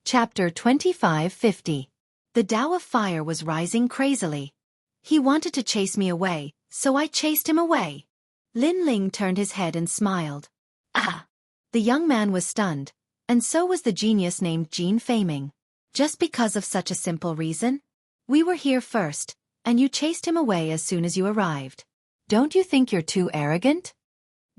Chapter 2550. The Tao of Fire was rising crazily. He wanted to chase me away, so I chased him away. Lin Ling turned his head and smiled. Ah! The young man was stunned, and so was the genius named Jin Feiming. Just because of such a simple reason? We were here first, and you chased him away as soon as you arrived. Don't you think you're too arrogant?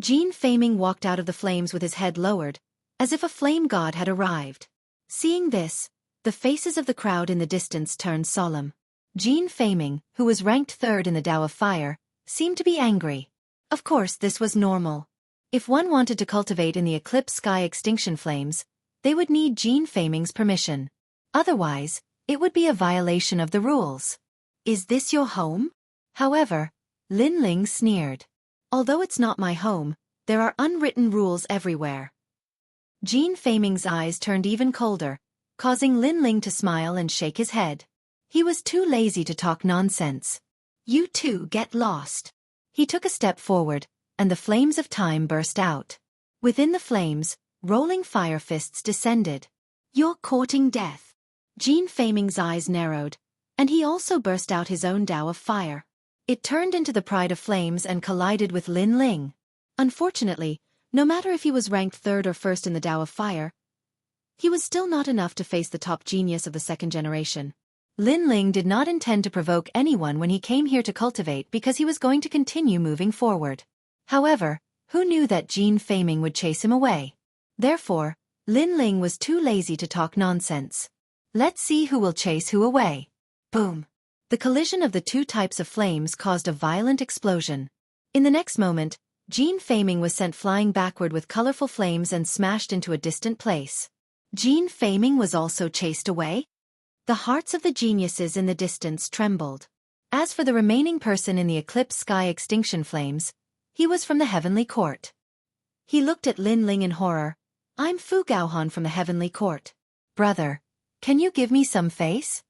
Jin Feiming walked out of the flames with his head lowered, as if a flame god had arrived. Seeing this, the faces of the crowd in the distance turned solemn. Jin Feiming, who was ranked third in the Tao of Fire, seemed to be angry. Of course this was normal. If one wanted to cultivate in the eclipse sky extinction flames, they would need Jin Feiming's permission. Otherwise, it would be a violation of the rules. Is this your home? However, Lin Ling sneered. Although it's not my home, there are unwritten rules everywhere. Jin Feiming's eyes turned even colder, causing Lin Ling to smile and shake his head. He was too lazy to talk nonsense. You two get lost. He took a step forward, and the flames of time burst out. Within the flames, rolling fire fists descended. You're courting death. Jin Feiming's eyes narrowed, and he also burst out his own Tao of Fire. It turned into the Pride of Flames and collided with Lin Ling. Unfortunately, no matter if he was ranked third or first in the Tao of Fire, he was still not enough to face the top genius of the second generation. Lin Ling did not intend to provoke anyone when he came here to cultivate because he was going to continue moving forward. However, who knew that Jin Feiming would chase him away? Therefore, Lin Ling was too lazy to talk nonsense. Let's see who will chase who away. Boom! The collision of the two types of flames caused a violent explosion. In the next moment, Jin Feiming was sent flying backward with colorful flames and smashed into a distant place. Jin Feiming was also chased away? The hearts of the geniuses in the distance trembled. As for the remaining person in the eclipse sky extinction flames, he was from the Heavenly Court. He looked at Lin Ling in horror. I'm Fu Gaohan from the Heavenly Court. Brother, can you give me some face?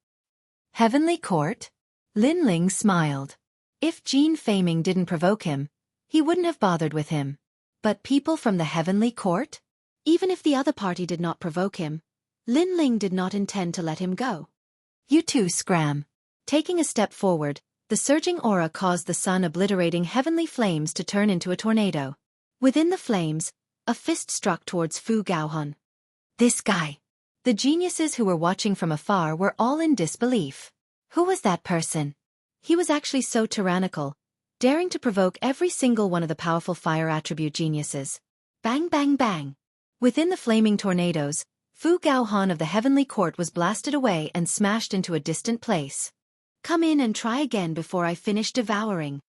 Heavenly Court? Lin Ling smiled. If Jin Feiming didn't provoke him, he wouldn't have bothered with him. But people from the Heavenly Court? Even if the other party did not provoke him, Lin Ling did not intend to let him go. You two scram. Taking a step forward, the surging aura caused the sun-obliterating heavenly flames to turn into a tornado. Within the flames, a fist struck towards Fu Gaohan. This guy. The geniuses who were watching from afar were all in disbelief. Who was that person? He was actually so tyrannical, daring to provoke every single one of the powerful fire attribute geniuses. Bang bang bang. Within the flaming tornadoes, Fu Gaohan of the Heavenly Court was blasted away and smashed into a distant place. Come in and try again before I finish devouring.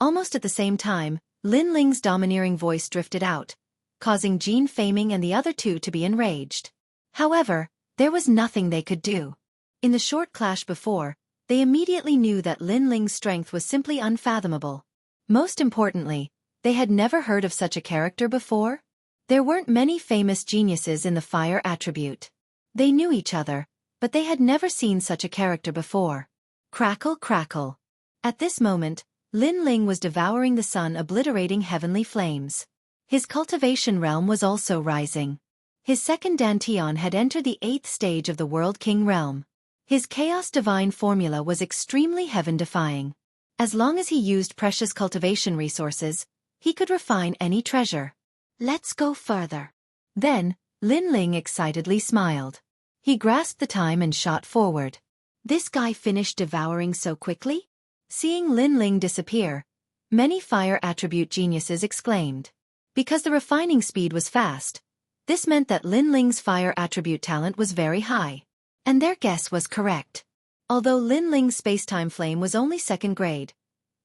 Almost at the same time, Lin Ling's domineering voice drifted out, causing Jin Feiming and the other two to be enraged. However, there was nothing they could do. In the short clash before, they immediately knew that Lin Ling's strength was simply unfathomable. Most importantly, they had never heard of such a character before. There weren't many famous geniuses in the fire attribute. They knew each other, but they had never seen such a character before. Crackle crackle. At this moment, Lin Ling was devouring the sun, obliterating heavenly flames. His cultivation realm was also rising. His second dantian had entered the 8th stage of the World King realm. His chaos divine formula was extremely heaven-defying. As long as he used precious cultivation resources, he could refine any treasure. Let's go further. Then, Lin Ling excitedly smiled. He grasped the time and shot forward. This guy finished devouring so quickly? Seeing Lin Ling disappear, many fire attribute geniuses exclaimed. Because the refining speed was fast, this meant that Lin Ling's fire attribute talent was very high. And their guess was correct. Although Lin Ling's space-time flame was only second grade,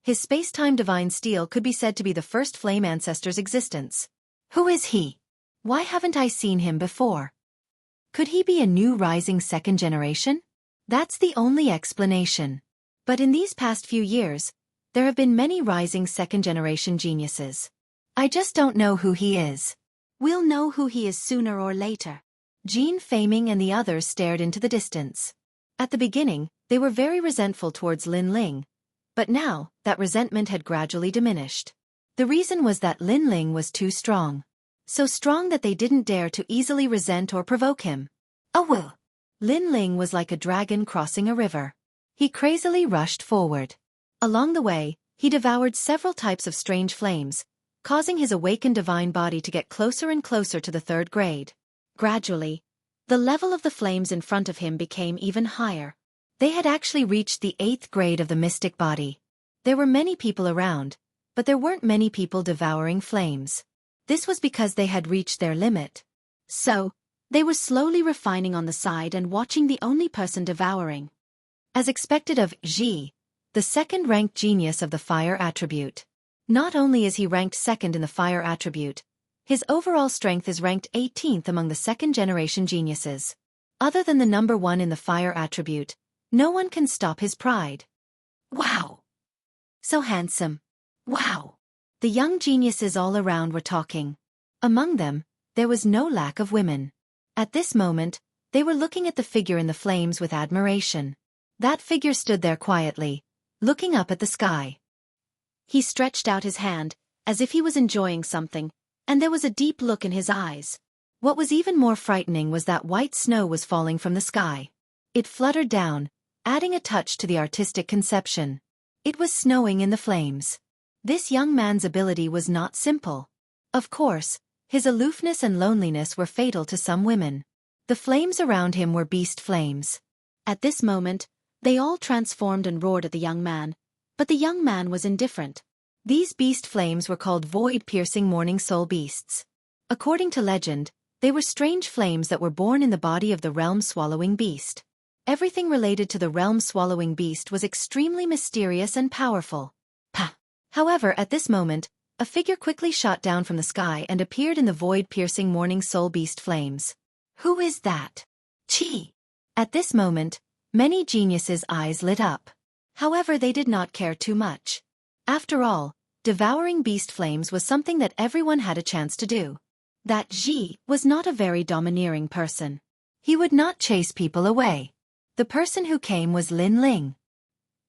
his space-time divine steel could be said to be the first flame ancestor's existence. Who is he? Why haven't I seen him before? Could he be a new rising second generation? That's the only explanation. But in these past few years, there have been many rising second-generation geniuses. I just don't know who he is. We'll know who he is sooner or later. Jin Feiming and the others stared into the distance. At the beginning, they were very resentful towards Lin Ling, but now, that resentment had gradually diminished. The reason was that Lin Ling was too strong. So strong that they didn't dare to easily resent or provoke him. Oh well. Lin Ling was like a dragon crossing a river. He crazily rushed forward. Along the way, he devoured several types of strange flames, causing his awakened divine body to get closer and closer to the third grade. Gradually, the level of the flames in front of him became even higher. They had actually reached the 8th grade of the mystic body. There were many people around, but there weren't many people devouring flames. This was because they had reached their limit. So, they were slowly refining on the side and watching the only person devouring. As expected of Ji, the second-ranked genius of the fire attribute. Not only is he ranked second in the fire attribute, his overall strength is ranked 18th among the second-generation geniuses. Other than the number 1 in the fire attribute, no one can stop his pride. Wow! So handsome. Wow! The young geniuses all around were talking. Among them, there was no lack of women. At this moment, they were looking at the figure in the flames with admiration. That figure stood there quietly, looking up at the sky. He stretched out his hand, as if he was enjoying something, and there was a deep look in his eyes. What was even more frightening was that white snow was falling from the sky. It fluttered down, adding a touch to the artistic conception. It was snowing in the flames. This young man's ability was not simple. Of course, his aloofness and loneliness were fatal to some women. The flames around him were beast flames. At this moment, they all transformed and roared at the young man, but the young man was indifferent. These beast flames were called void-piercing morning soul beasts. According to legend, they were strange flames that were born in the body of the realm-swallowing beast. Everything related to the realm-swallowing beast was extremely mysterious and powerful. Pah! However, at this moment, a figure quickly shot down from the sky and appeared in the void-piercing morning soul beast flames. Who is that? Chi! At this moment, many geniuses' eyes lit up. However, they did not care too much. After all, devouring beast flames was something that everyone had a chance to do. That Ji was not a very domineering person. He would not chase people away. The person who came was Lin Ling.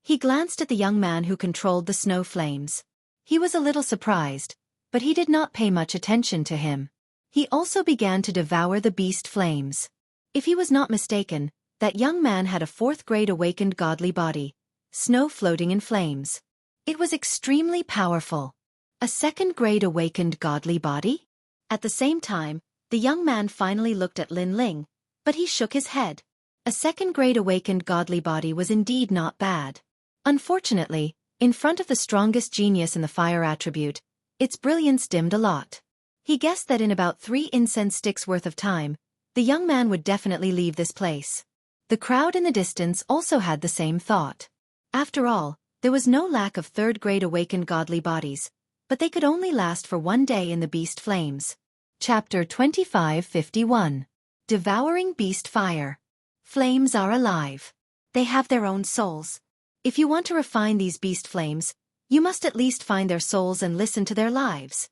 He glanced at the young man who controlled the snow flames. He was a little surprised, but he did not pay much attention to him. He also began to devour the beast flames. If he was not mistaken, that young man had a 4th-grade awakened godly body, snow floating in flames. It was extremely powerful. A 2nd-grade awakened godly body? At the same time, the young man finally looked at Lin Ling, but he shook his head. A 2nd-grade awakened godly body was indeed not bad. Unfortunately, in front of the strongest genius in the fire attribute, its brilliance dimmed a lot. He guessed that in about 3 incense sticks worth of time, the young man would definitely leave this place. The crowd in the distance also had the same thought. After all, there was no lack of 3rd-grade awakened godly bodies, but they could only last for 1 day in the beast flames. Chapter 2551. Devouring Beast Fire. Flames are alive. They have their own souls. If you want to refine these beast flames, you must at least find their souls and listen to their lives.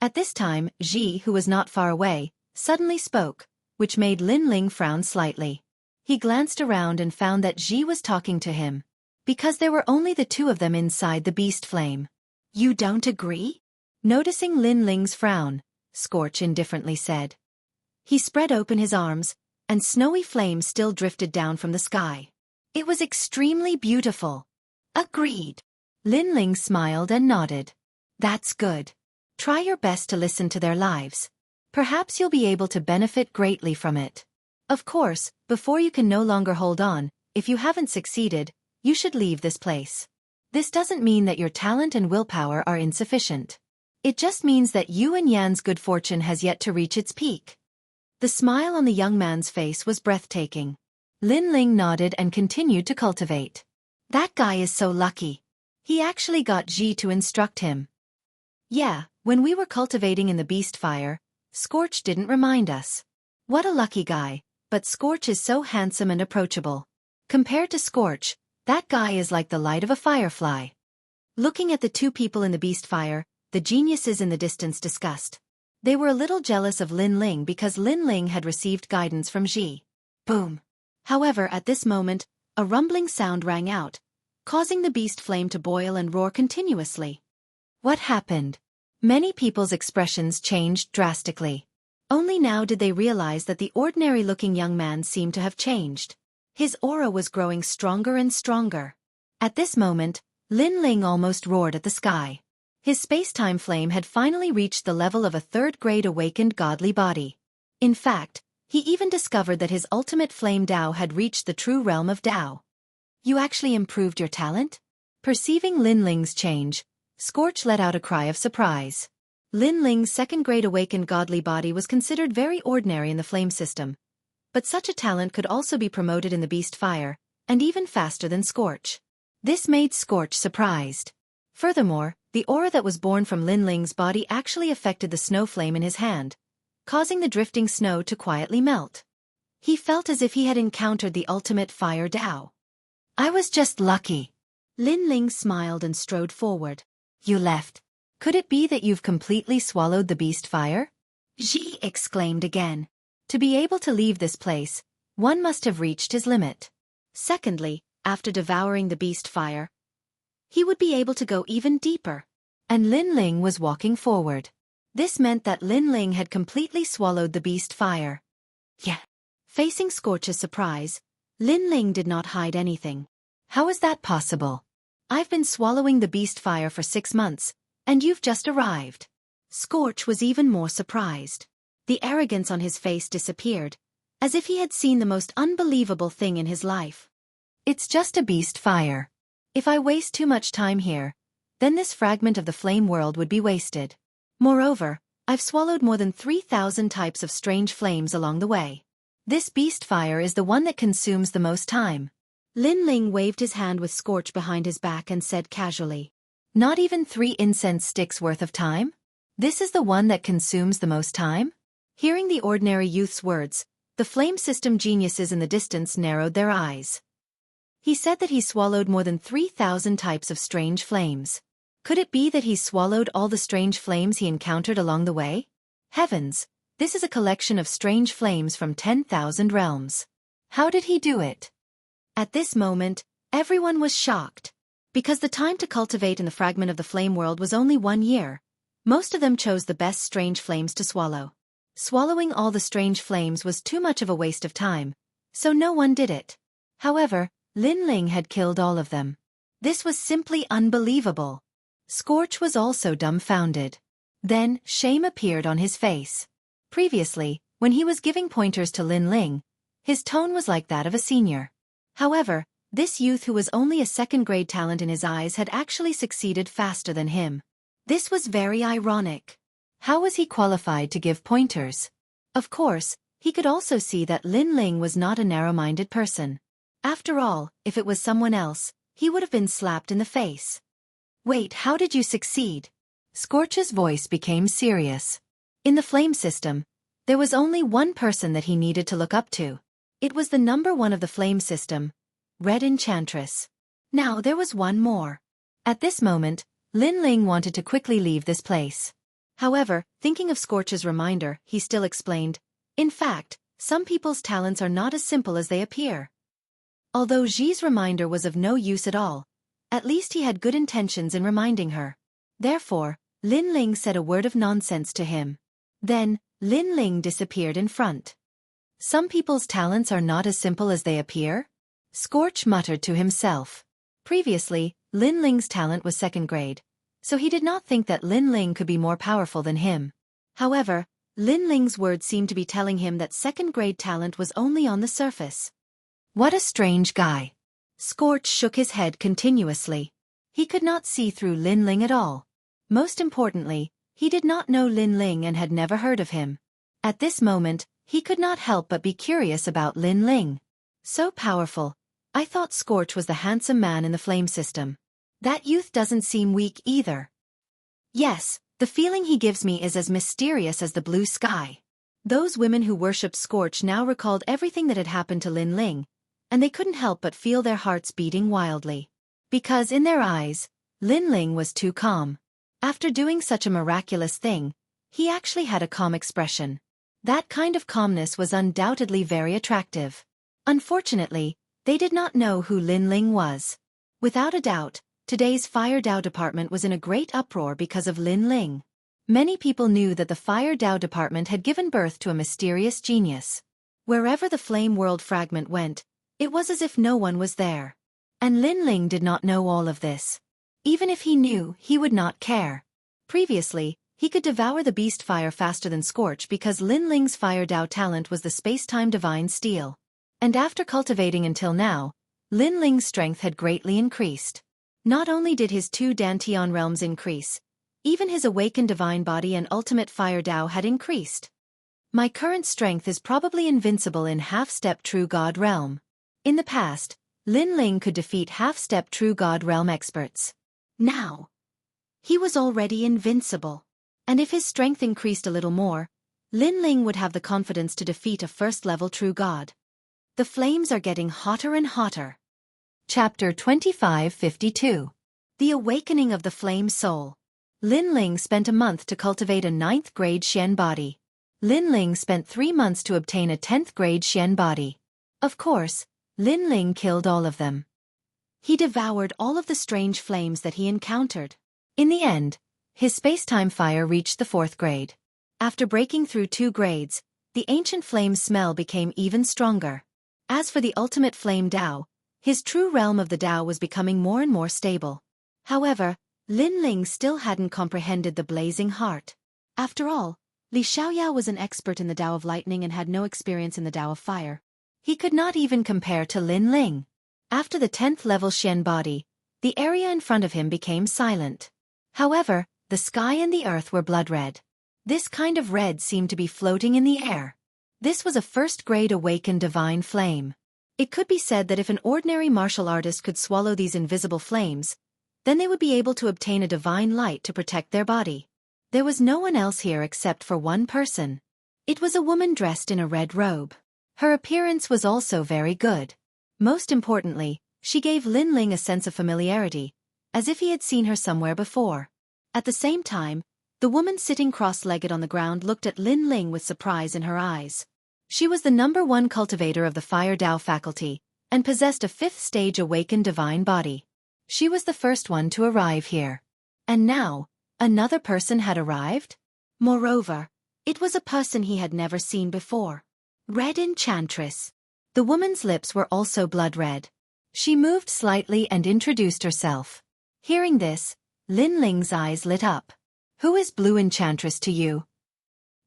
At this time, Ji, who was not far away, suddenly spoke, which made Lin Ling frown slightly. He glanced around and found that Ji was talking to him. Because there were only the 2 of them inside the beast flame. You don't agree? Noticing Lin Ling's frown, Scorch indifferently said. He spread open his arms, and snowy flames still drifted down from the sky. It was extremely beautiful. Agreed. Lin Ling smiled and nodded. That's good. Try your best to listen to their lives. Perhaps you'll be able to benefit greatly from it. Of course, before you can no longer hold on, if you haven't succeeded, you should leave this place. This doesn't mean that your talent and willpower are insufficient. It just means that you and Yan's good fortune has yet to reach its peak. The smile on the young man's face was breathtaking. Lin Ling nodded and continued to cultivate. That guy is so lucky. He actually got Ji to instruct him. Yeah, when we were cultivating in the beast fire, Scorch didn't remind us. What a lucky guy, but Scorch is so handsome and approachable. Compared to Scorch, that guy is like the light of a firefly. Looking at the 2 people in the beast fire, the geniuses in the distance discussed. They were a little jealous of Lin Ling because Lin Ling had received guidance from Ji. Boom. However, at this moment, a rumbling sound rang out, causing the beast flame to boil and roar continuously. What happened? Many people's expressions changed drastically. Only now did they realize that the ordinary-looking young man seemed to have changed. His aura was growing stronger and stronger. At this moment, Lin Ling almost roared at the sky. His space-time flame had finally reached the level of a third-grade awakened godly body. In fact, he even discovered that his ultimate flame Dao had reached the true realm of Dao. You actually improved your talent? Perceiving Lin Ling's change, Scorch let out a cry of surprise. Lin Ling's second-grade awakened godly body was considered very ordinary in the flame system, but such a talent could also be promoted in the beast fire, and even faster than Scorch. This made Scorch surprised. Furthermore, the aura that was born from Lin Ling's body actually affected the snow flame in his hand, causing the drifting snow to quietly melt. He felt as if he had encountered the ultimate fire Dao. I was just lucky. Lin Ling smiled and strode forward. You left. Could it be that you've completely swallowed the beast fire? Ji exclaimed again. To be able to leave this place, one must have reached his limit. Secondly, after devouring the beast fire, he would be able to go even deeper. And Lin Ling was walking forward. This meant that Lin Ling had completely swallowed the beast fire. Yeah. Facing Scorch's surprise, Lin Ling did not hide anything. How is that possible? I've been swallowing the beast fire for 6 months, and you've just arrived. Scorch was even more surprised. The arrogance on his face disappeared, as if he had seen the most unbelievable thing in his life. It's just a beast fire. If I waste too much time here, then this fragment of the flame world would be wasted. Moreover, I've swallowed more than 3,000 types of strange flames along the way. This beast fire is the one that consumes the most time. Lin Ling waved his hand with Scorch behind his back and said casually, not even 3 incense sticks worth of time? This is the one that consumes the most time? Hearing the ordinary youth's words, the flame system geniuses in the distance narrowed their eyes. He said that he swallowed more than 3,000 types of strange flames. Could it be that he swallowed all the strange flames he encountered along the way? Heavens, this is a collection of strange flames from 10,000 realms. How did he do it? At this moment, everyone was shocked. Because the time to cultivate in the fragment of the flame world was only 1 year, most of them chose the best strange flames to swallow. Swallowing all the strange flames was too much of a waste of time, so no one did it. However, Lin Ling had killed all of them. This was simply unbelievable. Scorch was also dumbfounded. Then, shame appeared on his face. Previously, when he was giving pointers to Lin Ling, his tone was like that of a senior. However, this youth who was only a second-grade talent in his eyes had actually succeeded faster than him. This was very ironic. How was he qualified to give pointers? Of course, he could also see that Lin Ling was not a narrow-minded person. After all, if it was someone else, he would have been slapped in the face. Wait, how did you succeed? Scorch's voice became serious. In the flame system, there was only one person that he needed to look up to. It was the number 1 of the flame system, Red Enchantress. Now there was one more. At this moment, Lin Ling wanted to quickly leave this place. However, thinking of Scorch's reminder, he still explained, in fact, some people's talents are not as simple as they appear. Although Ji's reminder was of no use at all, at least he had good intentions in reminding her. Therefore, Lin Ling said a word of nonsense to him. Then, Lin Ling disappeared in front. Some people's talents are not as simple as they appear? Scorch muttered to himself. Previously, Lin Ling's talent was second grade, so he did not think that Lin Ling could be more powerful than him. However, Lin Ling's words seemed to be telling him that second-grade talent was only on the surface. What a strange guy. Scorch shook his head continuously. He could not see through Lin Ling at all. Most importantly, he did not know Lin Ling and had never heard of him. At this moment, he could not help but be curious about Lin Ling. So powerful. I thought Scorch was the handsome man in the flame system. That youth doesn't seem weak either. Yes, the feeling he gives me is as mysterious as the blue sky. Those women who worshipped Scorch now recalled everything that had happened to Lin Ling, and they couldn't help but feel their hearts beating wildly. Because in their eyes, Lin Ling was too calm. After doing such a miraculous thing, he actually had a calm expression. That kind of calmness was undoubtedly very attractive. Unfortunately, they did not know who Lin Ling was. Without a doubt, today's Fire Dao department was in a great uproar because of Lin Ling. Many people knew that the Fire Dao department had given birth to a mysterious genius. Wherever the flame world fragment went, it was as if no one was there. And Lin Ling did not know all of this. Even if he knew, he would not care. Previously, he could devour the beast fire faster than Scorch because Lin Ling's Fire Dao talent was the space-time divine steel. And after cultivating until now, Lin Ling's strength had greatly increased. Not only did his 2 Dantian realms increase, even his awakened divine body and ultimate Fire Dao had increased. My current strength is probably invincible in half-step True God realm. In the past, Lin Ling could defeat half-step True God realm experts. Now, he was already invincible. And if his strength increased a little more, Lin Ling would have the confidence to defeat a first-level True God. The flames are getting hotter and hotter. Chapter 2552. The Awakening of the Flame Soul. Lin Ling spent a month to cultivate a 9th grade Xian body. Lin Ling spent 3 months to obtain a 10th grade Xian body. Of course, Lin Ling killed all of them. He devoured all of the strange flames that he encountered. In the end, his space-time fire reached the 4th grade. After breaking through 2 grades, the ancient flame smell became even stronger. As for the ultimate flame Dao, his true realm of the Dao was becoming more and more stable. However, Lin Ling still hadn't comprehended the blazing heart. After all, Li Xiaoyao was an expert in the Dao of lightning and had no experience in the Dao of fire. He could not even compare to Lin Ling. After the 10th level Xian body, the area in front of him became silent. However, the sky and the earth were blood red. This kind of red seemed to be floating in the air. This was a first-grade awakened divine flame. It could be said that if an ordinary martial artist could swallow these invisible flames, then they would be able to obtain a divine light to protect their body. There was no one else here except for one person. It was a woman dressed in a red robe. Her appearance was also very good. Most importantly, she gave Lin Ling a sense of familiarity, as if he had seen her somewhere before. At the same time, the woman sitting cross-legged on the ground looked at Lin Ling with surprise in her eyes. She was the #1 cultivator of the Fire Dao faculty, and possessed a 5th stage awakened divine body. She was the first one to arrive here. And now, another person had arrived? Moreover, it was a person he had never seen before. Red Enchantress. The woman's lips were also blood red. She moved slightly and introduced herself. Hearing this, Lin Ling's eyes lit up. Who is Blue Enchantress to you?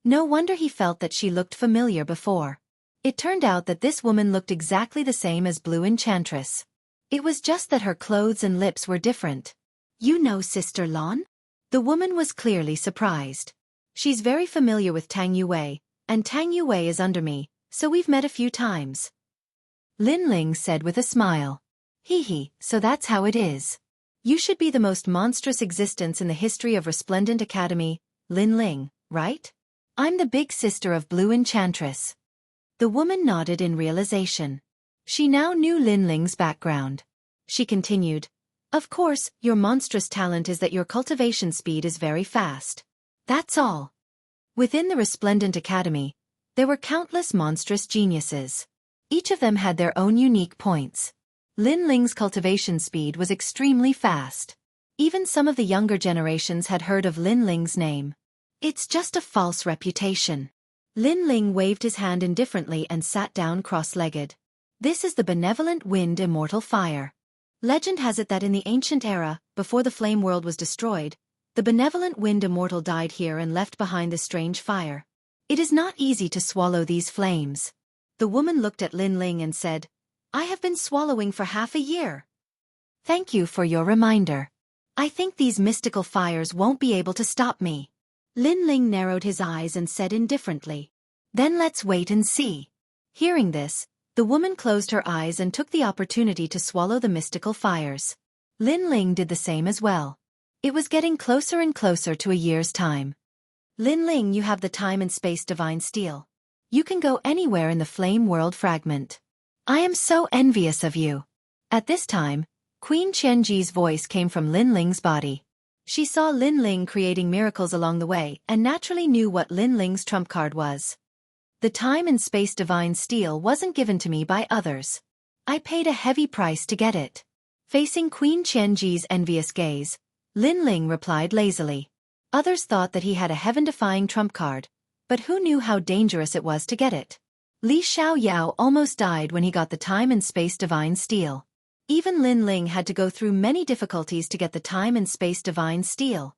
No wonder he felt that she looked familiar before. It turned out that this woman looked exactly the same as Blue Enchantress. It was just that her clothes and lips were different. You know Sister Lan? The woman was clearly surprised. She's very familiar with Tang Yue, and Tang Yue is under me, so we've met a few times. Lin Ling said with a smile. Hee, so that's how it is. You should be the most monstrous existence in the history of Resplendent Academy, Lin Ling, right? I'm the big sister of Blue Enchantress. The woman nodded in realization. She now knew Lin Ling's background. She continued, Of course, your monstrous talent is that your cultivation speed is very fast. That's all. Within the Resplendent Academy, there were countless monstrous geniuses. Each of them had their own unique points. Lin Ling's cultivation speed was extremely fast. Even some of the younger generations had heard of Lin Ling's name. It's just a false reputation. Lin Ling waved his hand indifferently and sat down cross-legged. This is the benevolent wind immortal fire. Legend has it that in the ancient era, before the flame world was destroyed, the benevolent wind immortal died here and left behind this strange fire. It is not easy to swallow these flames. The woman looked at Lin Ling and said, I have been swallowing for half a year. Thank you for your reminder. I think these mystical fires won't be able to stop me. Lin Ling narrowed his eyes and said indifferently, Then let's wait and see. Hearing this, the woman closed her eyes and took the opportunity to swallow the mystical fires. Lin Ling did the same as well. It was getting closer and closer to a year's time. Lin Ling, you have the time and space divine steel. You can go anywhere in the flame world fragment. I am so envious of you. At this time, Queen Qianji's voice came from Lin Ling's body. She saw Lin Ling creating miracles along the way and naturally knew what Lin Ling's trump card was. The time and space divine steel wasn't given to me by others. I paid a heavy price to get it. Facing Queen Qianji's envious gaze, Lin Ling replied lazily. Others thought that he had a heaven-defying trump card, but who knew how dangerous it was to get it? Li Xiaoyao almost died when he got the time and space divine steel. Even Lin Ling had to go through many difficulties to get the time and space divine steel.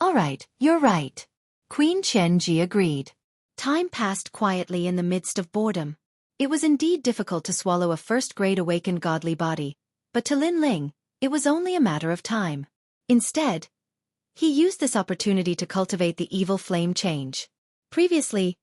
Alright, you're right. Queen Qianji agreed. Time passed quietly in the midst of boredom. It was indeed difficult to swallow a first-grade awakened godly body, but to Lin Ling, it was only a matter of time. Instead, he used this opportunity to cultivate the evil flame change. Previously,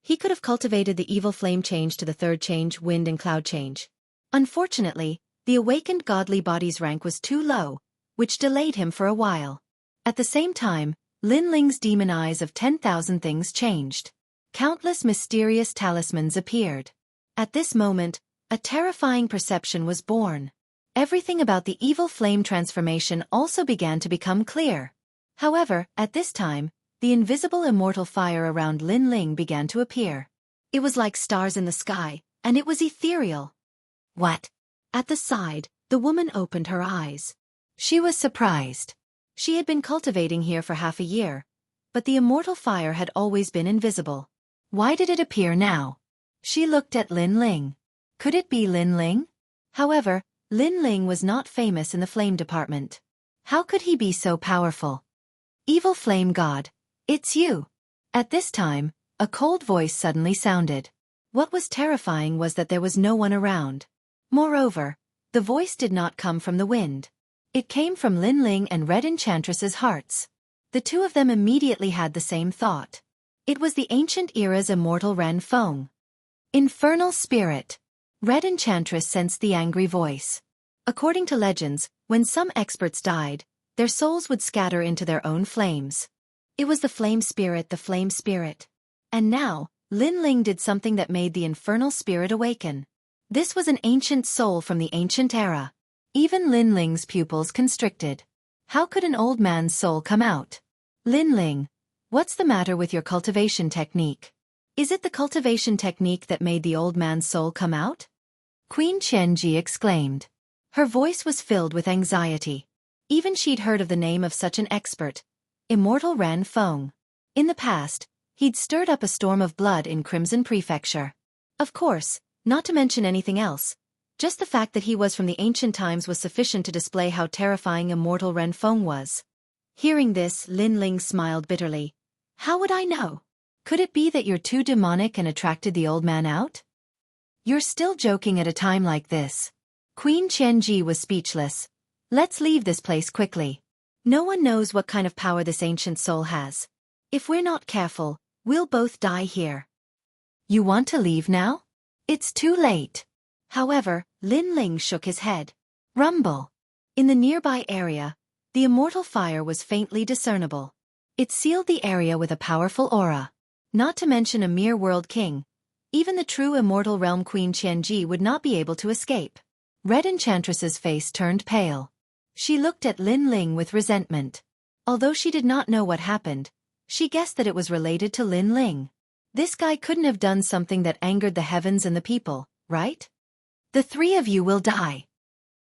he could have cultivated the evil flame change to the third change, wind and cloud change. Unfortunately, the awakened godly body's rank was too low, which delayed him for a while. At the same time, Lin Ling's demon eyes of 10,000 things changed. Countless mysterious talismans appeared. At this moment, a terrifying perception was born. Everything about the evil flame transformation also began to become clear. However, at this time, the invisible immortal fire around Lin Ling began to appear. It was like stars in the sky, and it was ethereal. What? At the side, the woman opened her eyes. She was surprised. She had been cultivating here for half a year, but the immortal fire had always been invisible. Why did it appear now? She looked at Lin Ling. Could it be Lin Ling? However, Lin Ling was not famous in the flame department. How could he be so powerful? Evil flame god, it's you. At this time, a cold voice suddenly sounded. What was terrifying was that there was no one around. Moreover, the voice did not come from the wind. It came from Lin Ling and Red Enchantress's hearts. The two of them immediately had the same thought. It was the ancient era's immortal Ren Feng. Infernal spirit. Red Enchantress sensed the angry voice. According to legends, when some experts died, their souls would scatter into their own flames. It was the flame spirit, the flame spirit. And now, Lin Ling did something that made the infernal spirit awaken. This was an ancient soul from the ancient era. Even Lin Ling's pupils constricted. How could an old man's soul come out? Lin Ling, what's the matter with your cultivation technique? Is it the cultivation technique that made the old man's soul come out? Queen Qianji exclaimed. Her voice was filled with anxiety. Even she'd heard of the name of such an expert, Immortal Ren Feng. In the past, he'd stirred up a storm of blood in Crimson Prefecture. Of course, not to mention anything else, just the fact that he was from the ancient times was sufficient to display how terrifying Immortal Ren Feng was. Hearing this, Lin Ling smiled bitterly. How would I know? Could it be that you're too demonic and attracted the old man out? You're still joking at a time like this. Queen Qianji was speechless. Let's leave this place quickly. No one knows what kind of power this ancient soul has. If we're not careful, we'll both die here. You want to leave now? It's too late. However, Lin Ling shook his head. Rumble. In the nearby area, the immortal fire was faintly discernible. It sealed the area with a powerful aura. Not to mention a mere world king. Even the true immortal realm Queen Qianji would not be able to escape. Red Enchantress's face turned pale. She looked at Lin Ling with resentment. Although she did not know what happened, she guessed that it was related to Lin Ling. This guy couldn't have done something that angered the heavens and the people, right? The three of you will die.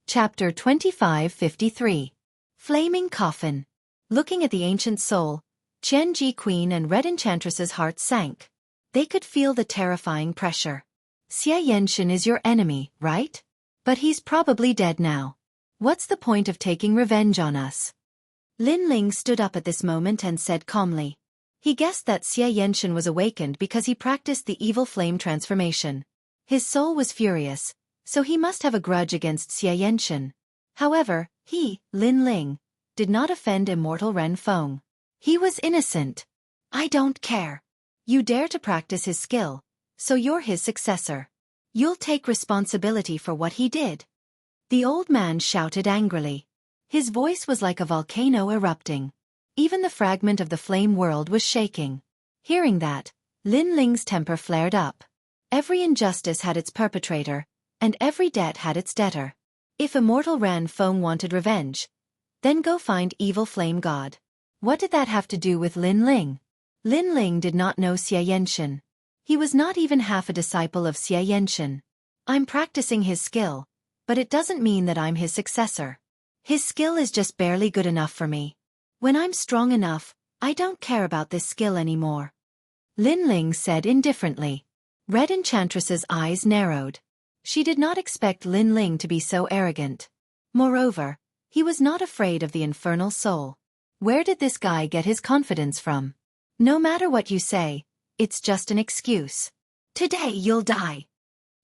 Chapter 2553. Flaming Coffin. Looking at the ancient soul, Qianji Queen and Red Enchantress's hearts sank. They could feel the terrifying pressure. Xianxia is your enemy, right? But he's probably dead now. What's the point of taking revenge on us? Lin Ling stood up at this moment and said calmly. He guessed that Xianxia was awakened because he practiced the evil flame transformation. His soul was furious, so he must have a grudge against Xianxia. However, he, Lin Ling, did not offend Immortal Ren Feng. He was innocent. I don't care. You dare to practice his skill, so you're his successor. You'll take responsibility for what he did. The old man shouted angrily. His voice was like a volcano erupting. Even the fragment of the flame world was shaking. Hearing that, Lin Ling's temper flared up. Every injustice had its perpetrator, and every debt had its debtor. If Immortal Ren Feng wanted revenge, then go find Evil Flame God. What did that have to do with Lin Ling? Lin Ling did not know Xianxia. He was not even half a disciple of Xianxia. I'm practicing his skill, but it doesn't mean that I'm his successor. His skill is just barely good enough for me. When I'm strong enough, I don't care about this skill anymore. Lin Ling said indifferently. Red Enchantress's eyes narrowed. She did not expect Lin Ling to be so arrogant. Moreover, he was not afraid of the infernal soul. Where did this guy get his confidence from? No matter what you say, it's just an excuse. Today you'll die.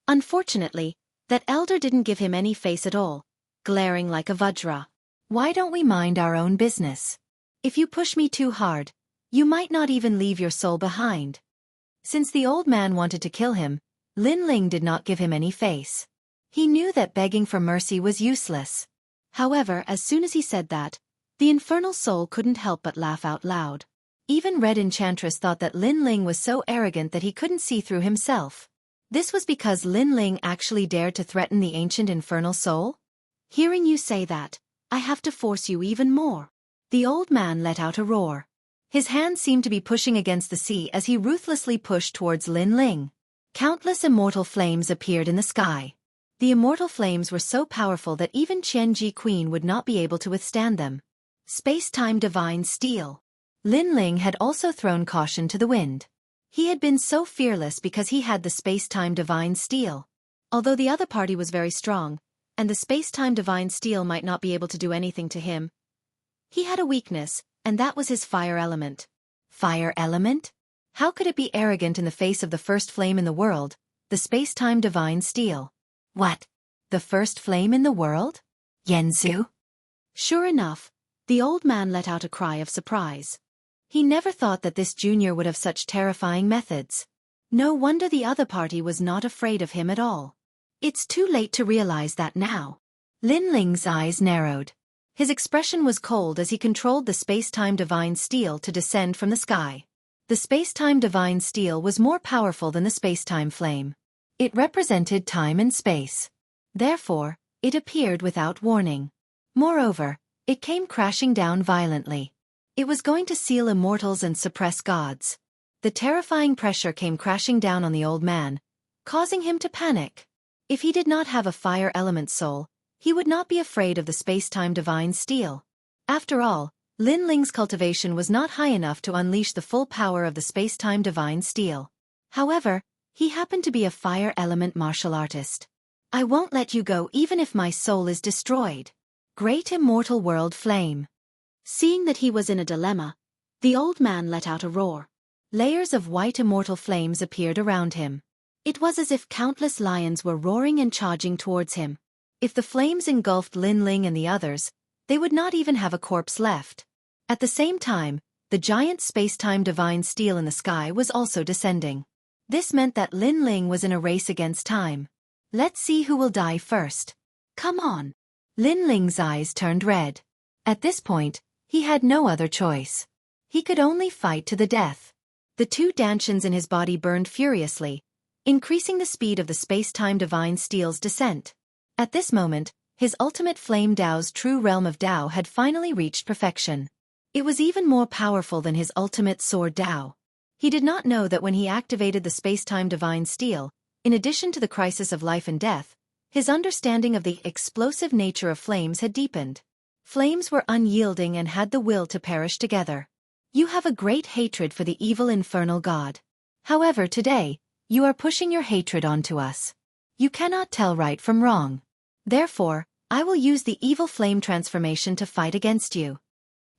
Unfortunately, that elder didn't give him any face at all, glaring like a Vajra. Why don't we mind our own business? If you push me too hard, you might not even leave your soul behind. Since the old man wanted to kill him, Lin Ling did not give him any face. He knew that begging for mercy was useless. However, as soon as he said that, the infernal soul couldn't help but laugh out loud. Even Red Enchantress thought that Lin Ling was so arrogant that he couldn't see through himself. This was because Lin Ling actually dared to threaten the ancient infernal soul? Hearing you say that, I have to force you even more. The old man let out a roar. His hand seemed to be pushing against the sea as he ruthlessly pushed towards Lin Ling. Countless immortal flames appeared in the sky. The immortal flames were so powerful that even Qianji Queen would not be able to withstand them. Space-time divine steel. Lin Ling had also thrown caution to the wind. He had been so fearless because he had the space-time divine steel. Although the other party was very strong, and the space-time divine steel might not be able to do anything to him, he had a weakness, and that was his fire element. Fire element? How could it be arrogant in the face of the first flame in the world, the space-time divine steel? What? The first flame in the world? Yanzu? Sure enough, the old man let out a cry of surprise. He never thought that this junior would have such terrifying methods. No wonder the other party was not afraid of him at all. It's too late to realize that now. Lin Ling's eyes narrowed. His expression was cold as he controlled the space-time divine steel to descend from the sky. The space-time divine steel was more powerful than the space-time flame. It represented time and space. Therefore, it appeared without warning. Moreover, it came crashing down violently. It was going to seal immortals and suppress gods. The terrifying pressure came crashing down on the old man, causing him to panic. If he did not have a fire element soul, he would not be afraid of the space-time divine steel. After all, Lin Ling's cultivation was not high enough to unleash the full power of the space-time divine steel. However, he happened to be a fire element martial artist. I won't let you go even if my soul is destroyed. Great immortal world flame. Seeing that he was in a dilemma, the old man let out a roar. Layers of white immortal flames appeared around him. It was as if countless lions were roaring and charging towards him. If the flames engulfed Lin Ling and the others, they would not even have a corpse left. At the same time, the giant space-time divine steel in the sky was also descending. This meant that Lin Ling was in a race against time. Let's see who will die first. Come on. Lin Ling's eyes turned red. At this point, he had no other choice. He could only fight to the death. The two dantians in his body burned furiously, increasing the speed of the space-time divine steel's descent. At this moment, his ultimate flame Dao's true realm of Dao had finally reached perfection. It was even more powerful than his ultimate sword Dao. He did not know that when he activated the space-time divine steel, in addition to the crisis of life and death, his understanding of the explosive nature of flames had deepened. Flames were unyielding and had the will to perish together. You have a great hatred for the evil infernal god. However, today, you are pushing your hatred onto us. You cannot tell right from wrong. Therefore, I will use the evil flame transformation to fight against you.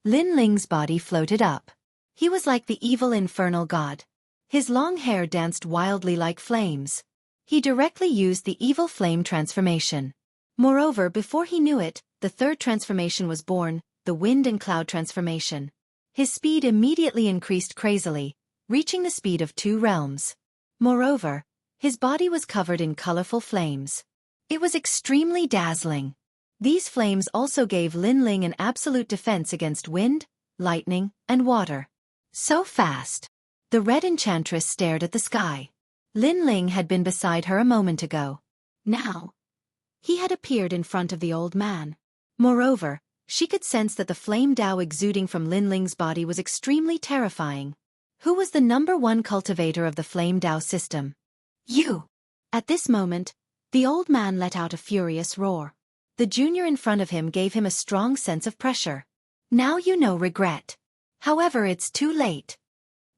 Lin Ling's body floated up. He was like the evil infernal god. His long hair danced wildly like flames. He directly used the evil flame transformation. Moreover, before he knew it, the third transformation was born, the wind and cloud transformation. His speed immediately increased crazily, reaching the speed of 2 realms. Moreover, his body was covered in colorful flames. It was extremely dazzling. These flames also gave Lin Ling an absolute defense against wind, lightning, and water. So fast. The Red Enchantress stared at the sky. Lin Ling had been beside her a moment ago. Now, he had appeared in front of the old man. Moreover, she could sense that the flame Dao exuding from Lin Ling's body was extremely terrifying. Who was the #1 cultivator of the flame Dao system? You! At this moment, the old man let out a furious roar. The junior in front of him gave him a strong sense of pressure. Now you know regret. However, it's too late.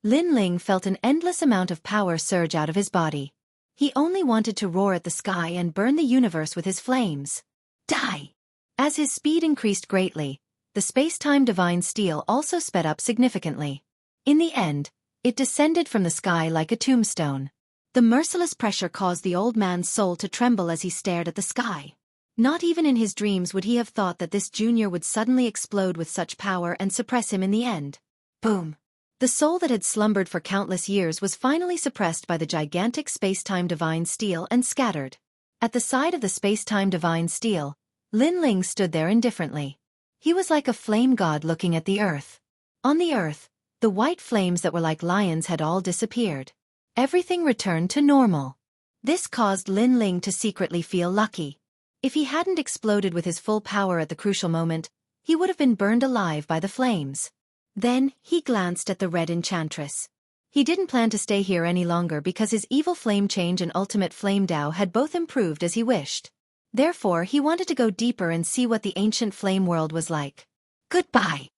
Lin Ling felt an endless amount of power surge out of his body. He only wanted to roar at the sky and burn the universe with his flames. Die! As his speed increased greatly, the space-time divine steel also sped up significantly. In the end, it descended from the sky like a tombstone. The merciless pressure caused the old man's soul to tremble as he stared at the sky. Not even in his dreams would he have thought that this junior would suddenly explode with such power and suppress him in the end. Boom! The soul that had slumbered for countless years was finally suppressed by the gigantic space-time divine steel and scattered. At the side of the space-time divine steel, Lin Ling stood there indifferently. He was like a flame god looking at the earth. On the earth, the white flames that were like lions had all disappeared. Everything returned to normal. This caused Lin Ling to secretly feel lucky. If he hadn't exploded with his full power at the crucial moment, he would have been burned alive by the flames. Then, he glanced at the Red Enchantress. He didn't plan to stay here any longer because his evil flame change and ultimate flame Dao had both improved as he wished. Therefore, he wanted to go deeper and see what the ancient flame world was like. Goodbye!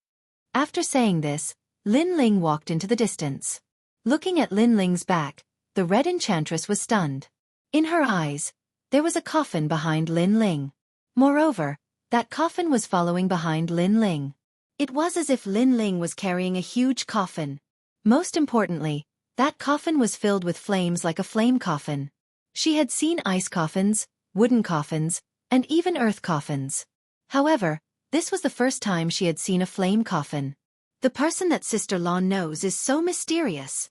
After saying this, Lin Ling walked into the distance. Looking at Lin Ling's back, the Red Enchantress was stunned. In her eyes, there was a coffin behind Lin Ling. Moreover, that coffin was following behind Lin Ling. It was as if Lin Ling was carrying a huge coffin. Most importantly, that coffin was filled with flames like a flame coffin. She had seen ice coffins, wooden coffins, and even earth coffins. However, this was the first time she had seen a flame coffin. The person that Sister Lan knows is so mysterious.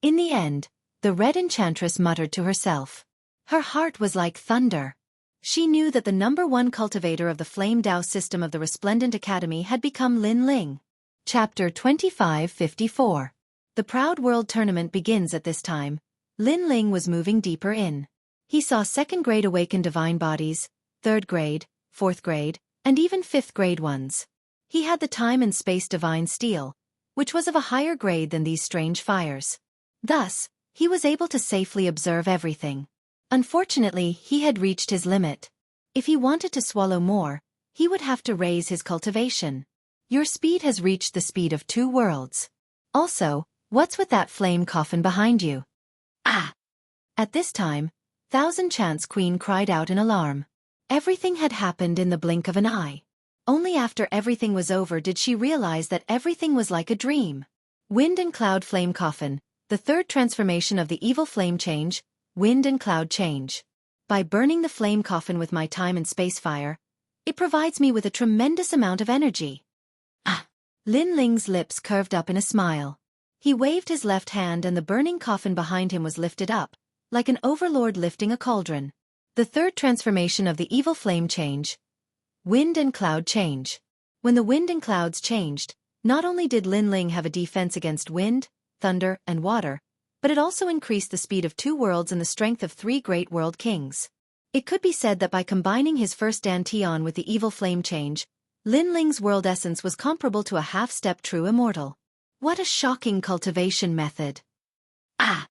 In the end, the Red Enchantress muttered to herself. Her heart was like thunder. She knew that the #1 cultivator of the Flame Dao system of the Resplendent Academy had become Lin Ling. Chapter 2554. The Proud World Tournament begins at this time. Lin Ling was moving deeper in. He saw 2nd grade awakened divine bodies, 3rd grade, 4th grade, and even 5th grade ones. He had the time and space divine steel, which was of a higher grade than these strange fires. Thus, he was able to safely observe everything. Unfortunately, he had reached his limit. If he wanted to swallow more, he would have to raise his cultivation. Your speed has reached the speed of 2 worlds. Also, what's with that flame coffin behind you? Ah! At this time, Thousand Chance Queen cried out in alarm. Everything had happened in the blink of an eye. Only after everything was over did she realize that everything was like a dream. Wind and Cloud Flame Coffin, the 3rd transformation of the evil flame change, Wind and Cloud Change. By burning the flame coffin with my time and space fire, it provides me with a tremendous amount of energy. Ah! Lin Ling's lips curved up in a smile. He waved his left hand and the burning coffin behind him was lifted up, like an overlord lifting a cauldron. The 3rd transformation of the evil flame change, Wind and Cloud Change. When the wind and clouds changed, not only did Lin Ling have a defense against wind, thunder, and water, but it also increased the speed of 2 worlds and the strength of 3 great world kings. It could be said that by combining his first Dantian with the evil flame change, Lin Ling's world essence was comparable to a half-step true immortal. What a shocking cultivation method! Ah!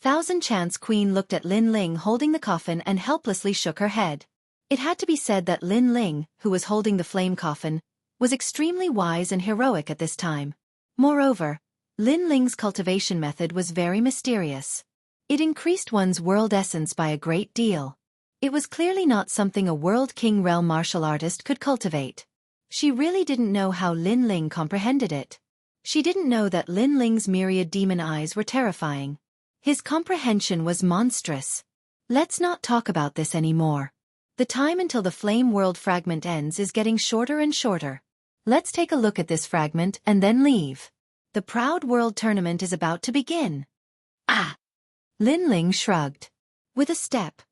Thousand Chance Queen looked at Lin Ling holding the coffin and helplessly shook her head. It had to be said that Lin Ling, who was holding the flame coffin, was extremely wise and heroic at this time. Moreover, Lin Ling's cultivation method was very mysterious. It increased one's world essence by a great deal. It was clearly not something a world king realm martial artist could cultivate. She really didn't know how Lin Ling comprehended it. She didn't know that Lin Ling's myriad demon eyes were terrifying. His comprehension was monstrous. Let's not talk about this anymore. The time until the flame world fragment ends is getting shorter and shorter. Let's take a look at this fragment and then leave. The Proud World Tournament is about to begin. Ah! Lin Ling shrugged. With a step,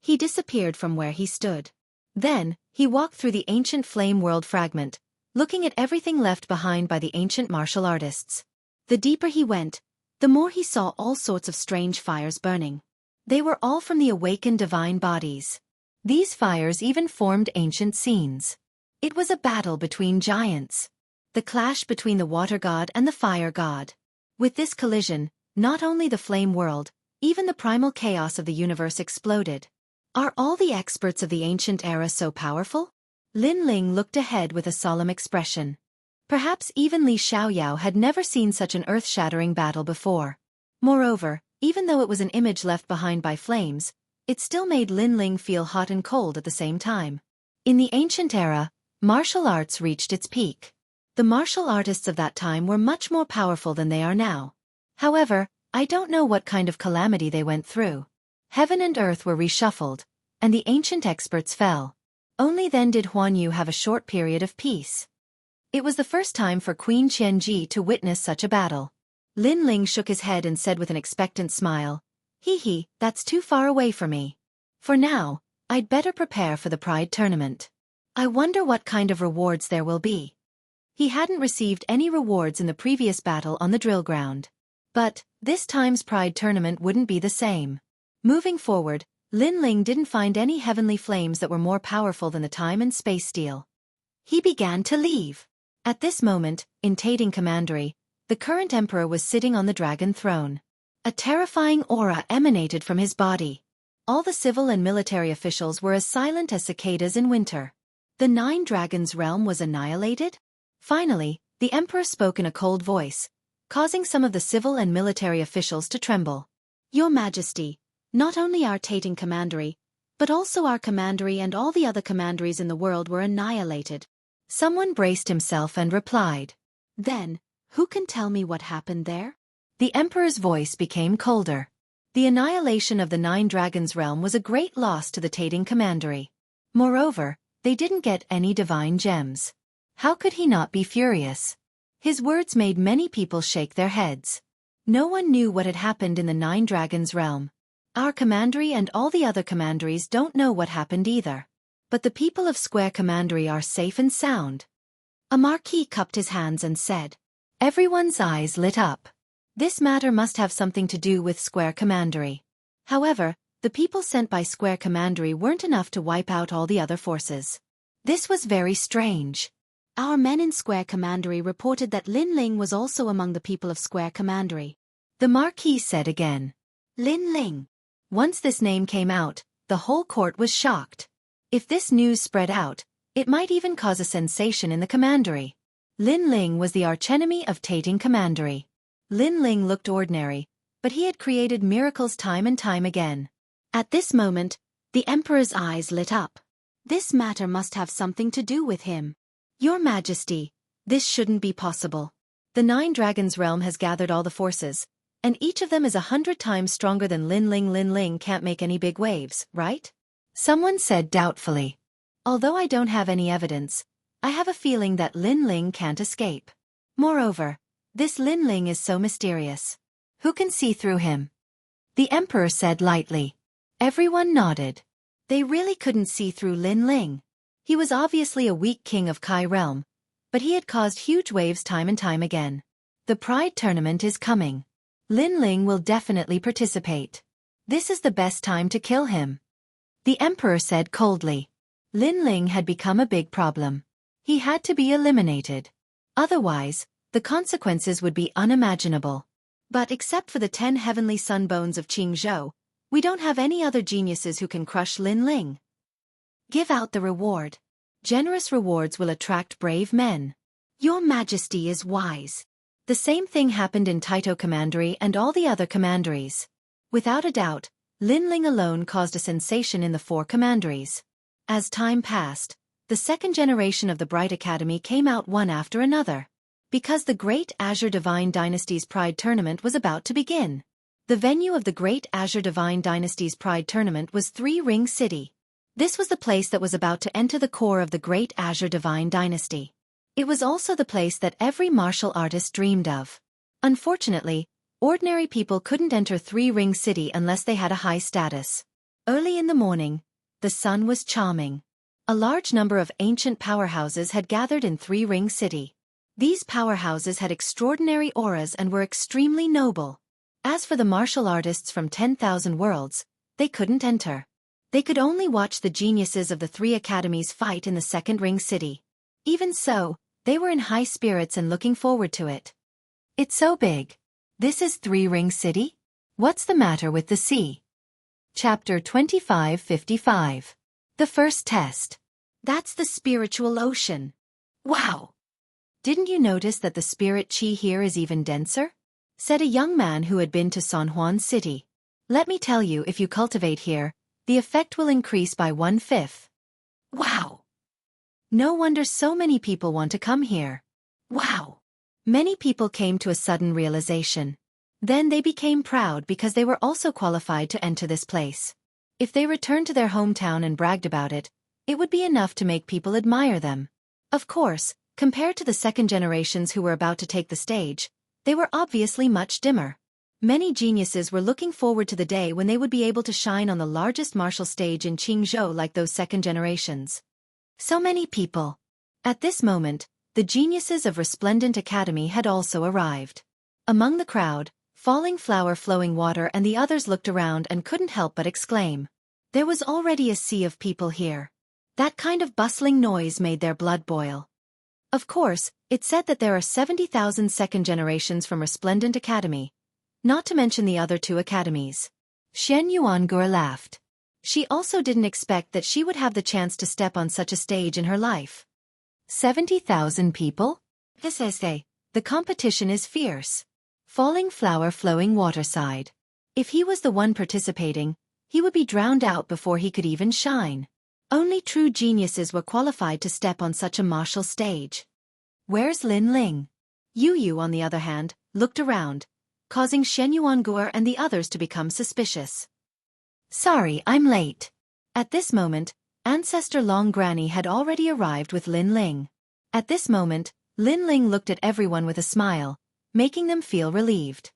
he disappeared from where he stood. Then, he walked through the ancient flame world fragment, looking at everything left behind by the ancient martial artists. The deeper he went, the more he saw all sorts of strange fires burning. They were all from the awakened divine bodies. These fires even formed ancient scenes. It was a battle between giants. The clash between the water god and the fire god. With this collision, not only the flame world, even the primal chaos of the universe exploded. Are all the experts of the ancient era so powerful? Lin Ling looked ahead with a solemn expression. Perhaps even Li Xiaoyao had never seen such an earth-shattering battle before. Moreover, even though it was an image left behind by flames, it still made Lin Ling feel hot and cold at the same time. In the ancient era, martial arts reached its peak. The martial artists of that time were much more powerful than they are now. However, I don't know what kind of calamity they went through. Heaven and earth were reshuffled, and the ancient experts fell. Only then did Huan Yu have a short period of peace. It was the first time for Queen Qianji to witness such a battle. Lin Ling shook his head and said with an expectant smile, "Hee, that's too far away for me. For now, I'd better prepare for the Pride tournament. I wonder what kind of rewards there will be." He hadn't received any rewards in the previous battle on the drill ground. But, this time's Pride tournament wouldn't be the same. Moving forward, Lin Ling didn't find any heavenly flames that were more powerful than the time and space steel. He began to leave. At this moment, in Tating Commandery, the current emperor was sitting on the dragon throne. A terrifying aura emanated from his body. All the civil and military officials were as silent as cicadas in winter. The 9 Dragons realm was annihilated? Finally, the emperor spoke in a cold voice, causing some of the civil and military officials to tremble. "Your Majesty, not only our Tating Commandery, but also our commandery and all the other commanderies in the world were annihilated." Someone braced himself and replied, "Then, who can tell me what happened there?" The emperor's voice became colder. The annihilation of the 9 Dragons realm was a great loss to the Tating Commandery. Moreover, they didn't get any divine gems. How could he not be furious? His words made many people shake their heads. No one knew what had happened in the 9 Dragons realm. Our commandery and all the other commanderies don't know what happened either. But the people of Square Commandery are safe and sound. A marquis cupped his hands and said. Everyone's eyes lit up. This matter must have something to do with Square Commandery. However, the people sent by Square Commandery weren't enough to wipe out all the other forces. This was very strange. Our men in Square Commandery reported that Lin Ling was also among the people of Square Commandery. The marquis said again. Lin Ling. Once this name came out, the whole court was shocked. If this news spread out, it might even cause a sensation in the commandery. Lin Ling was the archenemy of Tating Commandery. Lin Ling looked ordinary, but he had created miracles time and time again. At this moment, the emperor's eyes lit up. This matter must have something to do with him. Your Majesty, this shouldn't be possible. The 9 Dragons realm has gathered all the forces, and each of them is 100 times stronger than Lin Ling. Lin Ling can't make any big waves, right? Someone said doubtfully. Although I don't have any evidence, I have a feeling that Lin Ling can't escape. Moreover, this Lin Ling is so mysterious. Who can see through him? The emperor said lightly. Everyone nodded. They really couldn't see through Lin Ling. He was obviously a weak king of Kai realm, but he had caused huge waves time and time again. The Pride tournament is coming. Lin Ling will definitely participate. This is the best time to kill him. The emperor said coldly. Lin Ling had become a big problem. He had to be eliminated. Otherwise, the consequences would be unimaginable. But except for the 10 heavenly sun bones of Jianghu, we don't have any other geniuses who can crush Lin Ling. Give out the reward. Generous rewards will attract brave men. Your Majesty is wise. The same thing happened in Taito Commandery and all the other commanderies. Without a doubt, Lin Ling alone caused a sensation in the 4 commanderies. As time passed, the second generation of the Bright Academy came out one after another. Because the Great Azure Divine Dynasty's Pride Tournament was about to begin. The venue of the Great Azure Divine Dynasty's Pride Tournament was 3 Ring City. This was the place that was about to enter the core of the Great Azure Divine Dynasty. It was also the place that every martial artist dreamed of. Unfortunately, ordinary people couldn't enter 3 Ring City unless they had a high status. Early in the morning, the sun was charming. A large number of ancient powerhouses had gathered in 3 Ring City. These powerhouses had extraordinary auras and were extremely noble. As for the martial artists from 10,000 worlds, they couldn't enter. They could only watch the geniuses of the 3 academies fight in the second Ring City. Even so, they were in high spirits and looking forward to it. It's so big. This is 3 Ring City? What's the matter with the sea? Chapter 2555. The first test. That's the spiritual ocean. Wow! Didn't you notice that the spirit qi here is even denser? Said a young man who had been to San Juan City. Let me tell you, if you cultivate here, the effect will increase by 1/5. Wow! No wonder so many people want to come here. Wow! Many people came to a sudden realization. Then they became proud because they were also qualified to enter this place. If they returned to their hometown and bragged about it, it would be enough to make people admire them. Of course, compared to the second generations who were about to take the stage, they were obviously much dimmer. Many geniuses were looking forward to the day when they would be able to shine on the largest martial stage in Jianghu like those second generations. So many people. At this moment, the geniuses of Resplendent Academy had also arrived. Among the crowd, Falling Flower Flowing Water and the others looked around and couldn't help but exclaim. There was already a sea of people here. That kind of bustling noise made their blood boil. Of course, it said that there are 70,000 second generations from Resplendent Academy, not to mention the other 2 academies. Xianxia laughed. She also didn't expect that she would have the chance to step on such a stage in her life. 70,000 people? The competition is fierce. Falling Flower Flowing Water sighed. If he was the one participating, he would be drowned out before he could even shine. Only true geniuses were qualified to step on such a martial stage. Where's Lin Ling? Yu, on the other hand, looked around, causing Shen Yuanguo and the others to become suspicious. Sorry, I'm late. At this moment, Ancestor Long Granny had already arrived with Lin Ling. At this moment, Lin Ling looked at everyone with a smile, making them feel relieved.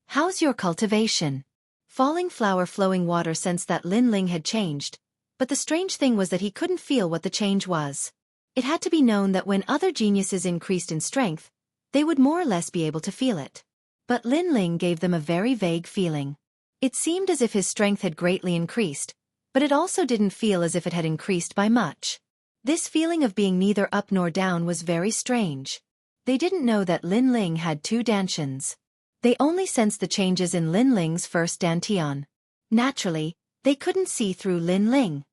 How's your cultivation? Falling Flower Flowing Water sensed that Lin Ling had changed, but the strange thing was that he couldn't feel what the change was. It had to be known that when other geniuses increased in strength, they would more or less be able to feel it. But Lin Ling gave them a very vague feeling. It seemed as if his strength had greatly increased, but it also didn't feel as if it had increased by much. This feeling of being neither up nor down was very strange. They didn't know that Lin Ling had 2 dantians. They only sensed the changes in Lin Ling's first dantian. Naturally, they couldn't see through Lin Ling.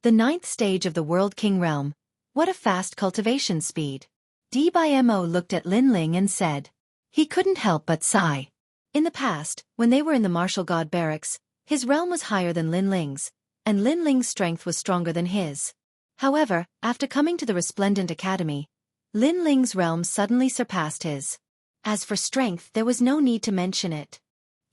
The 9th stage of the World King realm. What a fast cultivation speed. Dmo looked at Lin Ling and said. He couldn't help but sigh. In the past, when they were in the martial god barracks, his realm was higher than Lin Ling's, and Lin Ling's strength was stronger than his. However, after coming to the Resplendent Academy, Lin Ling's realm suddenly surpassed his. As for strength, there was no need to mention it.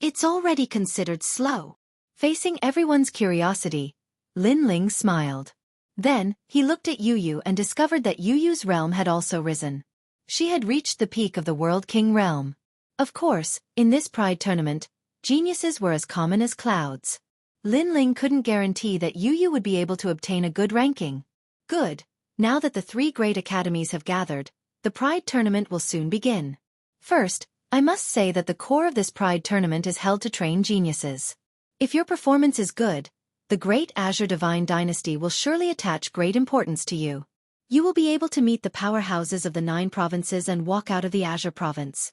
It's already considered slow. Facing everyone's curiosity, Lin Ling smiled. Then, he looked at Yu and discovered that Yu's realm had also risen. She had reached the peak of the World King realm. Of course, in this pride tournament, geniuses were as common as clouds. Lin Ling couldn't guarantee that Yu would be able to obtain a good ranking. Good. Now that the 3 great academies have gathered, the pride tournament will soon begin. First, I must say that the core of this pride tournament is held to train geniuses. If your performance is good, the great Azure Divine Dynasty will surely attach great importance to you. You will be able to meet the powerhouses of the 9 provinces and walk out of the Azure province.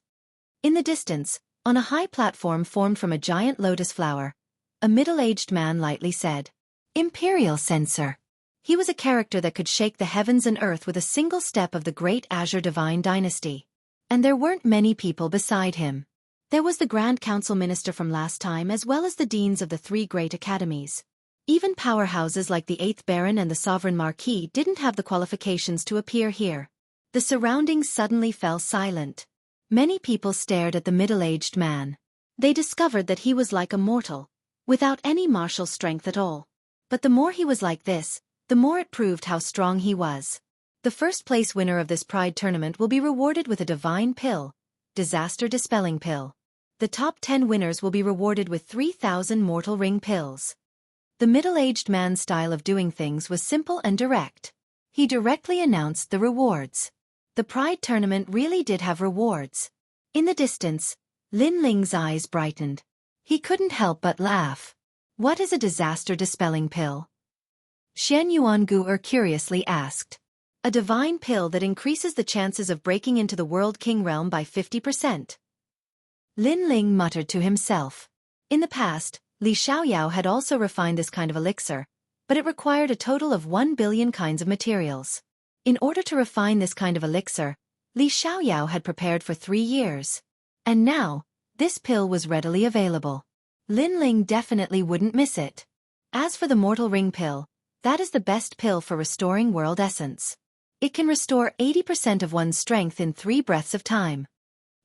In the distance, on a high platform formed from a giant lotus flower, a middle-aged man lightly said, Imperial Censor. He was a character that could shake the heavens and earth with a single step of the great Azure Divine Dynasty. And there weren't many people beside him. There was the Grand Council Minister from last time as well as the deans of the 3 great academies. Even powerhouses like the 8th Baron and the Sovereign Marquis didn't have the qualifications to appear here. The surroundings suddenly fell silent. Many people stared at the middle-aged man. They discovered that he was like a mortal, without any martial strength at all. But the more he was like this, the more it proved how strong he was. The first-place winner of this pride tournament will be rewarded with a divine pill, disaster dispelling pill. The top 10 winners will be rewarded with 3,000 mortal ring pills. The middle-aged man's style of doing things was simple and direct. He directly announced the rewards. The pride tournament really did have rewards. In the distance, Lin Ling's eyes brightened. He couldn't help but laugh. What is a disaster dispelling pill? Shen Yuanguo curiously asked. A divine pill that increases the chances of breaking into the World King realm by 50%. Lin Ling muttered to himself. In the past, Li Xiaoyao had also refined this kind of elixir, but it required a total of 1 billion kinds of materials. In order to refine this kind of elixir, Li Xiaoyao had prepared for 3 years. And now, this pill was readily available. Lin Ling definitely wouldn't miss it. As for the Mortal Ring pill, that is the best pill for restoring world essence. It can restore 80% of one's strength in 3 breaths of time.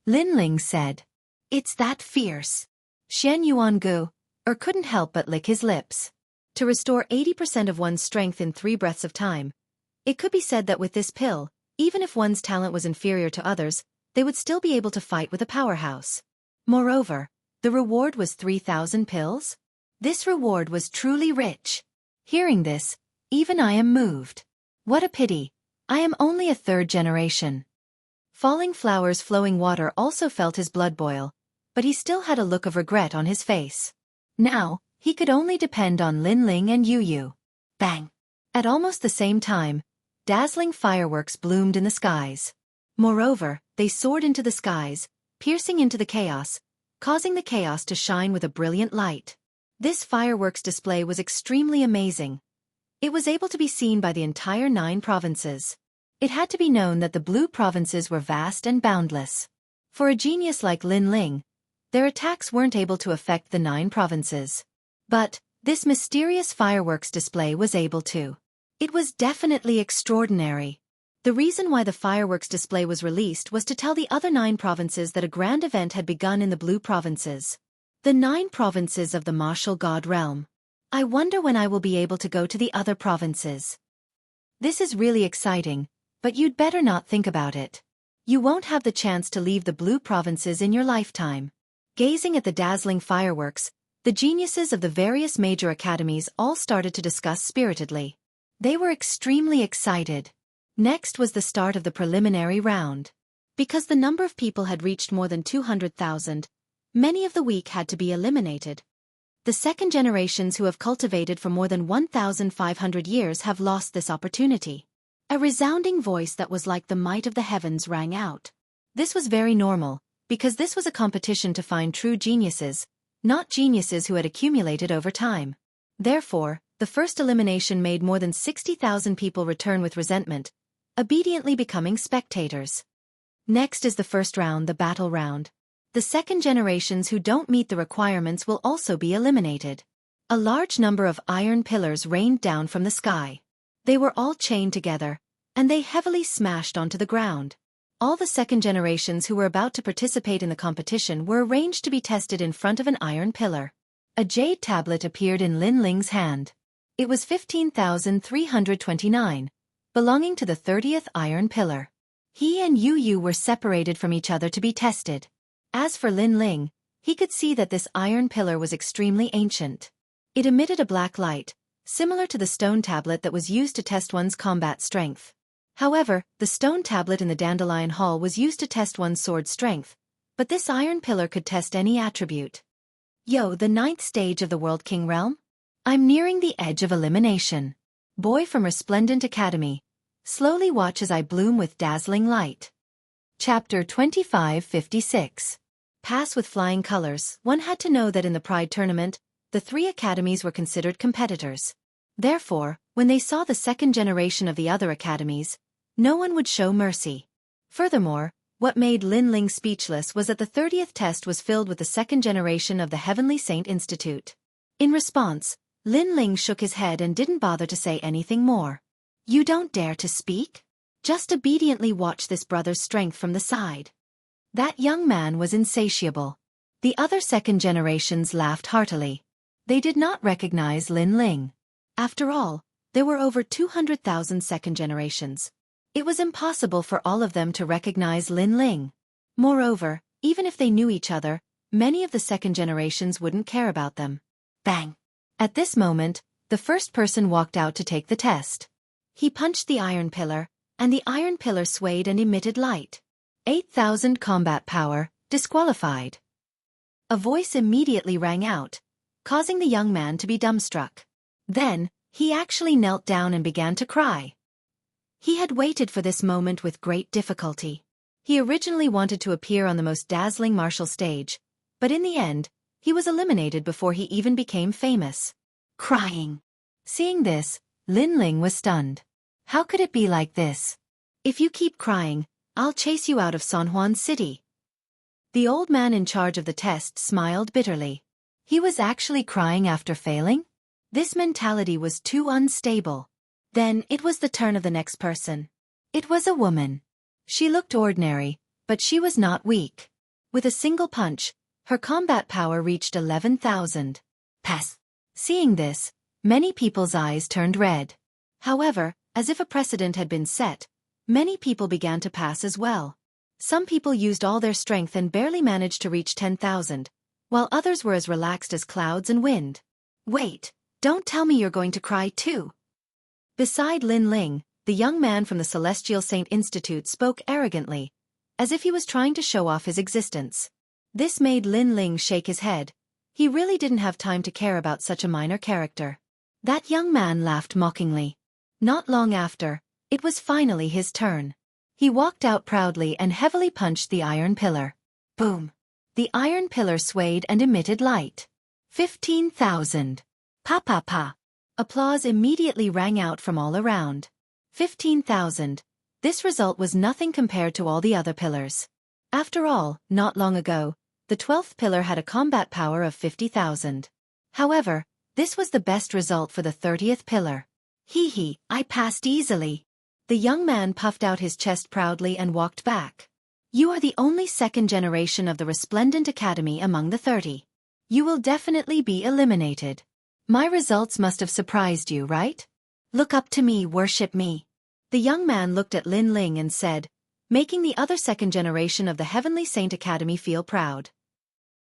Lin Ling said. It's that fierce. Xian Yuangu, couldn't help but lick his lips. To restore 80% of one's strength in 3 breaths of time. It could be said that with this pill, even if one's talent was inferior to others, they would still be able to fight with a powerhouse. Moreover, the reward was 3,000 pills? This reward was truly rich. Hearing this, even I am moved. What a pity. I am only a 3rd generation. Falling Flowers Flowing Water also felt his blood boil, but he still had a look of regret on his face. Now, he could only depend on Lin Ling and Yu Yu. Bang! At almost the same time, dazzling fireworks bloomed in the skies. Moreover, they soared into the skies, piercing into the chaos, causing the chaos to shine with a brilliant light. This fireworks display was extremely amazing. It was able to be seen by the entire 9 provinces. It had to be known that the blue provinces were vast and boundless. For a genius like Lin Ling, their attacks weren't able to affect the 9 provinces. But, this mysterious fireworks display was able to. It was definitely extraordinary. The reason why the fireworks display was released was to tell the other 9 provinces that a grand event had begun in the blue provinces. The 9 provinces of the martial god realm. I wonder when I will be able to go to the other provinces. This is really exciting, but you'd better not think about it. You won't have the chance to leave the blue provinces in your lifetime. Gazing at the dazzling fireworks, the geniuses of the various major academies all started to discuss spiritedly. They were extremely excited. Next was the start of the preliminary round. Because the number of people had reached more than 200,000, many of the weak had to be eliminated. The 2nd generations who have cultivated for more than 1,500 years have lost this opportunity. A resounding voice that was like the might of the heavens rang out. This was very normal, because this was a competition to find true geniuses, not geniuses who had accumulated over time. Therefore, the first elimination made more than 60,000 people return with resentment, obediently becoming spectators. Next is the first round, the battle round. The 2nd generations who don't meet the requirements will also be eliminated. A large number of iron pillars rained down from the sky. They were all chained together, and they heavily smashed onto the ground. All the 2nd generations who were about to participate in the competition were arranged to be tested in front of an iron pillar. A jade tablet appeared in Lin Ling's hand. It was 15,329. Belonging to the 30th iron pillar. He and Yu Yu were separated from each other to be tested. As for Lin Ling, he could see that this iron pillar was extremely ancient. It emitted a black light, similar to the stone tablet that was used to test one's combat strength. However, the stone tablet in the Dandelion Hall was used to test one's sword strength, but this iron pillar could test any attribute. Yo, the 9th stage of the World King realm? I'm nearing the edge of elimination. Boy from Resplendent Academy. Slowly watch as I bloom with dazzling light. Chapter 2556. Pass with flying colors. One had to know that in the Pride tournament, the 3 academies were considered competitors. Therefore, when they saw the 2nd generation of the other academies, no one would show mercy. Furthermore, what made Lin Ling speechless was that the 30th test was filled with the 2nd generation of the Heavenly Saint Institute. In response, Lin Ling shook his head and didn't bother to say anything more. You don't dare to speak? Just obediently watch this brother's strength from the side. That young man was insatiable. The other 2nd generations laughed heartily. They did not recognize Lin Ling. After all, there were over 200,000 2nd generations. It was impossible for all of them to recognize Lin Ling. Moreover, even if they knew each other, many of the 2nd generations wouldn't care about them. Bang! At this moment, the first person walked out to take the test. He punched the iron pillar, and the iron pillar swayed and emitted light. 8,000 combat power, disqualified. A voice immediately rang out, causing the young man to be dumbstruck. Then, he actually knelt down and began to cry. He had waited for this moment with great difficulty. He originally wanted to appear on the most dazzling martial stage, but in the end, he was eliminated before he even became famous. Crying. Seeing this, Lin Ling was stunned. How could it be like this? If you keep crying, I'll chase you out of San Juan City. The old man in charge of the test smiled bitterly. He was actually crying after failing? This mentality was too unstable. Then it was the turn of the next person. It was a woman. She looked ordinary, but she was not weak. With a single punch, her combat power reached 11,000. Pass. Seeing this, many people's eyes turned red. However, as if a precedent had been set, many people began to pass as well. Some people used all their strength and barely managed to reach 10,000, while others were as relaxed as clouds and wind. Wait, don't tell me you're going to cry too. Beside Lin Ling, the young man from the Celestial Saint Institute spoke arrogantly, as if he was trying to show off his existence. This made Lin Ling shake his head. He really didn't have time to care about such a minor character. That young man laughed mockingly. Not long after, it was finally his turn. He walked out proudly and heavily punched the iron pillar. Boom! The iron pillar swayed and emitted light. 15,000. Pa pa pa. Applause immediately rang out from all around. 15,000. This result was nothing compared to all the other pillars. After all, not long ago, the 12th pillar had a combat power of 50,000. However, this was the best result for the 30th pillar. Hee hee, I passed easily. The young man puffed out his chest proudly and walked back. You are the only second generation of the Resplendent Academy among the 30. You will definitely be eliminated. My results must have surprised you, right? Look up to me, worship me. The young man looked at Lin Ling and said, making the other second generation of the Heavenly Saint Academy feel proud.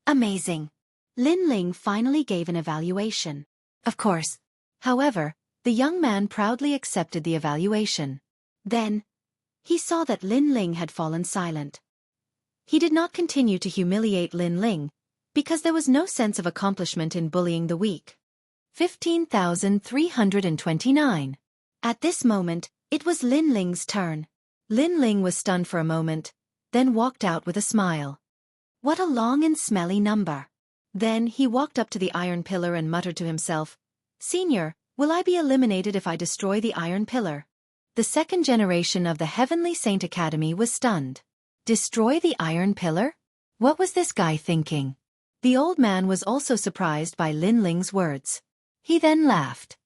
Amazing. Lin Ling finally gave an evaluation. Of course. However, the young man proudly accepted the evaluation. Then, he saw that Lin Ling had fallen silent. He did not continue to humiliate Lin Ling, because there was no sense of accomplishment in bullying the weak. 15,329. At this moment, it was Lin Ling's turn. Lin Ling was stunned for a moment, then walked out with a smile. What a long and smelly number. Then he walked up to the iron pillar and muttered to himself, Senior, will I be eliminated if I destroy the iron pillar? The second generation of the Heavenly Saint Academy was stunned. Destroy the iron pillar? What was this guy thinking? The old man was also surprised by Lin Ling's words. He then laughed.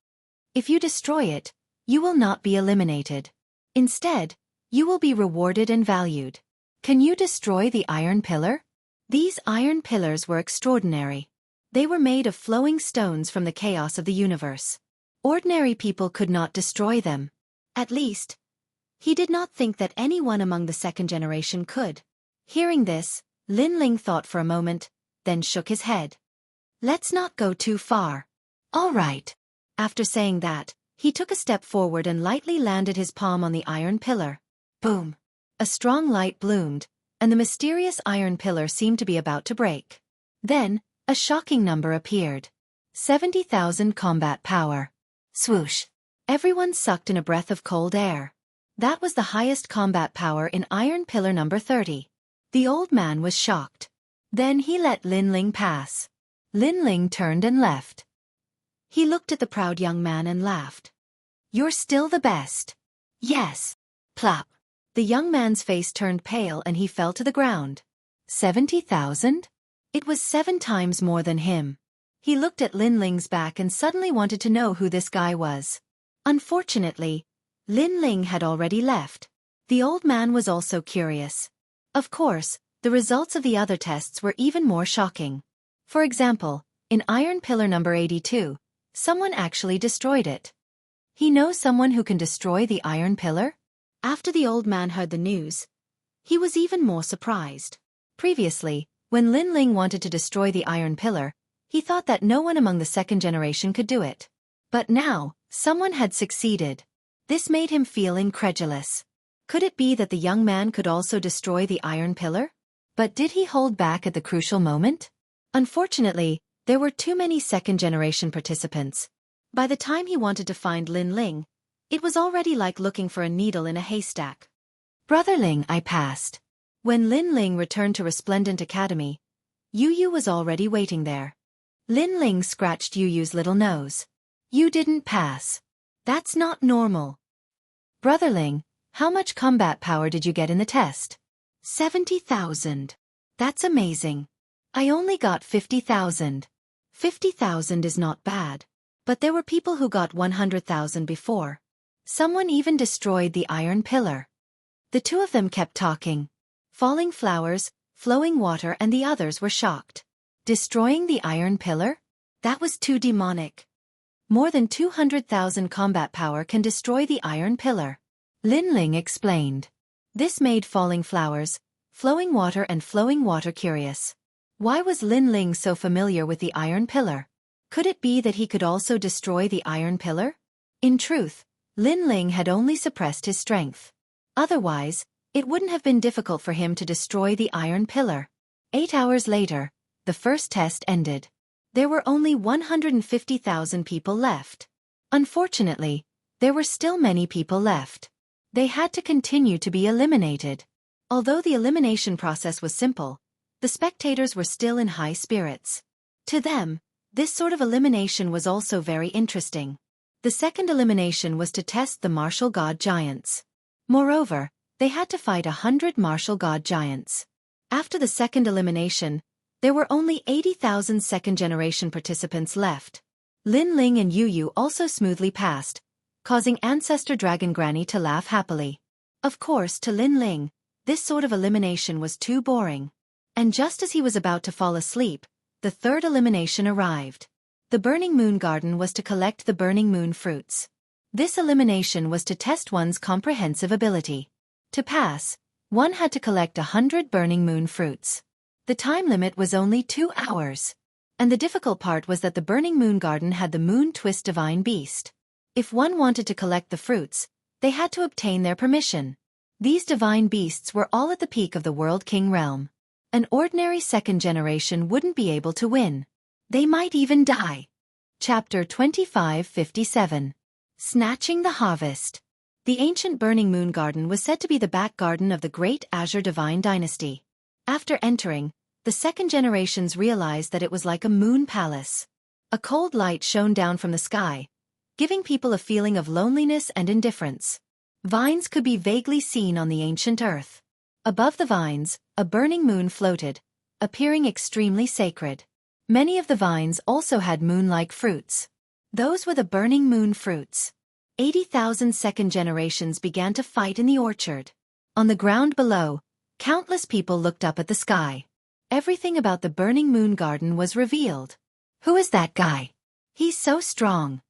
If you destroy it, you will not be eliminated. Instead, you will be rewarded and valued. Can you destroy the iron pillar? These iron pillars were extraordinary. They were made of flowing stones from the chaos of the universe. Ordinary people could not destroy them. At least, he did not think that anyone among the second generation could. Hearing this, Lin Ling thought for a moment, then shook his head. Let's not go too far. All right. After saying that, he took a step forward and lightly landed his palm on the iron pillar. Boom! A strong light bloomed, and the mysterious iron pillar seemed to be about to break. Then, a shocking number appeared. 70,000 combat power. Swoosh! Everyone sucked in a breath of cold air. That was the highest combat power in Iron Pillar number 30. The old man was shocked. Then he let Lin Ling pass. Lin Ling turned and left. He looked at the proud young man and laughed. You're still the best. Yes. Plop. The young man's face turned pale and he fell to the ground. 70,000? It was 7 times more than him. He looked at Lin Ling's back and suddenly wanted to know who this guy was. Unfortunately, Lin Ling had already left. The old man was also curious. Of course, the results of the other tests were even more shocking. For example, in Iron Pillar number 82, someone actually destroyed it. He knows someone who can destroy the Iron Pillar? After the old man heard the news, he was even more surprised. Previously, when Lin Ling wanted to destroy the Iron Pillar, he thought that no one among the second generation could do it. But now, someone had succeeded. This made him feel incredulous. Could it be that the young man could also destroy the Iron Pillar? But did he hold back at the crucial moment? Unfortunately, there were too many second-generation participants. By the time he wanted to find Lin Ling, it was already like looking for a needle in a haystack. Brother Ling, I passed. When Lin Ling returned to Resplendent Academy, Yu Yu was already waiting there. Lin Ling scratched Yu Yu's little nose. You didn't pass. That's not normal. Brother Ling, How much combat power did you get in the test? 70,000. That's amazing. I only got 50,000. 50,000 is not bad. But there were people who got 100,000 before. Someone even destroyed the iron pillar. The two of them kept talking. Falling flowers, flowing water, and the others were shocked. Destroying the iron pillar? That was too demonic. More than 200,000 combat power can destroy the iron pillar. Lin Ling explained. This made falling flowers, flowing water, and flowing water curious. Why was Lin Ling so familiar with the iron pillar? Could it be that he could also destroy the iron pillar? In truth, Lin Ling had only suppressed his strength. Otherwise, it wouldn't have been difficult for him to destroy the iron pillar. 8 hours later, the first test ended. There were only 150,000 people left. Unfortunately, there were still many people left. They had to continue to be eliminated. Although the elimination process was simple, the spectators were still in high spirits. To them, this sort of elimination was also very interesting. The second elimination was to test the martial god giants. Moreover, they had to fight 100 martial god giants. After the second elimination, there were only 80,000 second-generation participants left. Lin Ling and Yu Yu also smoothly passed, causing Ancestor Dragon Granny to laugh happily. Of course, to Lin Ling, this sort of elimination was too boring. And just as he was about to fall asleep, the third elimination arrived. The Burning Moon Garden was to collect the Burning Moon fruits. This elimination was to test one's comprehensive ability. To pass, one had to collect 100 Burning Moon fruits. The time limit was only 2 hours. And the difficult part was that the Burning Moon Garden had the Moon Twist Divine Beast. If one wanted to collect the fruits, they had to obtain their permission. These divine beasts were all at the peak of the World King realm. An ordinary second generation wouldn't be able to win. They might even die. Chapter 2557. Snatching the Harvest. The ancient Burning Moon Garden was said to be the back garden of the great Azure Divine Dynasty. After entering, the second generations realized that it was like a moon palace. A cold light shone down from the sky, giving people a feeling of loneliness and indifference. Vines could be vaguely seen on the ancient earth. Above the vines, a burning moon floated, appearing extremely sacred. Many of the vines also had moon-like fruits. Those were the burning moon fruits. 80,000 second generations began to fight in the orchard. On the ground below, countless people looked up at the sky. Everything about the Burning Moon Garden was revealed. Who is that guy? He's so strong.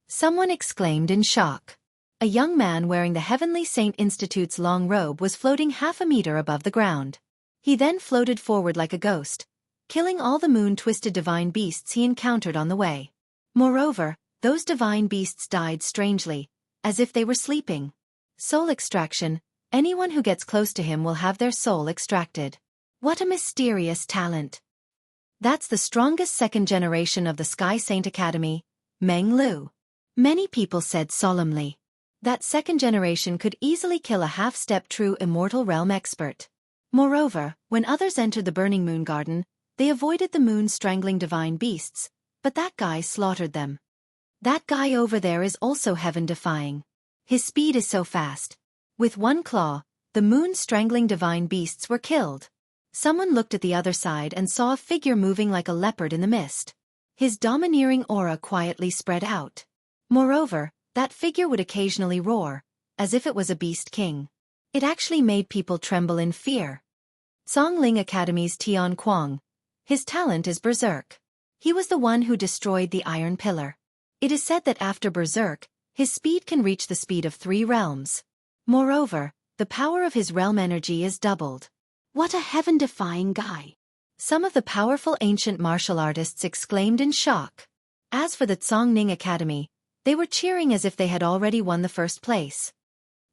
Someone exclaimed in shock. A young man wearing the Heavenly Saint Institute's long robe was floating half a meter above the ground. He then floated forward like a ghost, killing all the moon-twisted divine beasts he encountered on the way. Moreover, those divine beasts died strangely, as if they were sleeping. Soul extraction. Anyone who gets close to him will have their soul extracted. What a mysterious talent. That's the strongest second generation of the Sky Saint Academy, Meng Lu. Many people said solemnly. That second generation could easily kill a half-step true immortal realm expert. Moreover, when others entered the Burning Moon Garden, they avoided the moon-strangling divine beasts, but that guy slaughtered them. That guy over there is also heaven-defying. His speed is so fast. With one claw, the moon-strangling divine beasts were killed. Someone looked at the other side and saw a figure moving like a leopard in the mist. His domineering aura quietly spread out. Moreover, that figure would occasionally roar, as if it was a beast king. It actually made people tremble in fear. Zhongling Academy's Tian Kuang. His talent is Berserk. He was the one who destroyed the Iron Pillar. It is said that after Berserk, his speed can reach the speed of 3 realms. Moreover, the power of his realm energy is doubled. What a heaven-defying guy! Some of the powerful ancient martial artists exclaimed in shock. As for the Zhongning Academy, they were cheering as if they had already won the first place.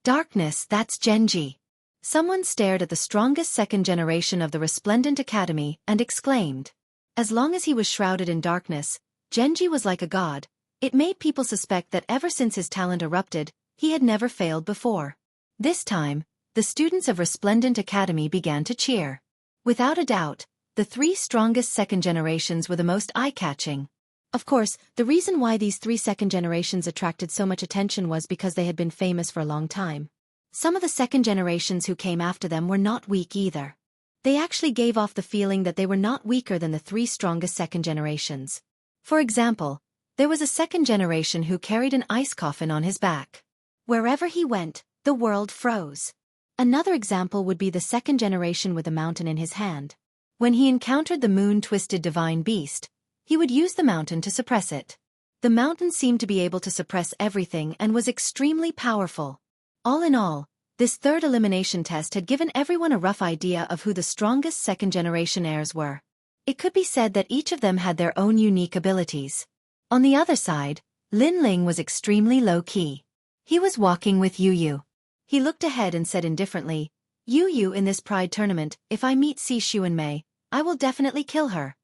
Darkness, that's Genji. Someone stared at the strongest second generation of the Resplendent Academy and exclaimed. As long as he was shrouded in darkness, Genji was like a god. It made people suspect that ever since his talent erupted, he had never failed before. This time, the students of Resplendent Academy began to cheer. Without a doubt, the 3 strongest second generations were the most eye-catching. Of course, the reason why these 3 second generations attracted so much attention was because they had been famous for a long time. Some of the second generations who came after them were not weak either. They actually gave off the feeling that they were not weaker than the three strongest second generations. For example, there was a second generation who carried an ice coffin on his back. Wherever he went, the world froze. Another example would be the second generation with a mountain in his hand. When he encountered the moon-twisted divine beast, he would use the mountain to suppress it. The mountain seemed to be able to suppress everything and was extremely powerful. All in all, this third elimination test had given everyone a rough idea of who the strongest second-generation heirs were. It could be said that each of them had their own unique abilities. On the other side, Lin Ling was extremely low-key. He was walking with Yu Yu. He looked ahead and said indifferently, Yu Yu in this pride tournament, if I meet Si Xuanmei, I will definitely kill her.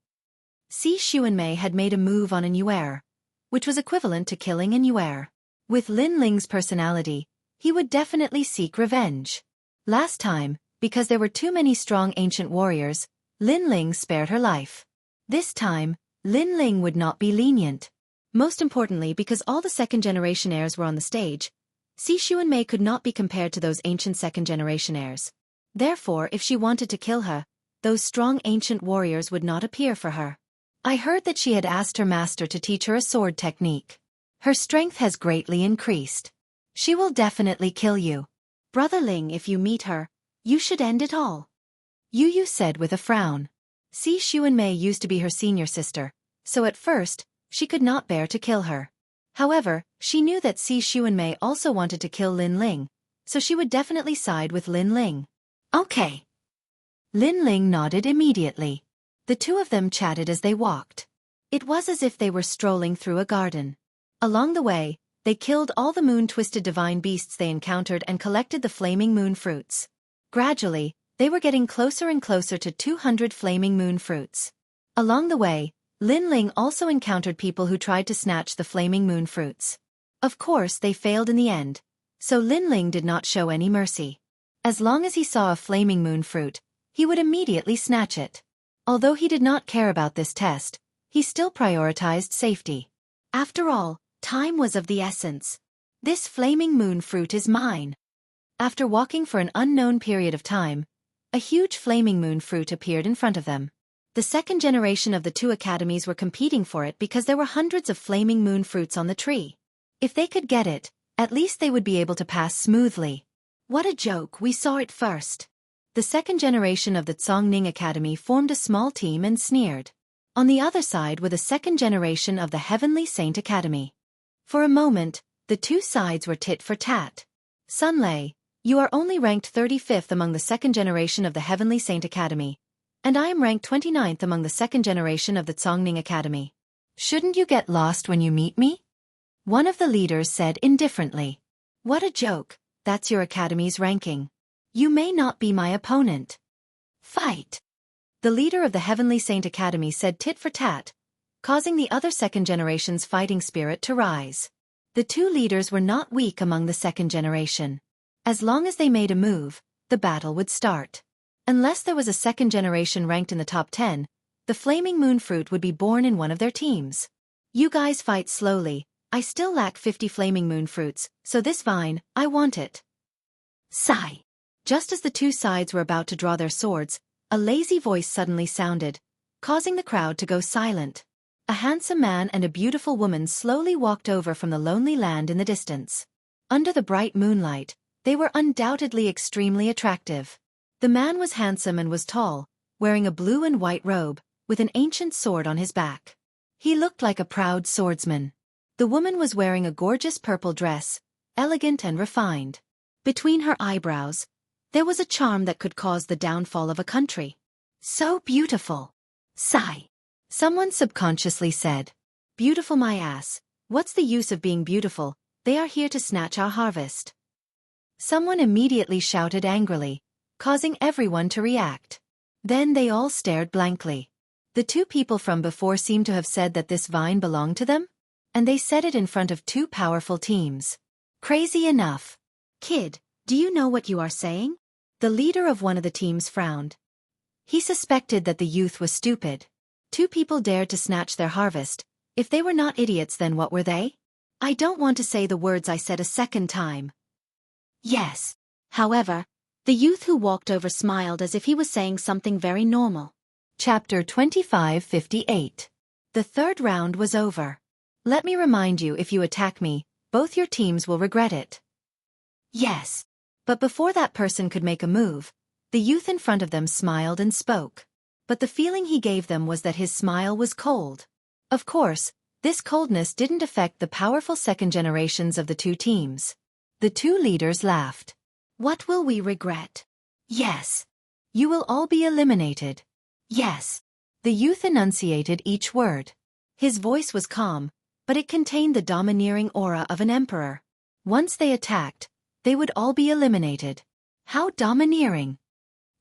Si Xuanmei had made a move on an Yuer, which was equivalent to killing an Yuer. With Lin Ling's personality, he would definitely seek revenge. Last time, because there were too many strong ancient warriors, Lin Ling spared her life. This time, Lin Ling would not be lenient. Most importantly, because all the second-generation heirs were on the stage, Si Xuanmei could not be compared to those ancient second-generation heirs. Therefore, if she wanted to kill her, those strong ancient warriors would not appear for her. I heard that she had asked her master to teach her a sword technique. Her strength has greatly increased. She will definitely kill you. Brother Ling, if you meet her, you should end it all. Yu Yu said with a frown. Si Xuanmei used to be her senior sister, so at first, she could not bear to kill her. However, she knew that Si Xuanmei also wanted to kill Lin Ling, so she would definitely side with Lin Ling. Okay. Lin Ling nodded immediately. The two of them chatted as they walked. It was as if they were strolling through a garden. Along the way, they killed all the moon-twisted divine beasts they encountered and collected the flaming moon fruits. Gradually, they were getting closer and closer to 200 flaming moon fruits. Along the way, Lin Ling also encountered people who tried to snatch the flaming moon fruits. Of course, they failed in the end, so Lin Ling did not show any mercy. As long as he saw a flaming moon fruit, he would immediately snatch it. Although he did not care about this test, he still prioritized safety. After all, time was of the essence. This flaming moon fruit is mine. After walking for an unknown period of time, a huge flaming moon fruit appeared in front of them. The second generation of the two academies were competing for it because there were hundreds of flaming moon fruits on the tree. If they could get it, at least they would be able to pass smoothly. What a joke, we saw it first. The second generation of the Zongning Academy formed a small team and sneered. On the other side were the second generation of the Heavenly Saint Academy. For a moment, the two sides were tit for tat. Sunlei, you are only ranked 35th among the second generation of the Heavenly Saint Academy, and I am ranked 29th among the second generation of the Zongning Academy. Shouldn't you get lost when you meet me? One of the leaders said indifferently. What a joke, that's your academy's ranking. You may not be my opponent. Fight! The leader of the Heavenly Saint Academy said tit for tat, causing the other second generation's fighting spirit to rise. The two leaders were not weak among the second generation. As long as they made a move, the battle would start. Unless there was a second generation ranked in the top 10, the flaming moon fruit would be born in one of their teams. You guys fight slowly, I still lack 50 flaming moon fruits, so this vine, I want it. Sigh. Just as the two sides were about to draw their swords, a lazy voice suddenly sounded, causing the crowd to go silent. A handsome man and a beautiful woman slowly walked over from the lonely land in the distance. Under the bright moonlight, they were undoubtedly extremely attractive. The man was handsome and was tall, wearing a blue and white robe, with an ancient sword on his back. He looked like a proud swordsman. The woman was wearing a gorgeous purple dress, elegant and refined. Between her eyebrows, there was a charm that could cause the downfall of a country. So beautiful. Sigh. Someone subconsciously said. Beautiful my ass, what's the use of being beautiful, they are here to snatch our harvest. Someone immediately shouted angrily, causing everyone to react. Then they all stared blankly. The two people from before seemed to have said that this vine belonged to them, and they said it in front of two powerful teams. Crazy enough. Kid, do you know what you are saying? The leader of one of the teams frowned. He suspected that the youth was stupid. Two people dared to snatch their harvest. If they were not idiots, then what were they? I don't want to say the words I said a second time. Yes. However, the youth who walked over smiled as if he was saying something very normal. Chapter 2558. The third round was over. Let me remind you, if you attack me, both your teams will regret it. Yes. But before that person could make a move, the youth in front of them smiled and spoke. But the feeling he gave them was that his smile was cold. Of course, this coldness didn't affect the powerful second generations of the two teams. The two leaders laughed. What will we regret? Yes. You will all be eliminated. Yes. The youth enunciated each word. His voice was calm, but it contained the domineering aura of an emperor. Once they attacked, they would all be eliminated. How domineering.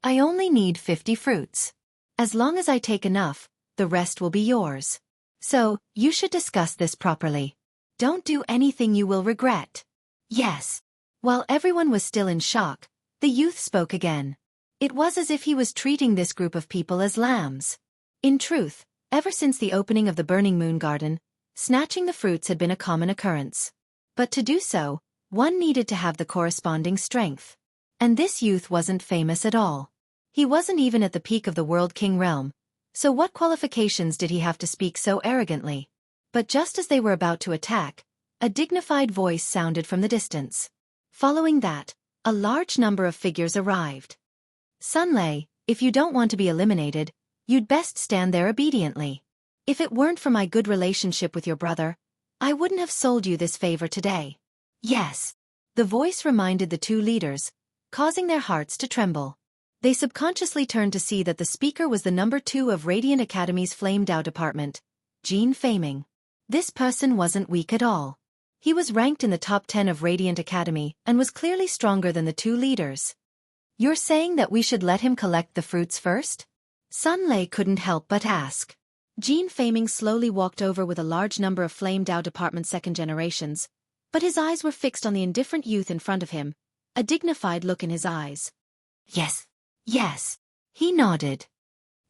I only need 50 fruits. As long as I take enough, the rest will be yours. So, you should discuss this properly. Don't do anything you will regret. Yes. While everyone was still in shock, the youth spoke again. It was as if he was treating this group of people as lambs. In truth, ever since the opening of the Burning Moon Garden, snatching the fruits had been a common occurrence. But to do so, one needed to have the corresponding strength. And this youth wasn't famous at all. He wasn't even at the peak of the World King realm, so what qualifications did he have to speak so arrogantly? But just as they were about to attack, a dignified voice sounded from the distance. Following that, a large number of figures arrived. Sunlei, if you don't want to be eliminated, you'd best stand there obediently. If it weren't for my good relationship with your brother, I wouldn't have sold you this favor today. Yes. The voice reminded the two leaders, causing their hearts to tremble. They subconsciously turned to see that the speaker was the number 2 of Radiant Academy's Flame Dao department, Jian Feiming. This person wasn't weak at all. He was ranked in the top 10 of Radiant Academy and was clearly stronger than the two leaders. You're saying that we should let him collect the fruits first? Sunlei couldn't help but ask. Jian Feiming slowly walked over with a large number of Flame Dao department second generations, but his eyes were fixed on the indifferent youth in front of him, a dignified look in his eyes. Yes. Yes. He nodded.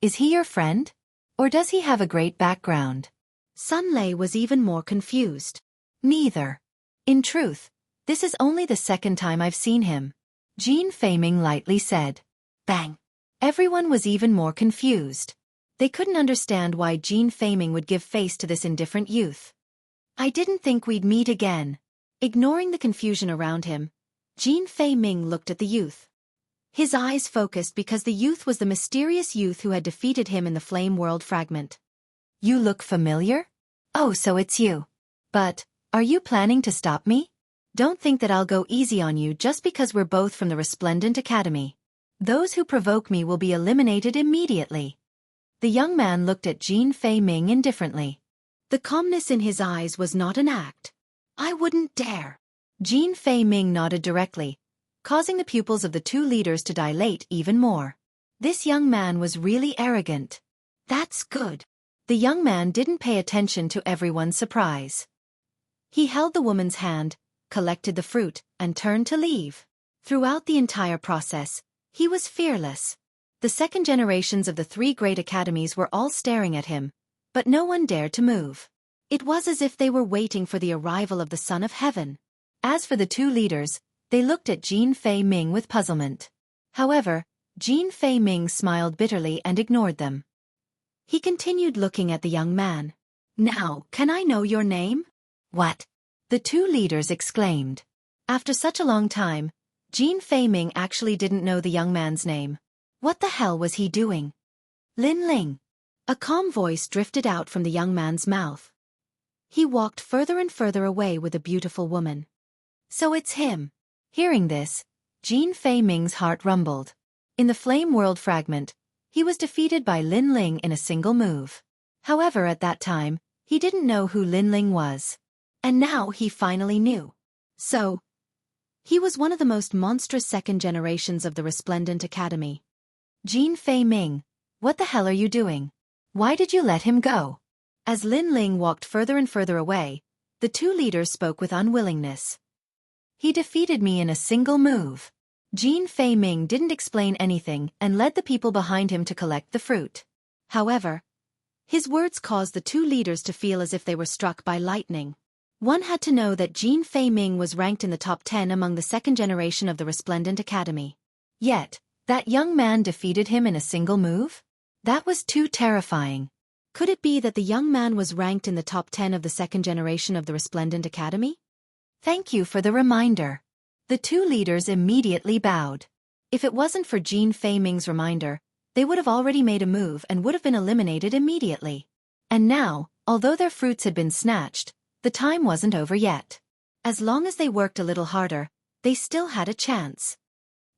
Is he your friend? Or does he have a great background? Sunlei was even more confused. Neither. In truth, this is only the second time I've seen him. Jian Feiming lightly said. Bang. Everyone was even more confused. They couldn't understand why Jian Feiming would give face to this indifferent youth. I didn't think we'd meet again. Ignoring the confusion around him, Jian Feiming looked at the youth. His eyes focused because the youth was the mysterious youth who had defeated him in the Flame World Fragment. You look familiar? Oh, so it's you. But, are you planning to stop me? Don't think that I'll go easy on you just because we're both from the Resplendent Academy. Those who provoke me will be eliminated immediately. The young man looked at Jian Feiming indifferently. The calmness in his eyes was not an act. I wouldn't dare. Jian Feiming nodded directly, causing the pupils of the two leaders to dilate even more. This young man was really arrogant. That's good. The young man didn't pay attention to everyone's surprise. He held the woman's hand, collected the fruit, and turned to leave. Throughout the entire process, he was fearless. The second generations of the 3 great academies were all staring at him, but no one dared to move. It was as if they were waiting for the arrival of the Son of Heaven. As for the two leaders, they looked at Jian Feiming with puzzlement. However, Jian Feiming smiled bitterly and ignored them. He continued looking at the young man. Now, can I know your name? What? The two leaders exclaimed. After such a long time, Jian Feiming actually didn't know the young man's name. What the hell was he doing? Lin Ling. A calm voice drifted out from the young man's mouth. He walked further and further away with a beautiful woman. So it's him. Hearing this, Jian Feiming's heart rumbled. In the Flame World Fragment, he was defeated by Lin Ling in a single move. However, at that time, he didn't know who Lin Ling was. And now he finally knew. So, he was one of the most monstrous second generations of the Resplendent Academy. Jian Feiming, what the hell are you doing? Why did you let him go? As Lin Ling walked further and further away, the two leaders spoke with unwillingness. He defeated me in a single move. Jian Feiming didn't explain anything and led the people behind him to collect the fruit. However, his words caused the two leaders to feel as if they were struck by lightning. One had to know that Jin Fei Ming was ranked in the top 10 among the second generation of the Resplendent Academy. Yet, that young man defeated him in a single move? That was too terrifying. Could it be that the young man was ranked in the top 10 of the second generation of the Resplendent Academy? Thank you for the reminder. The two leaders immediately bowed. If it wasn't for Jin Fei Ming's reminder, they would have already made a move and would have been eliminated immediately. And now, although their fruits had been snatched, the time wasn't over yet. As long as they worked a little harder, they still had a chance.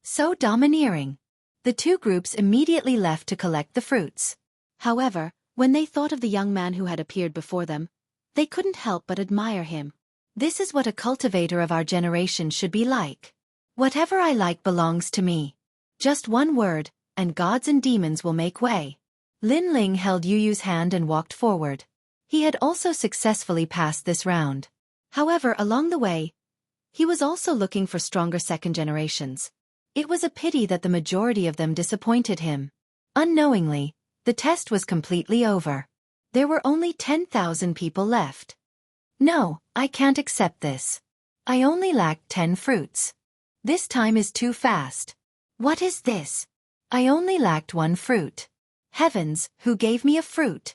So domineering. The two groups immediately left to collect the fruits. However, when they thought of the young man who had appeared before them, they couldn't help but admire him. This is what a cultivator of our generation should be like. Whatever I like belongs to me. Just one word, and gods and demons will make way. Lin Ling held Yu Yu's hand and walked forward. He had also successfully passed this round. However, along the way, he was also looking for stronger second generations. It was a pity that the majority of them disappointed him. Unknowingly, the test was completely over. There were only 10,000 people left. No, I can't accept this. I only lacked 10 fruits. This time is too fast. What is this? I only lacked one fruit. Heavens, who gave me a fruit?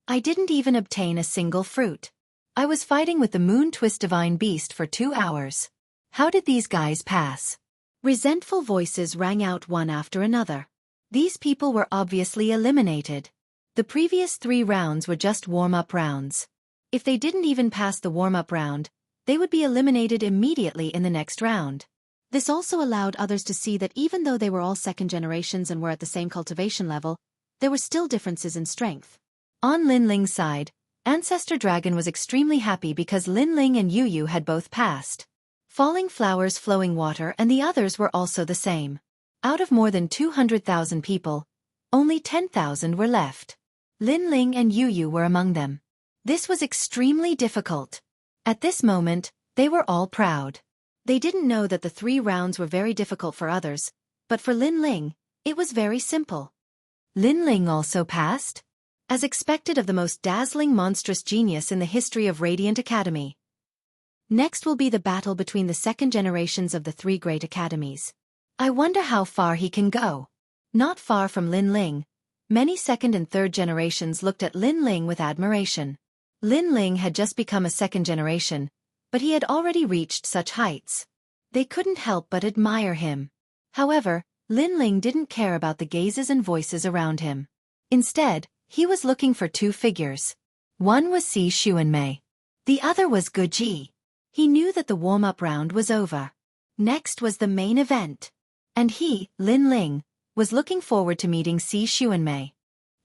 I didn't even obtain a single fruit. I was fighting with the Moon Twist Divine Beast for 2 hours. How did these guys pass? Resentful voices rang out one after another. These people were obviously eliminated. The previous 3 rounds were just warm-up rounds. If they didn't even pass the warm-up round, they would be eliminated immediately in the next round. This also allowed others to see that even though they were all second generations and were at the same cultivation level, there were still differences in strength. On Lin Ling's side, Ancestor Dragon was extremely happy because Lin Ling and Yu Yu had both passed. Falling Flowers, Flowing Water and the others were also the same. Out of more than 200,000 people, only 10,000 were left. Lin Ling and Yu Yu were among them. This was extremely difficult. At this moment, they were all proud. They didn't know that the 3 rounds were very difficult for others, but for Lin Ling, it was very simple. Lin Ling also passed? As expected of the most dazzling monstrous genius in the history of Radiant Academy. Next will be the battle between the second generations of the 3 great academies. I wonder how far he can go. Not far from Lin Ling, many second and third generations looked at Lin Ling with admiration. Lin Ling had just become a second generation, but he had already reached such heights. They couldn't help but admire him. However, Lin Ling didn't care about the gazes and voices around him. Instead, he was looking for 2 figures. One was Si Xuanmei. The other was Gu Ji. He knew that the warm-up round was over. Next was the main event. And he, Lin Ling, was looking forward to meeting Si Xuanmei.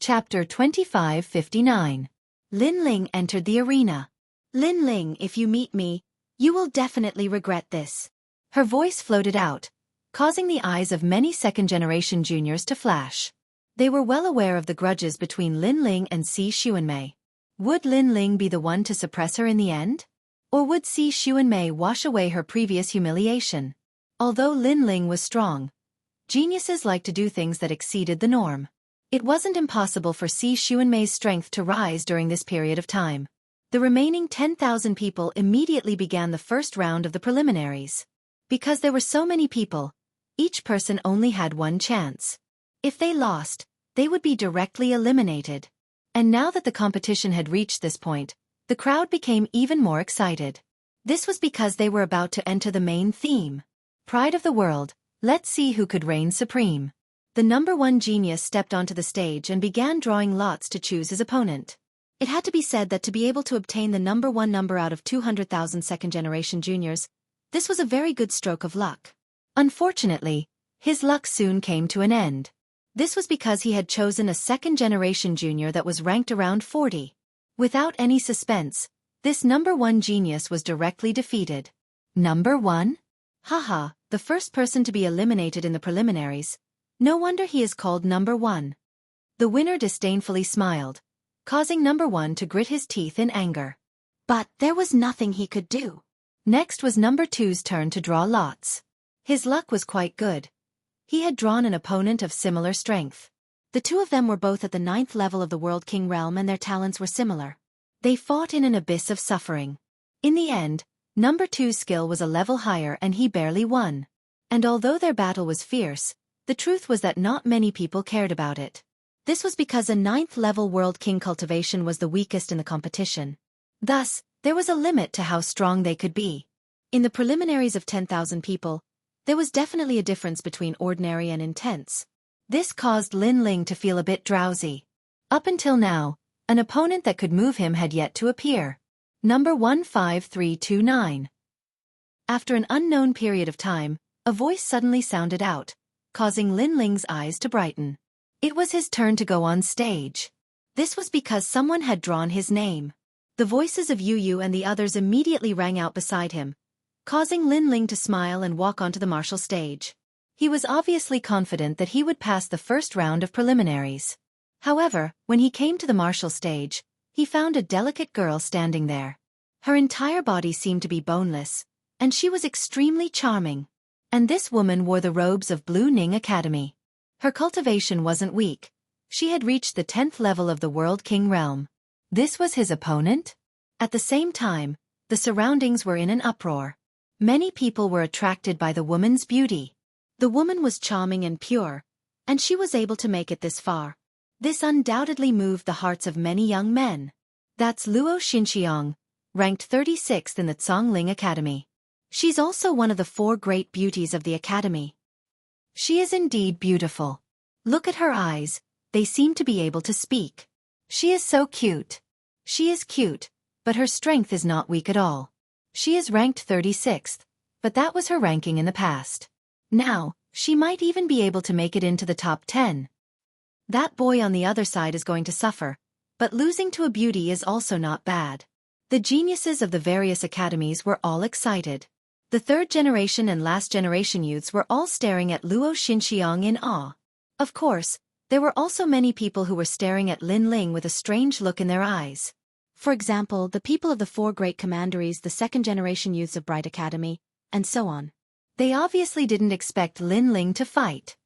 Chapter 2559. Lin Ling entered the arena. Lin Ling, if you meet me, you will definitely regret this. Her voice floated out, causing the eyes of many second-generation juniors to flash. They were well aware of the grudges between Lin Ling and Si Xuanmei. Would Lin Ling be the one to suppress her in the end? Or would Si Xuanmei wash away her previous humiliation? Although Lin Ling was strong, geniuses like to do things that exceeded the norm. It wasn't impossible for Si Xuanmei's strength to rise during this period of time. The remaining 10,000 people immediately began the first round of the preliminaries. Because there were so many people, each person only had one chance. If they lost, they would be directly eliminated. And now that the competition had reached this point, the crowd became even more excited. This was because they were about to enter the main theme. Pride of the world, let's see who could reign supreme. The number 1 genius stepped onto the stage and began drawing lots to choose his opponent. It had to be said that to be able to obtain the number 1 number out of 200,000 second-generation juniors, this was a very good stroke of luck. Unfortunately, his luck soon came to an end. This was because he had chosen a second-generation junior that was ranked around 40. Without any suspense, this number 1 genius was directly defeated. Number 1? Haha, the first person to be eliminated in the preliminaries. No wonder he is called number 1. The winner disdainfully smiled, causing number 1 to grit his teeth in anger. But there was nothing he could do. Next was number 2's turn to draw lots. His luck was quite good. He had drawn an opponent of similar strength. The 2 of them were both at the 9th level of the World King realm and their talents were similar. They fought in an abyss of suffering. In the end, number 2's skill was a level higher and he barely won. And although their battle was fierce, the truth was that not many people cared about it. This was because a 9th level World King Cultivation was the weakest in the competition. Thus, there was a limit to how strong they could be. In the preliminaries of 10,000 people, there was definitely a difference between ordinary and intense. This caused Lin Ling to feel a bit drowsy. Up until now, an opponent that could move him had yet to appear. Number 15329. After an unknown period of time, a voice suddenly sounded out, causing Lin Ling's eyes to brighten. It was his turn to go on stage. This was because someone had drawn his name. The voices of Yu Yu and the others immediately rang out beside him, causing Lin Ling to smile and walk onto the martial stage. He was obviously confident that he would pass the first round of preliminaries. However, when he came to the martial stage, he found a delicate girl standing there. Her entire body seemed to be boneless, and she was extremely charming. And this woman wore the robes of Blue Ning Academy. Her cultivation wasn't weak. She had reached the 10th level of the World King realm. This was his opponent? At the same time, the surroundings were in an uproar. Many people were attracted by the woman's beauty. The woman was charming and pure, and she was able to make it this far. This undoubtedly moved the hearts of many young men. That's Luo Xinxiang, ranked 36th in the Zhongling Academy. She's also one of the 4 great beauties of the academy. She is indeed beautiful. Look at her eyes, they seem to be able to speak. She is so cute. She is cute, but her strength is not weak at all. She is ranked 36th, but that was her ranking in the past. Now, she might even be able to make it into the top 10. That boy on the other side is going to suffer, but losing to a beauty is also not bad. The geniuses of the various academies were all excited. The 3rd generation and last generation youths were all staring at Luo Xinxiang in awe. Of course, there were also many people who were staring at Lin Ling with a strange look in their eyes. For example, the people of the 4 great commanderies, the 2nd generation youths of Bright Academy, and so on. They obviously didn't expect Lin Ling to fight.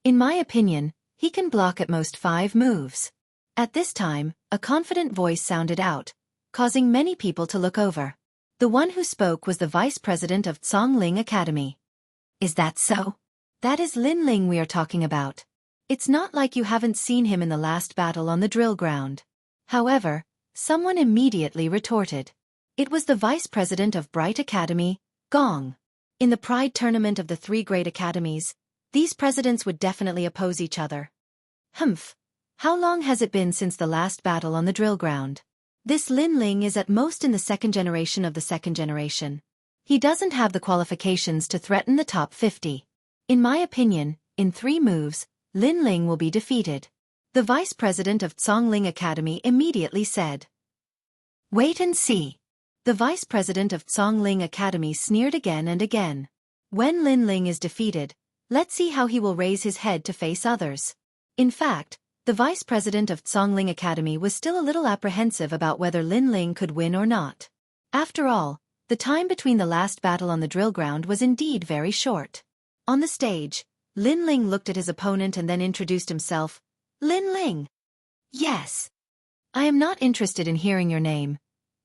In my opinion, he can block at most 5 moves. At this time, a confident voice sounded out, causing many people to look over. The one who spoke was the vice president of Zhongling Academy. Is that so? That is Lin Ling we are talking about. It's not like you haven't seen him in the last battle on the drill ground. However, someone immediately retorted. It was the vice president of Bright Academy, Gong. In the Pride tournament of the 3 great academies, these presidents would definitely oppose each other. Humph. How long has it been since the last battle on the drill ground? This Lin Ling is at most in the 2nd generation of the 2nd generation. He doesn't have the qualifications to threaten the top 50. In my opinion, in 3 moves, Lin Ling will be defeated. The vice president of Zhongling Academy immediately said. Wait and see. The vice president of Zhongling Academy sneered again and again. When Lin Ling is defeated, let's see how he will raise his head to face others. In fact, the vice president of Zhongling Academy was still a little apprehensive about whether Lin Ling could win or not. After all, the time between the last battle on the drill ground was indeed very short. On the stage, Lin Ling looked at his opponent and then introduced himself. Lin Ling. Yes. I am not interested in hearing your name.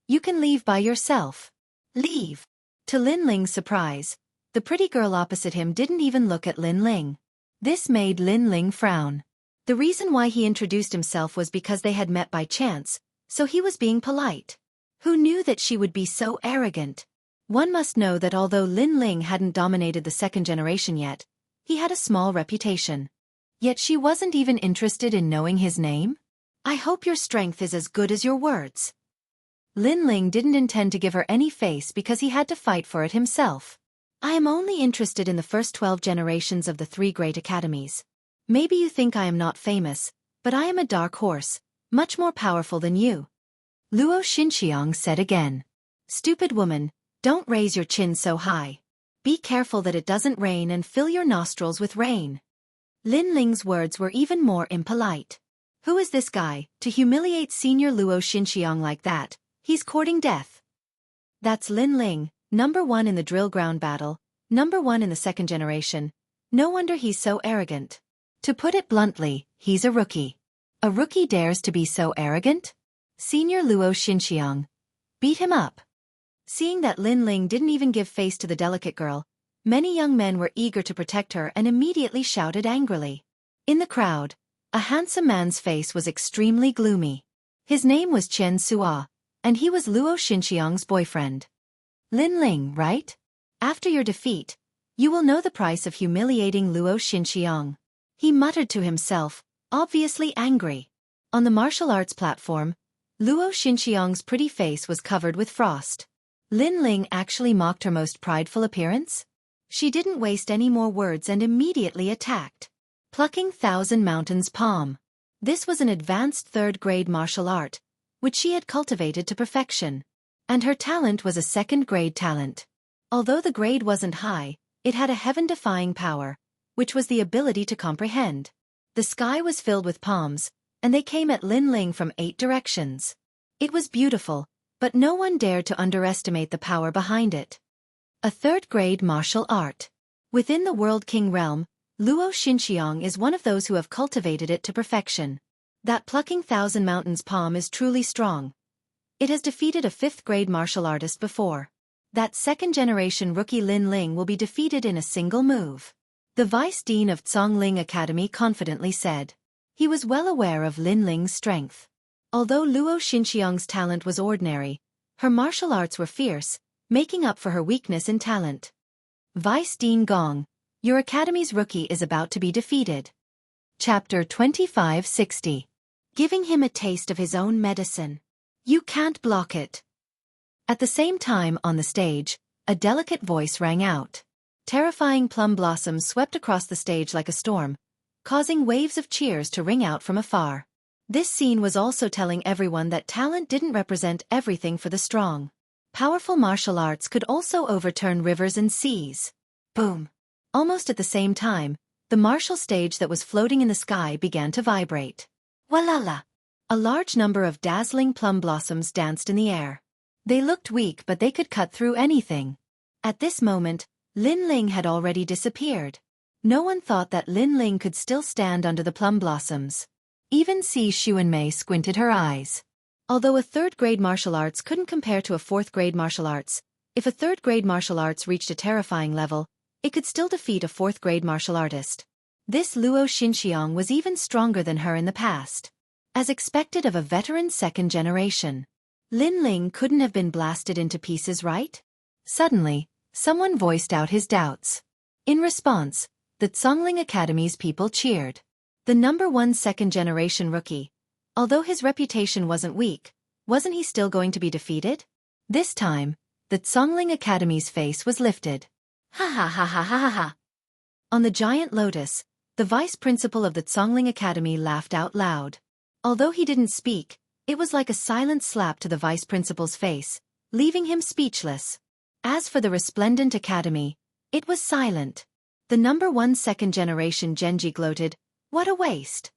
You can leave by yourself. Leave. To Lin Ling's surprise, the pretty girl opposite him didn't even look at Lin Ling. This made Lin Ling frown. The reason why he introduced himself was because they had met by chance, so he was being polite. Who knew that she would be so arrogant? One must know that although Lin Ling hadn't dominated the 2nd generation yet, he had a small reputation. Yet she wasn't even interested in knowing his name? I hope your strength is as good as your words. Lin Ling didn't intend to give her any face because he had to fight for it himself. I am only interested in the first 12 generations of the 3 great academies. Maybe you think I am not famous, but I am a dark horse, much more powerful than you. Luo Xinxiang said again. Stupid woman, don't raise your chin so high. Be careful that it doesn't rain and fill your nostrils with rain. Lin Ling's words were even more impolite. Who is this guy, to humiliate senior Luo Xinxiang like that? He's courting death. That's Lin Ling, number 1 in the drill ground battle, number 1 in the 2nd generation. No wonder he's so arrogant. To put it bluntly, he's a rookie. A rookie dares to be so arrogant? Senior Luo Xinxiang. Beat him up. Seeing that Lin Ling didn't even give face to the delicate girl, many young men were eager to protect her and immediately shouted angrily. In the crowd, a handsome man's face was extremely gloomy. His name was Chen Sua, and he was Luo Xinxiang's boyfriend. Lin Ling, right? After your defeat, you will know the price of humiliating Luo Xinxiang. He muttered to himself, obviously angry. On the martial arts platform, Luo Xinxiang's pretty face was covered with frost. Lin Ling actually mocked her most prideful appearance? She didn't waste any more words and immediately attacked. Plucking Thousand Mountains Palm. This was an advanced third-grade martial art, which she had cultivated to perfection. And her talent was a second-grade talent. Although the grade wasn't high, it had a heaven-defying power, which was the ability to comprehend. The sky was filled with palms, and they came at Lin Ling from 8 directions. It was beautiful, but no one dared to underestimate the power behind it. A third-grade martial art. Within the World King realm, Luo Xinxiang is one of those who have cultivated it to perfection. That plucking Thousand Mountains palm is truly strong. It has defeated a 5th-grade martial artist before. That second-generation rookie Lin Ling will be defeated in a single move. The Vice Dean of Zhongling Academy confidently said. He was well aware of Lin Ling's strength. Although Luo Xinxiang's talent was ordinary, her martial arts were fierce, making up for her weakness in talent. Vice Dean Gong, your academy's rookie is about to be defeated. Chapter 2560. Giving him a taste of his own medicine. You can't block it. At the same time on the stage, a delicate voice rang out. Terrifying plum blossoms swept across the stage like a storm, causing waves of cheers to ring out from afar. This scene was also telling everyone that talent didn't represent everything for the strong. Powerful martial arts could also overturn rivers and seas. Boom! Almost at the same time, the martial stage that was floating in the sky began to vibrate. Walala! A large number of dazzling plum blossoms danced in the air. They looked weak but they could cut through anything. At this moment, Lin Ling had already disappeared. No one thought that Lin Ling could still stand under the plum blossoms. Even Si Xuanmei squinted her eyes. Although a third-grade martial arts couldn't compare to a fourth-grade martial arts, if a third-grade martial arts reached a terrifying level, it could still defeat a fourth-grade martial artist. This Luo Xinxiang was even stronger than her in the past. As expected of a veteran second generation. Lin Ling couldn't have been blasted into pieces, right? Suddenly, someone voiced out his doubts. In response, the Zhongling Academy's people cheered. The #1 second-generation rookie. Although his reputation wasn't weak, wasn't he still going to be defeated? This time, the Zhongling Academy's face was lifted. Ha ha ha ha ha ha ha. On the giant lotus, the vice principal of the Zhongling Academy laughed out loud. Although he didn't speak, it was like a silent slap to the vice principal's face, leaving him speechless. As for the resplendent academy, it was silent. The #1 second-generation Genji gloated, what a waste.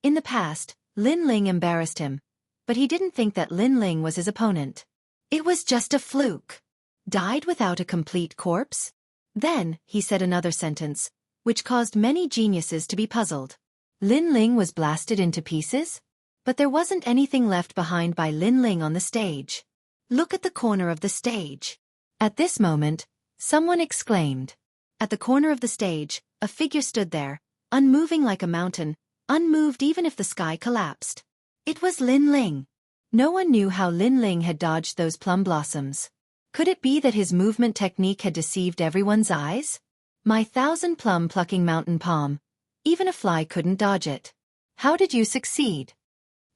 In the past, Lin Ling embarrassed him, but he didn't think that Lin Ling was his opponent. It was just a fluke. Died without a complete corpse? Then, he said another sentence, which caused many geniuses to be puzzled. Lin Ling was blasted into pieces? But there wasn't anything left behind by Lin Ling on the stage. Look at the corner of the stage. At this moment, someone exclaimed. At the corner of the stage, a figure stood there, unmoving like a mountain, unmoved even if the sky collapsed. It was Lin Ling. No one knew how Lin Ling had dodged those plum blossoms. Could it be that his movement technique had deceived everyone's eyes? My 1,000-plum plucking mountain palm. Even a fly couldn't dodge it. How did you succeed?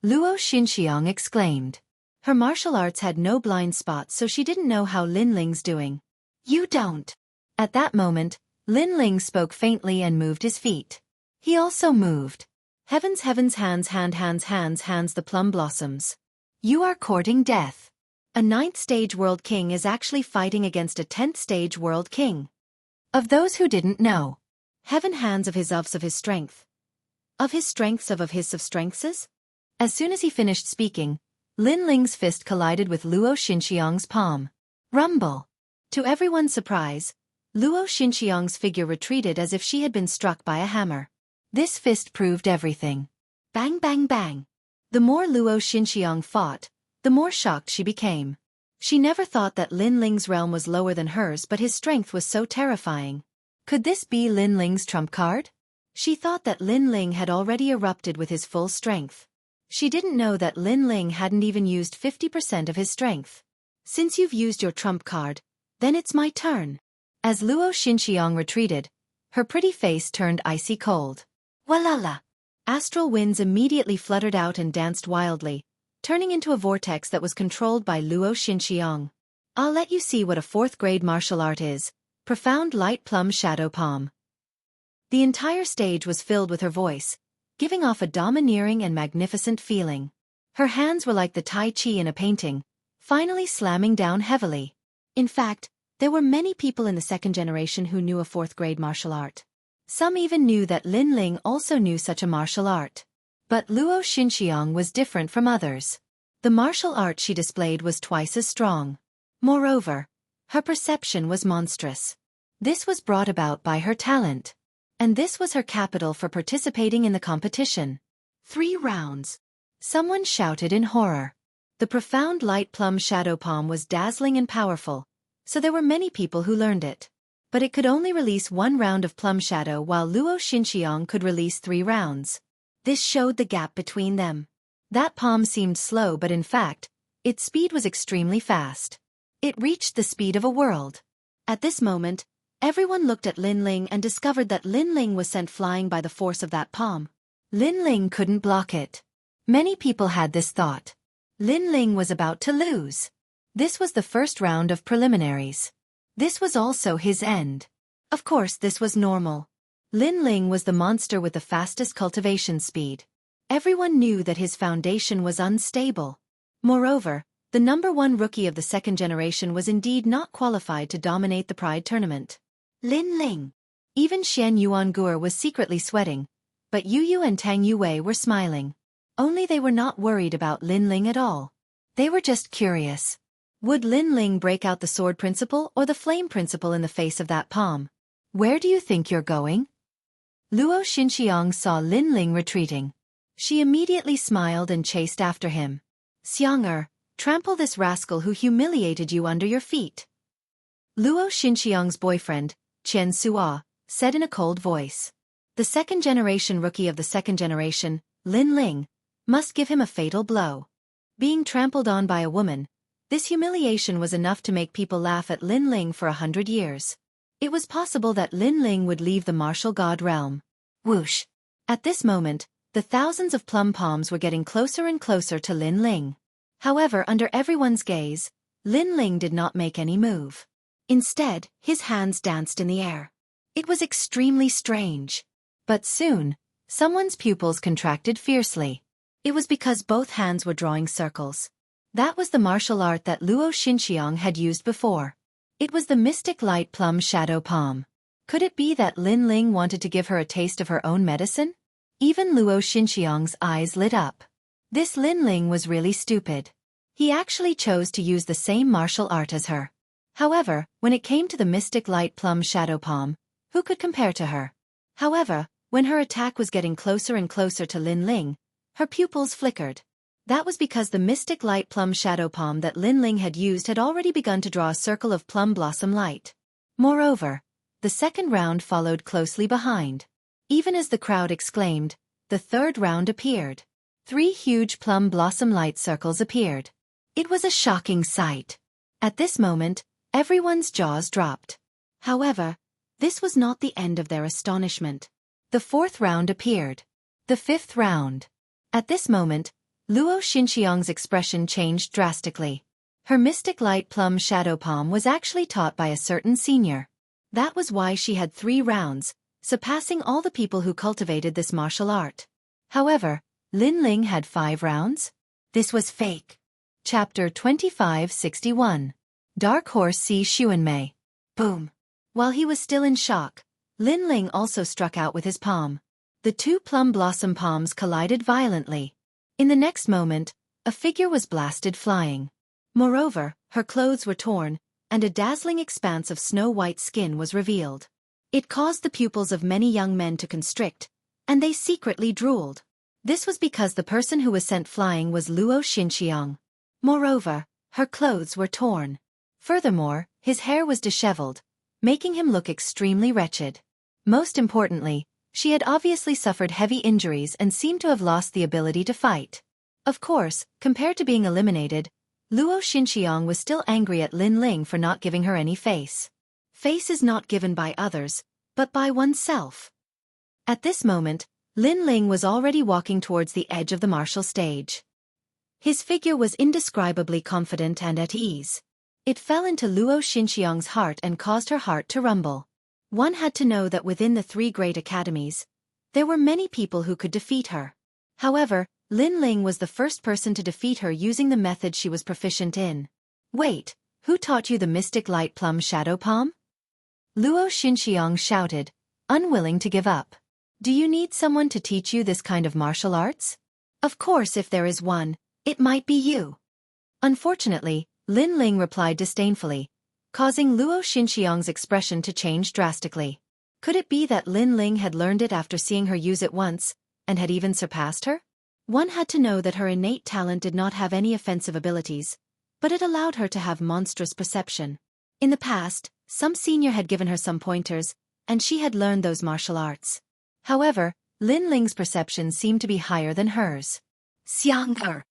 Luo Xinxiang exclaimed. Her martial arts had no blind spots, so she didn't know how Lin Ling's doing. You don't. At that moment, Lin Ling spoke faintly and moved his feet. He also moved. Heavens, hands the plum blossoms. You are courting death. A 9th stage world king is actually fighting against a 10th stage world king. Of those who didn't know. Heaven hands of his strength. Of his strengths of his strengths? As soon as he finished speaking, Lin Ling's fist collided with Luo Xinxiang's palm. Rumble. To everyone's surprise, Luo Xinxiang's figure retreated as if she had been struck by a hammer. This fist proved everything. Bang bang bang. The more Luo Xinxiang fought, the more shocked she became. She never thought that Lin Ling's realm was lower than hers, but his strength was so terrifying. Could this be Lin Ling's trump card? She thought that Lin Ling had already erupted with his full strength. She didn't know that Lin Ling hadn't even used 50% of his strength. Since you've used your trump card, then it's my turn. As Luo Xinxiang retreated, her pretty face turned icy cold. Walala! Astral winds immediately fluttered out and danced wildly, turning into a vortex that was controlled by Luo Xinxiang. I'll let you see what a 4th-grade martial art is. Profound light plum shadow palm. The entire stage was filled with her voice, giving off a domineering and magnificent feeling. Her hands were like the Tai Chi in a painting, finally slamming down heavily. In fact, there were many people in the 2nd generation who knew a 4th-grade martial art. Some even knew that Lin Ling also knew such a martial art. But Luo Xinxiang was different from others. The martial art she displayed was twice as strong. Moreover, her perception was monstrous. This was brought about by her talent. And this was her capital for participating in the competition. 3 rounds. Someone shouted in horror. The profound light plum shadow palm was dazzling and powerful, so there were many people who learned it. But it could only release 1 round of plum shadow while Luo Xinxiang could release 3 rounds. This showed the gap between them. That palm seemed slow, but in fact, its speed was extremely fast. It reached the speed of a world. At this moment, everyone looked at Lin Ling and discovered that Lin Ling was sent flying by the force of that palm. Lin Ling couldn't block it. Many people had this thought. Lin Ling was about to lose. This was the first round of preliminaries. This was also his end. Of course, this was normal. Lin Ling was the monster with the fastest cultivation speed. Everyone knew that his foundation was unstable. Moreover, the #1 rookie of the 2nd generation was indeed not qualified to dominate the Pride tournament. Lin Ling. Even Xian Yuanguer was secretly sweating, but Yu Yu and Tang Yue were smiling. Only they were not worried about Lin Ling at all. They were just curious. Would Lin Ling break out the sword principle or the flame principle in the face of that palm? Where do you think you're going? Luo Xinxiang saw Lin Ling retreating. She immediately smiled and chased after him. Xianxia, trample this rascal who humiliated you under your feet. Luo Xinxiang's boyfriend, Qian Sua, said in a cold voice. The 2nd generation rookie of the 2nd generation, Lin Ling, must give him a fatal blow. Being trampled on by a woman, this humiliation was enough to make people laugh at Lin Ling for 100 years. It was possible that Lin Ling would leave the martial god realm. Whoosh! At this moment, the thousands of plum palms were getting closer and closer to Lin Ling. However, under everyone's gaze, Lin Ling did not make any move. Instead, his hands danced in the air. It was extremely strange. But soon, someone's pupils contracted fiercely. It was because both hands were drawing circles. That was the martial art that Luo Xinxiang had used before. It was the mystic light plum shadow palm. Could it be that Lin Ling wanted to give her a taste of her own medicine? Even Luo Xinxiang's eyes lit up. This Lin Ling was really stupid. He actually chose to use the same martial art as her. However, when it came to the mystic light plum shadow palm, who could compare to her? However, when her attack was getting closer and closer to Lin Ling, her pupils flickered. That was because the mystic light plum shadow palm that Lin Ling had used had already begun to draw a circle of plum blossom light. Moreover, the 2nd round followed closely behind. Even as the crowd exclaimed, the 3rd round appeared. 3 huge plum blossom light circles appeared. It was a shocking sight. At this moment, everyone's jaws dropped. However, this was not the end of their astonishment. The 4th round appeared. The 5th round. At this moment, Luo Xinxiang's expression changed drastically. Her mystic light plum shadow palm was actually taught by a certain senior. That was why she had 3 rounds, surpassing all the people who cultivated this martial art. However, Lin Ling had 5 rounds? This was fake. Chapter 2561. Dark Horse See Xuanmei. Boom. While he was still in shock, Lin Ling also struck out with his palm. The 2 plum blossom palms collided violently. In the next moment, a figure was blasted flying. Moreover, her clothes were torn, and a dazzling expanse of snow-white skin was revealed. It caused the pupils of many young men to constrict, and they secretly drooled. This was because the person who was sent flying was Luo Xinxiang. Moreover, Her clothes were torn. Furthermore, his hair was disheveled, making him look extremely wretched. Most importantly, she had obviously suffered heavy injuries and seemed to have lost the ability to fight. Of course, compared to being eliminated, Luo Xinxiang was still angry at Lin Ling for not giving her any face. Face is not given by others, but by oneself. At this moment, Lin Ling was already walking towards the edge of the martial stage. His figure was indescribably confident and at ease. It fell into Luo Xinxiang's heart and caused her heart to rumble. One had to know that within the 3 great academies, there were many people who could defeat her. However, Lin Ling was the first person to defeat her using the method she was proficient in. Wait, who taught you the mystic light plum shadow palm? Luo Xinxiang shouted, unwilling to give up. Do you need someone to teach you this kind of martial arts? Of course, if there is one, it might be you. Unfortunately, Lin Ling replied disdainfully, causing Luo Xinxiang's expression to change drastically. Could it be that Lin Ling had learned it after seeing her use it once, and had even surpassed her? One had to know that her innate talent did not have any offensive abilities, but it allowed her to have monstrous perception. In the past, some senior had given her some pointers, and she had learned those martial arts. However, Lin Ling's perception seemed to be higher than hers. Xianxia.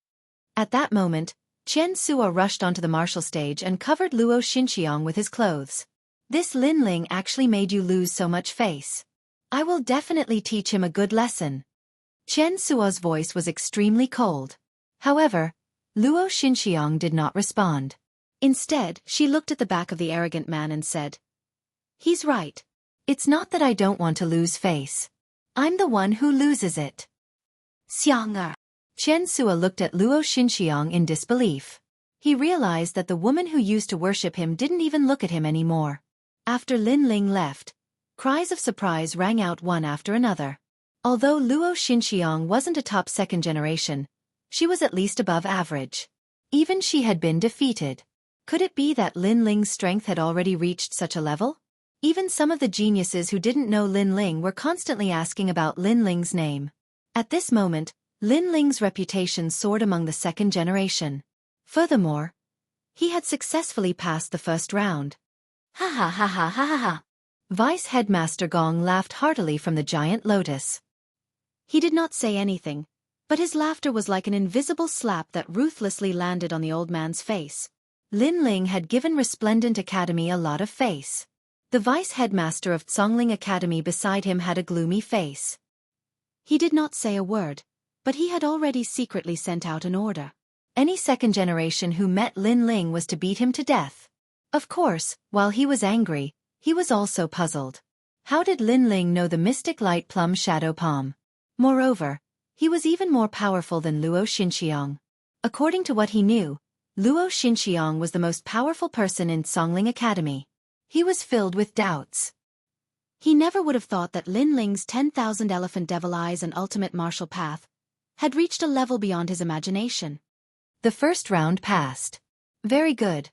At that moment, Xianxia rushed onto the martial stage and covered Luo Xinxiang with his clothes. This Lin Ling actually made you lose so much face. I will definitely teach him a good lesson. Xianxia's voice was extremely cold. However, Luo Xinxiang did not respond. Instead, she looked at the back of the arrogant man and said, "He's right. It's not that I don't want to lose face. I'm the one who loses it." Xianxia. Xianxia looked at Luo Xinxiang in disbelief. He realized that the woman who used to worship him didn't even look at him anymore. After Lin Ling left, cries of surprise rang out one after another. Although Luo Xinxiang wasn't a top 2nd generation, she was at least above average. Even she had been defeated. Could it be that Lin Ling's strength had already reached such a level? Even some of the geniuses who didn't know Lin Ling were constantly asking about Lin Ling's name. At this moment, Lin Ling's reputation soared among the 2nd generation. Furthermore, he had successfully passed the first round. Ha ha ha ha ha ha ha. Vice Headmaster Gong laughed heartily from the giant lotus. He did not say anything, but his laughter was like an invisible slap that ruthlessly landed on the old man's face. Lin Ling had given Resplendent Academy a lot of face. The vice headmaster of Zhongling Academy beside him had a gloomy face. He did not say a word, but he had already secretly sent out an order. Any 2nd generation who met Lin Ling was to beat him to death. Of course, while he was angry, he was also puzzled. How did Lin Ling know the mystic light plum shadow palm? Moreover, he was even more powerful than Luo Xinxiang. According to what he knew, Luo Xinxiang was the most powerful person in Zhongling Academy. He was filled with doubts. He never would have thought that Lin Ling's 10,000 elephant devil eyes and ultimate martial path had reached a level beyond his imagination. The first round passed. Very good.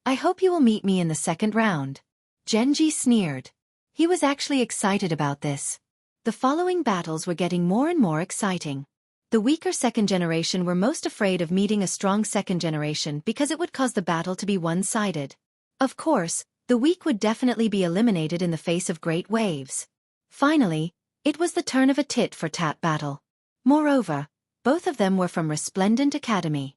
I hope you will meet me in the 2nd round. Genji sneered. He was actually excited about this. The following battles were getting more and more exciting. The weaker 2nd generation were most afraid of meeting a strong 2nd generation because it would cause the battle to be one-sided. Of course, the weak would definitely be eliminated in the face of great waves. Finally, it was the turn of a tit-for-tat battle. Moreover, both of them were from Resplendent Academy.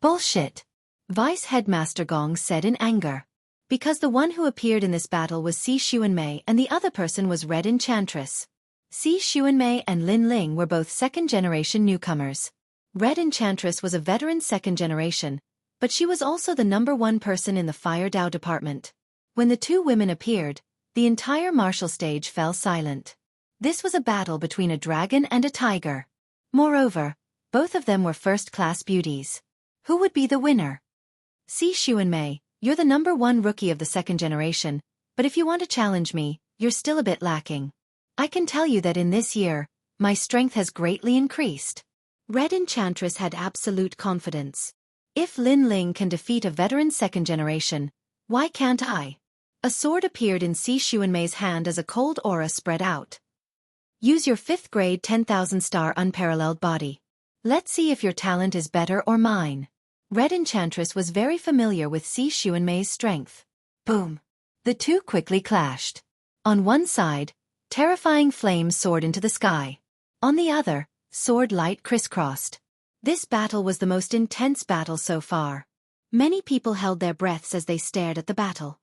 Bullshit! Vice Headmaster Gong said in anger. Because the one who appeared in this battle was Si Xuanmei and the other person was Red Enchantress. Si Xuanmei and Lin Ling were both 2nd generation newcomers. Red Enchantress was a veteran 2nd generation, but she was also the #1 person in the Fire Dao department. When the two women appeared, the entire martial stage fell silent. This was a battle between a dragon and a tiger. Moreover, both of them were first-class beauties. Who would be the winner? Si Xuanmei, you're the #1 rookie of the 2nd generation, but if you want to challenge me, you're still a bit lacking. I can tell you that in this year, my strength has greatly increased. Red Enchantress had absolute confidence. If Lin Ling can defeat a veteran 2nd generation, why can't I? A sword appeared in Si Xuanmei's hand as a cold aura spread out. Use your 5th grade 10,000 star unparalleled body. Let's see if your talent is better or mine. Red Enchantress was very familiar with Xianxia's strength. Boom! The two quickly clashed. On one side, terrifying flames soared into the sky. On the other, sword light crisscrossed. This battle was the most intense battle so far. Many people held their breaths as they stared at the battle.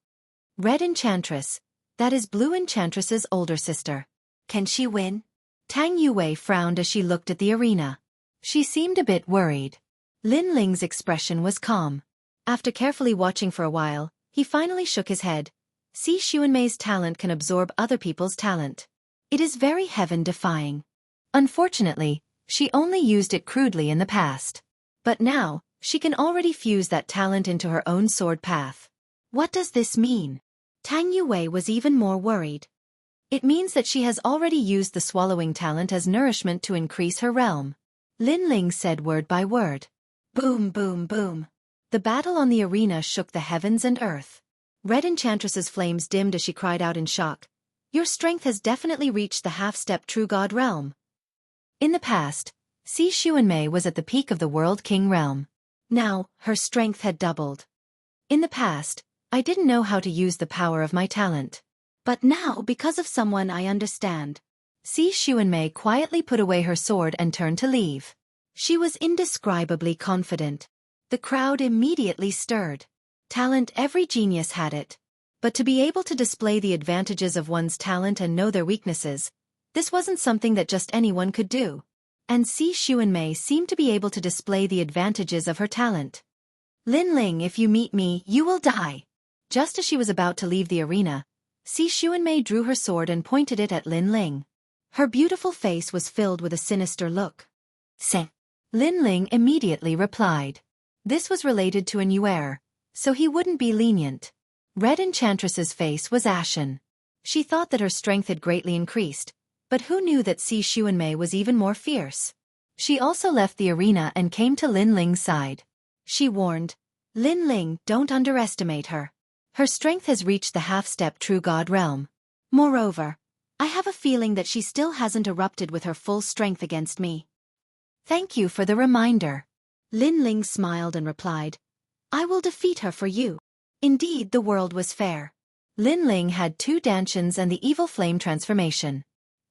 Red Enchantress, that is Blue Enchantress's older sister. Can she win? Tang Yue frowned as she looked at the arena. She seemed a bit worried. Lin Ling's expression was calm. After carefully watching for a while, he finally shook his head. Xianxia's talent can absorb other people's talent. It is very heaven-defying. Unfortunately, she only used it crudely in the past. But now, she can already fuse that talent into her own sword path. What does this mean? Tang Yue was even more worried. It means that she has already used the swallowing talent as nourishment to increase her realm. Lin Ling said word by word. Boom, boom, boom. The battle on the arena shook the heavens and earth. Red Enchantress's flames dimmed as she cried out in shock. Your strength has definitely reached the half-step true god realm. In the past, Xianxia was at the peak of the World King realm. Now, her strength had doubled. In the past, I didn't know how to use the power of my talent. But now, because of someone I understand. Xianxia quietly put away her sword and turned to leave. She was indescribably confident. The crowd immediately stirred. Talent, every genius had it. But to be able to display the advantages of one's talent and know their weaknesses, this wasn't something that just anyone could do. And Xianxia seemed to be able to display the advantages of her talent. Lin Ling, if you meet me, you will die. Just as she was about to leave the arena, Xianxia drew her sword and pointed it at Lin Ling. Her beautiful face was filled with a sinister look. Sing. Lin Ling immediately replied. This was related to a new heir, so he wouldn't be lenient. Red Enchantress's face was ashen. She thought that her strength had greatly increased, but who knew that Xianxia was even more fierce? She also left the arena and came to Lin Ling's side. She warned, Lin Ling, don't underestimate her. Her strength has reached the half-step true god realm. Moreover, I have a feeling that she still hasn't erupted with her full strength against me. Thank you for the reminder. Lin Ling smiled and replied, I will defeat her for you. Indeed, the world was fair. Lin Ling had 2 dantians and the evil flame transformation.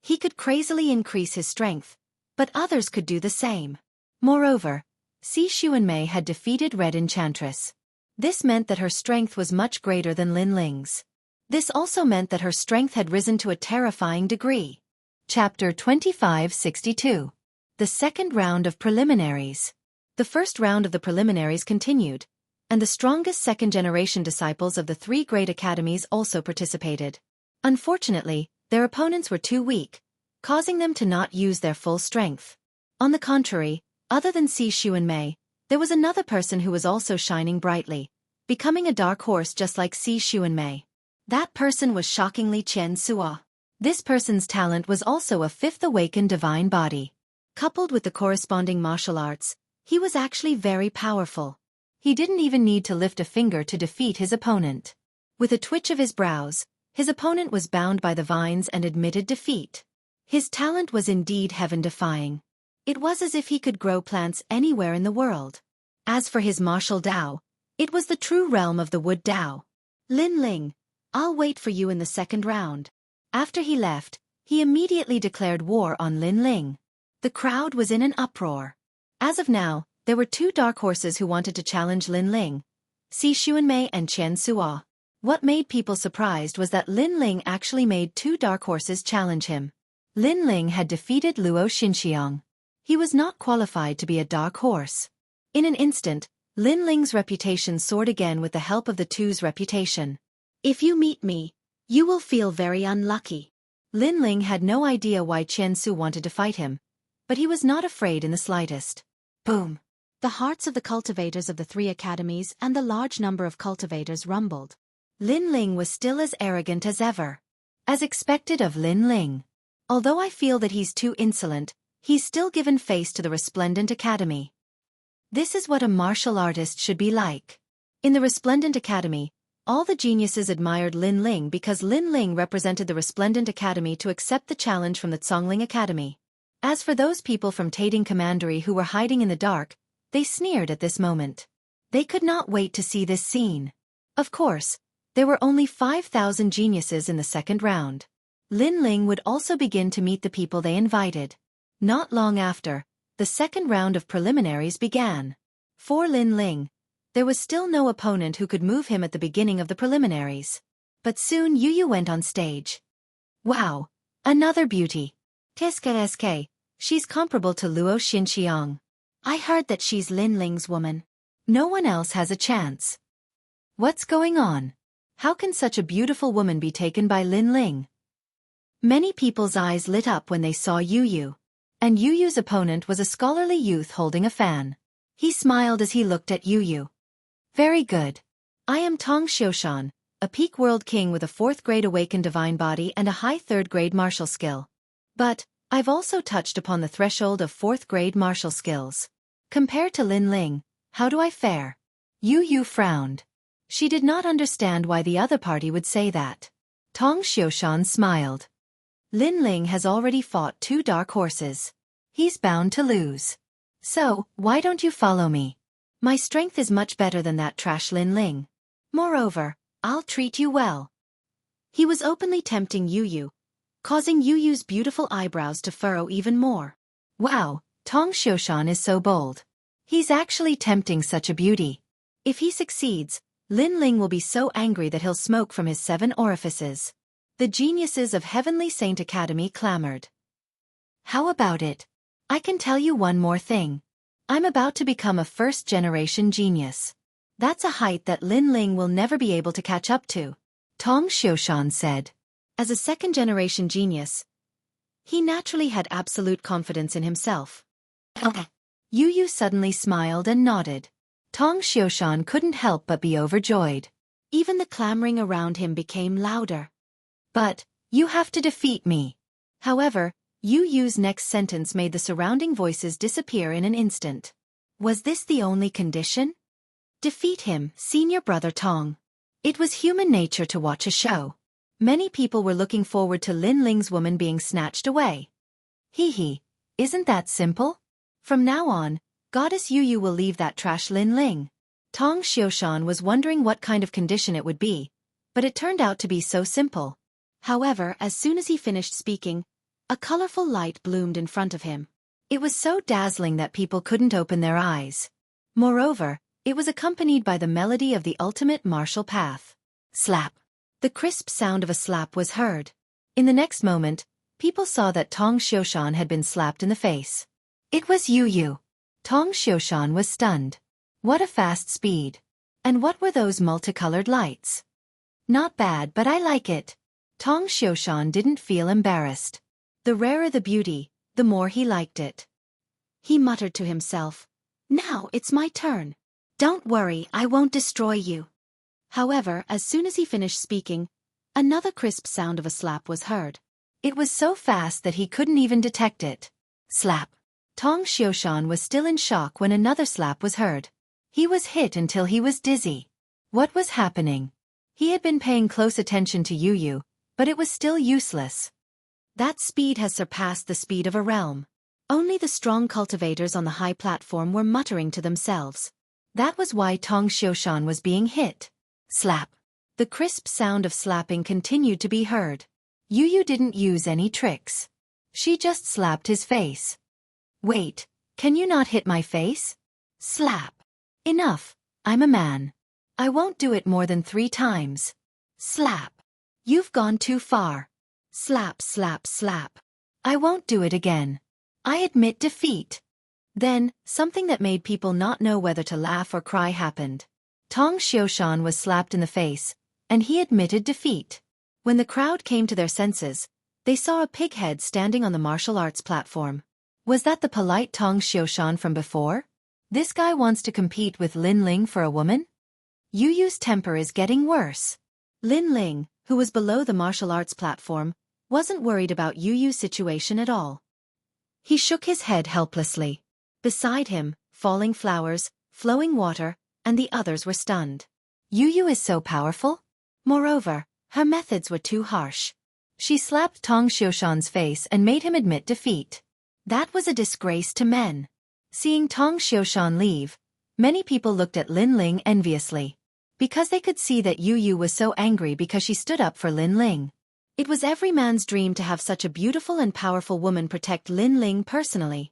He could crazily increase his strength, but others could do the same. Moreover, Xianxia had defeated Red Enchantress. This meant that her strength was much greater than Lin Ling's. This also meant that her strength had risen to a terrifying degree. Chapter 2562. The second round of preliminaries. The first round of the preliminaries continued, and the strongest second-generation disciples of the 3 great academies also participated. Unfortunately, their opponents were too weak, causing them to not use their full strength. On the contrary, other than Xianxia, there was another person who was also shining brightly, becoming a dark horse just like Xianxia. That person was shockingly Xianxia. This person's talent was also a 5th awakened divine body. Coupled with the corresponding martial arts, he was actually very powerful. He didn't even need to lift a finger to defeat his opponent. With a twitch of his brows, his opponent was bound by the vines and admitted defeat. His talent was indeed heaven-defying. It was as if he could grow plants anywhere in the world. As for his martial Tao, it was the true realm of the wood Tao. Lin Ling, I'll wait for you in the second round. After he left, he immediately declared war on Lin Ling. The crowd was in an uproar. As of now, there were 2 dark horses who wanted to challenge Lin Ling, Xianxia and Xianxia. What made people surprised was that Lin Ling actually made 2 dark horses challenge him. Lin Ling had defeated Luo Xinxiang. He was not qualified to be a dark horse. In an instant, Lin Ling's reputation soared again with the help of the 2's reputation. If you meet me, you will feel very unlucky. Lin Ling had no idea why Xianxia wanted to fight him, but he was not afraid in the slightest. Boom! The hearts of the cultivators of the 3 academies and the large number of cultivators rumbled. Lin Ling was still as arrogant as ever. As expected of Lin Ling. Although I feel that he's too insolent, he's still given face to the Resplendent Academy. This is what a martial artist should be like. In the Resplendent Academy, all the geniuses admired Lin Ling because Lin Ling represented the Resplendent Academy to accept the challenge from the Zongling Academy. As for those people from Taiding Commandery who were hiding in the dark, they sneered at this moment. They could not wait to see this scene. Of course, there were only 5,000 geniuses in the second round. Lin Ling would also begin to meet the people they invited. Not long after, the second round of preliminaries began. For Lin Ling, there was still no opponent who could move him at the beginning of the preliminaries. But soon Yu went on stage. Wow! Another beauty. Teske, she's comparable to Luo Xinxiang. I heard that she's Lin Ling's woman. No one else has a chance. What's going on? How can such a beautiful woman be taken by Lin Ling? Many people's eyes lit up when they saw Yu. And Yu's opponent was a scholarly youth holding a fan. He smiled as he looked at Yu. Very good. I am Tong Xiushan, a peak world king with a 4th grade awakened divine body and a high 3rd grade martial skill. But, I've also touched upon the threshold of 4th grade martial skills. Compared to Lin Ling, how do I fare? Yu frowned. She did not understand why the other party would say that. Tong Xiushan smiled. Lin Ling has already fought 2 dark horses. He's bound to lose. So, why don't you follow me? My strength is much better than that trash Lin Ling. Moreover, I'll treat you well. He was openly tempting Yu, causing Yu's beautiful eyebrows to furrow even more. Wow, Tong Xiushan is so bold. He's actually tempting such a beauty. If he succeeds, Lin Ling will be so angry that he'll smoke from his 7 orifices. The geniuses of Heavenly Saint Academy clamored. How about it? I can tell you one more thing. I'm about to become a 1st-generation genius. That's a height that Lin Ling will never be able to catch up to, Tong Xiushan said. As a 2nd-generation genius, he naturally had absolute confidence in himself. Yu suddenly smiled and nodded. Tong Xiushan couldn't help but be overjoyed. Even the clamoring around him became louder. But, you have to defeat me. However, Yu's next sentence made the surrounding voices disappear in an instant. Was this the only condition? Defeat him, senior brother Tong. It was human nature to watch a show. Many people were looking forward to Lin Ling's woman being snatched away. Isn't that simple? From now on, Goddess Yu will leave that trash Lin Ling. Tong Xiushan was wondering what kind of condition it would be, but it turned out to be so simple. However, as soon as he finished speaking, a colorful light bloomed in front of him. It was so dazzling that people couldn't open their eyes. Moreover, it was accompanied by the melody of the ultimate martial path. Slap. The crisp sound of a slap was heard. In the next moment, people saw that Tong Xiushan had been slapped in the face. It was Yu. Tong Xiushan was stunned. What a fast speed. And what were those multicolored lights? Not bad, but I like it. Tong Xiushan didn't feel embarrassed. The rarer the beauty, the more he liked it. He muttered to himself, "Now it's my turn. Don't worry, I won't destroy you." However, as soon as he finished speaking, another crisp sound of a slap was heard. It was so fast that he couldn't even detect it. Slap. Tong Xiushan was still in shock when another slap was heard. He was hit until he was dizzy. What was happening? He had been paying close attention to Yu, but it was still useless. That speed has surpassed the speed of a realm. Only the strong cultivators on the high platform were muttering to themselves. That was why Tong Xiushan was being hit. Slap. The crisp sound of slapping continued to be heard. Yu didn't use any tricks. She just slapped his face. Wait, can you not hit my face? Slap. Enough, I'm a man. I won't do it more than 3 times. Slap. You've gone too far. Slap, slap, slap. I won't do it again. I admit defeat. Then, something that made people not know whether to laugh or cry happened. Tong Xiushan was slapped in the face, and he admitted defeat. When the crowd came to their senses, they saw a pig head standing on the martial arts platform. Was that the polite Tong Xiushan from before? This guy wants to compete with Lin Ling for a woman? Yu's temper is getting worse. Lin Ling, who was below the martial arts platform, wasn't worried about Yu's situation at all. He shook his head helplessly. Beside him, falling flowers, flowing water, and the others were stunned. Yu is so powerful? Moreover, her methods were too harsh. She slapped Tong Xiushan's face and made him admit defeat. That was a disgrace to men. Seeing Tong Xiushan leave, Many people looked at Lin Ling enviously, because they could see that Yu Yu was so angry because she stood up for Lin Ling. It was every man's dream to have such a beautiful and powerful woman protect Lin Ling personally.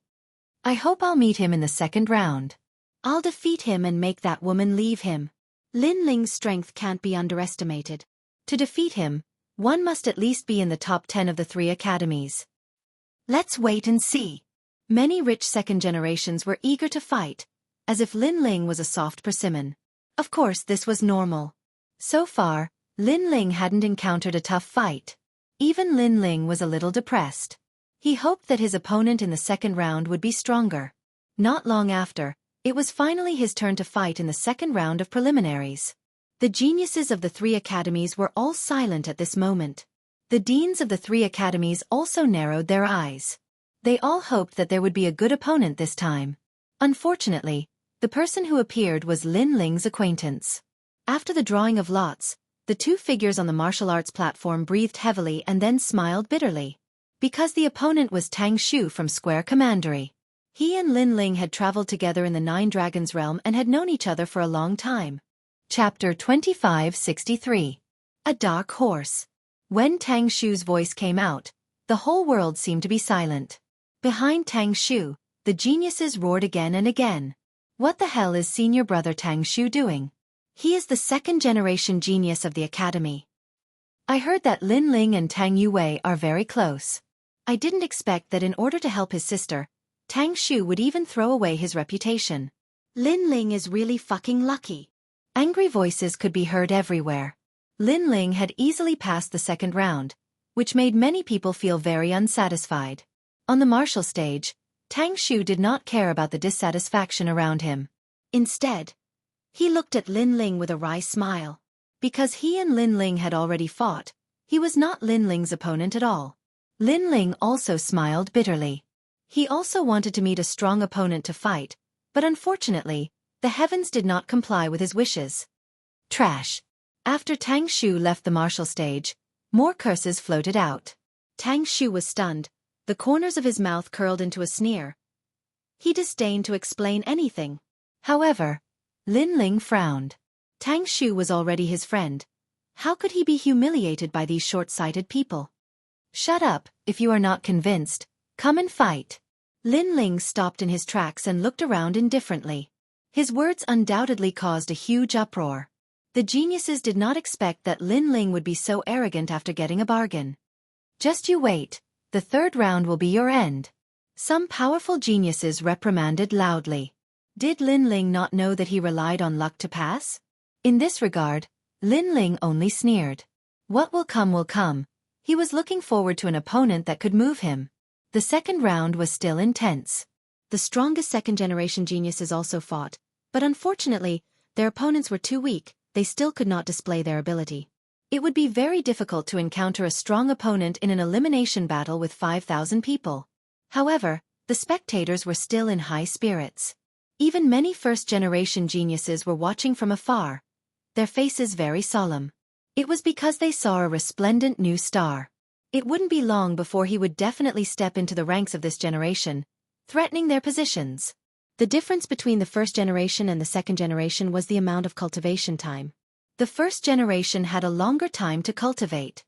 I hope I'll meet him in the second round. I'll defeat him and make that woman leave him. Lin Ling's strength can't be underestimated. To defeat him, one must at least be in the top 10 of the 3 academies. Let's wait and see. Many rich second generations were eager to fight, as if Lin Ling was a soft persimmon. Of course this was normal. So far, Lin Ling hadn't encountered a tough fight. Even Lin Ling was a little depressed. He hoped that his opponent in the second round would be stronger. Not long after, it was finally his turn to fight in the second round of preliminaries. The geniuses of the 3 academies were all silent at this moment. The deans of the 3 academies also narrowed their eyes. They all hoped that there would be a good opponent this time. Unfortunately, the person who appeared was Lin Ling's acquaintance. After the drawing of lots, the 2 figures on the martial arts platform breathed heavily and then smiled bitterly. Because the opponent was Tang Xu from Square Commandery. He and Lin Ling had traveled together in the 9 Dragons realm and had known each other for a long time. Chapter 2563. A Dark Horse. When Tang Xu's voice came out, the whole world seemed to be silent. Behind Tang Xu, the geniuses roared again and again. What the hell is senior brother Tang Xu doing? He is the 2nd generation genius of the academy. I heard that Lin Ling and Tang Yuwei are very close. I didn't expect that in order to help his sister, Tang Xu would even throw away his reputation. Lin Ling is really fucking lucky. Angry voices could be heard everywhere. Lin Ling had easily passed the second round, which made many people feel very unsatisfied. On the martial stage, Tang Xu did not care about the dissatisfaction around him. Instead, he looked at Lin Ling with a wry smile. Because he and Lin Ling had already fought, he was not Lin Ling's opponent at all. Lin Ling also smiled bitterly. He also wanted to meet a strong opponent to fight, but unfortunately, the heavens did not comply with his wishes. Trash. After Tang Xu left the martial stage, more curses floated out. Tang Xu was stunned, the corners of his mouth curled into a sneer. He disdained to explain anything. However, Lin Ling frowned. Tang Xu was already his friend. How could he be humiliated by these short-sighted people? Shut up, if you are not convinced. Come and fight. Lin Ling stopped in his tracks and looked around indifferently. His words undoubtedly caused a huge uproar. The geniuses did not expect that Lin Ling would be so arrogant after getting a bargain. Just you wait, the third round will be your end. Some powerful geniuses reprimanded loudly. Did Lin Ling not know that he relied on luck to pass? In this regard, Lin Ling only sneered. What will come will come. He was looking forward to an opponent that could move him. The second round was still intense. The strongest second-generation geniuses also fought, but unfortunately, their opponents were too weak, they still could not display their ability. It would be very difficult to encounter a strong opponent in an elimination battle with 5,000 people. However, the spectators were still in high spirits. Even many first-generation geniuses were watching from afar, their faces very solemn. It was because they saw a resplendent new star. It wouldn't be long before he would definitely step into the ranks of this generation, threatening their positions. The difference between the first generation and the second generation was the amount of cultivation time. The first generation had a longer time to cultivate.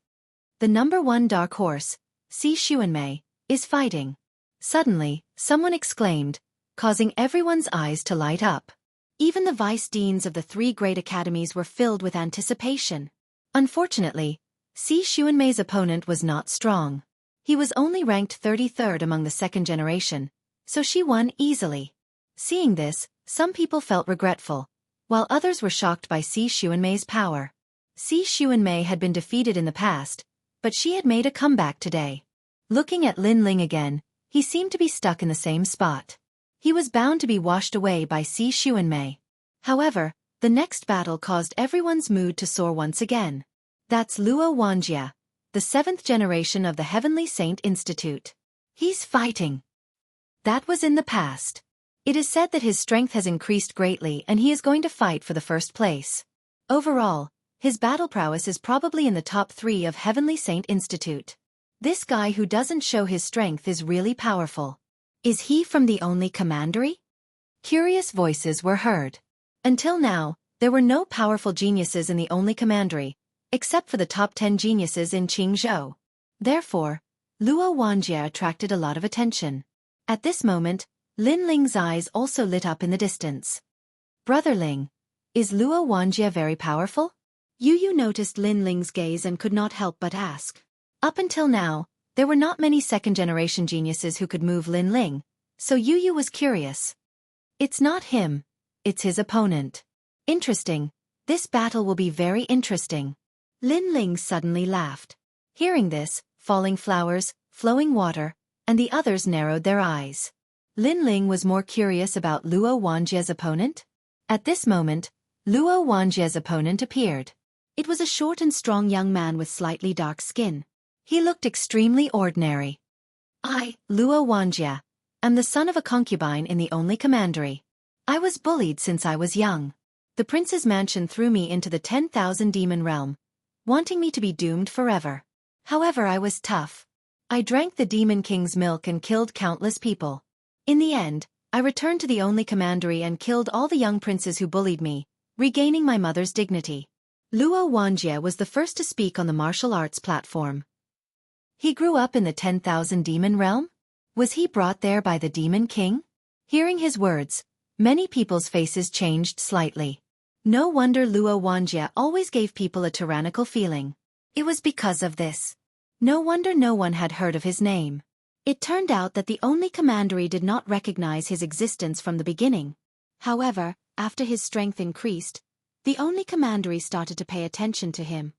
The number 1 dark horse, Si Xuanmei, is fighting. Suddenly, someone exclaimed, causing everyone's eyes to light up. Even the vice-deans of the 3 great academies were filled with anticipation. Unfortunately, Si Xuanmei's opponent was not strong. He was only ranked 33rd among the second generation, so she won easily. Seeing this, some people felt regretful, while others were shocked by Si Xuanmei's power. Si Xuanmei had been defeated in the past, but she had made a comeback today. Looking at Lin Ling again, he seemed to be stuck in the same spot. He was bound to be washed away by Si Xuanmei. However, the next battle caused everyone's mood to soar once again. That's Luo Wanjia, the 7th generation of the Heavenly Saint Institute. He's fighting. That was in the past. It is said that his strength has increased greatly and he is going to fight for the first place. Overall, his battle prowess is probably in the top 3 of Heavenly Saint Institute. This guy who doesn't show his strength is really powerful. Is he from the only commandery? Curious voices were heard. Until now, there were no powerful geniuses in the only commandery, except for the top 10 geniuses in Jianghu. Therefore, Luo Wanjie attracted a lot of attention. At this moment, Lin Ling's eyes also lit up in the distance. Brother Ling, is Luo Wanjie very powerful? Yu noticed Lin Ling's gaze and could not help but ask. Up until now, there were not many second-generation geniuses who could move Lin Ling, so Yu was curious. It's not him, it's his opponent. Interesting, this battle will be very interesting. Lin Ling suddenly laughed. Hearing this, falling flowers, flowing water, and the others narrowed their eyes. Lin Ling was more curious about Luo Wanjie's opponent. At this moment, Luo Wanjie's opponent appeared. It was a short and strong young man with slightly dark skin. He looked extremely ordinary. I, Luo Wanjie, am the son of a concubine in the only commandery. I was bullied since I was young. The prince's mansion threw me into the 10,000 demon realm, wanting me to be doomed forever. However, I was tough. I drank the demon king's milk and killed countless people. In the end, I returned to the only commandery and killed all the young princes who bullied me, regaining my mother's dignity. Luo Wanjie was the first to speak on the martial arts platform. He grew up in the 10,000 demon realm? Was he brought there by the demon king? Hearing his words, many people's faces changed slightly. No wonder Luo Wanjie always gave people a tyrannical feeling. It was because of this. No wonder no one had heard of his name. It turned out that the only commandery did not recognize his existence from the beginning. However, after his strength increased, the only commandery started to pay attention to him.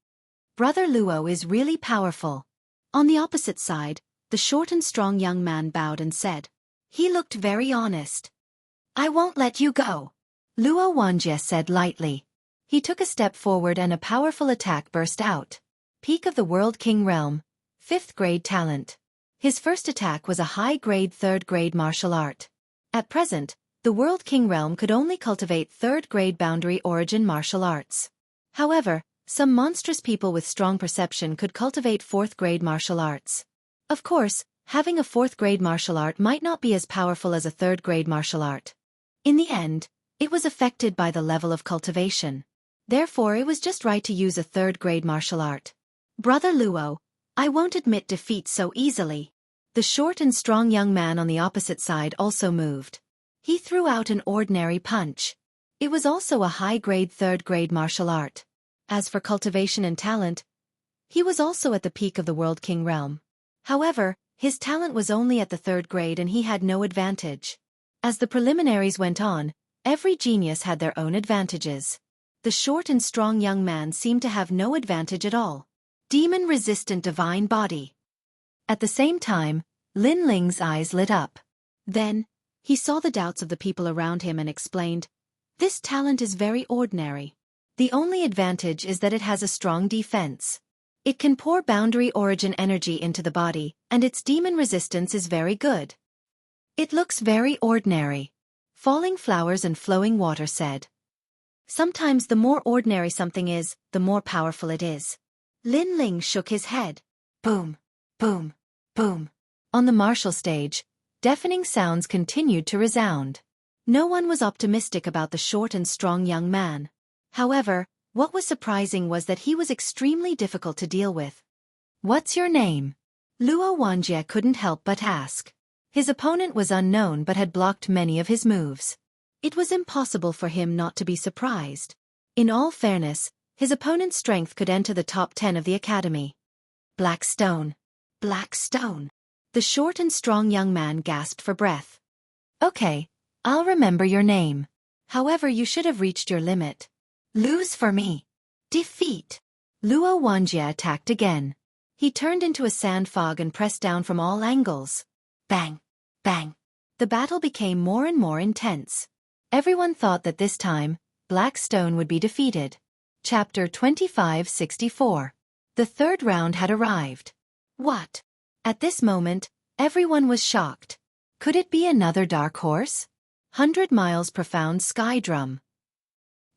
Brother Luo is really powerful. On the opposite side, the short and strong young man bowed and said. He looked very honest. I won't let you go, Luo Wanjie said lightly. He took a step forward and a powerful attack burst out. Peak of the World King Realm, 5th grade talent. His first attack was a high-grade 3rd grade martial art. At present, the World King Realm could only cultivate 3rd grade boundary origin martial arts. However, some monstrous people with strong perception could cultivate 4th grade martial arts. Of course, having a 4th grade martial art might not be as powerful as a 3rd grade martial art. In the end, it was affected by the level of cultivation. Therefore, it was just right to use a 3rd grade martial art. Brother Luo, I won't admit defeat so easily. The short and strong young man on the opposite side also moved. He threw out an ordinary punch. It was also a high-grade 3rd grade martial art. As for cultivation and talent, he was also at the peak of the World King Realm. However, his talent was only at the 3rd grade and he had no advantage. As the preliminaries went on, every genius had their own advantages. The short and strong young man seemed to have no advantage at all. Demon-resistant divine body. At the same time, Lin Ling's eyes lit up. Then, he saw the doubts of the people around him and explained, this talent is very ordinary. The only advantage is that it has a strong defense. It can pour boundary origin energy into the body, and its demon resistance is very good. It looks very ordinary. Falling flowers and flowing water said. Sometimes the more ordinary something is, the more powerful it is. Lin Ling shook his head. Boom, boom, boom. On the martial stage, deafening sounds continued to resound. No one was optimistic about the short and strong young man. However, what was surprising was that he was extremely difficult to deal with. What's your name? Luo Wanjie couldn't help but ask. His opponent was unknown but had blocked many of his moves. It was impossible for him not to be surprised. In all fairness, his opponent's strength could enter the top 10 of the academy. Black stone. Black stone. The short and strong young man gasped for breath. Okay, I'll remember your name. However, you should have reached your limit. Lose for me. Defeat. Luo Wanjie attacked again. He turned into a sand fog and pressed down from all angles. Bang, bang. The battle became more and more intense. Everyone thought that this time, Black Stone would be defeated. Chapter 2564. The third round had arrived. What? At this moment, everyone was shocked. Could it be another dark horse? 100 miles profound sky drum.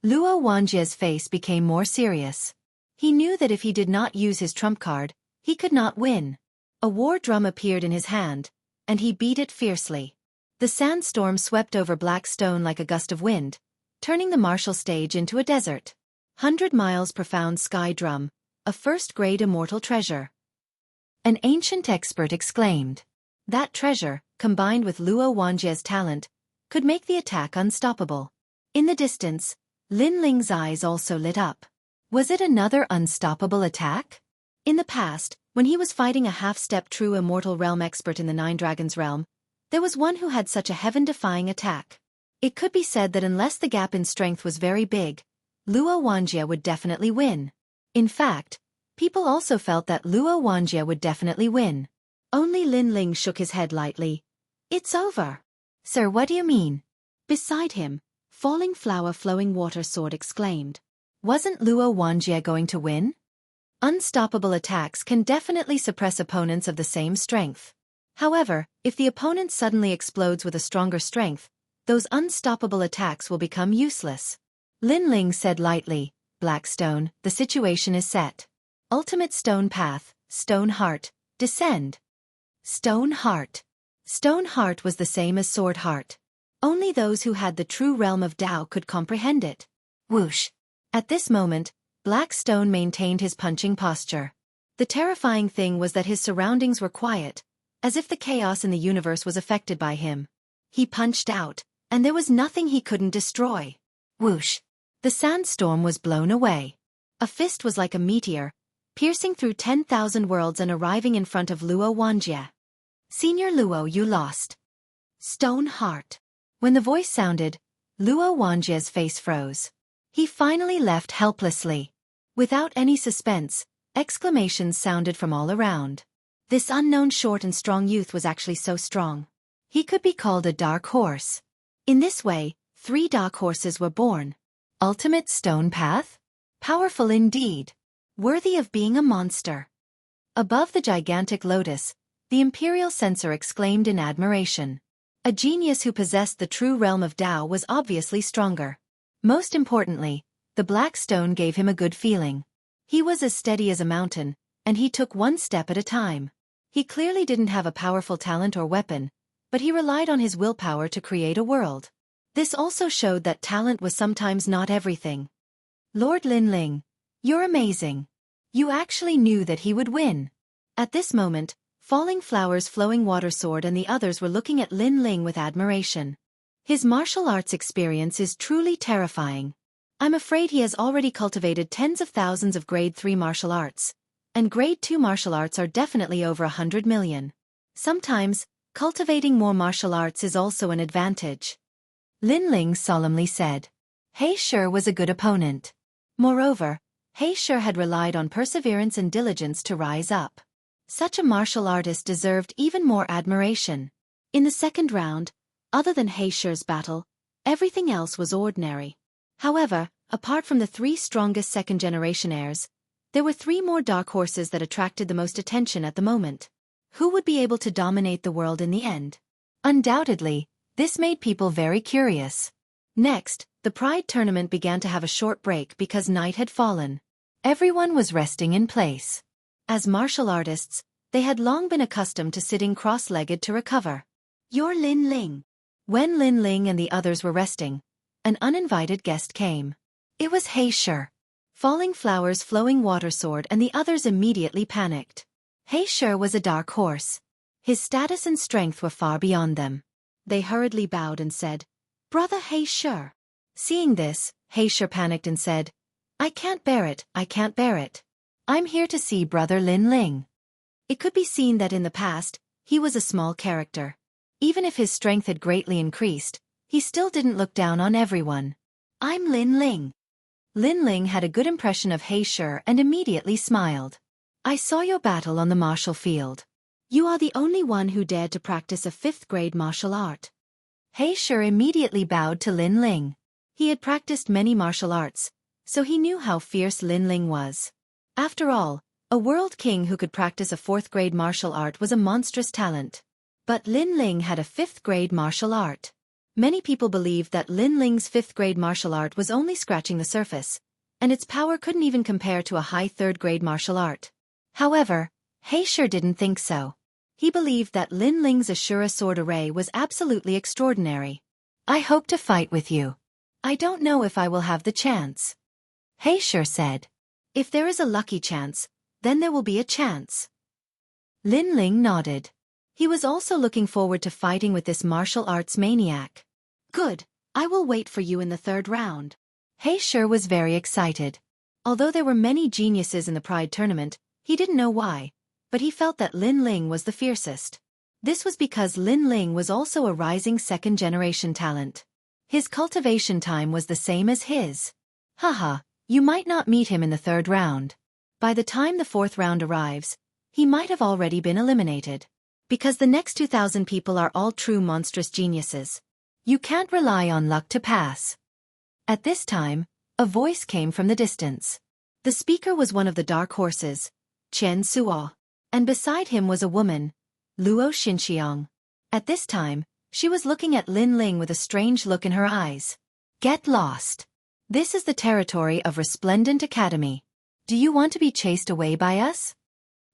Luo Wanjie's face became more serious. He knew that if he did not use his trump card, he could not win. A war drum appeared in his hand, and he beat it fiercely. The sandstorm swept over Black Stone like a gust of wind, turning the martial stage into a desert. 100 miles profound sky drum, a first-grade immortal treasure. An ancient expert exclaimed. That treasure, combined with Luo Wanjie's talent, could make the attack unstoppable. In the distance, Lin Ling's eyes also lit up. Was it another unstoppable attack? In the past, when he was fighting a half-step true immortal realm expert in the Nine Dragons realm, there was one who had such a heaven-defying attack. It could be said that unless the gap in strength was very big, Luo Wanjie would definitely win. In fact, people also felt that Luo Wanjie would definitely win. Only Lin Ling shook his head lightly. It's over. Sir, what do you mean? Beside him, Falling Flower Flowing Water Sword exclaimed. Wasn't Luo Wanjie going to win? Unstoppable attacks can definitely suppress opponents of the same strength. However, if the opponent suddenly explodes with a stronger strength, those unstoppable attacks will become useless. Lin Ling said lightly, Blackstone, the situation is set. Ultimate Stone Path, Stone Heart, descend. Stone Heart. Stone Heart was the same as Sword Heart. Only those who had the true realm of Tao could comprehend it. Whoosh. At this moment, Black Stone maintained his punching posture. The terrifying thing was that his surroundings were quiet, as if the chaos in the universe was affected by him. He punched out, and there was nothing he couldn't destroy. Whoosh. The sandstorm was blown away. A fist was like a meteor, piercing through 10,000 worlds and arriving in front of Luo Wanjie. Senior Luo, you lost. Stone Heart. When the voice sounded, Luo Wanjie's face froze. He finally left helplessly. Without any suspense, exclamations sounded from all around. This unknown short and strong youth was actually so strong. He could be called a dark horse. In this way, 3 dark horses were born. Ultimate Stone Path? Powerful indeed. Worthy of being a monster. Above the gigantic lotus, the Imperial Censor exclaimed in admiration. A genius who possessed the true realm of Tao was obviously stronger. Most importantly, the black stone gave him a good feeling. He was as steady as a mountain, and he took one step at a time. He clearly didn't have a powerful talent or weapon, but he relied on his willpower to create a world. This also showed that talent was sometimes not everything. Lord Lin Ling, you're amazing. You actually knew that he would win. At this moment, Falling Flower's Flowing Water Sword and the others were looking at Lin Ling with admiration. His martial arts experience is truly terrifying. I'm afraid he has already cultivated tens of thousands of Grade 3 martial arts, and Grade 2 martial arts are definitely over 100 million. Sometimes, cultivating more martial arts is also an advantage. Lin Ling solemnly said. He Shi was a good opponent. Moreover, He Shi had relied on perseverance and diligence to rise up. Such a martial artist deserved even more admiration. In the second round, other than He Shi's battle, everything else was ordinary. However, apart from the 3 strongest second-generation heirs, there were 3 more dark horses that attracted the most attention at the moment. Who would be able to dominate the world in the end? Undoubtedly, this made people very curious. Next, the Pride tournament began to have a short break because night had fallen. Everyone was resting in place. As martial artists, they had long been accustomed to sitting cross-legged to recover. You're Lin Ling. When Lin Ling and the others were resting, an uninvited guest came. It was He Shi. Falling Flower's Flowing Water Sword and the others immediately panicked. He Shi was a dark horse. His status and strength were far beyond them. They hurriedly bowed and said, Brother He Shi. Seeing this, He Shi panicked and said, I can't bear it, I can't bear it. I'm here to see Brother Lin Ling. It could be seen that in the past, he was a small character. Even if his strength had greatly increased, he still didn't look down on everyone. I'm Lin Ling. Lin Ling had a good impression of He Shi and immediately smiled. I saw your battle on the martial field. You are the only one who dared to practice a 5th-grade martial art. He Shi immediately bowed to Lin Ling. He had practiced many martial arts, so he knew how fierce Lin Ling was. After all, a world king who could practice a 4th-grade martial art was a monstrous talent. But Lin Ling had a 5th-grade martial art. Many people believed that Lin Ling's 5th-grade martial art was only scratching the surface, and its power couldn't even compare to a high 3rd-grade martial art. However, He Shi didn't think so. He believed that Lin Ling's Ashura sword array was absolutely extraordinary. I hope to fight with you. I don't know if I will have the chance. He Shi said. If there is a lucky chance, then there will be a chance. Lin Ling nodded. He was also looking forward to fighting with this martial arts maniac. Good, I will wait for you in the third round. He Shi was very excited. Although there were many geniuses in the Pride tournament, he didn't know why, but he felt that Lin Ling was the fiercest. This was because Lin Ling was also a rising second-generation talent. His cultivation time was the same as his. Haha, you might not meet him in the third round. By the time the fourth round arrives, he might have already been eliminated. Because the next 2,000 people are all true monstrous geniuses. You can't rely on luck to pass. At this time, a voice came from the distance. The speaker was one of the dark horses, Xianxia, and beside him was a woman, Luo Xinxiang. At this time, she was looking at Lin Ling with a strange look in her eyes. Get lost. This is the territory of Resplendent Academy. Do you want to be chased away by us?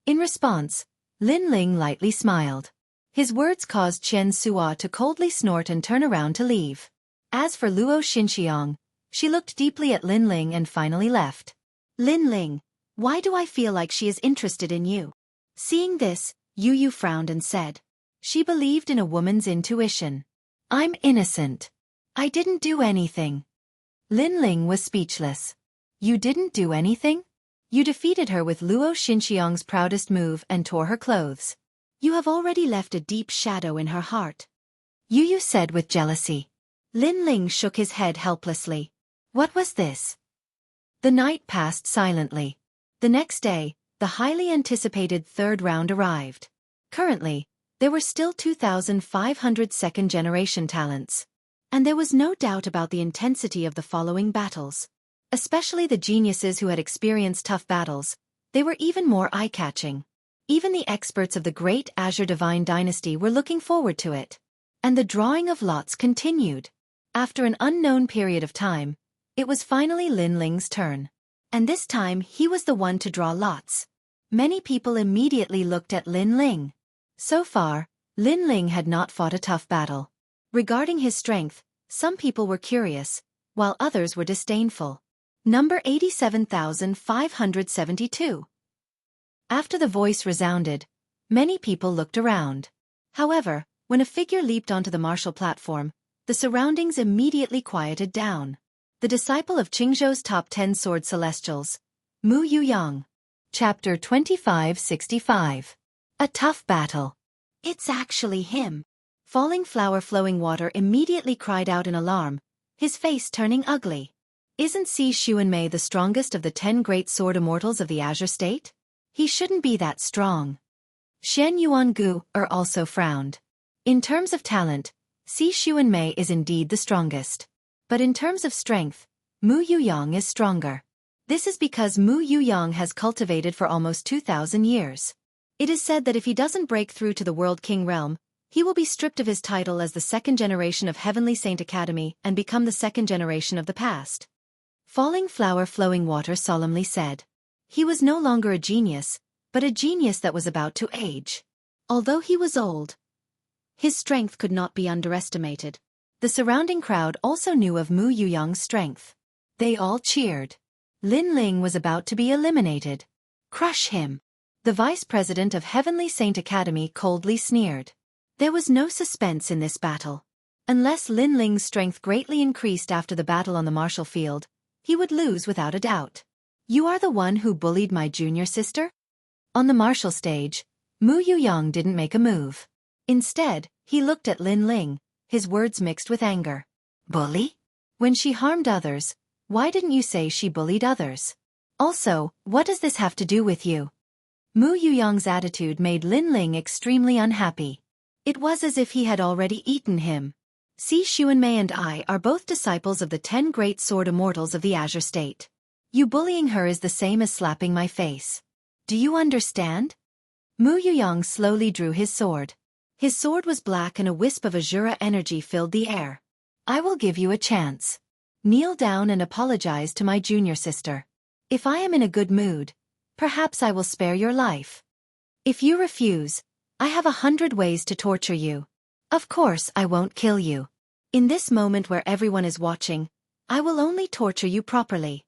In response, Lin Ling lightly smiled. His words caused Xianxia to coldly snort and turn around to leave. As for Luo Xinxiang, she looked deeply at Lin Ling and finally left. Lin Ling, why do I feel like she is interested in you? Seeing this, Yu frowned and said. She believed in a woman's intuition. I'm innocent. I didn't do anything. Lin Ling was speechless. You didn't do anything? You defeated her with Luo Xinxiang's proudest move and tore her clothes. You have already left a deep shadow in her heart. Yu said with jealousy. Lin Ling shook his head helplessly. What was this? The night passed silently. The next day, the highly anticipated third round arrived. Currently, there were still 2,500 second-generation talents. And there was no doubt about the intensity of the following battles. Especially the geniuses who had experienced tough battles, they were even more eye-catching. Even the experts of the great Azure Divine Dynasty were looking forward to it. And the drawing of lots continued. After an unknown period of time, it was finally Lin Ling's turn. And this time he was the one to draw lots. Many people immediately looked at Lin Ling. So far, Lin Ling had not fought a tough battle. Regarding his strength, some people were curious, while others were disdainful. Number 87,572. After the voice resounded, many people looked around. However, when a figure leaped onto the martial platform, the surroundings immediately quieted down. The disciple of Qingzhou's top 10 sword celestials, Mu Yuyang. Chapter 2565. A tough battle. It's actually him. Falling Flower Flowing Water immediately cried out in alarm, his face turning ugly. Isn't Si Xuanmei the strongest of the 10 great sword immortals of the Azure State? He shouldn't be that strong. Shen Yuangu also frowned. In terms of talent, Si Xuanmei is indeed the strongest. But in terms of strength, Mu Yuyang is stronger. This is because Mu Yuyang has cultivated for almost 2,000 years. It is said that if he doesn't break through to the World King realm, he will be stripped of his title as the second generation of Heavenly Saint Academy and become the second generation of the past. Falling Flower Flowing Water solemnly said. He was no longer a genius, but a genius that was about to age. Although he was old, his strength could not be underestimated. The surrounding crowd also knew of Mu Yuyang's strength. They all cheered. Lin Ling was about to be eliminated. Crush him. The vice president of Heavenly Saint Academy coldly sneered. There was no suspense in this battle. Unless Lin Ling's strength greatly increased after the battle on the martial field, he would lose without a doubt. You are the one who bullied my junior sister? On the martial stage, Mu Yuyang didn't make a move. Instead, he looked at Lin Ling, his words mixed with anger. Bully? When she harmed others, why didn't you say she bullied others? Also, what does this have to do with you? Mu Yuyang's attitude made Lin Ling extremely unhappy. It was as if he had already eaten him. Si Xuanmei and I are both disciples of the 10 great sword immortals of the Azure State. You bullying her is the same as slapping my face. Do you understand? Mu Yuyang slowly drew his sword. His sword was black and a wisp of Azura energy filled the air. I will give you a chance. Kneel down and apologize to my junior sister. If I am in a good mood, perhaps I will spare your life. If you refuse, I have 100 ways to torture you. Of course I won't kill you. In this moment where everyone is watching, I will only torture you properly.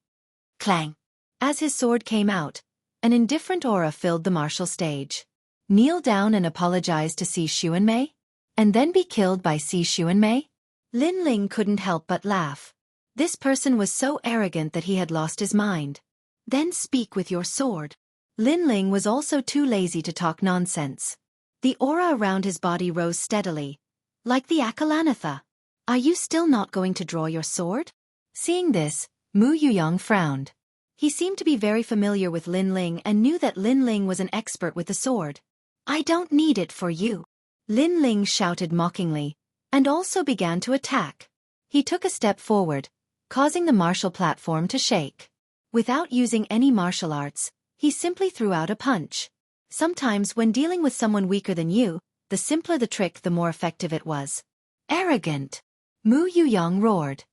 Clang. As his sword came out, an indifferent aura filled the martial stage. Kneel down and apologize to Si Xuanmei? And then be killed by Si Xuanmei? Lin Ling couldn't help but laugh. This person was so arrogant that he had lost his mind. Then speak with your sword. Lin Ling was also too lazy to talk nonsense. The aura around his body rose steadily, like the Akalanatha. Are you still not going to draw your sword? Seeing this, Mu Yuyang frowned. He seemed to be very familiar with Lin Ling and knew that Lin Ling was an expert with the sword. I don't need it for you. Lin Ling shouted mockingly, and also began to attack. He took a step forward, causing the martial platform to shake. Without using any martial arts, he simply threw out a punch. Sometimes when dealing with someone weaker than you, the simpler the trick the more effective it was. Arrogant! Mu Yuyang roared.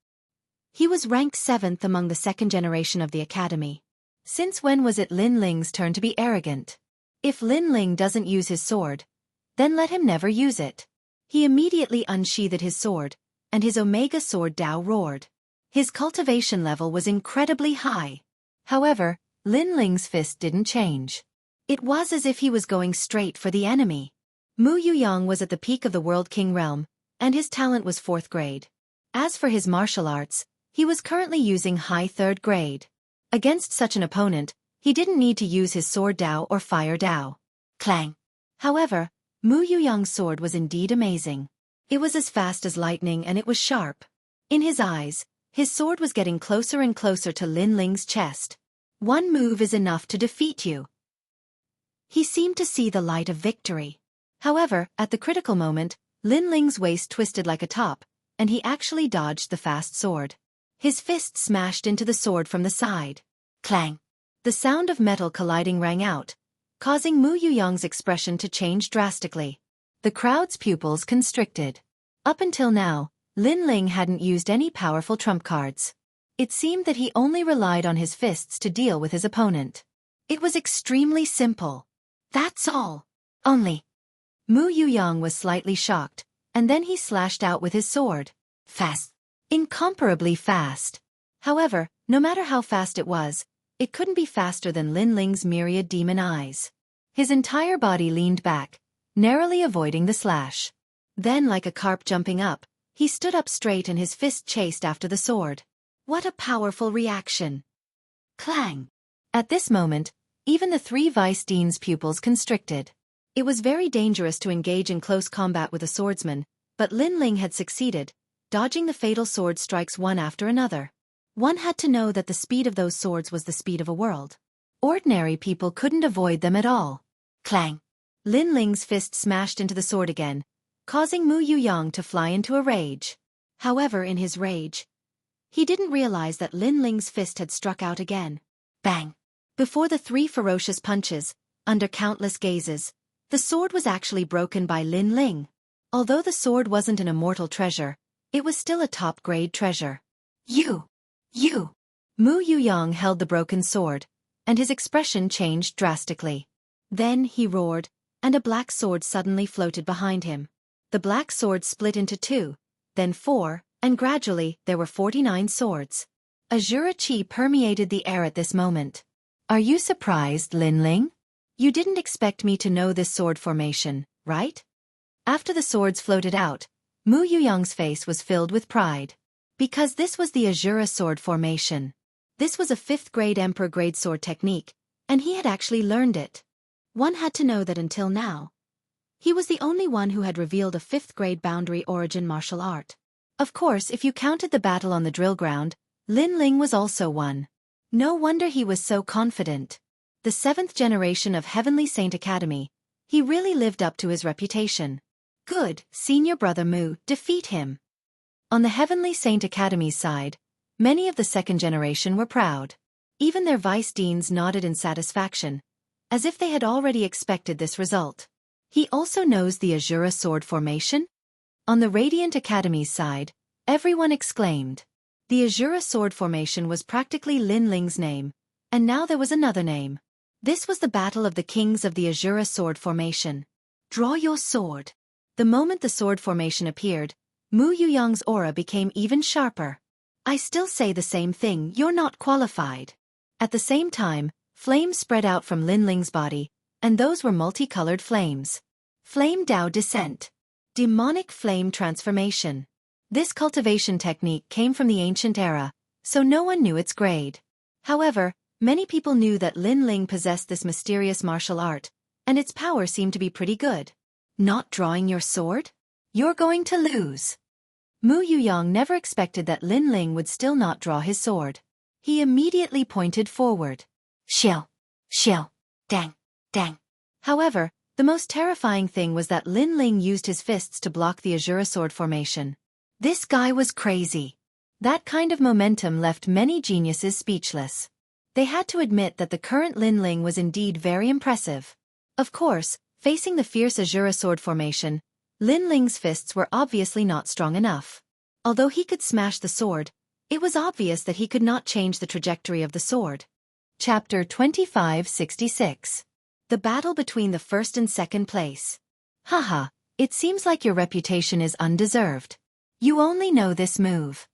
He was ranked 7th among the second generation of the academy. Since when was it Lin Ling's turn to be arrogant? If Lin Ling doesn't use his sword, then let him never use it. He immediately unsheathed his sword, and his Omega Sword Dao roared. His cultivation level was incredibly high. However, Lin Ling's fist didn't change. It was as if he was going straight for the enemy. Mu Yuyang was at the peak of the World King realm, and his talent was 4th grade. As for his martial arts, he was currently using high 3rd grade. Against such an opponent, he didn't need to use his sword Dao or fire Dao. Clang! However, Mu Yuyang's sword was indeed amazing. It was as fast as lightning and it was sharp. In his eyes, his sword was getting closer and closer to Lin Ling's chest. One move is enough to defeat you. He seemed to see the light of victory. However, at the critical moment, Lin Ling's waist twisted like a top, and he actually dodged the fast sword. His fist smashed into the sword from the side. Clang! The sound of metal colliding rang out, causing Mu Yuyang's expression to change drastically. The crowd's pupils constricted. Up until now, Lin Ling hadn't used any powerful trump cards. It seemed that he only relied on his fists to deal with his opponent. It was extremely simple. That's all. Only. Mu Yuyang was slightly shocked, and then he slashed out with his sword. Fast. Incomparably fast. However, no matter how fast it was, it couldn't be faster than Lin Ling's myriad demon eyes. His entire body leaned back, narrowly avoiding the slash. Then, like a carp jumping up, he stood up straight and his fist chased after the sword. What a powerful reaction! Clang! At this moment, even the 3 vice dean's pupils constricted. It was very dangerous to engage in close combat with a swordsman, but Lin Ling had succeeded, dodging the fatal sword strikes one after another. One had to know that the speed of those swords was the speed of a world. Ordinary people couldn't avoid them at all. Clang! Lin Ling's fist smashed into the sword again, causing Mu Yuyang to fly into a rage. However, in his rage, he didn't realize that Lin Ling's fist had struck out again. Bang! Before the 3 ferocious punches, under countless gazes, the sword was actually broken by Lin Ling. Although the sword wasn't an immortal treasure, it was still a top-grade treasure. You! Mu Yuyang held the broken sword, and his expression changed drastically. Then he roared, and a black sword suddenly floated behind him. The black sword split into 2, then 4, and gradually there were 49 swords. Azura Chi permeated the air at this moment. Are you surprised, Lin Ling? You didn't expect me to know this sword formation, right? After the swords floated out, Mu Yuyang's face was filled with pride. Because this was the Azura sword formation. This was a 5th grade Emperor grade sword technique, and he had actually learned it. One had to know that until now, he was the only one who had revealed a 5th grade boundary origin martial art. Of course, if you counted the battle on the drill ground, Lin Ling was also one. No wonder he was so confident. The 7th generation of Heavenly Saint Academy, he really lived up to his reputation. Good, senior brother Mu, defeat him. On the Heavenly Saint Academy's side, many of the 2nd generation were proud. Even their vice deans nodded in satisfaction, as if they had already expected this result. He also knows the Azura sword formation? On the Radiant Academy's side, everyone exclaimed. The Azura sword formation was practically Lin Ling's name, and now there was another name. This was the battle of the kings of the Azura sword formation. Draw your sword. The moment the sword formation appeared, Mu Yuyang's aura became even sharper. I still say the same thing, you're not qualified. At the same time, flames spread out from Lin Ling's body, and those were multicolored flames. Flame Dao Descent. Demonic Flame Transformation. This cultivation technique came from the ancient era, so no one knew its grade. However, many people knew that Lin Ling possessed this mysterious martial art, and its power seemed to be pretty good. Not drawing your sword? You're going to lose. Mu Yuyang never expected that Lin Ling would still not draw his sword. He immediately pointed forward. Xiao, xiao, dang, dang. However, the most terrifying thing was that Lin Ling used his fists to block the Azura sword formation. This guy was crazy. That kind of momentum left many geniuses speechless. They had to admit that the current Lin Ling was indeed very impressive. Of course, facing the fierce Azura sword formation, Lin Ling's fists were obviously not strong enough. Although he could smash the sword, it was obvious that he could not change the trajectory of the sword. Chapter 2566. The battle between the first and second place. Haha, it seems like your reputation is undeserved. You only know this move.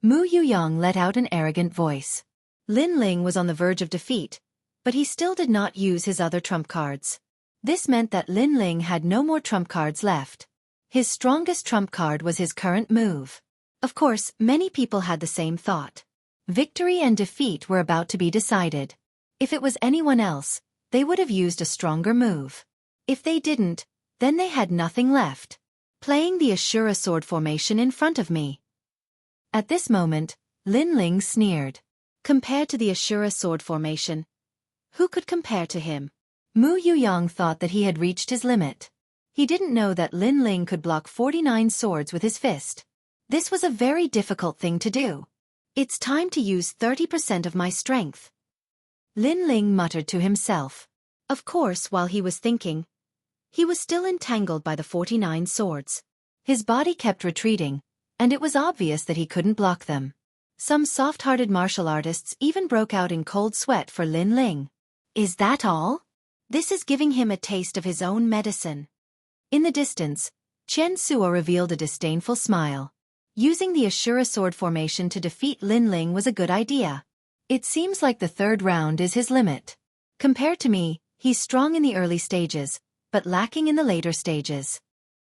Mu Yuyang let out an arrogant voice. Lin Ling was on the verge of defeat, but he still did not use his other trump cards. This meant that Lin Ling had no more trump cards left. His strongest trump card was his current move. Of course, many people had the same thought. Victory and defeat were about to be decided. If it was anyone else, they would have used a stronger move. If they didn't, then they had nothing left. Playing the Ashura sword formation in front of me. At this moment, Lin Ling sneered. Compared to the Ashura sword formation, who could compare to him? Mu Yuyang thought that he had reached his limit. He didn't know that Lin Ling could block 49 swords with his fist. This was a very difficult thing to do. It's time to use 30% of my strength. Lin Ling muttered to himself. Of course, while he was thinking, he was still entangled by the 49 swords. His body kept retreating, and it was obvious that he couldn't block them. Some soft-hearted martial artists even broke out in cold sweat for Lin Ling. Is that all? This is giving him a taste of his own medicine. In the distance, Xianxia revealed a disdainful smile. Using the Ashura sword formation to defeat Lin Ling was a good idea. It seems like the third round is his limit. Compared to me, he's strong in the early stages, but lacking in the later stages.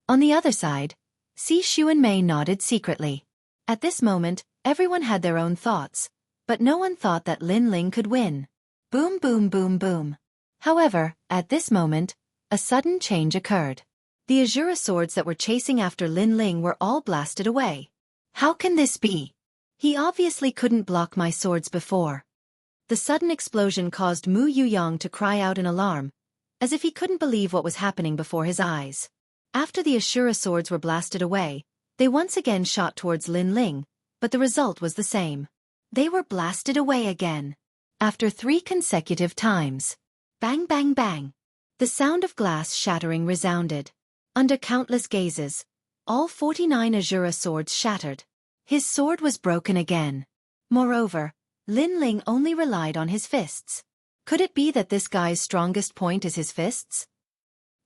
On the other side, Si Xuanmei nodded secretly. At this moment, everyone had their own thoughts, but no one thought that Lin Ling could win. Boom boom boom boom. However, at this moment, a sudden change occurred. The Azura swords that were chasing after Lin Ling were all blasted away. How can this be? He obviously couldn't block my swords before. The sudden explosion caused Mu Yuyang to cry out in alarm, as if he couldn't believe what was happening before his eyes. After the Ashura swords were blasted away, they once again shot towards Lin Ling, but the result was the same. They were blasted away again. After 3 consecutive times. Bang bang bang. The sound of glass shattering resounded. Under countless gazes, all 49 Azura swords shattered. His sword was broken again. Moreover, Lin Ling only relied on his fists. Could it be that this guy's strongest point is his fists?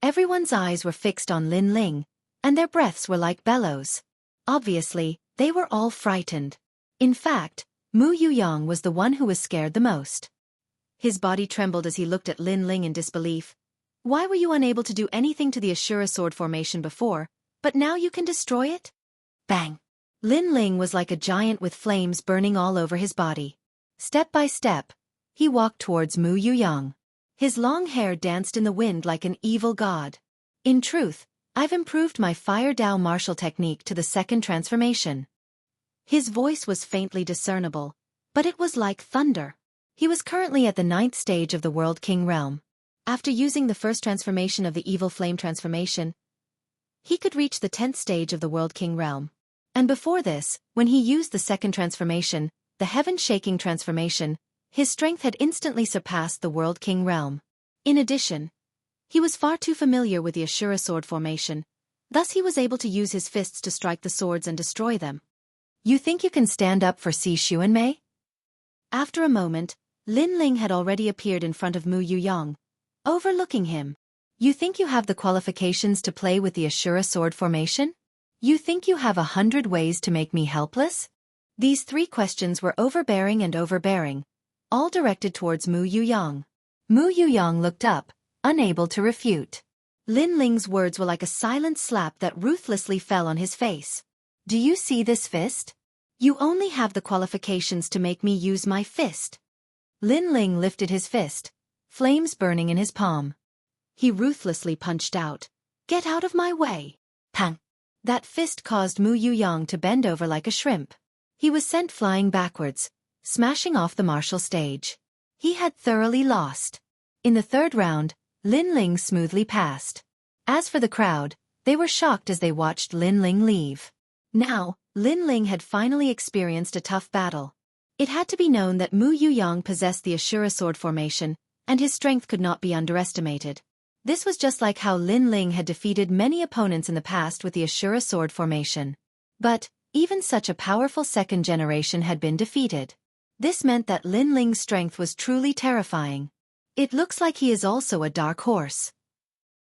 Everyone's eyes were fixed on Lin Ling, and their breaths were like bellows. Obviously, they were all frightened. In fact, Mu Yuyang was the one who was scared the most. His body trembled as he looked at Lin Ling in disbelief. Why were you unable to do anything to the Ashura sword formation before, but now you can destroy it? Bang! Lin Ling was like a giant with flames burning all over his body. Step by step, he walked towards Mu Yuyang. His long hair danced in the wind like an evil god. In truth, I've improved my Fire Dao martial technique to the second transformation. His voice was faintly discernible, but it was like thunder. He was currently at the 9th stage of the World King realm. After using the first transformation of the Evil Flame transformation, he could reach the 10th stage of the World King realm. And before this, when he used the second transformation, the Heaven-Shaking transformation, his strength had instantly surpassed the World King realm. In addition, he was far too familiar with the Ashura sword formation, thus he was able to use his fists to strike the swords and destroy them. You think you can stand up for Si Xuanmei? After a moment, Lin Ling had already appeared in front of Mu Yuyang, overlooking him. You think you have the qualifications to play with the Ashura sword formation? You think you have 100 ways to make me helpless? These 3 questions were overbearing and overbearing, all directed towards Mu Yuyang. Mu Yuyang looked up, unable to refute. Lin Ling's words were like a silent slap that ruthlessly fell on his face. Do you see this fist? You only have the qualifications to make me use my fist. Lin Ling lifted his fist, flames burning in his palm. He ruthlessly punched out. Get out of my way. Pang! That fist caused Mu Yuyang to bend over like a shrimp. He was sent flying backwards, smashing off the martial stage. He had thoroughly lost. In the 3rd round, Lin Ling smoothly passed. As for the crowd, they were shocked as they watched Lin Ling leave. Now, Lin Ling had finally experienced a tough battle. It had to be known that Mu Yuyang possessed the Ashura sword formation, and his strength could not be underestimated. This was just like how Lin Ling had defeated many opponents in the past with the Ashura sword formation. But, even such a powerful 2nd generation had been defeated. This meant that Lin Ling's strength was truly terrifying. It looks like he is also a dark horse.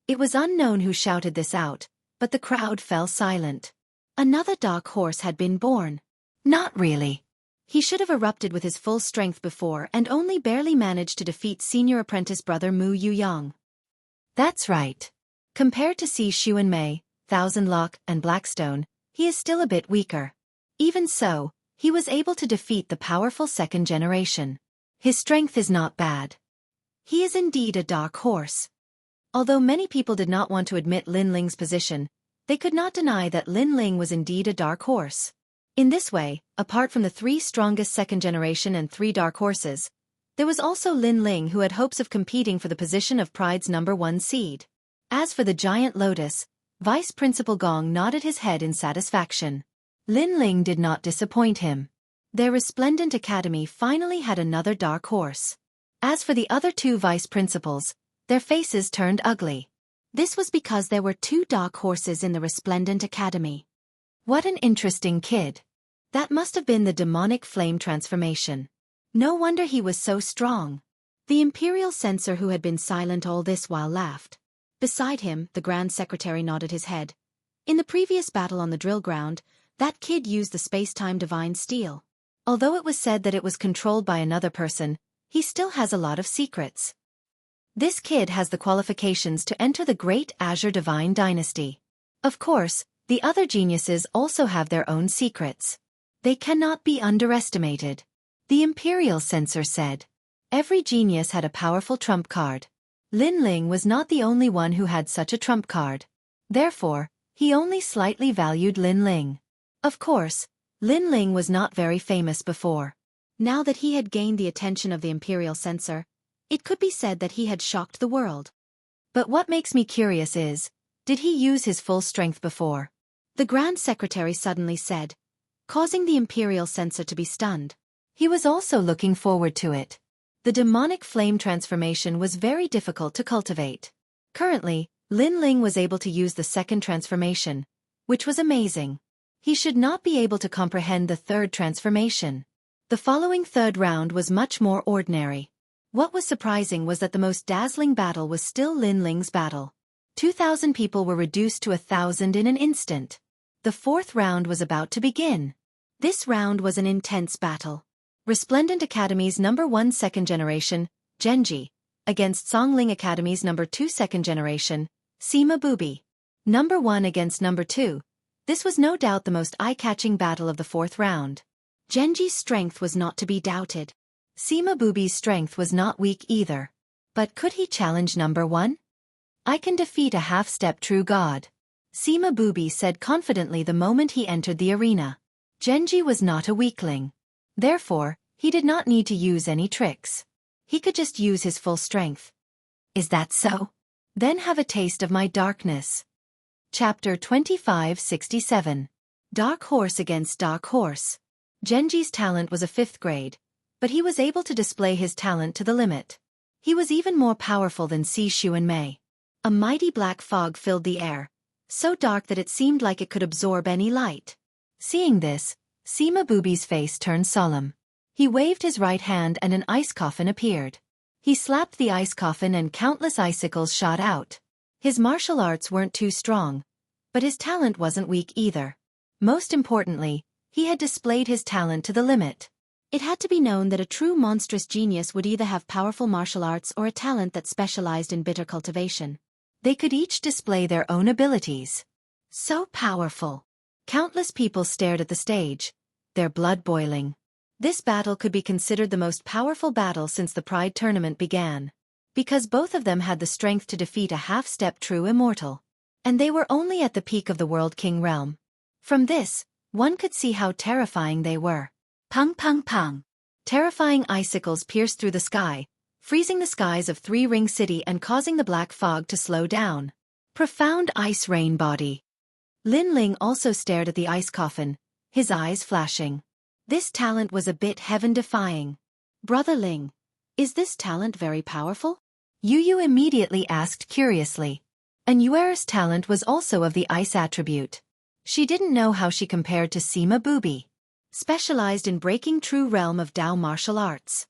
It was unknown who shouted this out, but the crowd fell silent. Another dark horse had been born. Not really. He should have erupted with his full strength before and only barely managed to defeat senior apprentice brother Mu Yuyang. That's right. Compared to Si Xuanmei, Thousand Lock, and Blackstone, he is still a bit weaker. Even so, he was able to defeat the powerful 2nd generation. His strength is not bad. He is indeed a dark horse. Although many people did not want to admit Lin Ling's position, they could not deny that Lin Ling was indeed a dark horse. In this way, apart from the 3 strongest 2nd generation and 3 dark horses, there was also Lin Ling who had hopes of competing for the position of Pride's #1 seed. As for the giant lotus, Vice Principal Gong nodded his head in satisfaction. Lin Ling did not disappoint him. Their resplendent academy finally had another dark horse. As for the other 2 vice principals, their faces turned ugly. This was because there were 2 dark horses in the resplendent academy. What an interesting kid. That must have been the demonic flame transformation. No wonder he was so strong. The imperial censor who had been silent all this while laughed. Beside him, the Grand Secretary nodded his head. In the previous battle on the drill ground, that kid used the space-time divine steel. Although it was said that it was controlled by another person, he still has a lot of secrets. This kid has the qualifications to enter the Great Azure Divine Dynasty. Of course, the other geniuses also have their own secrets. They cannot be underestimated. The imperial censor said. Every genius had a powerful trump card. Lin Ling was not the only one who had such a trump card. Therefore, he only slightly valued Lin Ling. Of course, Lin Ling was not very famous before. Now that he had gained the attention of the imperial censor, it could be said that he had shocked the world. But what makes me curious is, did he use his full strength before? The Grand Secretary suddenly said, causing the imperial censor to be stunned. He was also looking forward to it. The demonic flame transformation was very difficult to cultivate. Currently, Lin Ling was able to use the 2nd transformation, which was amazing. He should not be able to comprehend the 3rd transformation. The following 3rd round was much more ordinary. What was surprising was that the most dazzling battle was still Lin Ling's battle. 2,000 people were reduced to 1,000 in an instant. The 4th round was about to begin. This round was an intense battle. Resplendent Academy's #1 2nd generation, Genji, against Songling Academy's #2 2nd generation, Sima Bubi. #1 against #2. This was no doubt the most eye-catching battle of the 4th round. Genji's strength was not to be doubted. Sima Bubi's strength was not weak either. But could he challenge #1? I can defeat a half-step true god. Sima Bubi said confidently the moment he entered the arena. Genji was not a weakling. Therefore, he did not need to use any tricks. He could just use his full strength. Is that so? Then have a taste of my darkness. Chapter 2567. Dark Horse against Dark Horse. Genji's talent was a 5th grade, but he was able to display his talent to the limit. He was even more powerful than Si Xuanmei. A mighty black fog filled the air, so dark that it seemed like it could absorb any light. Seeing this, Sima Bubi's face turned solemn. He waved his right hand and an ice coffin appeared. He slapped the ice coffin and countless icicles shot out. His martial arts weren't too strong, but his talent wasn't weak either. Most importantly, he had displayed his talent to the limit. It had to be known that a true monstrous genius would either have powerful martial arts or a talent that specialized in bitter cultivation. They could each display their own abilities. So powerful. Countless people stared at the stage, their blood boiling. This battle could be considered the most powerful battle since the Pride Tournament began. Because both of them had the strength to defeat a half-step true immortal. And they were only at the peak of the World King realm. From this, one could see how terrifying they were. Pung pung pung. Terrifying icicles pierced through the sky, freezing the skies of Three Ring City and causing the black fog to slow down. Profound ice rain body. Lin Ling also stared at the ice coffin, his eyes flashing. This talent was a bit heaven-defying. Brother Ling, is this talent very powerful? Yu Yu immediately asked curiously. And Yuer's talent was also of the ice attribute. She didn't know how she compared to Sima Booby, specialized in breaking true realm of Dao martial arts.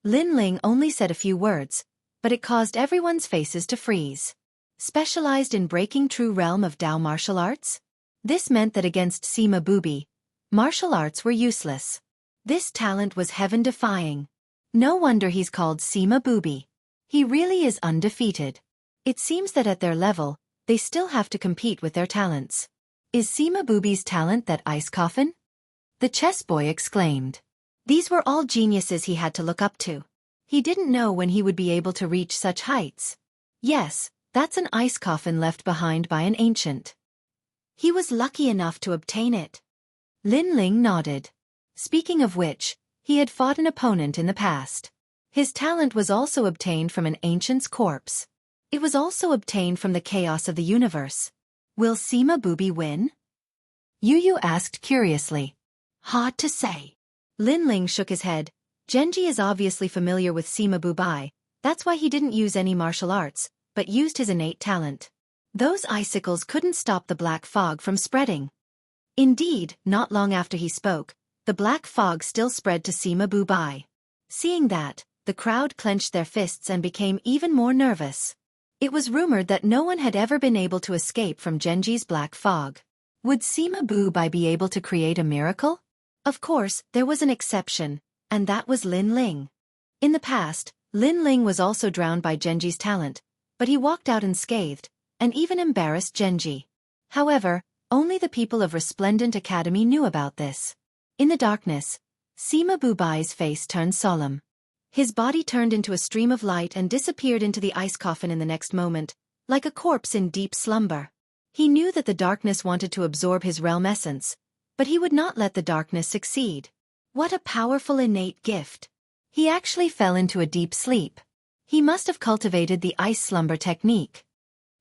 Lin Ling only said a few words, but it caused everyone's faces to freeze. Specialized in breaking true realm of Dao martial arts? This meant that against Sima Booby, martial arts were useless. This talent was heaven-defying. No wonder he's called Sima Booby. He really is undefeated. It seems that at their level, they still have to compete with their talents. Is Sima Booby's talent that ice coffin? The chess boy exclaimed. These were all geniuses he had to look up to. He didn't know when he would be able to reach such heights. Yes, that's an ice coffin left behind by an ancient. He was lucky enough to obtain it. Lin Ling nodded. Speaking of which, he had fought an opponent in the past. His talent was also obtained from an ancient's corpse. It was also obtained from the chaos of the universe. Will Sima Booby win? Yu Yu asked curiously. Hard to say. Lin Ling shook his head. Genji is obviously familiar with Sima Booby, that's why he didn't use any martial arts, but used his innate talent. Those icicles couldn't stop the black fog from spreading. Indeed, not long after he spoke, the black fog still spread to Sima Booby. Seeing that, the crowd clenched their fists and became even more nervous. It was rumored that no one had ever been able to escape from Genji's black fog. Would Sima Booby be able to create a miracle? Of course, there was an exception, and that was Lin Ling. In the past, Lin Ling was also drowned by Genji's talent, but he walked out unscathed, and even embarrassed Genji. However, only the people of Resplendent Academy knew about this. In the darkness, Sima Booby's face turned solemn. His body turned into a stream of light and disappeared into the ice coffin in the next moment, like a corpse in deep slumber. He knew that the darkness wanted to absorb his realm essence, but he would not let the darkness succeed. What a powerful innate gift. He actually fell into a deep sleep. He must have cultivated the ice slumber technique.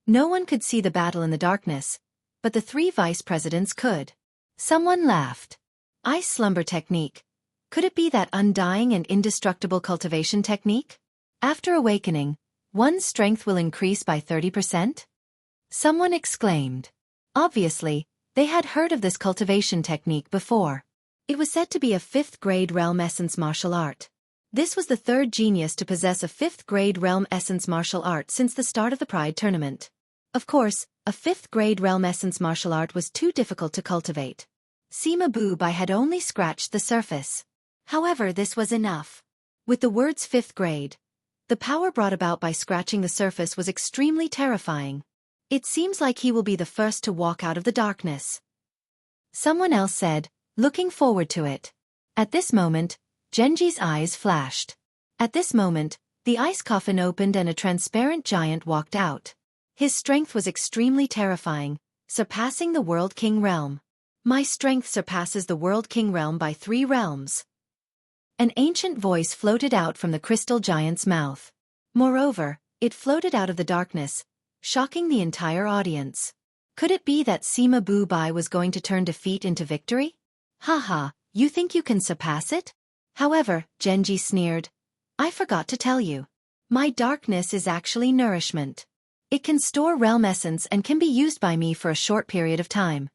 No one could see the battle in the darkness, but the three vice presidents could. Someone laughed. Ice slumber technique. Could it be that undying and indestructible cultivation technique? After awakening, one's strength will increase by 30%? Someone exclaimed. Obviously, they had heard of this cultivation technique before. It was said to be a 5th grade realm essence martial art. This was the third genius to possess a 5th grade realm essence martial art since the start of the Pride Tournament. Of course, a 5th grade realm essence martial art was too difficult to cultivate. Sima Booby had only scratched the surface. However, this was enough. With the words 5th grade, the power brought about by scratching the surface was extremely terrifying. It seems like he will be the first to walk out of the darkness. Someone else said, looking forward to it. At this moment, Genji's eyes flashed. At this moment, the ice coffin opened and a transparent giant walked out. His strength was extremely terrifying, surpassing the World King realm. My strength surpasses the World King realm by 3 realms. An ancient voice floated out from the crystal giant's mouth. Moreover, it floated out of the darkness, shocking the entire audience. Could it be that Sima Booby was going to turn defeat into victory? Haha, you think you can surpass it? However, Genji sneered. I forgot to tell you. My darkness is actually nourishment. It can store realm essence and can be used by me for a short period of time.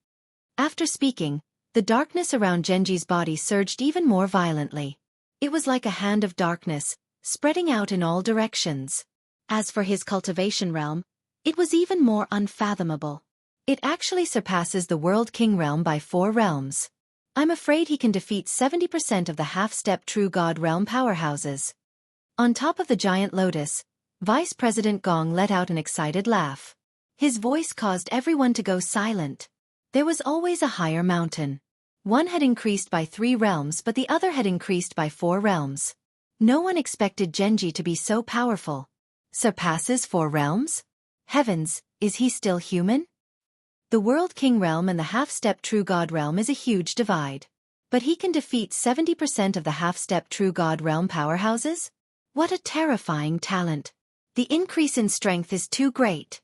After speaking, the darkness around Genji's body surged even more violently. It was like a hand of darkness, spreading out in all directions. As for his cultivation realm, It was even more unfathomable. It actually surpasses the World King realm by 4 realms. I'm afraid he can defeat 70% of the half-step True God realm powerhouses. On top of the giant lotus, Vice President Gong let out an excited laugh. His voice caused everyone to go silent. There was always a higher mountain. One had increased by 3 realms, but the other had increased by 4 realms. No one expected Genji to be so powerful. Surpasses 4 realms? Heavens, is he still human? The World King realm and the half-step True God realm is a huge divide. But he can defeat 70% of the half-step True God realm powerhouses? What a terrifying talent. The increase in strength is too great.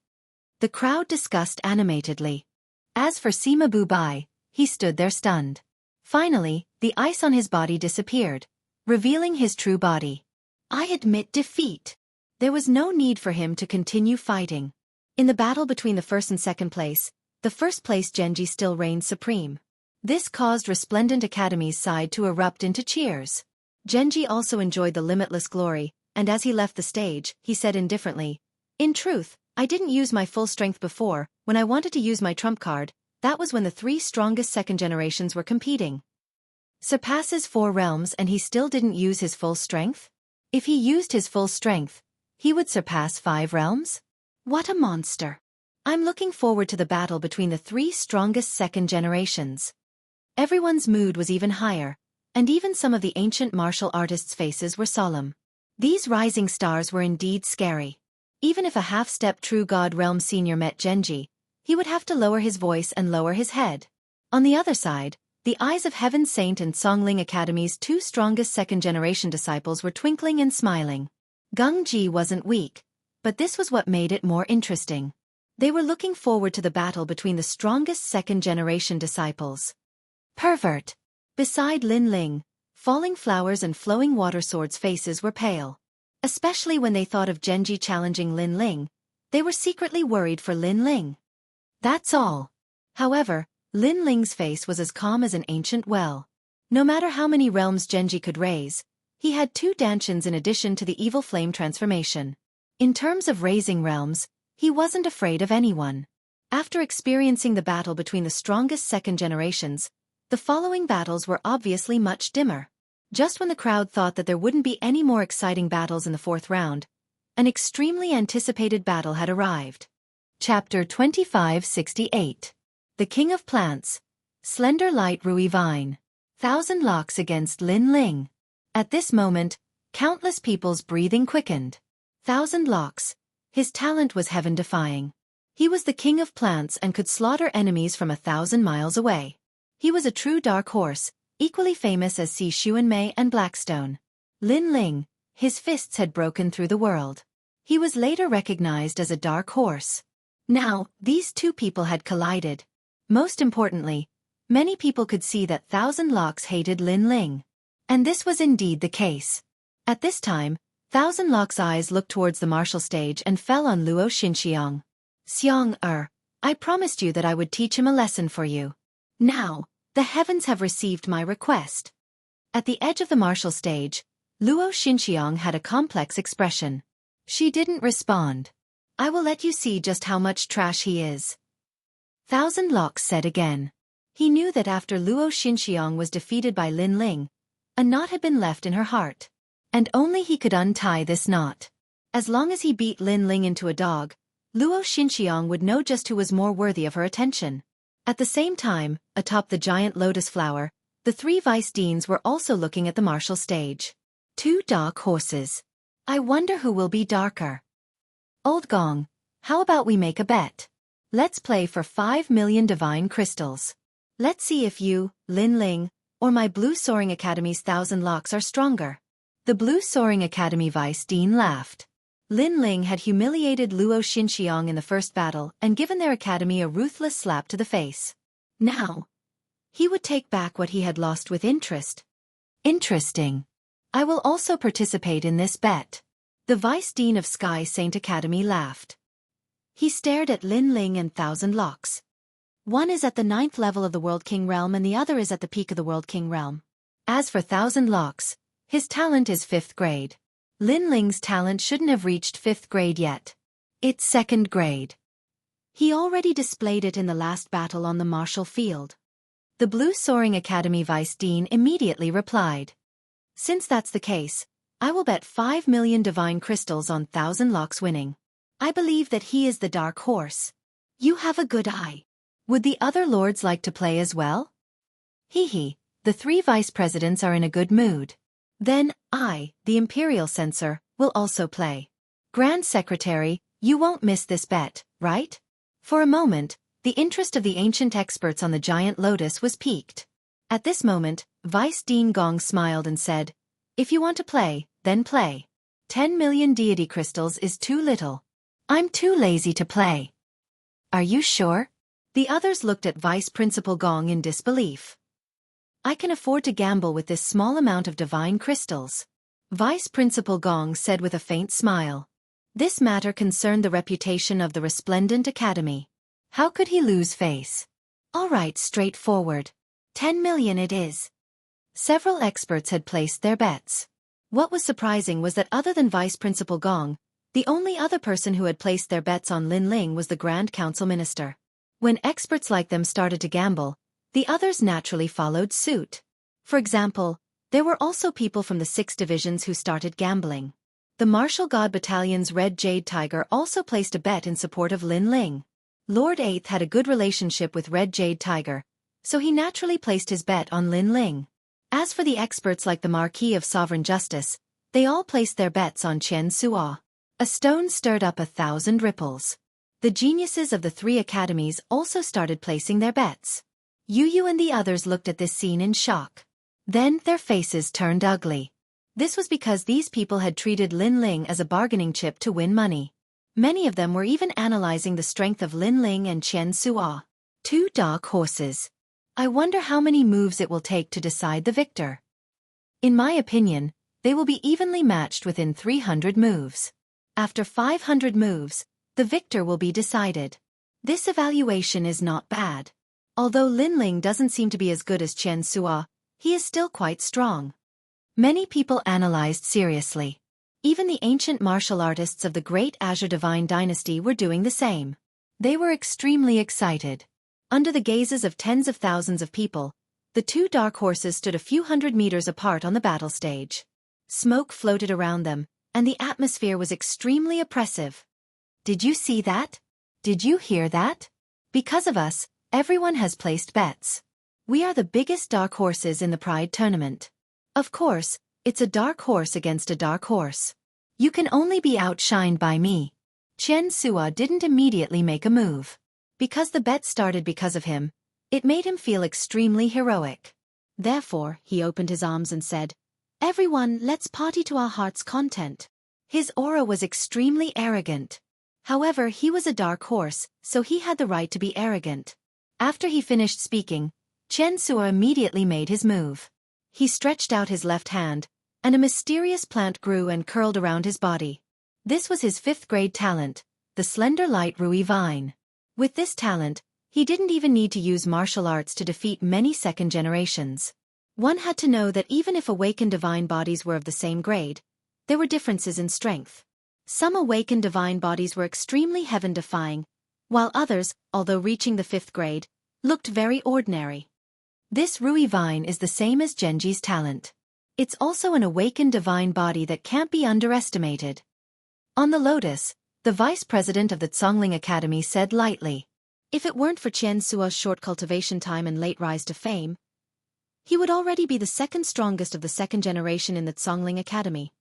The crowd discussed animatedly. As for Sima Bubai, he stood there stunned. Finally, the ice on his body disappeared, revealing his true body. I admit defeat. There was no need for him to continue fighting. In the battle between the first and second place, the first place Genji still reigned supreme. This caused Resplendent Academy's side to erupt into cheers. Genji also enjoyed the limitless glory, and as he left the stage, he said indifferently, "In truth, I didn't use my full strength before. When I wanted to use my trump card, that was when the 3 strongest second generations were competing." Surpasses 4 realms and he still didn't use his full strength? If he used his full strength, he would surpass 5 realms? What a monster. I'm looking forward to the battle between the 3 strongest second generations. Everyone's mood was even higher, and even some of the ancient martial artists' faces were solemn. These rising stars were indeed scary. Even if a half-step True God realm senior met Genji, he would have to lower his voice and lower his head. On the other side, the eyes of Heaven Saint and Songling Academy's 2 strongest second-generation disciples were twinkling and smiling. Gung Ji wasn't weak, but this was what made it more interesting. They were looking forward to the battle between the strongest second-generation disciples. Pervert. Beside Lin Ling, falling flowers and flowing water swords' faces were pale. Especially when they thought of Genji challenging Lin Ling, they were secretly worried for Lin Ling. That's all. However, Lin Ling's face was as calm as an ancient well. No matter how many realms Genji could raise, he had 2 dantians in addition to the evil flame transformation. In terms of raising realms, he wasn't afraid of anyone. After experiencing the battle between the strongest second generations, the following battles were obviously much dimmer. Just when the crowd thought that there wouldn't be any more exciting battles in the 4th round, an extremely anticipated battle had arrived. Chapter 2568. The King of Plants, Slender Light Rui Vine. 1,000 Locks against Lin Ling. At this moment, countless people's breathing quickened. 1,000 Locks. His talent was heaven-defying. He was the king of plants and could slaughter enemies from 1,000 miles away. He was a true dark horse, equally famous as Si Xuanmei and Blackstone. Lin Ling, his fists had broken through the world. He was later recognized as a dark horse. Now, these 2 people had collided. Most importantly, many people could see that 1,000 Locks hated Lin Ling. And this was indeed the case. At this time, 1,000 Locks' eyes looked towards the martial stage and fell on Luo Xinxiang. Xiang, I promised you that I would teach him a lesson for you. Now, the heavens have received my request. At the edge of the martial stage, Luo Xinxiang had a complex expression. She didn't respond. I will let you see just how much trash he is. 1,000 Locks said again. He knew that after Luo Xinxiang was defeated by Lin Ling, a knot had been left in her heart. And only he could untie this knot. As long as he beat Lin Ling into a dog, Luo Xinxiang would know just who was more worthy of her attention. At the same time, atop the giant lotus flower, the 3 vice deans were also looking at the martial stage. 2 dark horses. I wonder who will be darker. Old Gong, how about we make a bet? Let's play for 5 million divine crystals. Let's see if you, Lin Ling, or my Blue Soaring Academy's 1,000 Locks are stronger. The Blue Soaring Academy Vice Dean laughed. Lin Ling had humiliated Luo Xinxiang in the first battle and given their academy a ruthless slap to the face. Now, he would take back what he had lost with interest. Interesting. I will also participate in this bet. The Vice Dean of Sky Saint Academy laughed. He stared at Lin Ling and 1,000 Locks. One is at the 9th level of the World King realm and the other is at the peak of the World King realm. As for 1,000 Locks, his talent is 5th grade. Lin Ling's talent shouldn't have reached 5th grade yet. It's second grade. He already displayed it in the last battle on the martial field. The Blue Soaring Academy Vice Dean immediately replied. Since that's the case, I will bet 5 million divine crystals on 1,000 locks winning. I believe that he is the dark horse. You have a good eye. Would the other lords like to play as well? Hee, the 3 vice presidents are in a good mood. Then, I, the imperial censor, will also play. Grand Secretary, you won't miss this bet, right? For a moment, the interest of the ancient experts on the giant lotus was piqued. At this moment, Vice Dean Gong smiled and said, if you want to play, then play. 10 million deity crystals is too little. I'm too lazy to play. Are you sure? The others looked at Vice Principal Gong in disbelief. I can afford to gamble with this small amount of divine crystals. Vice Principal Gong said with a faint smile. This matter concerned the reputation of the resplendent academy. How could he lose face? All right, straightforward. 10 million it is. Several experts had placed their bets. What was surprising was that other than Vice Principal Gong, the only other person who had placed their bets on Lin Ling was the Grand Council Minister. When experts like them started to gamble, the others naturally followed suit. For example, there were also people from the 6 divisions who started gambling. The Martial God Battalion's Red Jade Tiger also placed a bet in support of Lin Ling. Lord 8th had a good relationship with Red Jade Tiger, so he naturally placed his bet on Lin Ling. As for the experts like the Marquis of Sovereign Justice, they all placed their bets on Xianxia. A stone stirred up 1,000 ripples. The geniuses of the 3 academies also started placing their bets. Yu and the others looked at this scene in shock. Then their faces turned ugly. This was because these people had treated Lin Ling as a bargaining chip to win money. Many of them were even analyzing the strength of Lin Ling and Xianxia. 2 dark horses. I wonder how many moves it will take to decide the victor. In my opinion, they will be evenly matched within 300 moves. After 500 moves, the victor will be decided. This evaluation is not bad. Although Lin Ling doesn't seem to be as good as Xianxia, he is still quite strong. Many people analyzed seriously. Even the ancient martial artists of the Great Azure Divine Dynasty were doing the same. They were extremely excited. Under the gazes of tens of thousands of people, the 2 dark horses stood a few hundred meters apart on the battle stage. Smoke floated around them, and the atmosphere was extremely oppressive. Did you see that? Did you hear that? Because of us, everyone has placed bets. We are the biggest dark horses in the Pride tournament. Of course, it's a dark horse against a dark horse. You can only be outshined by me. Xianxia didn't immediately make a move. Because the bet started because of him, it made him feel extremely heroic. Therefore, he opened his arms and said, "Everyone, let's party to our heart's content." His aura was extremely arrogant. However, he was a dark horse, so he had the right to be arrogant. After he finished speaking, Xianxia immediately made his move. He stretched out his left hand, and a mysterious plant grew and curled around his body. This was his 5th grade talent, the slender light Rui vine. With this talent, he didn't even need to use martial arts to defeat many second generations. One had to know that even if awakened divine bodies were of the same grade, there were differences in strength. Some awakened divine bodies were extremely heaven-defying, while others, although reaching the 5th grade, looked very ordinary. This Rui vine is the same as Genji's talent. It's also an awakened divine body that can't be underestimated. On the lotus, the vice president of the Zhongling Academy said lightly, "If it weren't for Xianxia's short cultivation time and late rise to fame, he would already be the 2nd strongest of the 2nd generation in the Zhongling Academy."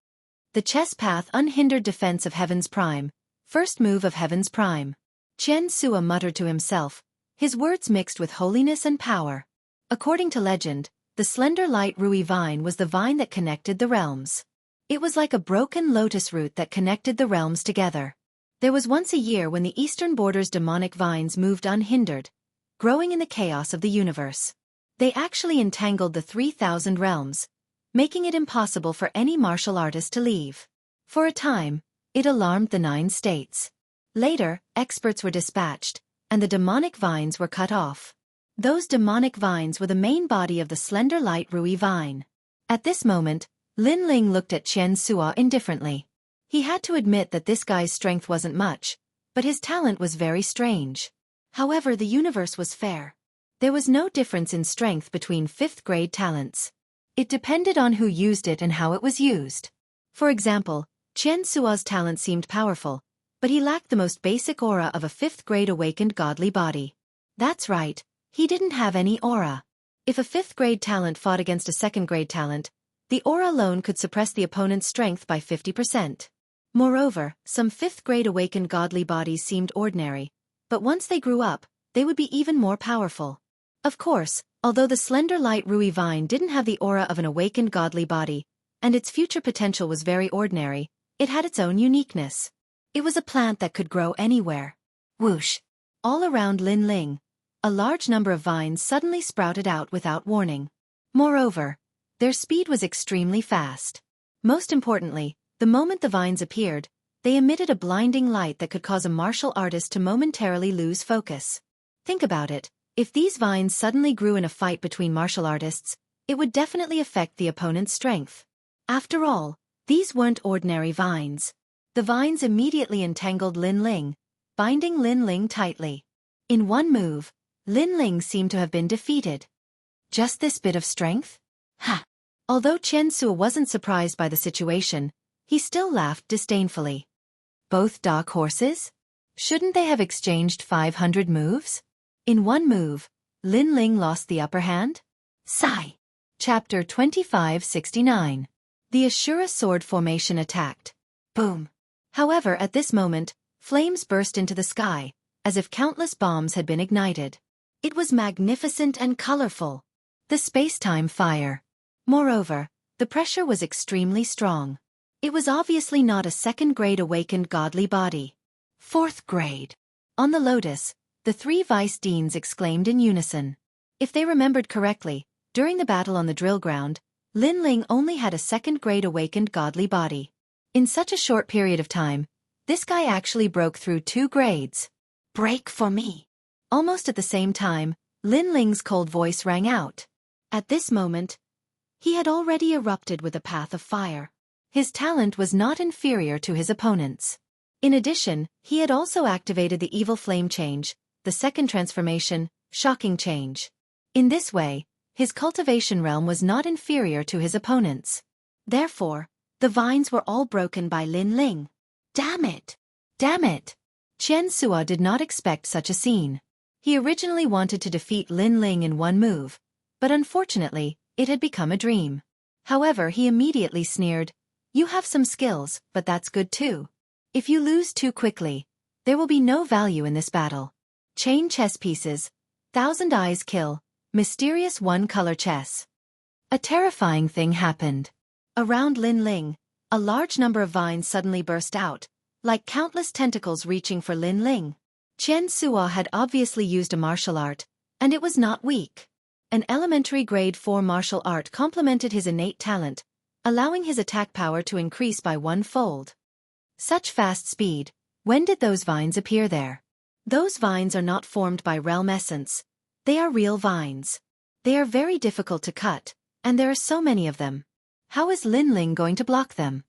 The chess path unhindered defense of Heaven's Prime, first move of Heaven's Prime. Xianxia muttered to himself, his words mixed with holiness and power. According to legend, the slender light Rui vine was the vine that connected the realms. It was like a broken lotus root that connected the realms together. There was once a year when the eastern border's demonic vines moved unhindered, growing in the chaos of the universe. They actually entangled the 3,000 realms, making it impossible for any martial artist to leave. For a time, it alarmed the 9 states. Later, experts were dispatched, and the demonic vines were cut off. Those demonic vines were the main body of the slender light Rui vine. At this moment, Lin Ling looked at Xianxia indifferently. He had to admit that this guy's strength wasn't much, But his talent was very strange. However, the universe was fair. There was no difference in strength between 5th grade talents. It depended on who used it and how it was used. For example, Xianxia's talent seemed powerful, but he lacked the most basic aura of a 5th grade awakened godly body. That's right, he didn't have any aura. If a 5th grade talent fought against a 2nd grade talent, the aura alone could suppress the opponent's strength by 50%. Moreover, some 5th grade awakened godly bodies seemed ordinary, but once they grew up, they would be even more powerful. Of course, although the slender light Rui vine didn't have the aura of an awakened godly body, and its future potential was very ordinary, it had its own uniqueness. It was a plant that could grow anywhere. Whoosh! All around Lin Ling, a large number of vines suddenly sprouted out without warning. Moreover, their speed was extremely fast. Most importantly, the moment the vines appeared, they emitted a blinding light that could cause a martial artist to momentarily lose focus. Think about it, if these vines suddenly grew in a fight between martial artists, it would definitely affect the opponent's strength. After all, these weren't ordinary vines. The vines immediately entangled Lin Ling, binding Lin Ling tightly. In one move, Lin Ling seemed to have been defeated. Just this bit of strength? Ha! Although Xianxia wasn't surprised by the situation, he still laughed disdainfully. Both dark horses? Shouldn't they have exchanged 500 moves? In one move, Lin Ling lost the upper hand? Sigh. Chapter 2569. The Ashura sword formation attacked. Boom. However, at this moment, flames burst into the sky, as if countless bombs had been ignited. It was magnificent and colorful. The space-time fire. Moreover, the pressure was extremely strong. It was obviously not a 2nd grade awakened godly body. 4th grade. On the Lotus, the 3 vice deans exclaimed in unison. If they remembered correctly, during the battle on the drill ground, Lin Ling only had a 2nd grade awakened godly body. In such a short period of time, this guy actually broke through 2 grades. Break for me. Almost at the same time, Lin Ling's cold voice rang out. At this moment, he had already erupted with a path of fire. His talent was not inferior to his opponent's. In addition, he had also activated the evil flame change, the 2nd transformation, shocking change. In this way, his cultivation realm was not inferior to his opponent's. Therefore, the vines were all broken by Lin Ling. Damn it! Damn it! Xianxia did not expect such a scene. He originally wanted to defeat Lin Ling in one move, but unfortunately, it had become a dream. However, he immediately sneered, "You have some skills, but that's good too. If you lose too quickly, there will be no value in this battle." Chain chess pieces, 1,000 eyes kill, mysterious one-color chess. A terrifying thing happened. Around Lin Ling, a large number of vines suddenly burst out, like countless tentacles reaching for Lin Ling. Xianxia had obviously used a martial art, and it was not weak. An elementary grade 4 martial art complemented his innate talent, allowing his attack power to increase by 1-fold. Such fast speed, when did those vines appear there? Those vines are not formed by realm essence. They are real vines. They are very difficult to cut, and there are so many of them. How is Lin Ling going to block them?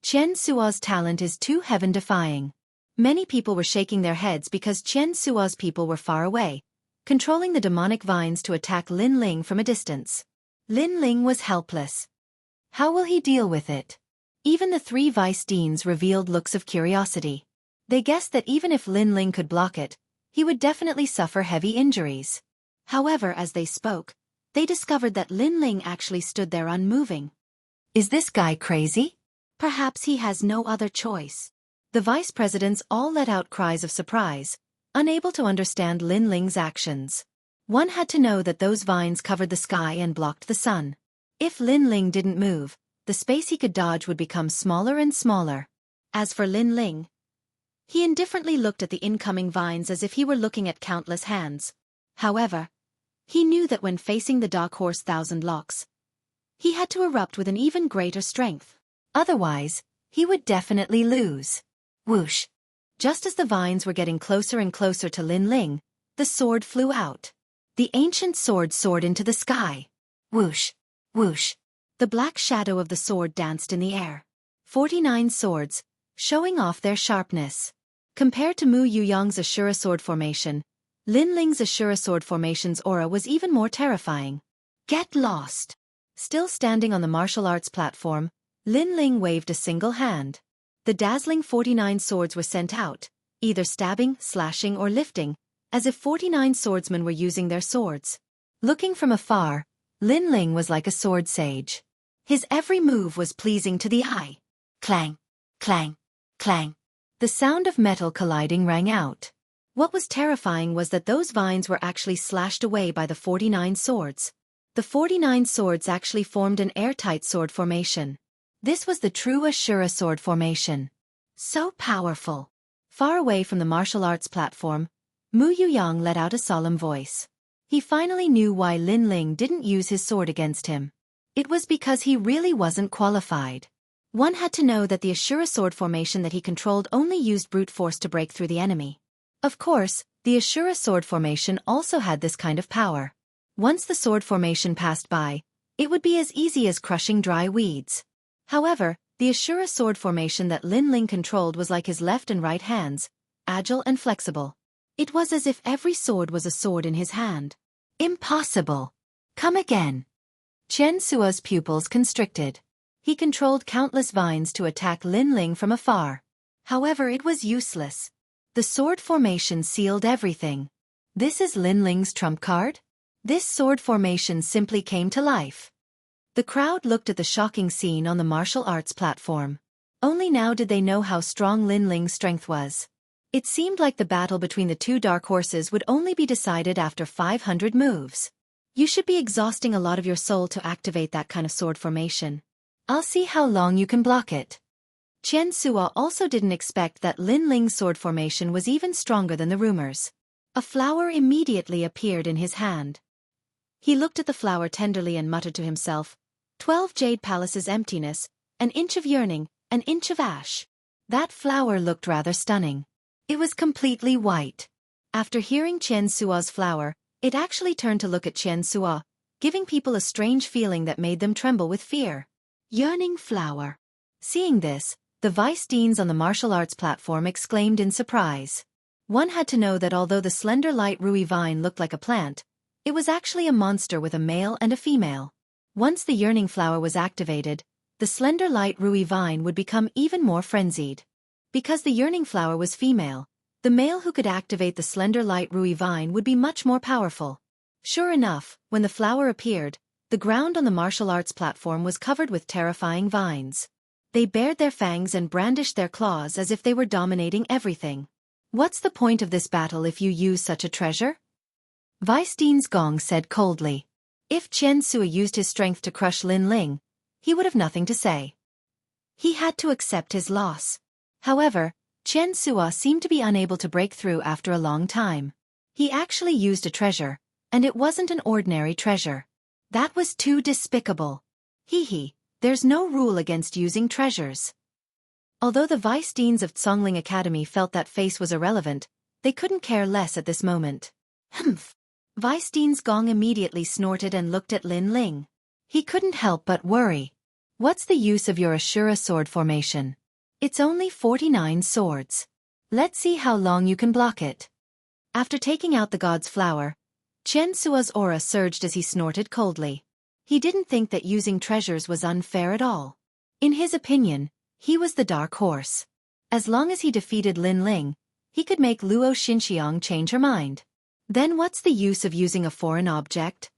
Xianxia's talent is too heaven-defying. Many people were shaking their heads because Xianxia's people were far away, controlling the demonic vines to attack Lin Ling from a distance. Lin Ling was helpless. How will he deal with it? Even the 3 vice deans revealed looks of curiosity. They guessed that even if Lin Ling could block it, he would definitely suffer heavy injuries. However, as they spoke, they discovered that Lin Ling actually stood there unmoving. Is this guy crazy? Perhaps he has no other choice. The vice presidents all let out cries of surprise, unable to understand Lin Ling's actions. One had to know that those vines covered the sky and blocked the sun. If Lin Ling didn't move, the space he could dodge would become smaller and smaller. As for Lin Ling, he indifferently looked at the incoming vines as if he were looking at countless hands. However, he knew that when facing the dark horse 1,000 locks, he had to erupt with an even greater strength. Otherwise, he would definitely lose. Whoosh! Just as the vines were getting closer and closer to Lin Ling, the sword flew out. The ancient sword soared into the sky. Whoosh! Whoosh! The black shadow of the sword danced in the air. 49 swords, showing off their sharpness. Compared to Mu Yuyang's Ashura sword formation, Lin Ling's Ashura sword formation's aura was even more terrifying. Get lost! Still standing on the martial arts platform, Lin Ling waved a single hand. The dazzling 49 swords were sent out, either stabbing, slashing or lifting, as if 49 swordsmen were using their swords. Looking from afar, Lin Ling was like a sword sage. His every move was pleasing to the eye. Clang, clang, clang. The sound of metal colliding rang out. What was terrifying was that those vines were actually slashed away by the 49 swords. The 49 swords actually formed an airtight sword formation. This was the true Ashura sword formation. So powerful. Far away from the martial arts platform, Mu Yuyang let out a solemn voice. He finally knew why Lin Ling didn't use his sword against him. It was because he really wasn't qualified. One had to know that the Ashura sword formation that he controlled only used brute force to break through the enemy. Of course, the Ashura sword formation also had this kind of power. Once the sword formation passed by, it would be as easy as crushing dry weeds. However, the Ashura sword formation that Lin Ling controlled was like his left and right hands, agile and flexible. It was as if every sword was a sword in his hand. Impossible! Come again! Xianxia's pupils constricted. He controlled countless vines to attack Lin Ling from afar. However, it was useless. The sword formation sealed everything. This is Lin Ling's trump card? This sword formation simply came to life. The crowd looked at the shocking scene on the martial arts platform. Only now did they know how strong Lin Ling's strength was. It seemed like the battle between the two dark horses would only be decided after 500 moves. You should be exhausting a lot of your soul to activate that kind of sword formation. I'll see how long you can block it. Xianxia also didn't expect that Lin Ling's sword formation was even stronger than the rumors. A flower immediately appeared in his hand. He looked at the flower tenderly and muttered to himself, 12 jade palaces emptiness, an inch of yearning, an inch of ash. That flower looked rather stunning. It was completely white. After hearing Xianxia's flower, it actually turned to look at Xianxia, giving people a strange feeling that made them tremble with fear. Yearning flower. Seeing this, the vice deans on the martial arts platform exclaimed in surprise. One had to know that although the slender light Rui vine looked like a plant, it was actually a monster with a male and a female. Once the yearning flower was activated, the slender light Rui vine would become even more frenzied. Because the yearning flower was female, the male who could activate the slender light Rui vine would be much more powerful. Sure enough, when the flower appeared, the ground on the martial arts platform was covered with terrifying vines. They bared their fangs and brandished their claws as if they were dominating everything. What's the point of this battle if you use such a treasure? Vice Dean's Gong said coldly. If Xianxia used his strength to crush Lin Ling, he would have nothing to say. He had to accept his loss. However, Xianxia seemed to be unable to break through after a long time. He actually used a treasure, and it wasn't an ordinary treasure. That was too despicable. Hee, there's no rule against using treasures. Although the vice deans of Tsongling Academy felt that face was irrelevant, they couldn't care less at this moment. Humph. Vice Dean's Gong immediately snorted and looked at Lin Ling. He couldn't help but worry. What's the use of your Ashura sword formation? It's only 49 swords. Let's see how long you can block it. After taking out the god's flower, Xianxia's aura surged as he snorted coldly. He didn't think that using treasures was unfair at all. In his opinion, he was the dark horse. As long as he defeated Lin Ling, he could make Luo Xinxiang change her mind. Then what's the use of using a foreign object?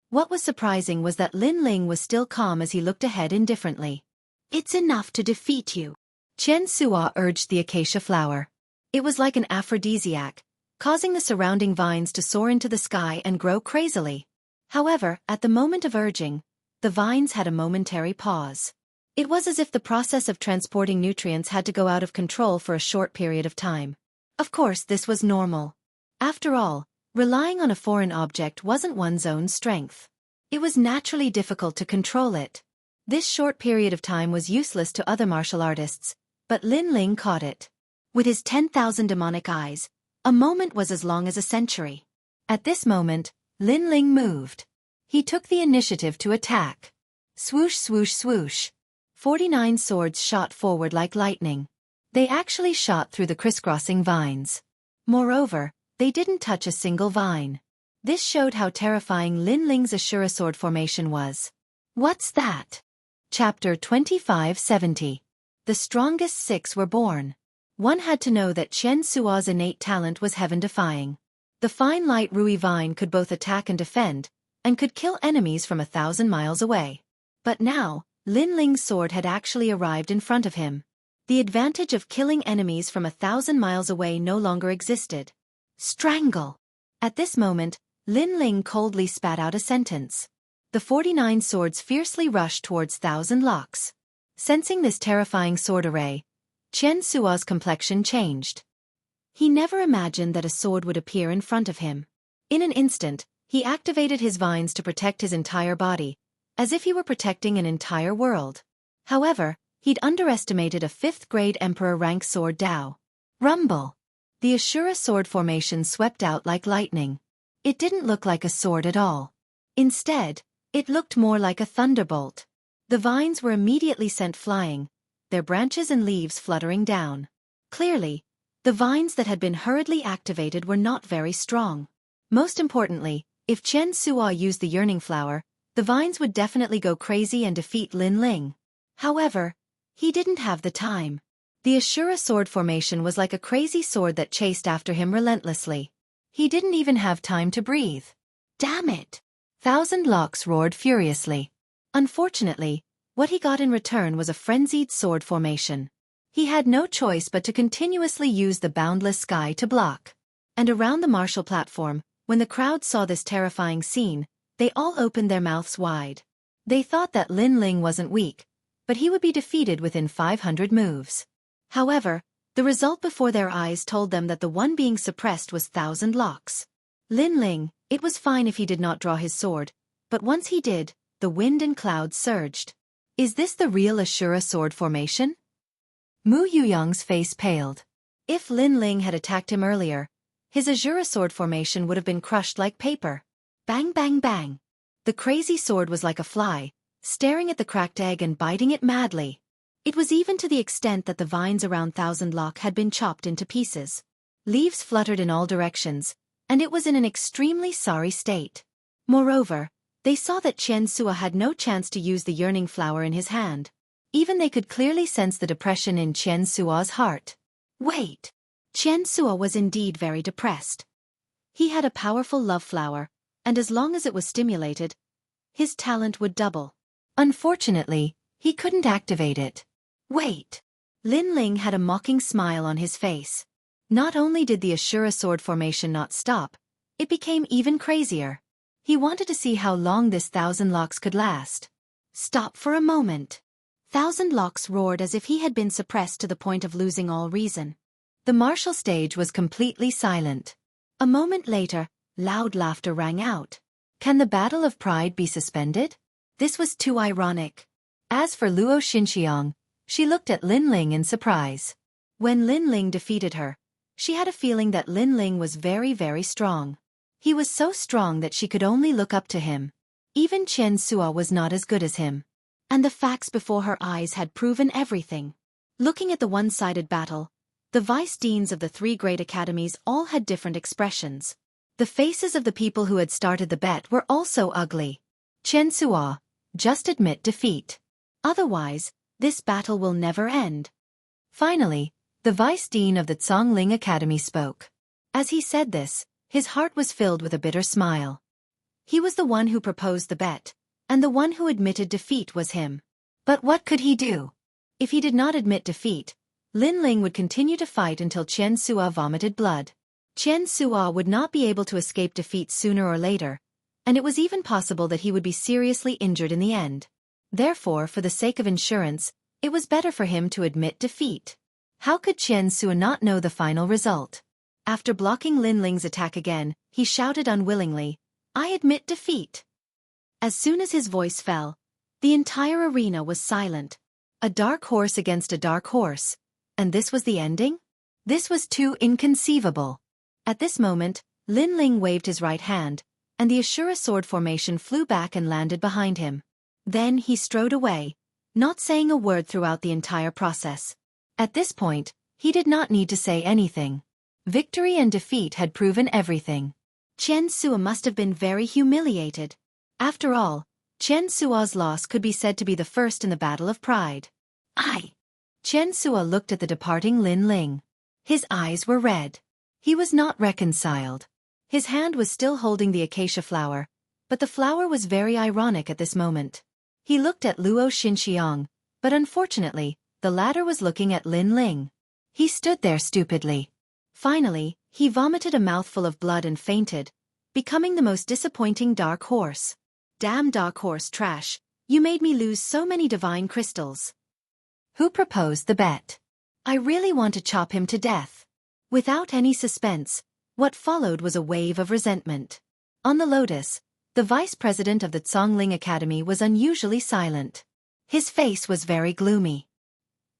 What was surprising was that Lin Ling was still calm as he looked ahead indifferently. It's enough to defeat you. Xianxia urged the acacia flower. It was like an aphrodisiac, causing the surrounding vines to soar into the sky and grow crazily. However, at the moment of urging, the vines had a momentary pause. It was as if the process of transporting nutrients had to go out of control for a short period of time. Of course, this was normal. After all, relying on a foreign object wasn't one's own strength. It was naturally difficult to control it. This short period of time was useless to other martial artists, but Lin Ling caught it. With his 10,000 demonic eyes, a moment was as long as a century. At this moment, Lin Ling moved. He took the initiative to attack. Swoosh swoosh swoosh. 49 swords shot forward like lightning. They actually shot through the crisscrossing vines. Moreover, they didn't touch a single vine. This showed how terrifying Lin Ling's Ashura sword formation was. What's that? Chapter 2570. The strongest 6 were born. One had to know that Xianxia's innate talent was heaven-defying. The fine light Rui vine could both attack and defend, and could kill enemies from 1,000 miles away. But now, Lin Ling's sword had actually arrived in front of him. The advantage of killing enemies from 1,000 miles away no longer existed. Strangle! At this moment, Lin Ling coldly spat out a sentence. The 49 swords fiercely rushed towards Thousand Locks. Sensing this terrifying sword array, Xianxia's complexion changed. He never imagined that a sword would appear in front of him. In an instant, he activated his vines to protect his entire body, as if he were protecting an entire world. However, he'd underestimated a 5th-grade Emperor rank sword Dao. Rumble! The Ashura sword formation swept out like lightning. It didn't look like a sword at all. Instead, it looked more like a thunderbolt. The vines were immediately sent flying, their branches and leaves fluttering down. Clearly, the vines that had been hurriedly activated were not very strong. Most importantly, if Xianxia used the yearning flower, the vines would definitely go crazy and defeat Lin Ling. However, he didn't have the time. The Ashura sword formation was like a crazy sword that chased after him relentlessly. He didn't even have time to breathe. Damn it! Thousand Locks roared furiously. Unfortunately, what he got in return was a frenzied sword formation. He had no choice but to continuously use the boundless sky to block. And around the martial platform, when the crowd saw this terrifying scene, they all opened their mouths wide. They thought that Lin Ling wasn't weak, but he would be defeated within 500 moves. However, the result before their eyes told them that the one being suppressed was Thousand Locks. Lin Ling, it was fine if he did not draw his sword, but once he did, the wind and clouds surged. Is this the real Ashura sword formation? Mu Yuyong's face paled. If Lin Ling had attacked him earlier, his Ashura sword formation would have been crushed like paper. Bang bang bang. The crazy sword was like a fly, staring at the cracked egg and biting it madly. It was even to the extent that the vines around Thousand Lock had been chopped into pieces. Leaves fluttered in all directions, and it was in an extremely sorry state. Moreover, they saw that Xianxia had no chance to use the yearning flower in his hand. Even they could clearly sense the depression in Xianxia's heart. Wait! Xianxia was indeed very depressed. He had a powerful love flower, and as long as it was stimulated, his talent would double. Unfortunately, he couldn't activate it. Wait! Lin Ling had a mocking smile on his face. Not only did the Ashura sword formation not stop, it became even crazier. He wanted to see how long this Thousand Locks could last. Stop for a moment. Thousand Locks roared as if he had been suppressed to the point of losing all reason. The martial stage was completely silent. A moment later, loud laughter rang out. Can the battle of pride be suspended? This was too ironic. As for Luo Xinxiang, she looked at Lin Ling in surprise. When Lin Ling defeated her, she had a feeling that Lin Ling was very, very strong. He was so strong that she could only look up to him. Even Xianxia was not as good as him. And the facts before her eyes had proven everything. Looking at the one-sided battle, the vice-deans of the 3 great academies all had different expressions. The faces of the people who had started the bet were also ugly. Xianxia, just admit defeat. Otherwise, this battle will never end. Finally, the vice-dean of the Zhongling Academy spoke. As he said this, his heart was filled with a bitter smile. He was the one who proposed the bet, and the one who admitted defeat was him. But what could he do? If he did not admit defeat, Lin Ling would continue to fight until Xianxia vomited blood. Xianxia would not be able to escape defeat sooner or later, and it was even possible that he would be seriously injured in the end. Therefore, for the sake of insurance, it was better for him to admit defeat. How could Xianxia not know the final result? After blocking Lin Ling's attack again, he shouted unwillingly, "I admit defeat." As soon as his voice fell, the entire arena was silent. A dark horse against a dark horse. And this was the ending? This was too inconceivable. At this moment, Lin Ling waved his right hand, and the Ashura sword formation flew back and landed behind him. Then he strode away, not saying a word throughout the entire process. At this point, He did not need to say anything. Victory and defeat had proven everything. Xianxia must have been very humiliated. After all, Xianxia's loss could be said to be the first in the Battle of Pride. Xianxia looked at the departing Lin Ling. His eyes were red. He was not reconciled. His hand was still holding the acacia flower, but the flower was very ironic at this moment. He looked at Luo Xinxiang, but unfortunately, the latter was looking at Lin Ling. He stood there stupidly. Finally, he vomited a mouthful of blood and fainted, becoming the most disappointing dark horse. Damn dark horse trash, you made me lose so many divine crystals. Who proposed the bet? I really want to chop him to death. Without any suspense, what followed was a wave of resentment. On the Lotus, the vice president of the Zhongling Academy was unusually silent. His face was very gloomy.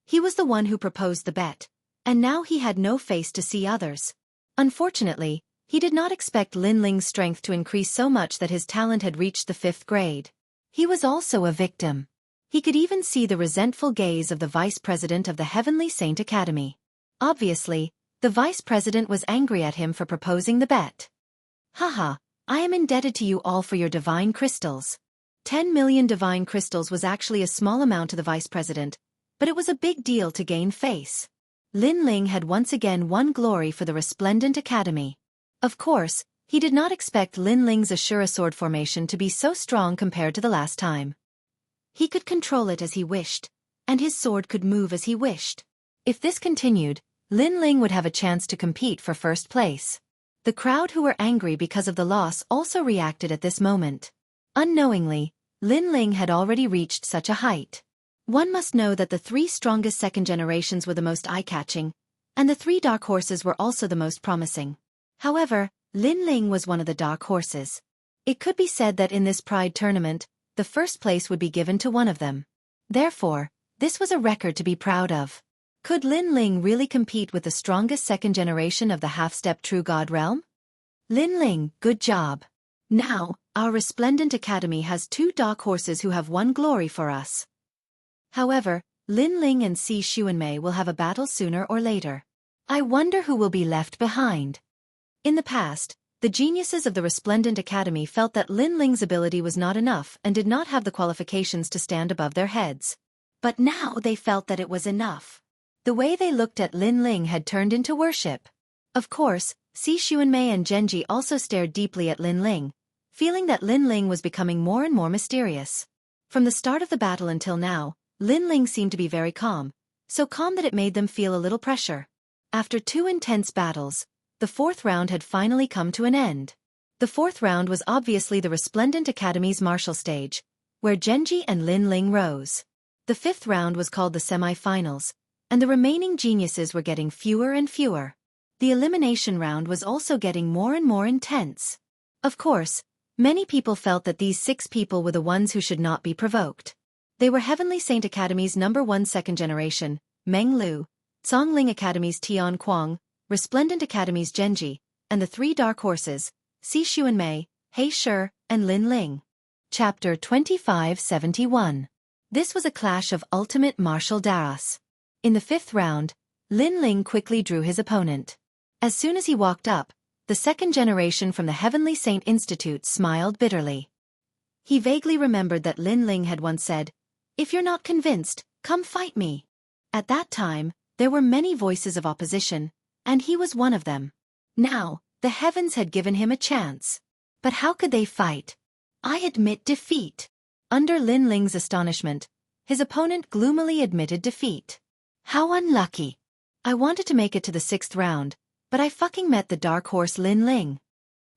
He was the one who proposed the bet, and now he had no face to see others. Unfortunately, he did not expect Lin Ling's strength to increase so much that his talent had reached the 5th grade. He was also a victim. He could even see the resentful gaze of the vice president of the Heavenly Saint Academy. Obviously, the vice president was angry at him for proposing the bet. Haha, I am indebted to you all for your divine crystals. 10 million divine crystals was actually a small amount to the vice president, but it was a big deal to gain face. Lin Ling had once again won glory for the resplendent academy. Of course, he did not expect Lin Ling's Ashura sword formation to be so strong compared to the last time. He could control it as he wished, and his sword could move as he wished. If this continued, Lin Ling would have a chance to compete for first place. The crowd who were angry because of the loss also reacted at this moment. Unknowingly, Lin Ling had already reached such a height. One must know that the 3 strongest second generations were the most eye-catching, and the 3 dark horses were also the most promising. However, Lin Ling was one of the dark horses. It could be said that in this Pride tournament, the first place would be given to one of them. Therefore, this was a record to be proud of. Could Lin Ling really compete with the strongest second generation of the half-step true god realm? Lin Ling, good job. Now, our resplendent academy has 2 dark horses who have won glory for us. However, Lin Ling and Si Xuanmei will have a battle sooner or later. I wonder who will be left behind. In the past, the geniuses of the Resplendent Academy felt that Lin Ling's ability was not enough and did not have the qualifications to stand above their heads. But now they felt that it was enough. The way they looked at Lin Ling had turned into worship. Of course, Si Xuanmei and Genji also stared deeply at Lin Ling, feeling that Lin Ling was becoming more and more mysterious. From the start of the battle until now, Lin Ling seemed to be very calm, so calm that it made them feel a little pressure. After 2 intense battles, the 4th round had finally come to an end. The 4th round was obviously the Resplendent Academy's martial stage, where Genji and Lin Ling rose. The 5th round was called the semi-finals, and the remaining geniuses were getting fewer and fewer. The elimination round was also getting more and more intense. Of course, many people felt that these 6 people were the ones who should not be provoked. They were Heavenly Saint Academy's #1 second generation, Meng Lu, Zhongling Academy's Tian Kuang, Resplendent Academy's Genji, and the 3 dark horses, Si Xuanmei, He Shi, and Lin Ling. Chapter 2571. This was a clash of ultimate martial daras. In the 5th round, Lin Ling quickly drew his opponent. As soon as he walked up, the second generation from the Heavenly Saint Institute smiled bitterly. He vaguely remembered that Lin Ling had once said, "If you're not convinced, come fight me." At that time, there were many voices of opposition, and he was one of them. Now, the heavens had given him a chance. But how could they fight? I admit defeat. Under Lin Ling's astonishment, his opponent gloomily admitted defeat. How unlucky. I wanted to make it to the 6th round, but I fucking met the dark horse Lin Ling.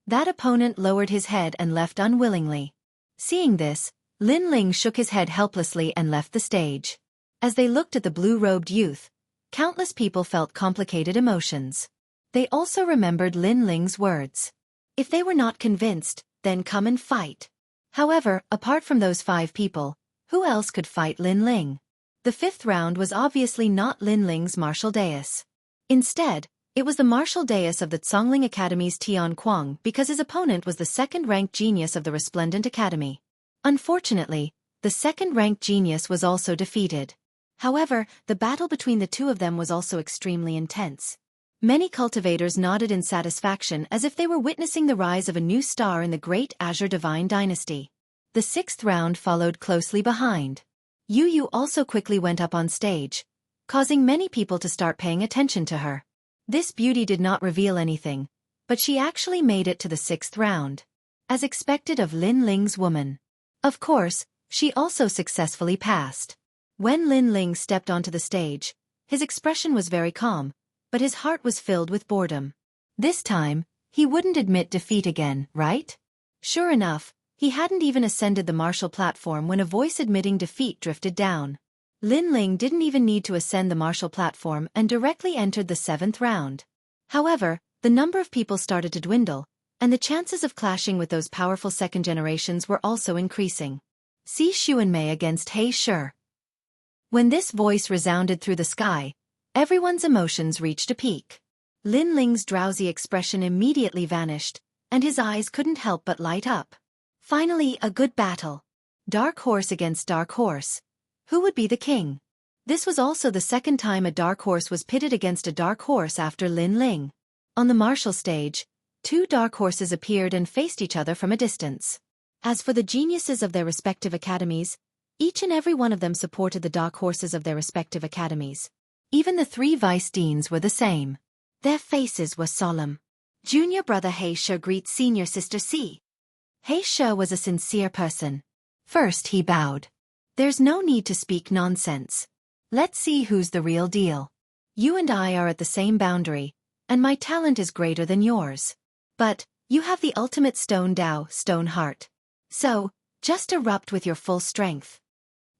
That opponent lowered his head and left unwillingly. Seeing this, Lin Ling shook his head helplessly and left the stage. As they looked at the blue-robed youth, countless people felt complicated emotions. They also remembered Lin Ling's words. If they were not convinced, then come and fight. However, apart from those 5 people, who else could fight Lin Ling? The 5th round was obviously not Lin Ling's martial dais. Instead, it was the martial dais of the Zhongling Academy's Tian Kuang because his opponent was the 2nd-ranked genius of the Resplendent Academy. Unfortunately, the 2nd-ranked genius was also defeated. However, the battle between the two of them was also extremely intense. Many cultivators nodded in satisfaction as if they were witnessing the rise of a new star in the great Azure Divine Dynasty. The sixth round followed closely behind. Yu also quickly went up on stage, causing many people to start paying attention to her. This beauty did not reveal anything, but she actually made it to the sixth round, as expected of Lin Ling's woman. Of course, she also successfully passed. When Lin Ling stepped onto the stage, his expression was very calm, but his heart was filled with boredom. This time, he wouldn't admit defeat again, right? Sure enough, he hadn't even ascended the martial platform when a voice admitting defeat drifted down. Lin Ling didn't even need to ascend the martial platform and directly entered the seventh round. However, the number of people started to dwindle, and the chances of clashing with those powerful second generations were also increasing. See Xuanmei against He Shi. When this voice resounded through the sky, everyone's emotions reached a peak. Lin Ling's drowsy expression immediately vanished, and his eyes couldn't help but light up. Finally, a good battle. Dark horse against dark horse. Who would be the king? This was also the second time a dark horse was pitted against a dark horse after Lin Ling. On the martial stage, two dark horses appeared and faced each other from a distance. As for the geniuses of their respective academies, each and every one of them supported the dark horses of their respective academies. Even the three vice deans were the same. Their faces were solemn. Junior brother He Shi greets senior sister Si. He Shi was a sincere person. First he bowed. There's no need to speak nonsense. Let's see who's the real deal. You and I are at the same boundary, and my talent is greater than yours. But, you have the ultimate stone Dao, stone heart. So, just erupt with your full strength.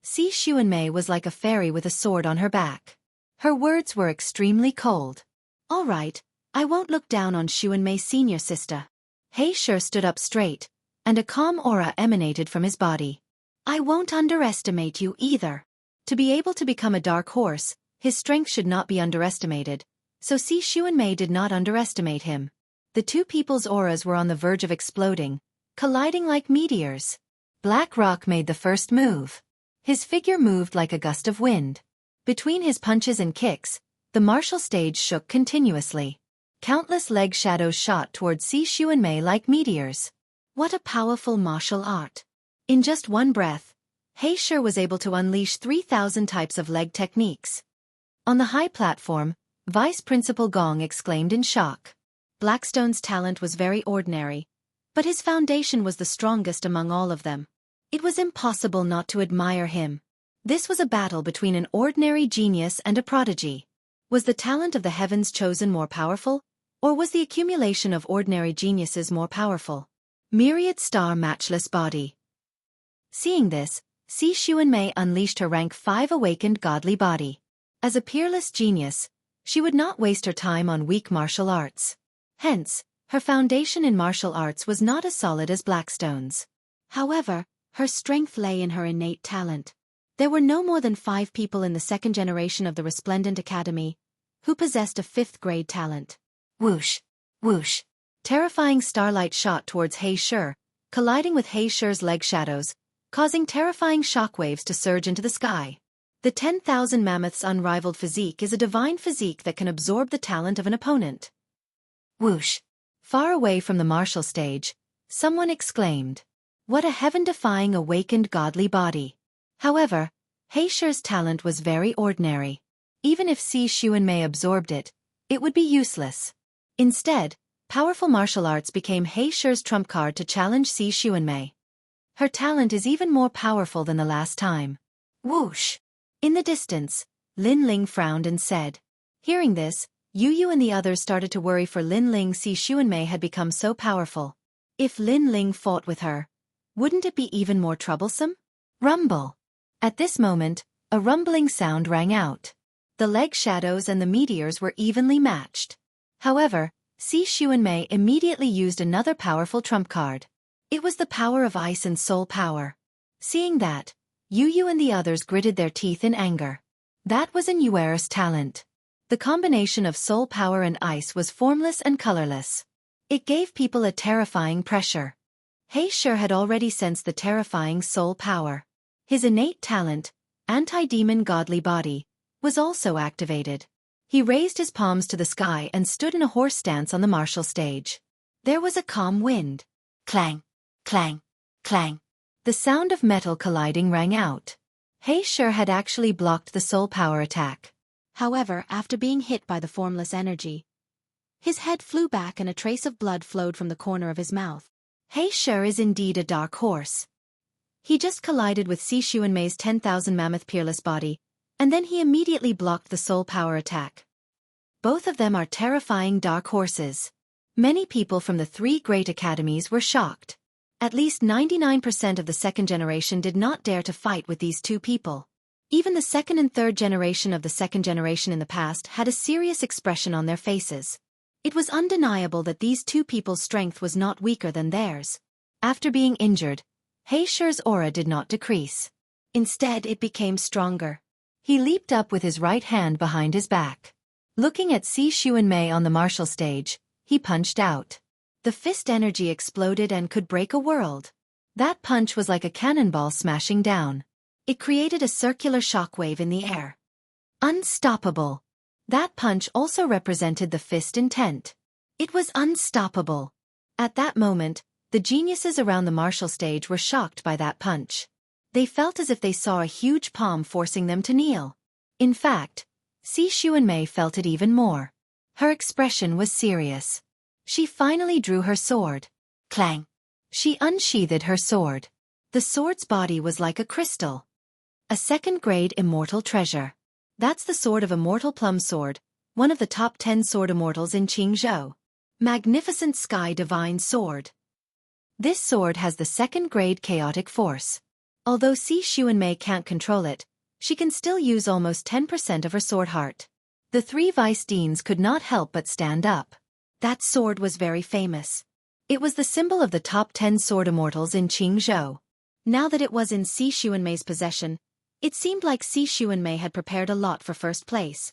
Si Xuanmei was like a fairy with a sword on her back. Her words were extremely cold. All right, I won't look down on Xuanmei's senior sister. He Shi stood up straight, and a calm aura emanated from his body. I won't underestimate you either. To be able to become a dark horse, his strength should not be underestimated, so Si Xuanmei did not underestimate him. The two people's auras were on the verge of exploding, colliding like meteors. Black Rock made the first move. His figure moved like a gust of wind. Between his punches and kicks, the martial stage shook continuously. Countless leg shadows shot towards Si Xuanmei like meteors. What a powerful martial art. In just one breath, He Shi was able to unleash 3,000 types of leg techniques. On the high platform, Vice Principal Gong exclaimed in shock. Blackstone's talent was very ordinary, but his foundation was the strongest among all of them. It was impossible not to admire him. This was a battle between an ordinary genius and a prodigy. Was the talent of the heavens chosen more powerful, or was the accumulation of ordinary geniuses more powerful? Myriad star matchless body. Seeing this, Si Xuanmei unleashed her rank 5 awakened godly body. As a peerless genius, she would not waste her time on weak martial arts. Hence, her foundation in martial arts was not as solid as Blackstone's. However, her strength lay in her innate talent. There were no more than 5 people in the second generation of the Resplendent Academy who possessed a 5th-grade talent. Whoosh! Whoosh! Terrifying starlight shot towards He Shi, colliding with He Shi's leg shadows, causing terrifying shockwaves to surge into the sky. The 10,000 Mammoth's unrivaled physique is a divine physique that can absorb the talent of an opponent. Whoosh! Far away from the martial stage, someone exclaimed, "What a heaven-defying awakened godly body!" However, He Shi's talent was very ordinary. Even if Si Xuanmei absorbed it, it would be useless. Instead, powerful martial arts became He Shi's trump card to challenge Si Xuanmei. Her talent is even more powerful than the last time. Whoosh! In the distance, Lin Ling frowned and said. Hearing this, Yu and the others started to worry for Lin Ling. Si Xuanmei had become so powerful. If Lin Ling fought with her, wouldn't it be even more troublesome? Rumble! At this moment, a rumbling sound rang out. The leg shadows and the meteors were evenly matched. However, Si Xuanmei immediately used another powerful trump card. It was the power of ice and soul power. Seeing that, Yu and the others gritted their teeth in anger. That was an Yuer's talent. The combination of soul power and ice was formless and colorless. It gave people a terrifying pressure. He Shi had already sensed the terrifying soul power. His innate talent, anti-demon godly body, was also activated. He raised his palms to the sky and stood in a horse stance on the martial stage. There was a calm wind. Clang, clang, clang. The sound of metal colliding rang out. He Shi had actually blocked the soul power attack. However, after being hit by the formless energy, his head flew back and a trace of blood flowed from the corner of his mouth. He Shi is indeed a dark horse. He just collided with Si Xuanmei's 10,000 mammoth peerless body, and then he immediately blocked the soul power attack. Both of them are terrifying dark horses. Many people from the three great academies were shocked. At least 99% of the second generation did not dare to fight with these two people. Even the second and third generation of the second generation in the past had a serious expression on their faces. It was undeniable that these two people's strength was not weaker than theirs. After being injured, He Shi's aura did not decrease. Instead, it became stronger. He leaped up with his right hand behind his back. Looking at Si Xuanmei on the martial stage, he punched out. The fist energy exploded and could break a world. That punch was like a cannonball smashing down. It created a circular shockwave in the air. Unstoppable. That punch also represented the fist intent. It was unstoppable. At that moment, the geniuses around the martial stage were shocked by that punch. They felt as if they saw a huge palm forcing them to kneel. In fact, Si Xuanmei felt it even more. Her expression was serious. She finally drew her sword. Clang! She unsheathed her sword. The sword's body was like a crystal. A second-grade immortal treasure. That's the sword of Immortal Plum Sword, one of the top 10 sword immortals in Jianghu. Magnificent Sky Divine Sword. This sword has the second-grade chaotic force. Although Si Xuanmei can't control it, she can still use almost 10% of her sword heart. The three vice deans could not help but stand up. That sword was very famous. It was the symbol of the top 10 sword immortals in Jianghu. Now that it was in Si Xuanmei's possession, it seemed like Si Xuanmei had prepared a lot for first place.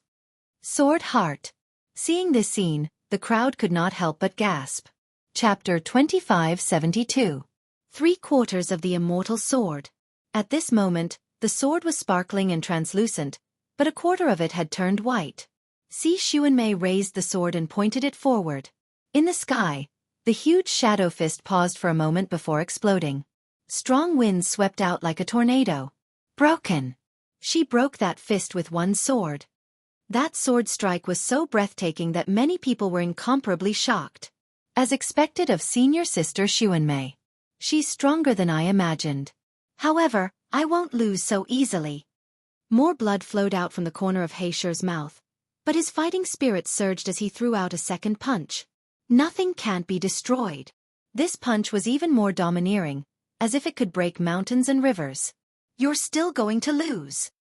Sword Heart. Seeing this scene, the crowd could not help but gasp. Chapter 2572. 3/4 of the Immortal Sword. At this moment, the sword was sparkling and translucent, but a quarter of it had turned white. Si Xuanmei raised the sword and pointed it forward. In the sky, the huge shadow fist paused for a moment before exploding. Strong winds swept out like a tornado. Broken. She broke that fist with one sword. That sword strike was so breathtaking that many people were incomparably shocked. As expected of senior sister Xuanmei. She's stronger than I imagined. However, I won't lose so easily. More blood flowed out from the corner of He Shi's mouth, but his fighting spirit surged as he threw out a second punch. Nothing can't be destroyed. This punch was even more domineering, as if it could break mountains and rivers. You're still going to lose.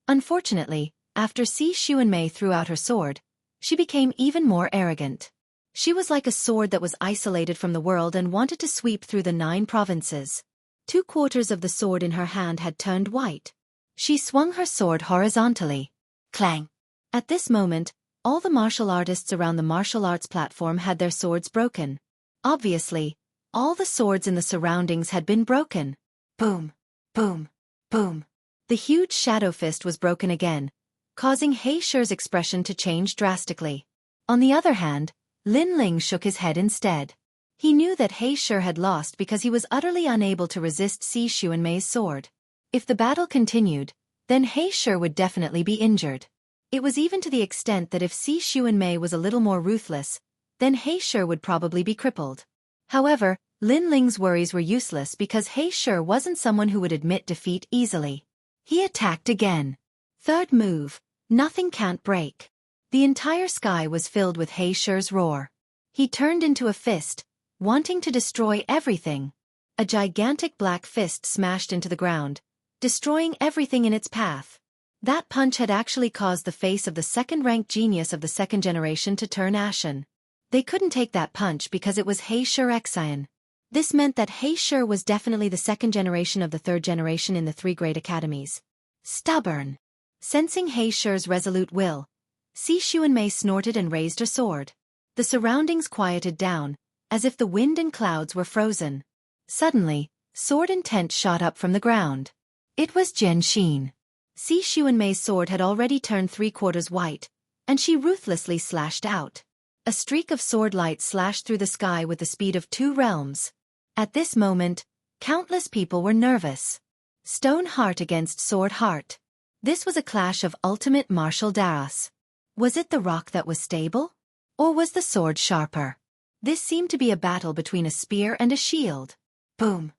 Unfortunately, after Si Xuanmei threw out her sword, she became even more arrogant. She was like a sword that was isolated from the world and wanted to sweep through the 9 provinces. 2/4 of the sword in her hand had turned white. She swung her sword horizontally. Clang! At this moment, all the martial artists around the martial arts platform had their swords broken. Obviously, all the swords in the surroundings had been broken. Boom! Boom! Boom! The huge shadow fist was broken again, causing He Shi's expression to change drastically. On the other hand, Lin Ling shook his head instead. He knew that He Shi had lost because he was utterly unable to resist Si Xuanmei's sword. If the battle continued, then He Shi would definitely be injured. It was even to the extent that if Si Xuanmei was a little more ruthless, then He Shi would probably be crippled. However, Lin Ling's worries were useless because He Shi wasn't someone who would admit defeat easily. He attacked again. Third move, nothing can't break. The entire sky was filled with He Shi's roar. He turned into a fist, wanting to destroy everything. A gigantic black fist smashed into the ground, destroying everything in its path. That punch had actually caused the face of the second-ranked genius of the second generation to turn ashen. They couldn't take that punch because it was He Xian. This meant that He Shi was definitely the second generation of the third generation in the 3 great academies. Stubborn. Sensing He Shi's resolute will, Si Xuanmei snorted and raised her sword. The surroundings quieted down, as if the wind and clouds were frozen. Suddenly, sword intent shot up from the ground. It was Jian Xin. Xianxia's sword had already turned 3/4 white, and she ruthlessly slashed out. A streak of sword light slashed through the sky with the speed of 2 realms. At this moment, countless people were nervous. Stone heart against sword heart. This was a clash of ultimate martial prowess. Was it the rock that was stable? Or was the sword sharper? This seemed to be a battle between a spear and a shield. Boom!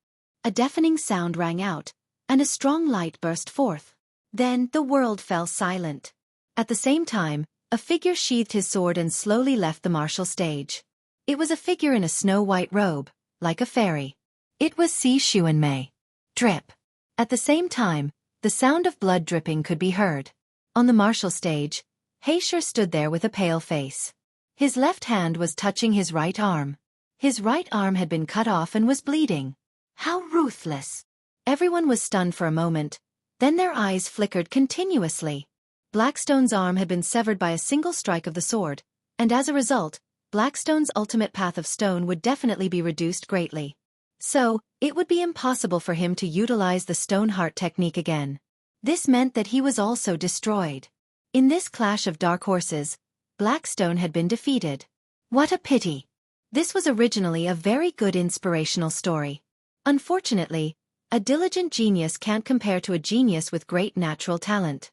A deafening sound rang out, and a strong light burst forth. Then the world fell silent. At the same time, a figure sheathed his sword and slowly left the martial stage. It was a figure in a snow-white robe, like a fairy. It was Xianxia. Drip. At the same time, the sound of blood dripping could be heard. On the martial stage, Xianxia stood there with a pale face. His left hand was touching his right arm. His right arm had been cut off and was bleeding. How ruthless! Everyone was stunned for a moment, then their eyes flickered continuously. Blackstone's arm had been severed by a single strike of the sword, and as a result, Blackstone's ultimate path of stone would definitely be reduced greatly. So, it would be impossible for him to utilize the stone heart technique again. This meant that he was also destroyed. In this clash of dark horses, Blackstone had been defeated. What a pity! This was originally a very good inspirational story. Unfortunately, a diligent genius can't compare to a genius with great natural talent.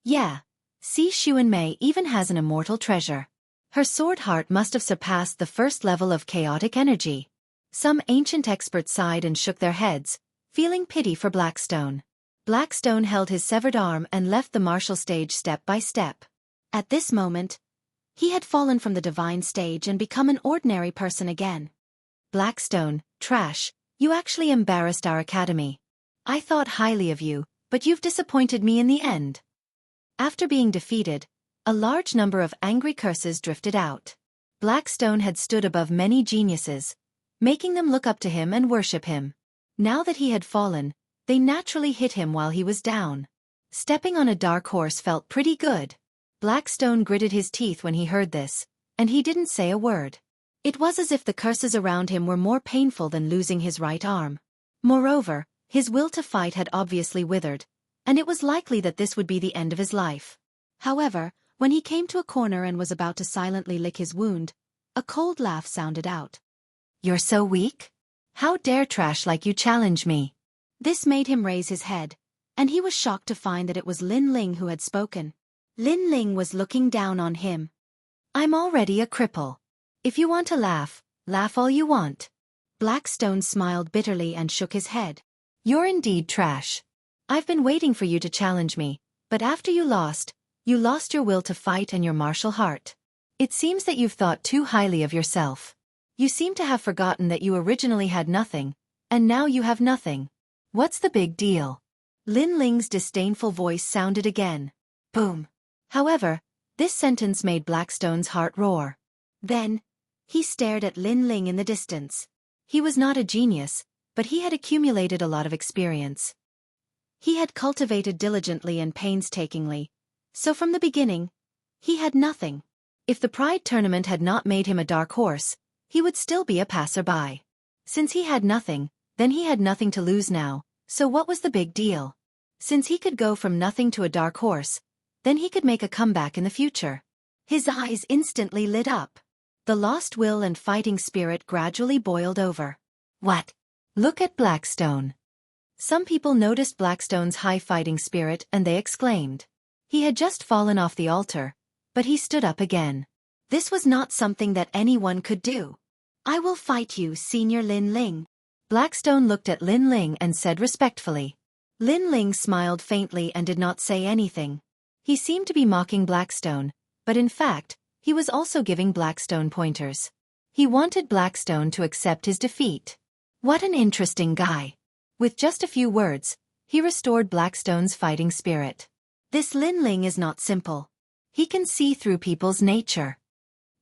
Yeah, Xianxia even has an immortal treasure. Her sword heart must have surpassed the first level of chaotic energy. Some ancient experts sighed and shook their heads, feeling pity for Blackstone. Blackstone held his severed arm and left the martial stage step by step. At this moment, he had fallen from the divine stage and become an ordinary person again. Blackstone, trash, you actually embarrassed our academy. I thought highly of you, but you've disappointed me in the end. After being defeated, a large number of angry curses drifted out. Blackstone had stood above many geniuses, making them look up to him and worship him. Now that he had fallen, they naturally hit him while he was down. Stepping on a dark horse felt pretty good. Blackstone gritted his teeth when he heard this, and he didn't say a word. It was as if the curses around him were more painful than losing his right arm. Moreover, his will to fight had obviously withered, and it was likely that this would be the end of his life. However, when he came to a corner and was about to silently lick his wound, a cold laugh sounded out. You're so weak? How dare trash like you challenge me? This made him raise his head, and he was shocked to find that it was Lin Ling who had spoken. Lin Ling was looking down on him. I'm already a cripple. If you want to laugh, laugh all you want. Blackstone smiled bitterly and shook his head. You're indeed trash. I've been waiting for you to challenge me, but after you lost your will to fight and your martial heart. It seems that you've thought too highly of yourself. You seem to have forgotten that you originally had nothing, and now you have nothing. What's the big deal? Lin Ling's disdainful voice sounded again. Boom. However, this sentence made Blackstone's heart roar. Then, he stared at Lin Ling in the distance. He was not a genius, but he had accumulated a lot of experience. He had cultivated diligently and painstakingly, so from the beginning, he had nothing. If the Pride tournament had not made him a dark horse, he would still be a passerby. Since he had nothing, then he had nothing to lose now, so what was the big deal? Since he could go from nothing to a dark horse, then he could make a comeback in the future. His eyes instantly lit up. The lost will and fighting spirit gradually boiled over. What? Look at Blackstone. Some people noticed Blackstone's high fighting spirit and they exclaimed. He had just fallen off the altar, but he stood up again. This was not something that anyone could do. I will fight you, Senior Lin Ling. Blackstone looked at Lin Ling and said respectfully. Lin Ling smiled faintly and did not say anything. He seemed to be mocking Blackstone, but in fact, he was also giving Blackstone pointers. He wanted Blackstone to accept his defeat. What an interesting guy. With just a few words, he restored Blackstone's fighting spirit. This Lin Ling is not simple. He can see through people's nature.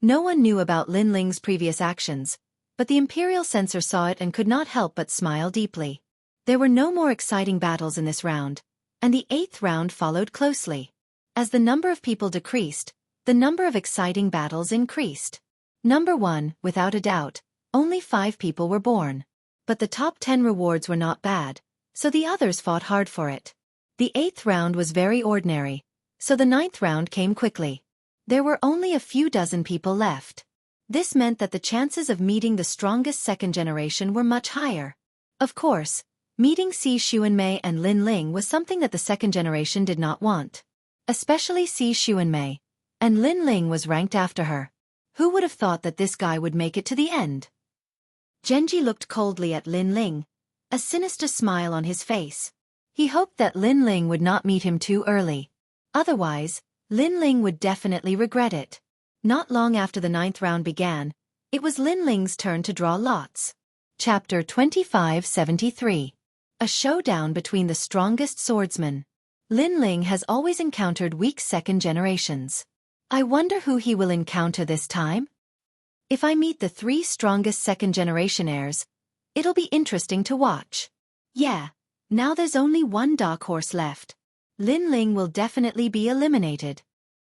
No one knew about Lin Ling's previous actions, but the Imperial censor saw it and could not help but smile deeply. There were no more exciting battles in this round, and the 8th round followed closely. As the number of people decreased, the number of exciting battles increased. Number 1, without a doubt, only 5 people were born. But the top 10 rewards were not bad, so the others fought hard for it. The 8th round was very ordinary, so the 9th round came quickly. There were only a few dozen people left. This meant that the chances of meeting the strongest second generation were much higher. Of course, meeting Si Xuanmei and Lin Ling was something that the second generation did not want. Especially Si Xuanmei. And Lin Ling was ranked after her. Who would have thought that this guy would make it to the end? Genji looked coldly at Lin Ling, a sinister smile on his face. He hoped that Lin Ling would not meet him too early. Otherwise, Lin Ling would definitely regret it. Not long after the 9th round began, it was Lin Ling's turn to draw lots. Chapter 2573. A showdown between the strongest swordsmen. Lin Ling has always encountered weak second generations. I wonder who he will encounter this time? If I meet the 3 strongest second generation heirs, it'll be interesting to watch. Yeah, now there's only one dark horse left. Lin Ling will definitely be eliminated.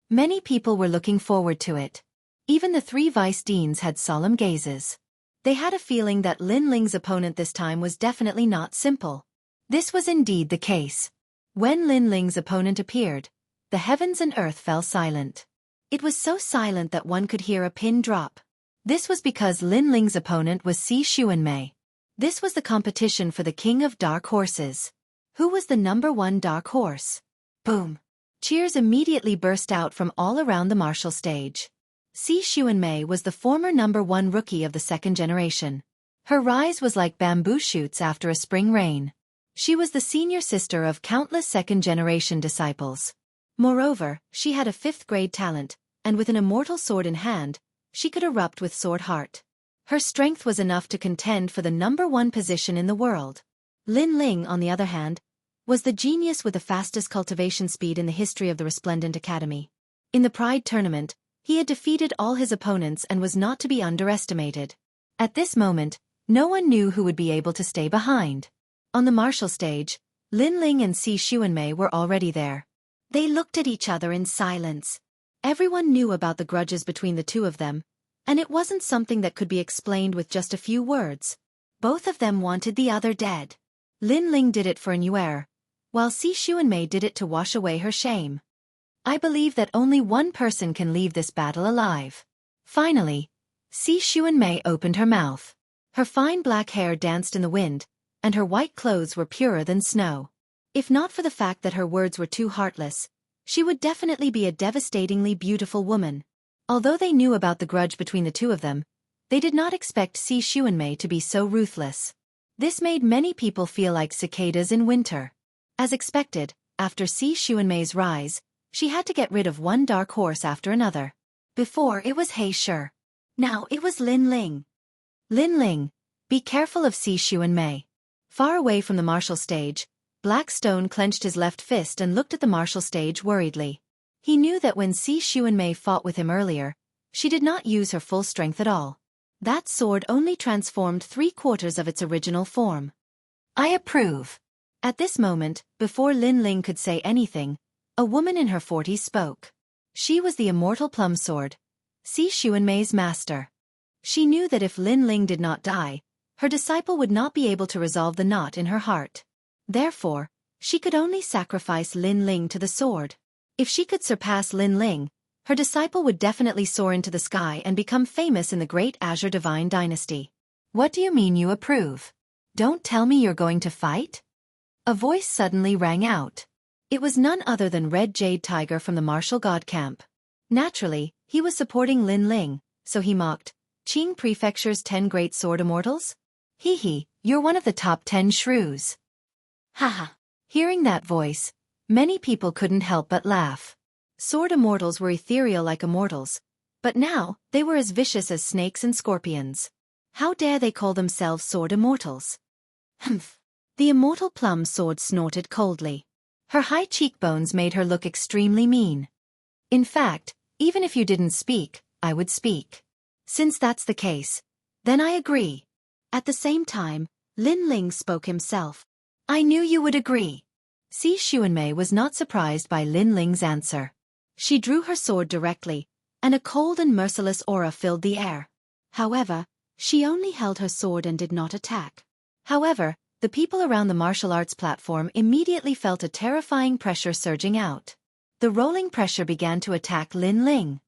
Many people were looking forward to it. Even the 3 vice deans had solemn gazes. They had a feeling that Lin Ling's opponent this time was definitely not simple. This was indeed the case. When Lin Ling's opponent appeared, the heavens and earth fell silent. It was so silent that one could hear a pin drop. This was because Lin Ling's opponent was Si Xuanmei. This was the competition for the king of dark horses. Who was the number 1 dark horse? Boom! Cheers immediately burst out from all around the martial stage. Si Xuanmei was the former number 1 rookie of the second generation. Her rise was like bamboo shoots after a spring rain. She was the senior sister of countless second-generation disciples. Moreover, she had a 5th-grade talent, and with an immortal sword in hand, she could erupt with sword heart. Her strength was enough to contend for the number 1 position in the world. Lin Ling, on the other hand, was the genius with the fastest cultivation speed in the history of the Resplendent Academy. In the Pride Tournament, he had defeated all his opponents and was not to be underestimated. At this moment, no one knew who would be able to stay behind. On the martial stage, Lin Ling and Si Xuanmei were already there. They looked at each other in silence. Everyone knew about the grudges between the two of them, and it wasn't something that could be explained with just a few words. Both of them wanted the other dead. Lin Ling did it for an heir, while Si Xuanmei did it to wash away her shame. I believe that only one person can leave this battle alive. Finally, Si Xuanmei opened her mouth. Her fine black hair danced in the wind, and her white clothes were purer than snow. If not for the fact that her words were too heartless, she would definitely be a devastatingly beautiful woman. Although they knew about the grudge between the two of them, they did not expect Si Xuanmei to be so ruthless. This made many people feel like cicadas in winter. As expected, after Si Xuanmei's rise, she had to get rid of one dark horse after another. Before it was He Shi. Now it was Lin Ling. Lin Ling, be careful of Si Xuanmei. Far away from the martial stage, Blackstone clenched his left fist and looked at the martial stage worriedly. He knew that when Si Xuanmei fought with him earlier, she did not use her full strength at all. That sword only transformed 3/4 of its original form. I approve. At this moment, before Lin Ling could say anything, a woman in her 40s spoke. She was the immortal plum sword, Si Xuanmei's master. She knew that if Lin Ling did not die, her disciple would not be able to resolve the knot in her heart. Therefore, she could only sacrifice Lin Ling to the sword. If she could surpass Lin Ling, her disciple would definitely soar into the sky and become famous in the great Azure Divine Dynasty. What do you mean you approve? Don't tell me you're going to fight? A voice suddenly rang out. It was none other than Red Jade Tiger from the Martial God Camp. Naturally, he was supporting Lin Ling, so he mocked, Qing Prefecture's 10 great sword immortals? Hee, you're one of the top 10 shrews. Haha. Hearing that voice, many people couldn't help but laugh. Sword immortals were ethereal like immortals, but now they were as vicious as snakes and scorpions. How dare they call themselves sword immortals? Humph. The immortal plum sword snorted coldly. Her high cheekbones made her look extremely mean. In fact, even if you didn't speak, I would speak. Since that's the case, then I agree. At the same time, Lin Ling spoke himself. I knew you would agree. Si Xuanmei was not surprised by Lin Ling's answer. She drew her sword directly, and a cold and merciless aura filled the air. However, she only held her sword and did not attack. However, The people around the martial arts platform immediately felt a terrifying pressure surging out. The rolling pressure began to attack Lin Ling.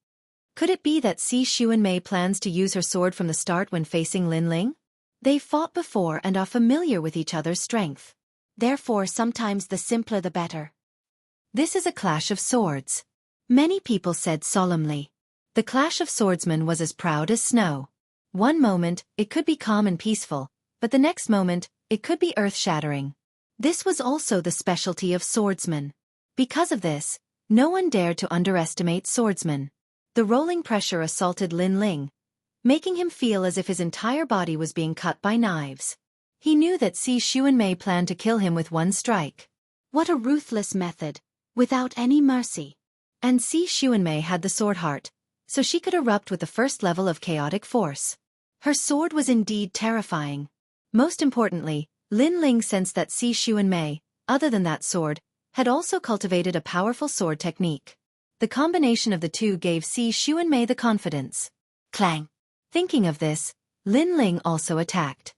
Could it be that Si Xuanmei plans to use her sword from the start when facing Lin Ling? They fought before and are familiar with each other's strength. Therefore, sometimes the simpler the better. This is a clash of swords. Many people said solemnly. The clash of swordsmen was as proud as snow. One moment, it could be calm and peaceful, but the next moment, it could be earth-shattering. This was also the specialty of swordsmen. Because of this, no one dared to underestimate swordsmen. The rolling pressure assaulted Lin Ling, making him feel as if his entire body was being cut by knives. He knew that Si Xuanmei planned to kill him with one strike. What a ruthless method, without any mercy. And Si Xuanmei had the sword heart, so she could erupt with the first level of chaotic force. Her sword was indeed terrifying. Most importantly, Lin Ling sensed that Si Xuanmei, other than that sword, had also cultivated a powerful sword technique. The combination of the two gave Si Xuanmei the confidence. Clang! Thinking of this, Lin Ling also attacked.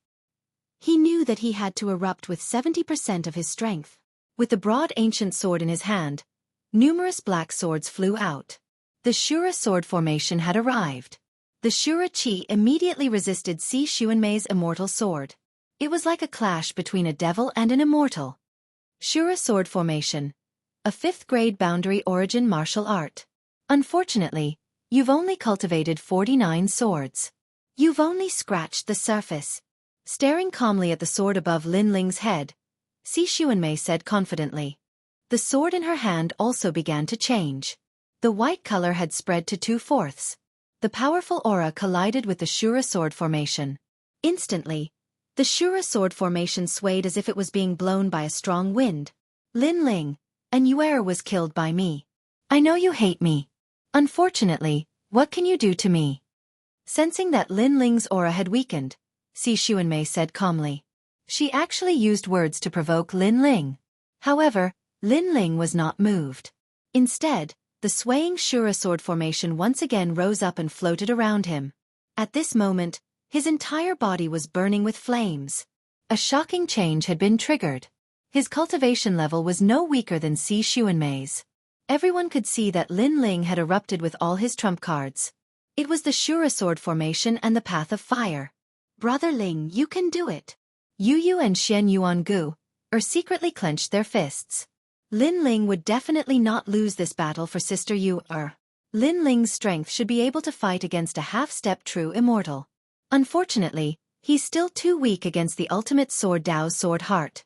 He knew that he had to erupt with 70% of his strength. With the broad ancient sword in his hand, numerous black swords flew out. The Shura sword formation had arrived. The Shura Qi immediately resisted Si Xuanmei's immortal sword. It was like a clash between a devil and an immortal. Shura sword formation, a 5th-grade boundary origin martial art. Unfortunately, you've only cultivated 49 swords. You've only scratched the surface. Staring calmly at the sword above Lin Ling's head, Si Xuanmei said confidently. The sword in her hand also began to change. The white color had spread to 2/4. The powerful aura collided with the Shura sword formation. Instantly, the Shura sword formation swayed as if it was being blown by a strong wind. Lin Ling, and Yuer was killed by me. I know you hate me. Unfortunately, what can you do to me? Sensing that Lin Ling's aura had weakened, Si Xuanmei said calmly. She actually used words to provoke Lin Ling. However, Lin Ling was not moved. Instead, the swaying Shura sword formation once again rose up and floated around him. At this moment, his entire body was burning with flames. A shocking change had been triggered. His cultivation level was no weaker than Si Xuanmei's. Everyone could see that Lin Ling had erupted with all his trump cards. It was the Shura sword formation and the path of fire. Brother Ling, you can do it. Yu and Shen Yuangu secretly clenched their fists. Lin Ling would definitely not lose this battle for Sister Yu. Lin Ling's strength should be able to fight against a half-step true immortal. Unfortunately, he's still too weak against the ultimate sword Dao's sword heart.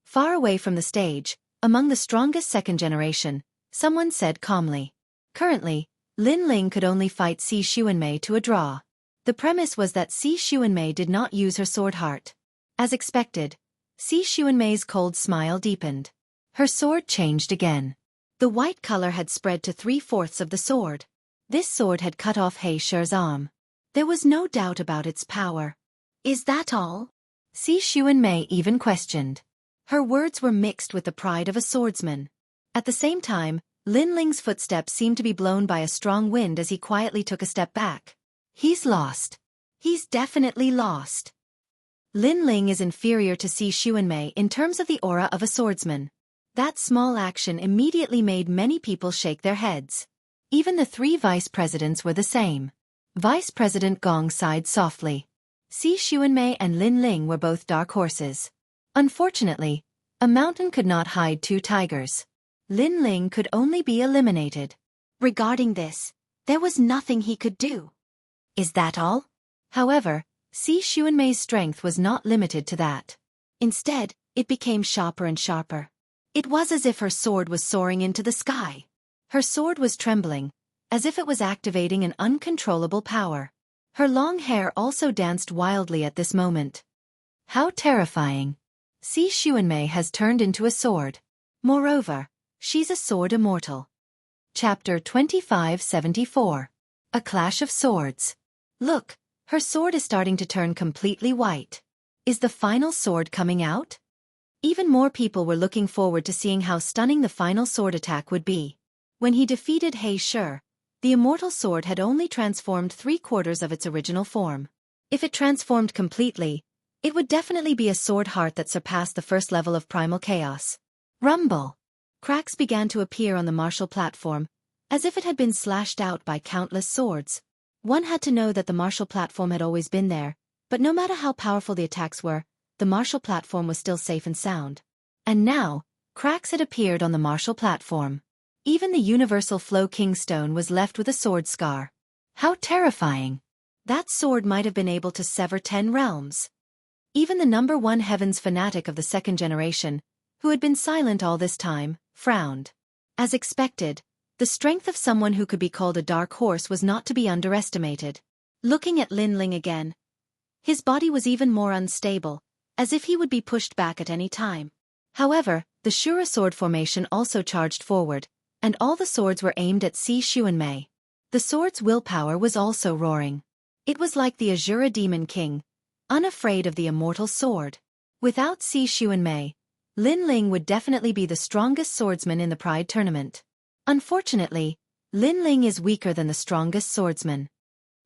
Far away from the stage, among the strongest second generation, someone said calmly. Currently, Lin Ling could only fight Si Xuanmei to a draw. The premise was that Si Xuanmei did not use her sword heart. As expected, Si Xuanmei's cold smile deepened. Her sword changed again. The white color had spread to 3/4 of the sword. This sword had cut off He Shi's arm. There was no doubt about its power. Is that all? Si Xuanmei even questioned. Her words were mixed with the pride of a swordsman. At the same time, Lin Ling's footsteps seemed to be blown by a strong wind as he quietly took a step back. He's lost. He's definitely lost. Lin Ling is inferior to Si Xuanmei in terms of the aura of a swordsman. That small action immediately made many people shake their heads. Even the 3 vice presidents were the same. Vice President Gong sighed softly. Si Xuanmei and Lin Ling were both dark horses. Unfortunately, a mountain could not hide 2 tigers. Lin Ling could only be eliminated. Regarding this, there was nothing he could do. Is that all? However, Si Xuanmei's strength was not limited to that. Instead, it became sharper and sharper. It was as if her sword was soaring into the sky. Her sword was trembling, as if it was activating an uncontrollable power. Her long hair also danced wildly at this moment. How terrifying. Si Xuanmei has turned into a sword. Moreover, she's a sword immortal. Chapter 2574. A Clash of Swords. Look, her sword is starting to turn completely white. Is the final sword coming out? Even more people were looking forward to seeing how stunning the final sword attack would be. When he defeated He Shi, the immortal sword had only transformed 3/4 of its original form. If it transformed completely, It would definitely be a sword heart that surpassed the first level of primal chaos. Rumble. Cracks began to appear on the martial platform, as if it had been slashed out by countless swords. One had to know that the martial platform had always been there, but no matter how powerful the attacks were, the martial platform was still safe and sound. And now, cracks had appeared on the martial platform. Even the universal flow kingstone was left with a sword scar. How terrifying! That sword might have been able to sever 10 realms. Even the #1 heavens fanatic of the second generation, who had been silent all this time, frowned. As expected, the strength of someone who could be called a dark horse was not to be underestimated. Looking at Lin Ling again, his body was even more unstable, as if he would be pushed back at any time. However, the Shura sword formation also charged forward, and all the swords were aimed at Xuanmei. The sword's willpower was also roaring. It was like the Azura Demon King, unafraid of the immortal sword. Without Xuanmei, Lin Ling would definitely be the strongest swordsman in the Pride tournament. Unfortunately, Lin Ling is weaker than the strongest swordsman.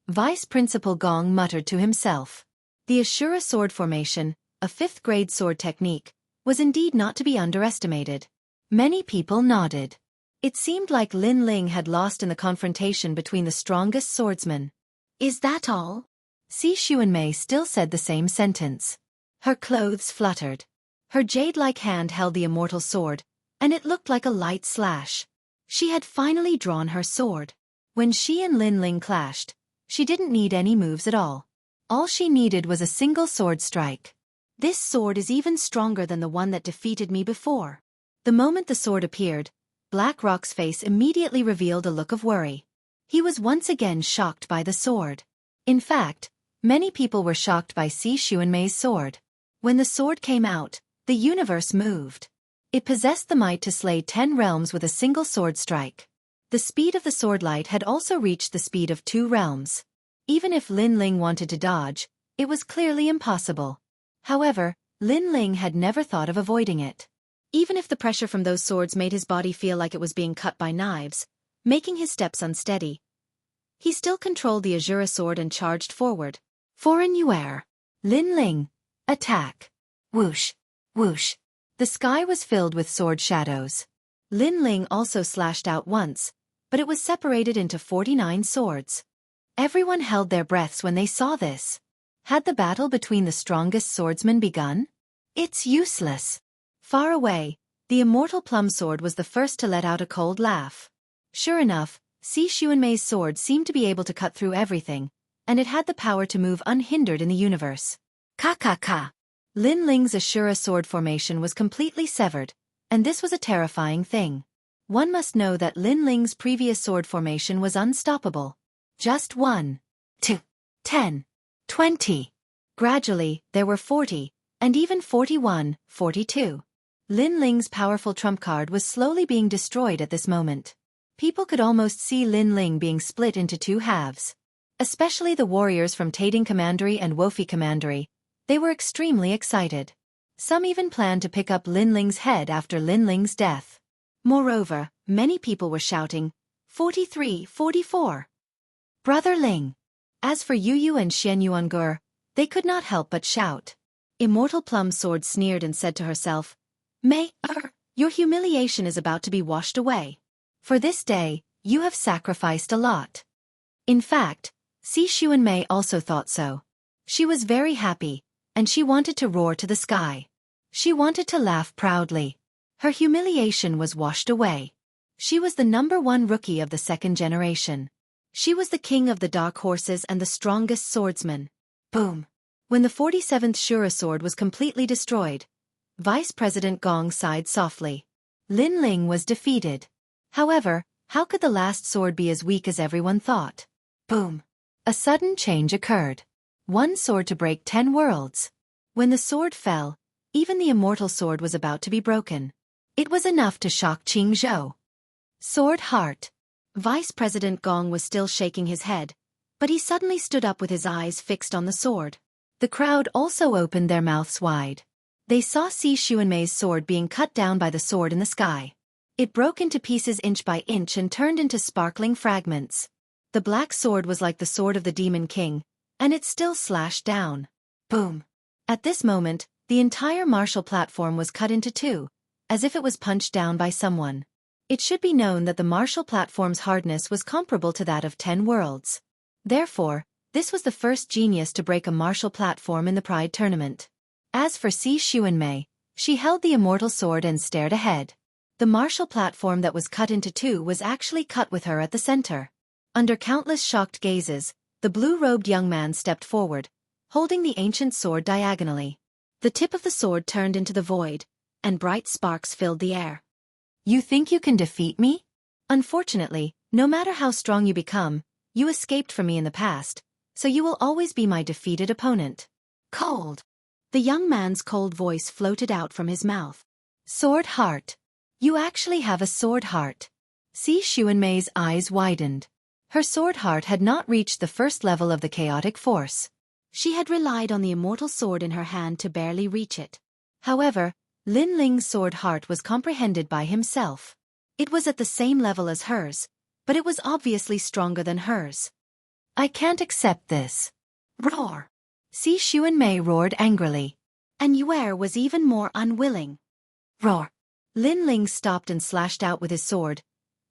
Vice Principal Gong muttered to himself. The Ashura sword formation, a 5th-grade sword technique, was indeed not to be underestimated. Many people nodded. It seemed like Lin Ling had lost in the confrontation between the strongest swordsmen. Is that all? Xuanmei still said the same sentence. Her clothes fluttered. Her jade-like hand held the immortal sword, and it looked like a light slash. She had finally drawn her sword. When she and Lin Ling clashed, she didn't need any moves at all. All she needed was a single sword strike. This sword is even stronger than the one that defeated me before. The moment the sword appeared, Black Rock's face immediately revealed a look of worry. He was once again shocked by the sword. In fact, many people were shocked by Xuanmei's sword. When the sword came out, the universe moved. It possessed the might to slay 10 realms with a single sword strike. The speed of the sword light had also reached the speed of 2 realms. Even if Lin Ling wanted to dodge, it was clearly impossible. However, Lin Ling had never thought of avoiding it. Even if the pressure from those swords made his body feel like it was being cut by knives, making his steps unsteady, he still controlled the Azura sword and charged forward. Foreign Yuer. Lin Ling. Attack. Whoosh. Whoosh. The sky was filled with sword shadows. Lin Ling also slashed out once, but it was separated into 49 swords. Everyone held their breaths when they saw this. Had the battle between the strongest swordsmen begun? It's useless. Far away, the immortal plum sword was the first to let out a cold laugh. Sure enough, Xuanmei's sword seemed to be able to cut through everything, and it had the power to move unhindered in the universe. Ka. Lin Ling's Ashura sword formation was completely severed, and this was a terrifying thing. One must know that Lin Ling's previous sword formation was unstoppable. Just 1, 2, 10, 20. Gradually, there were 40, and even 41, 42. Lin Ling's powerful trump card was slowly being destroyed at this moment. People could almost see Lin Ling being split into 2 halves. Especially the warriors from Taiding Commandery and Wofi Commandery. They were extremely excited. Some even planned to pick up Lin Ling's head after Lin Ling's death. Moreover, many people were shouting, 43, 44. Brother Ling. As for Yu and Xianyuangur, they could not help but shout. Immortal Plum Sword sneered and said to herself, your humiliation is about to be washed away. For this day, you have sacrificed a lot. In fact, Xuanmei also thought so. She was very happy, and she wanted to roar to the sky. She wanted to laugh proudly. Her humiliation was washed away. She was the #1 rookie of the second generation. She was the king of the dark horses and the strongest swordsman. Boom! When the 47th Shura sword was completely destroyed, Vice President Gong sighed softly. Lin Ling was defeated. However, how could the last sword be as weak as everyone thought? Boom! A sudden change occurred. One sword to break 10 worlds. When the sword fell, even the immortal sword was about to be broken. It was enough to shock Qingzhou. Sword Heart. Vice President Gong was still shaking his head, but he suddenly stood up with his eyes fixed on the sword. The crowd also opened their mouths wide. They saw Xuanmei's sword being cut down by the sword in the sky. It broke into pieces inch by inch and turned into sparkling fragments. The black sword was like the sword of the Demon King, and it still slashed down. Boom! At this moment, the entire martial platform was cut into two, as if it was punched down by someone. It should be known that the martial platform's hardness was comparable to that of 10 worlds. Therefore, this was the first genius to break a martial platform in the Pride tournament. As for Xianxia, she held the immortal sword and stared ahead. The martial platform that was cut into two was actually cut with her at the center. Under countless shocked gazes, the blue-robed young man stepped forward, holding the ancient sword diagonally. The tip of the sword turned into the void, and bright sparks filled the air. You think you can defeat me? Unfortunately, no matter how strong you become, you escaped from me in the past, so you will always be my defeated opponent. Cold. The young man's cold voice floated out from his mouth. Sword heart. You actually have a sword heart. Xianxia's eyes widened. Her sword heart had not reached the first level of the chaotic force. She had relied on the immortal sword in her hand to barely reach it. However, Lin Ling's sword heart was comprehended by himself. It was at the same level as hers, but it was obviously stronger than hers. I can't accept this. Roar. Xianxia roared angrily. And Yue was even more unwilling. Roar. Lin Ling stopped and slashed out with his sword,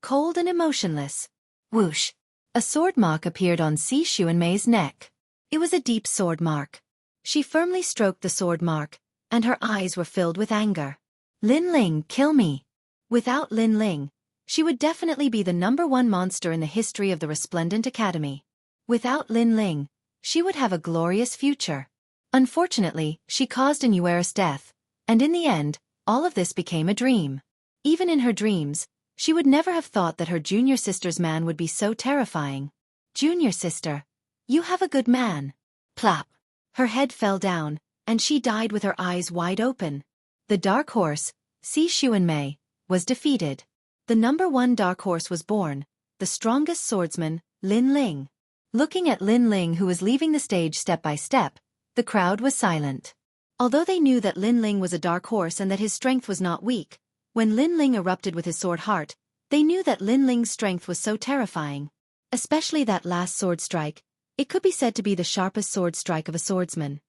cold and emotionless. Whoosh. A sword mark appeared on Xianxia's neck. It was a deep sword mark. She firmly stroked the sword mark, and her eyes were filled with anger. Lin Ling, kill me. Without Lin Ling, she would definitely be the #1 monster in the history of the Resplendent Academy. Without Lin Ling, she would have a glorious future. Unfortunately, she caused Yue's death, and in the end, all of this became a dream. Even in her dreams, she would never have thought that her junior sister's man would be so terrifying. Junior sister, you have a good man. Plop. Her head fell down, and she died with her eyes wide open. The dark horse, Xianxia, was defeated. The #1 dark horse was born, the strongest swordsman, Lin Ling. Looking at Lin Ling, who was leaving the stage step by step, the crowd was silent. Although they knew that Lin Ling was a dark horse and that his strength was not weak, when Lin Ling erupted with his sword heart, they knew that Lin Ling's strength was so terrifying. Especially that last sword strike, it could be said to be the sharpest sword strike of a swordsman.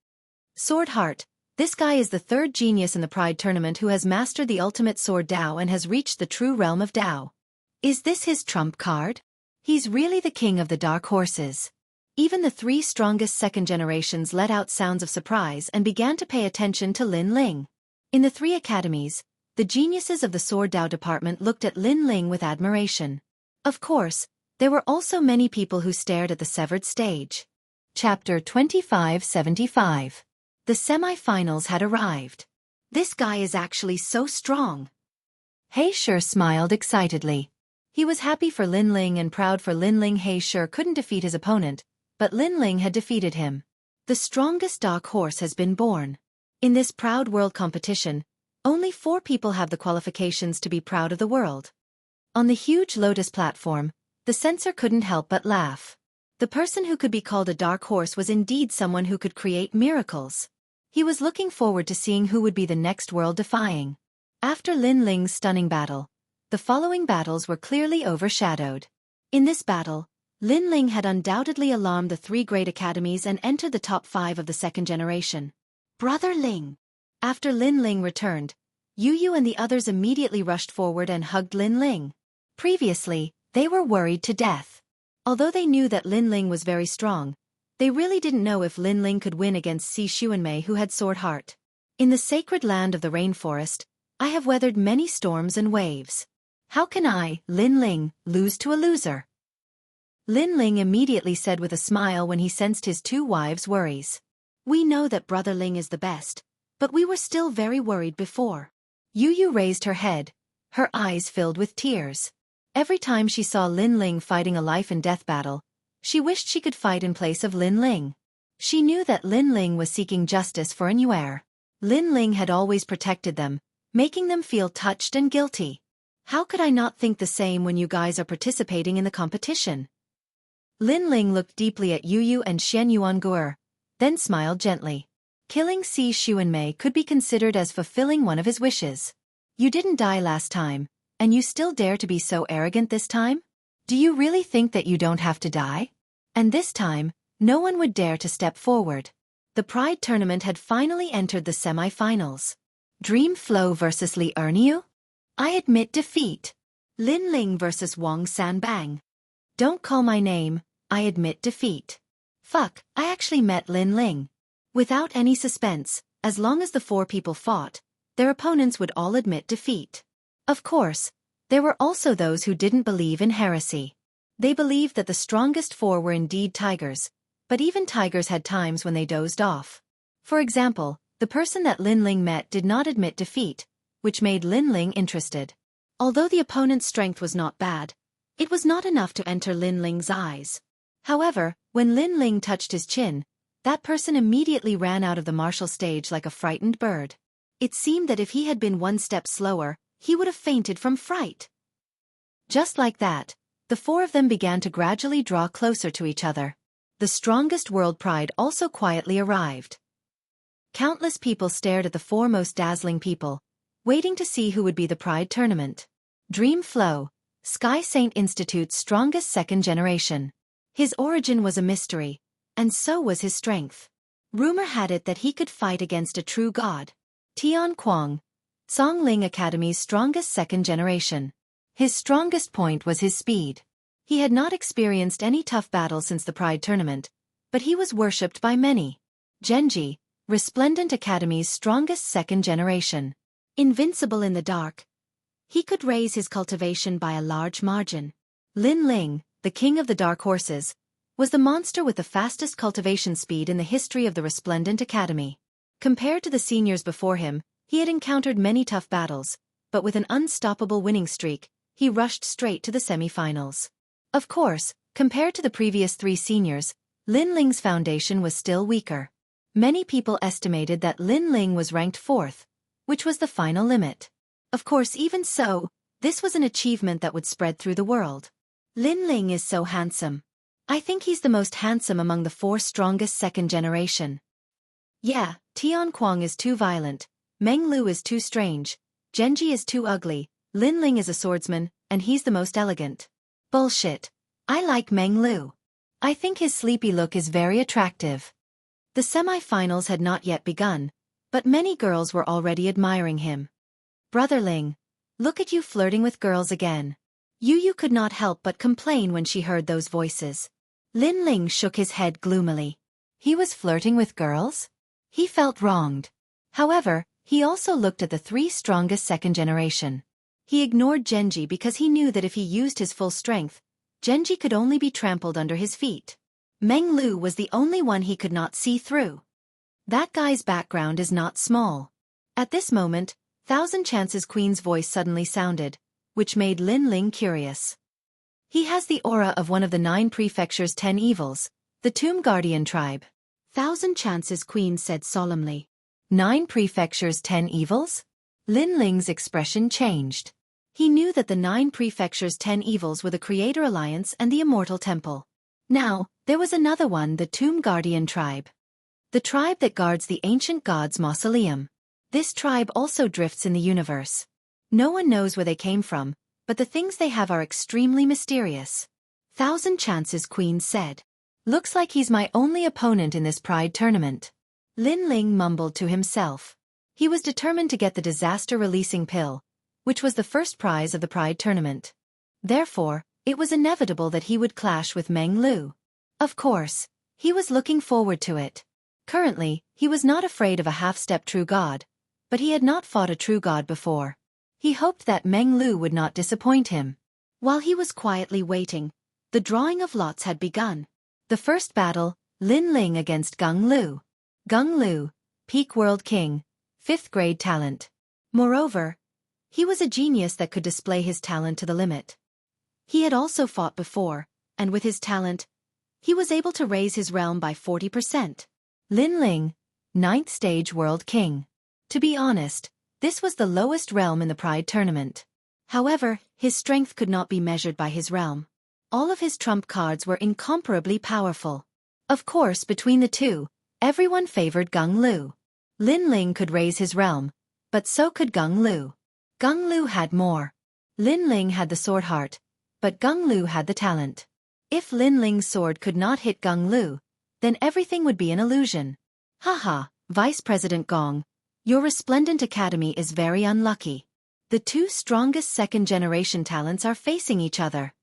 Sword heart, this guy is the third genius in the Pride tournament who has mastered the ultimate sword Dao and has reached the true realm of Dao. Is this his trump card? He's really the king of the dark horses. Even the 3 strongest second generations let out sounds of surprise and began to pay attention to Lin Ling. In the 3 academies, the geniuses of the Sword Dao department looked at Lin Ling with admiration. Of course, there were also many people who stared at the severed stage. Chapter 2575. The semi-finals had arrived. This guy is actually so strong. He Shi smiled excitedly. He was happy for Lin Ling and proud for Lin Ling. He Shi couldn't defeat his opponent, but Lin Ling had defeated him. The strongest dark horse has been born. In this proud world competition, only 4 people have the qualifications to be proud of the world. On the huge lotus platform, the censor couldn't help but laugh. The person who could be called a dark horse was indeed someone who could create miracles. He was looking forward to seeing who would be the next world-defying. After Lin Ling's stunning battle, the following battles were clearly overshadowed. In this battle, Lin Ling had undoubtedly alarmed the 3 great academies and entered the top 5 of the second generation. Brother Ling. After Lin Ling returned, Yu and the others immediately rushed forward and hugged Lin Ling. Previously, they were worried to death. Although they knew that Lin Ling was very strong, they really didn't know if Lin Ling could win against Xianxia, who had sword heart. In the sacred land of the rainforest, I have weathered many storms and waves. How can I, Lin Ling, lose to a loser? Lin Ling immediately said with a smile when he sensed his 2 wives' worries. We know that Brother Ling is the best, but we were still very worried before. Yu raised her head, her eyes filled with tears. Every time she saw Lin Ling fighting a life-and-death battle, she wished she could fight in place of Lin Ling. She knew that Lin Ling was seeking justice for Yue. Lin Ling had always protected them, making them feel touched and guilty. How could I not think the same when you guys are participating in the competition? Lin Ling looked deeply at Yu and Xianxia, then smiled gently. Killing Xianxia could be considered as fulfilling one of his wishes. You didn't die last time, and you still dare to be so arrogant this time? Do you really think that you don't have to die? And this time, no one would dare to step forward. The Pride tournament had finally entered the semi-finals. Dream Flow vs. Li Erniu? I admit defeat. Lin Ling vs. Wang Sanbang. Don't call my name, I admit defeat. Fuck, I actually met Lin Ling. Without any suspense, as long as the 4 people fought, their opponents would all admit defeat. Of course, there were also those who didn't believe in heresy. They believed that the strongest 4 were indeed tigers, but even tigers had times when they dozed off. For example, the person that Lin Ling met did not admit defeat, which made Lin Ling interested. Although the opponent's strength was not bad, it was not enough to enter Lin Ling's eyes. However, when Lin Ling touched his chin, that person immediately ran out of the martial stage like a frightened bird. It seemed that if he had been 1 step slower, he would have fainted from fright. Just like that, the 4 of them began to gradually draw closer to each other. The strongest world pride also quietly arrived. Countless people stared at the 4 most dazzling people, waiting to see who would be the Pride tournament. Dream Flow, Sky Saint Institute's strongest 2nd generation. His origin was a mystery, and so was his strength. Rumor had it that he could fight against a true god. Tian Kuang, Songling Academy's strongest 2nd generation. His strongest point was his speed. He had not experienced any tough battle since the Pride tournament, but he was worshipped by many. Genji, Resplendent Academy's strongest 2nd generation. Invincible in the dark. He could raise his cultivation by a large margin. Lin Ling, the king of the dark horses, was the monster with the fastest cultivation speed in the history of the Resplendent Academy. Compared to the seniors before him, he had encountered many tough battles, but with an unstoppable winning streak, he rushed straight to the semi-finals. Of course, compared to the previous 3 seniors, Lin Ling's foundation was still weaker. Many people estimated that Lin Ling was ranked 4th, which was the final limit. Of course, even so, this was an achievement that would spread through the world. Lin Ling is so handsome. I think he's the most handsome among the 4 strongest 2nd generation. Yeah, Tian Kuang is too violent, Meng Lu is too strange, Genji is too ugly, Lin Ling is a swordsman, and he's the most elegant. Bullshit. I like Meng Lu. I think his sleepy look is very attractive. The semi-finals had not yet begun, but many girls were already admiring him. Brother Ling, look at you flirting with girls again. Yu could not help but complain when she heard those voices. Lin Ling shook his head gloomily. He was flirting with girls? He felt wronged. However, he also looked at the 3 strongest 2nd generation. He ignored Genji because he knew that if he used his full strength, Genji could only be trampled under his feet. Meng Lu was the only one he could not see through. That guy's background is not small. At this moment, Thousand Chances Queen's voice suddenly sounded, which made Lin Ling curious. He has the aura of one of the 9 prefectures' 10 evils, the Tomb Guardian tribe. Thousand Chances Queen said solemnly. 9 prefectures' 10 evils? Lin Ling's expression changed. He knew that the 9 prefectures' 10 evils were the Creator Alliance and the Immortal Temple. Now, there was another one, the Tomb Guardian tribe. The tribe that guards the ancient god's mausoleum. This tribe also drifts in the universe. No one knows where they came from, but the things they have are extremely mysterious. Thousand Chances Queen said. Looks like he's my only opponent in this Pride tournament. Lin Ling mumbled to himself. He was determined to get the disaster-releasing pill, which was the first prize of the Pride tournament. Therefore, it was inevitable that he would clash with Meng Lu. Of course, he was looking forward to it. Currently, he was not afraid of a half-step true god, but he had not fought a true god before. He hoped that Meng Lu would not disappoint him. While he was quietly waiting, the drawing of lots had begun. The first battle, Lin Ling against Gung Lu. Gung Lu, peak world king, 5th grade talent. Moreover, he was a genius that could display his talent to the limit. He had also fought before, and with his talent, he was able to raise his realm by 40%. Lin Ling, 9th stage world king. To be honest, this was the lowest realm in the Pride tournament. However, his strength could not be measured by his realm. All of his trump cards were incomparably powerful. Of course, between the two, everyone favored Gung Lu. Lin Ling could raise his realm, but so could Gung Lu. Gung Lu had more. Lin Ling had the sword heart, but Gung Lu had the talent. If Lin Ling's sword could not hit Gung Lu, then everything would be an illusion. Haha, Vice President Gong. Your resplendent academy is very unlucky. The two strongest second-generation talents are facing each other.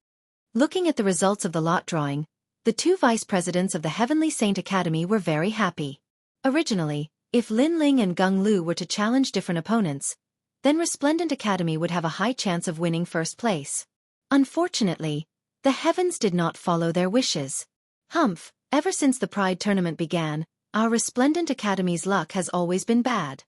Looking at the results of the lot drawing, the two vice presidents of the Heavenly Saint Academy were very happy. Originally, if Lin Ling and Gung Lu were to challenge different opponents, then Resplendent Academy would have a high chance of winning first place. Unfortunately, the heavens did not follow their wishes. Humph, ever since the Pride Tournament began, our Resplendent Academy's luck has always been bad.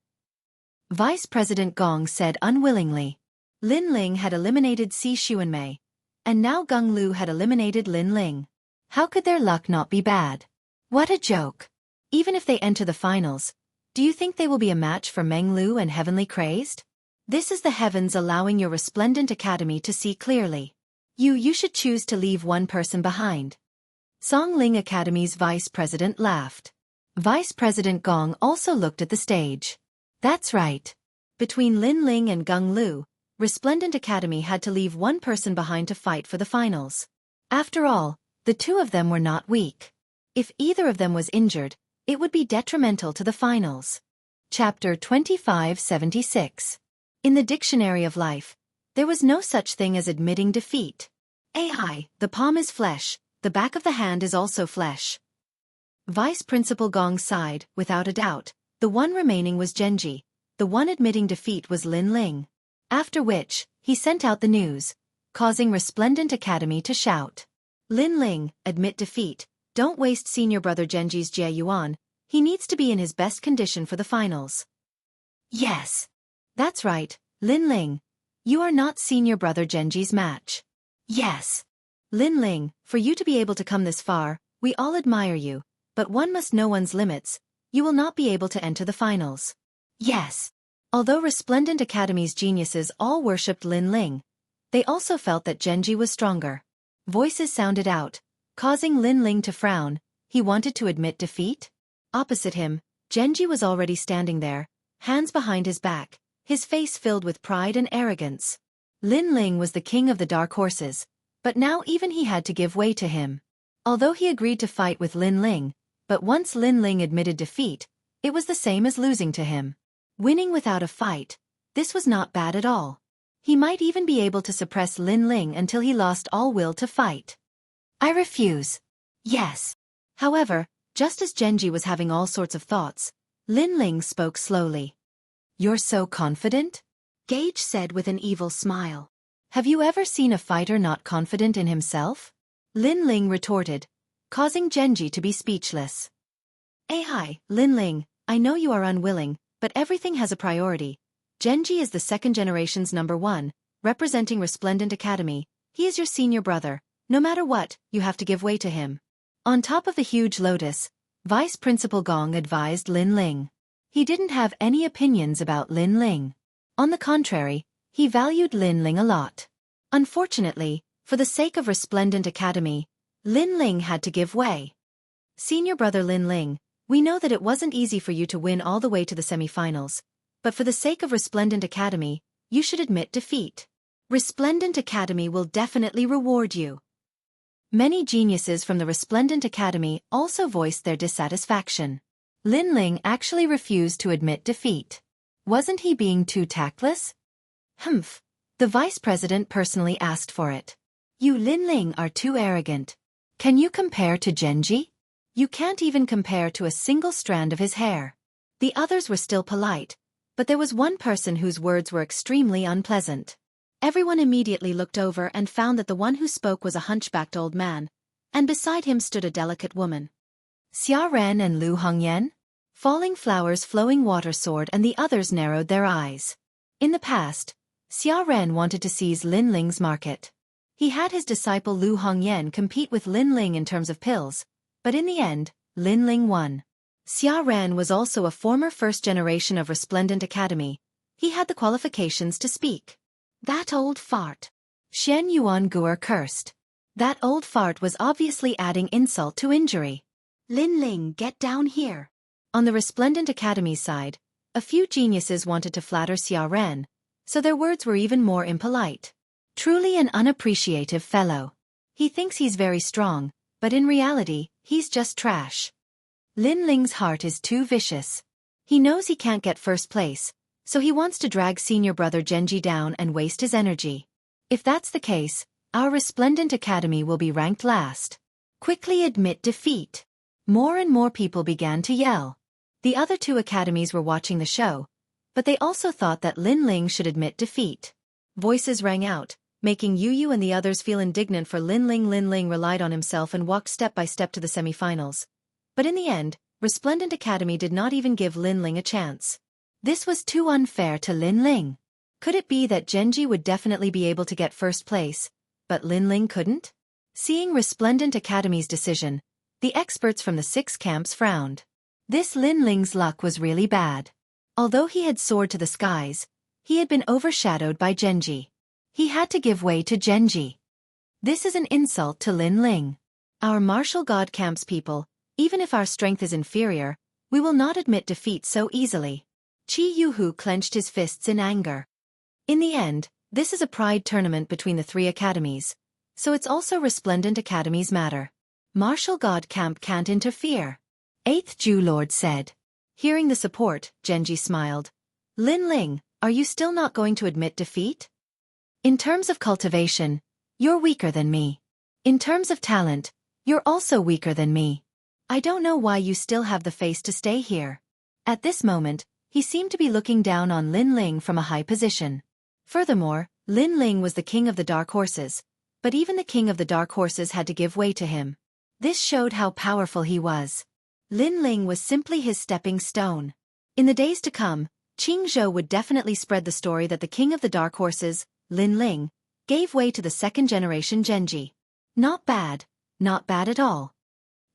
Vice President Gong said unwillingly. Lin Ling had eliminated Si Xuanmei, and now Gung Lu had eliminated Lin Ling. How could their luck not be bad? What a joke. Even if they enter the finals, do you think they will be a match for Meng Lu and Heavenly Crazed? This is the heavens allowing your Resplendent Academy to see clearly. You should choose to leave one person behind. Song Ling Academy's vice president laughed. Vice President Gong also looked at the stage. That's right. Between Lin Ling and Gung Lu, Resplendent Academy had to leave one person behind to fight for the finals. After all, the two of them were not weak. If either of them was injured, it would be detrimental to the finals. Chapter 2576. In the Dictionary of Life, there was no such thing as admitting defeat. AI, the palm is flesh, the back of the hand is also flesh. Vice Principal Gong sighed, without a doubt. The one remaining was Genji. The one admitting defeat was Lin Ling. After which, he sent out the news, causing Resplendent Academy to shout. Lin Ling, admit defeat. Don't waste senior brother Genji's Jie Yuan. He needs to be in his best condition for the finals. Yes. That's right, Lin Ling. You are not senior brother Genji's match. Yes. Lin Ling, for you to be able to come this far, we all admire you, but one must know one's limits. You will not be able to enter the finals. Yes. Although Resplendent Academy's geniuses all worshipped Lin Ling, they also felt that Genji was stronger. Voices sounded out, causing Lin Ling to frown. He wanted to admit defeat? Opposite him, Genji was already standing there, hands behind his back, his face filled with pride and arrogance. Lin Ling was the king of the dark horses, but now even he had to give way to him. Although he agreed to fight with Lin Ling, but once Lin Ling admitted defeat, it was the same as losing to him. Winning without a fight, this was not bad at all. He might even be able to suppress Lin Ling until he lost all will to fight. I refuse. Yes. However, just as Genji was having all sorts of thoughts, Lin Ling spoke slowly. You're so confident? Gage said with an evil smile. Have you ever seen a fighter not confident in himself? Lin Ling retorted, causing Genji to be speechless. Hi, Lin Ling, I know you are unwilling, but everything has a priority. Genji is the second generation's #1, representing Resplendent Academy. He is your senior brother. No matter what, you have to give way to him. On top of the huge lotus, Vice Principal Gong advised Lin Ling. He didn't have any opinions about Lin Ling. On the contrary, he valued Lin Ling a lot. Unfortunately, for the sake of Resplendent Academy, Lin Ling had to give way. Senior brother Lin Ling, we know that it wasn't easy for you to win all the way to the semifinals, but for the sake of Resplendent Academy, you should admit defeat. Resplendent Academy will definitely reward you. Many geniuses from the Resplendent Academy also voiced their dissatisfaction. Lin Ling actually refused to admit defeat. Wasn't he being too tactless? Humph. The vice president personally asked for it. You Lin Ling are too arrogant. Can you compare to Genji? You can't even compare to a single strand of his hair. The others were still polite, but there was one person whose words were extremely unpleasant. Everyone immediately looked over and found that the one who spoke was a hunchbacked old man, and beside him stood a delicate woman. Xia Ren and Lu Hongyan? Falling Flowers Flowing Water Sword and the others narrowed their eyes. In the past, Xia Ren wanted to seize Lin Ling's market. He had his disciple Lu Hongyan compete with Lin Ling in terms of pills, but in the end, Lin Ling won. Xia Ren was also a former first generation of Resplendent Academy. He had the qualifications to speak. That old fart. Shen Yuan Guer cursed. That old fart was obviously adding insult to injury. Lin Ling, get down here. On the Resplendent Academy's side, a few geniuses wanted to flatter Xia Ren, so their words were even more impolite. Truly an unappreciative fellow. He thinks he's very strong, but in reality, he's just trash. Lin Ling's heart is too vicious. He knows he can't get first place, so he wants to drag senior brother Genji down and waste his energy. If that's the case, our resplendent academy will be ranked last. Quickly admit defeat. More and more people began to yell. The other two academies were watching the show, but they also thought that Lin Ling should admit defeat. Voices rang out, making Yu and the others feel indignant for Lin Ling. Lin Ling relied on himself and walked step by step to the semifinals. But in the end, Resplendent Academy did not even give Lin Ling a chance. This was too unfair to Lin Ling. Could it be that Genji would definitely be able to get first place, but Lin Ling couldn't? Seeing Resplendent Academy's decision, the experts from the 6 camps frowned. This Lin Ling's luck was really bad. Although he had soared to the skies, he had been overshadowed by Genji. He had to give way to Genji. This is an insult to Lin Ling. Our martial god camp's people, even if our strength is inferior, we will not admit defeat so easily. Jianghu clenched his fists in anger. In the end, this is a pride tournament between the 3 academies, so it's also Resplendent Academy's matter. Martial god camp can't interfere. 8th Jew Lord said. Hearing the support, Genji smiled. Lin Ling, are you still not going to admit defeat? In terms of cultivation, you're weaker than me. In terms of talent, you're also weaker than me. I don't know why you still have the face to stay here. At this moment, he seemed to be looking down on Lin Ling from a high position. Furthermore, Lin Ling was the king of the dark horses, but even the king of the dark horses had to give way to him. This showed how powerful he was. Lin Ling was simply his stepping stone. In the days to come, Jianghu would definitely spread the story that the king of the dark horses, Lin Ling, gave way to the second-generation Genji. Not bad at all.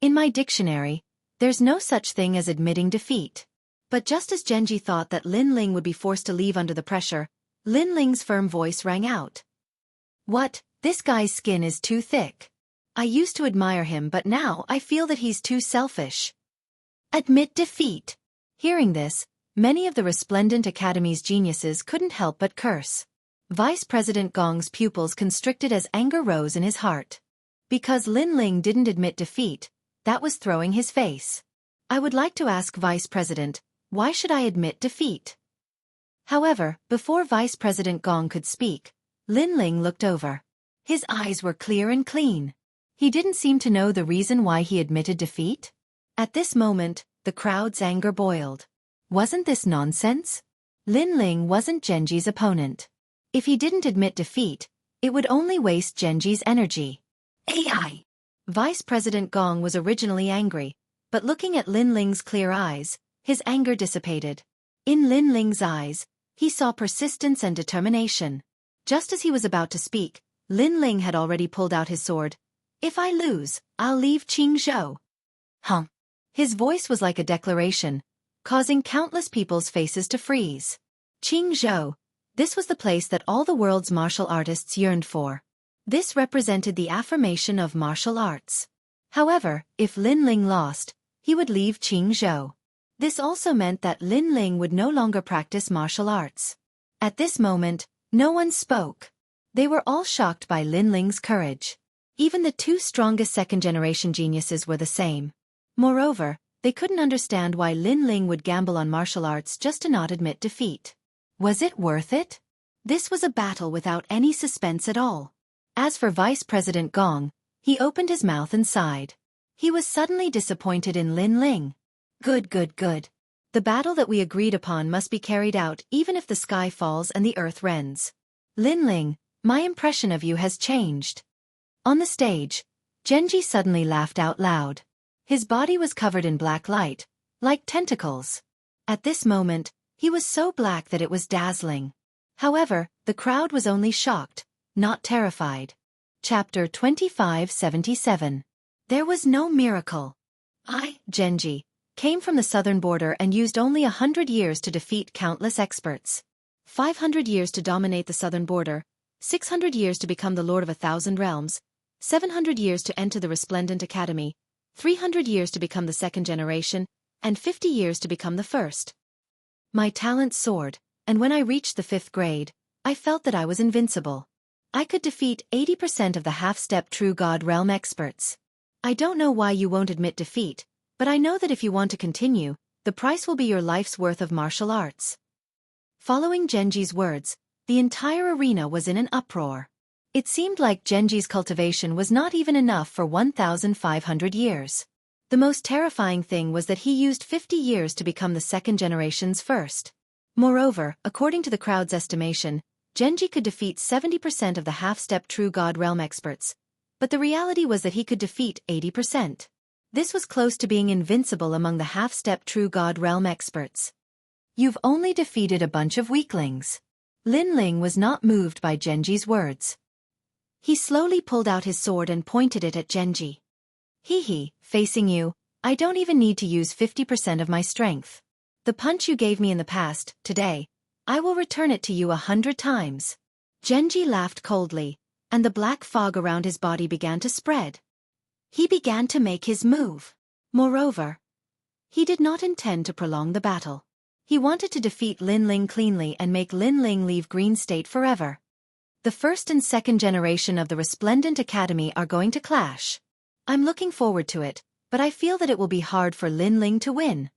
In my dictionary, there's no such thing as admitting defeat. But just as Genji thought that Lin Ling would be forced to leave under the pressure, Lin Ling's firm voice rang out. What, this guy's skin is too thick. I used to admire him but now I feel that he's too selfish. Admit defeat. Hearing this, many of the Resplendent Academy's geniuses couldn't help but curse. Vice President Gong's pupils constricted as anger rose in his heart. Because Lin Ling didn't admit defeat, that was throwing his face. I would like to ask Vice President, why should I admit defeat? However, before Vice President Gong could speak, Lin Ling looked over. His eyes were clear and clean. He didn't seem to know the reason why he admitted defeat. At this moment, the crowd's anger boiled. Wasn't this nonsense? Lin Ling wasn't Genji's opponent. If he didn't admit defeat, it would only waste Genji's energy. AI. Vice President Gong was originally angry, but looking at Lin Ling's clear eyes, his anger dissipated. In Lin Ling's eyes, he saw persistence and determination. Just as he was about to speak, Lin Ling had already pulled out his sword. If I lose, I'll leave Jianghu. Huh. His voice was like a declaration, causing countless people's faces to freeze. Jianghu. This was the place that all the world's martial artists yearned for. This represented the affirmation of martial arts. However, if Lin Ling lost, he would leave Jianghu. This also meant that Lin Ling would no longer practice martial arts. At this moment, no one spoke. They were all shocked by Lin Ling's courage. Even the 2 strongest second-generation geniuses were the same. Moreover, they couldn't understand why Lin Ling would gamble on martial arts just to not admit defeat. Was it worth it? This was a battle without any suspense at all. As for Vice President Gong, he opened his mouth and sighed. He was suddenly disappointed in Lin Ling. Good. The battle that we agreed upon must be carried out even if the sky falls and the earth rends. Lin Ling, my impression of you has changed. On the stage, Genji suddenly laughed out loud. His body was covered in black light, like tentacles. At this moment, he was so black that it was dazzling. However, the crowd was only shocked, not terrified. Chapter 2577. There was no miracle. Genji, came from the southern border and used only 100 years to defeat countless experts. 500 years to dominate the southern border, 600 years to become the Lord of 1,000 realms, 700 years to enter the Resplendent Academy, 300 years to become the second generation, and 50 years to become the first. My talent soared, and when I reached the 5th grade, I felt that I was invincible. I could defeat 80% of the half-step true god realm experts. I don't know why you won't admit defeat, But I know that if you want to continue, the price will be your life's worth of martial arts. Following Genji's words, the entire arena was in an uproar. It seemed like Genji's cultivation was not even enough for 1,500 years. The most terrifying thing was that he used 50 years to become the second generation's first. Moreover, according to the crowd's estimation, Genji could defeat 70% of the half-step true God realm experts, but the reality was that he could defeat 80%. This was close to being invincible among the half-step true God realm experts. You've only defeated a bunch of weaklings. Lin Ling was not moved by Genji's words. He slowly pulled out his sword and pointed it at Genji. Hee, facing you, I don't even need to use 50% of my strength. The punch you gave me in the past, today, I will return it to you 100 times. Genji laughed coldly, and the black fog around his body began to spread. He began to make his move. Moreover, he did not intend to prolong the battle. He wanted to defeat Lin Ling cleanly and make Lin Ling leave Green State forever. The first and second generation of the Resplendent Academy are going to clash. I'm looking forward to it, but I feel that it will be hard for Lin Ling to win.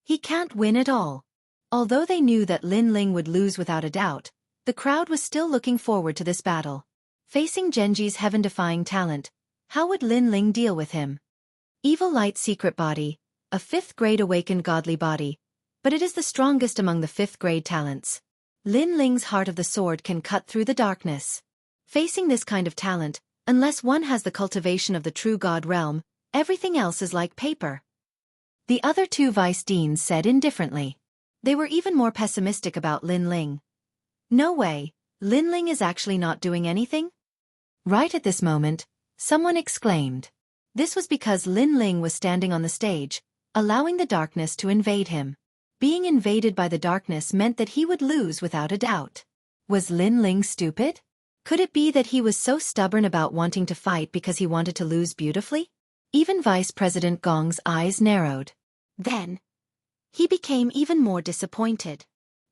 He can't win at all. Although they knew that Lin Ling would lose without a doubt, the crowd was still looking forward to this battle. Facing Genji's heaven-defying talent, how would Lin Ling deal with him? Evil Light Secret Body, a 5th grade awakened godly body, but it is the strongest among the 5th grade talents. Lin Ling's Heart of the Sword can cut through the darkness. Facing this kind of talent, unless one has the cultivation of the true God realm, everything else is like paper. The other two vice deans said indifferently. They were even more pessimistic about Lin Ling. No way, Lin Ling is actually not doing anything? Right at this moment, someone exclaimed. This was because Lin Ling was standing on the stage, allowing the darkness to invade him. Being invaded by the darkness meant that he would lose without a doubt. Was Lin Ling stupid? Could it be that he was so stubborn about wanting to fight because he wanted to lose beautifully? Even Vice President Gong's eyes narrowed. Then, he became even more disappointed.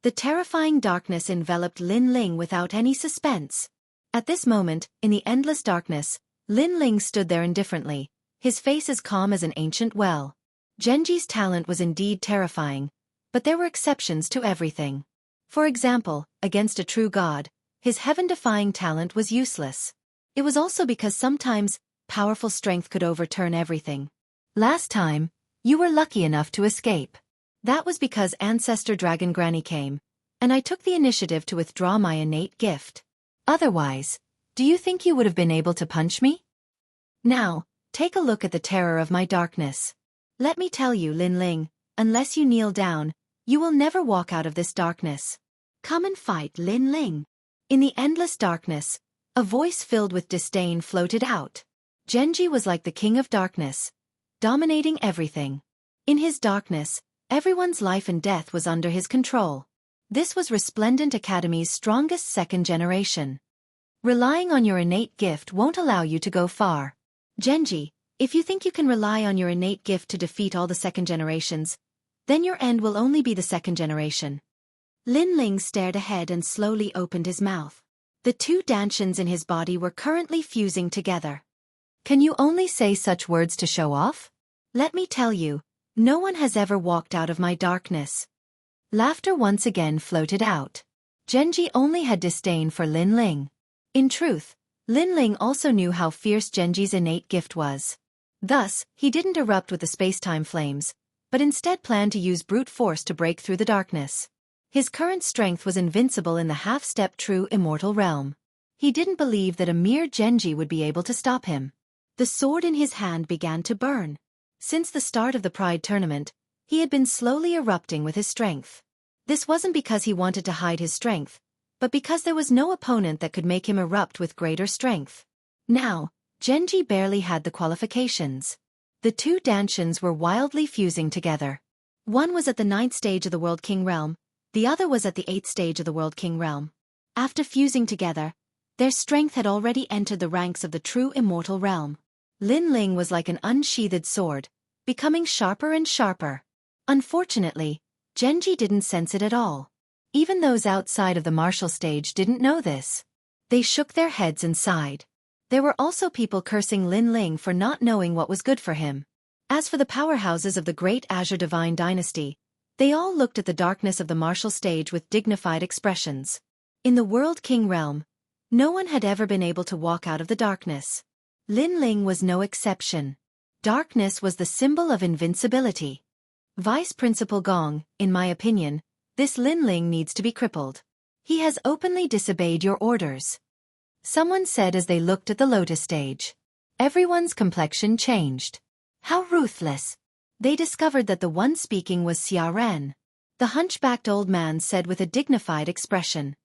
The terrifying darkness enveloped Lin Ling without any suspense. At this moment, in the endless darkness, Lin Ling stood there indifferently, his face as calm as an ancient well. Genji's talent was indeed terrifying, but there were exceptions to everything. For example, against a true god, his heaven-defying talent was useless. It was also because sometimes, powerful strength could overturn everything. Last time, you were lucky enough to escape. That was because Ancestor Dragon Granny came, and I took the initiative to withdraw my innate gift. Otherwise, do you think you would have been able to punch me? Now, take a look at the terror of my darkness. Let me tell you, Lin Ling, unless you kneel down, you will never walk out of this darkness. Come and fight, Lin Ling. In the endless darkness, a voice filled with disdain floated out. Genji was like the king of darkness, dominating everything. In his darkness, everyone's life and death was under his control. This was Resplendent Academy's strongest second generation. Relying on your innate gift won't allow you to go far. Genji, if you think you can rely on your innate gift to defeat all the second generations, then your end will only be the second generation. Lin Ling stared ahead and slowly opened his mouth. The two dantians in his body were currently fusing together. Can you only say such words to show off? Let me tell you, no one has ever walked out of my darkness. Laughter once again floated out. Genji only had disdain for Lin Ling. In truth, Lin Ling also knew how fierce Genji's innate gift was. Thus, he didn't erupt with the space-time flames, but instead planned to use brute force to break through the darkness. His current strength was invincible in the half-step true immortal realm. He didn't believe that a mere Genji would be able to stop him. The sword in his hand began to burn. Since the start of the Pride tournament, he had been slowly erupting with his strength. This wasn't because he wanted to hide his strength, but because there was no opponent that could make him erupt with greater strength. Now, Genji barely had the qualifications. The two dantians were wildly fusing together. One was at the 9th stage of the World King realm, the other was at the 8th stage of the World King realm. After fusing together, their strength had already entered the ranks of the true immortal realm. Lin Ling was like an unsheathed sword, becoming sharper and sharper. Unfortunately, Genji didn't sense it at all. Even those outside of the martial stage didn't know this. They shook their heads and sighed. There were also people cursing Lin Ling for not knowing what was good for him. As for the powerhouses of the great Azure Divine Dynasty, they all looked at the darkness of the martial stage with dignified expressions. In the World King realm, no one had ever been able to walk out of the darkness. Lin Ling was no exception. Darkness was the symbol of invincibility. Vice Principal Gong, in my opinion, this Lin Ling needs to be crippled. He has openly disobeyed your orders. Someone said as they looked at the lotus stage. Everyone's complexion changed. How ruthless. They discovered that the one speaking was Xia Ren. The hunchbacked old man said with a dignified expression.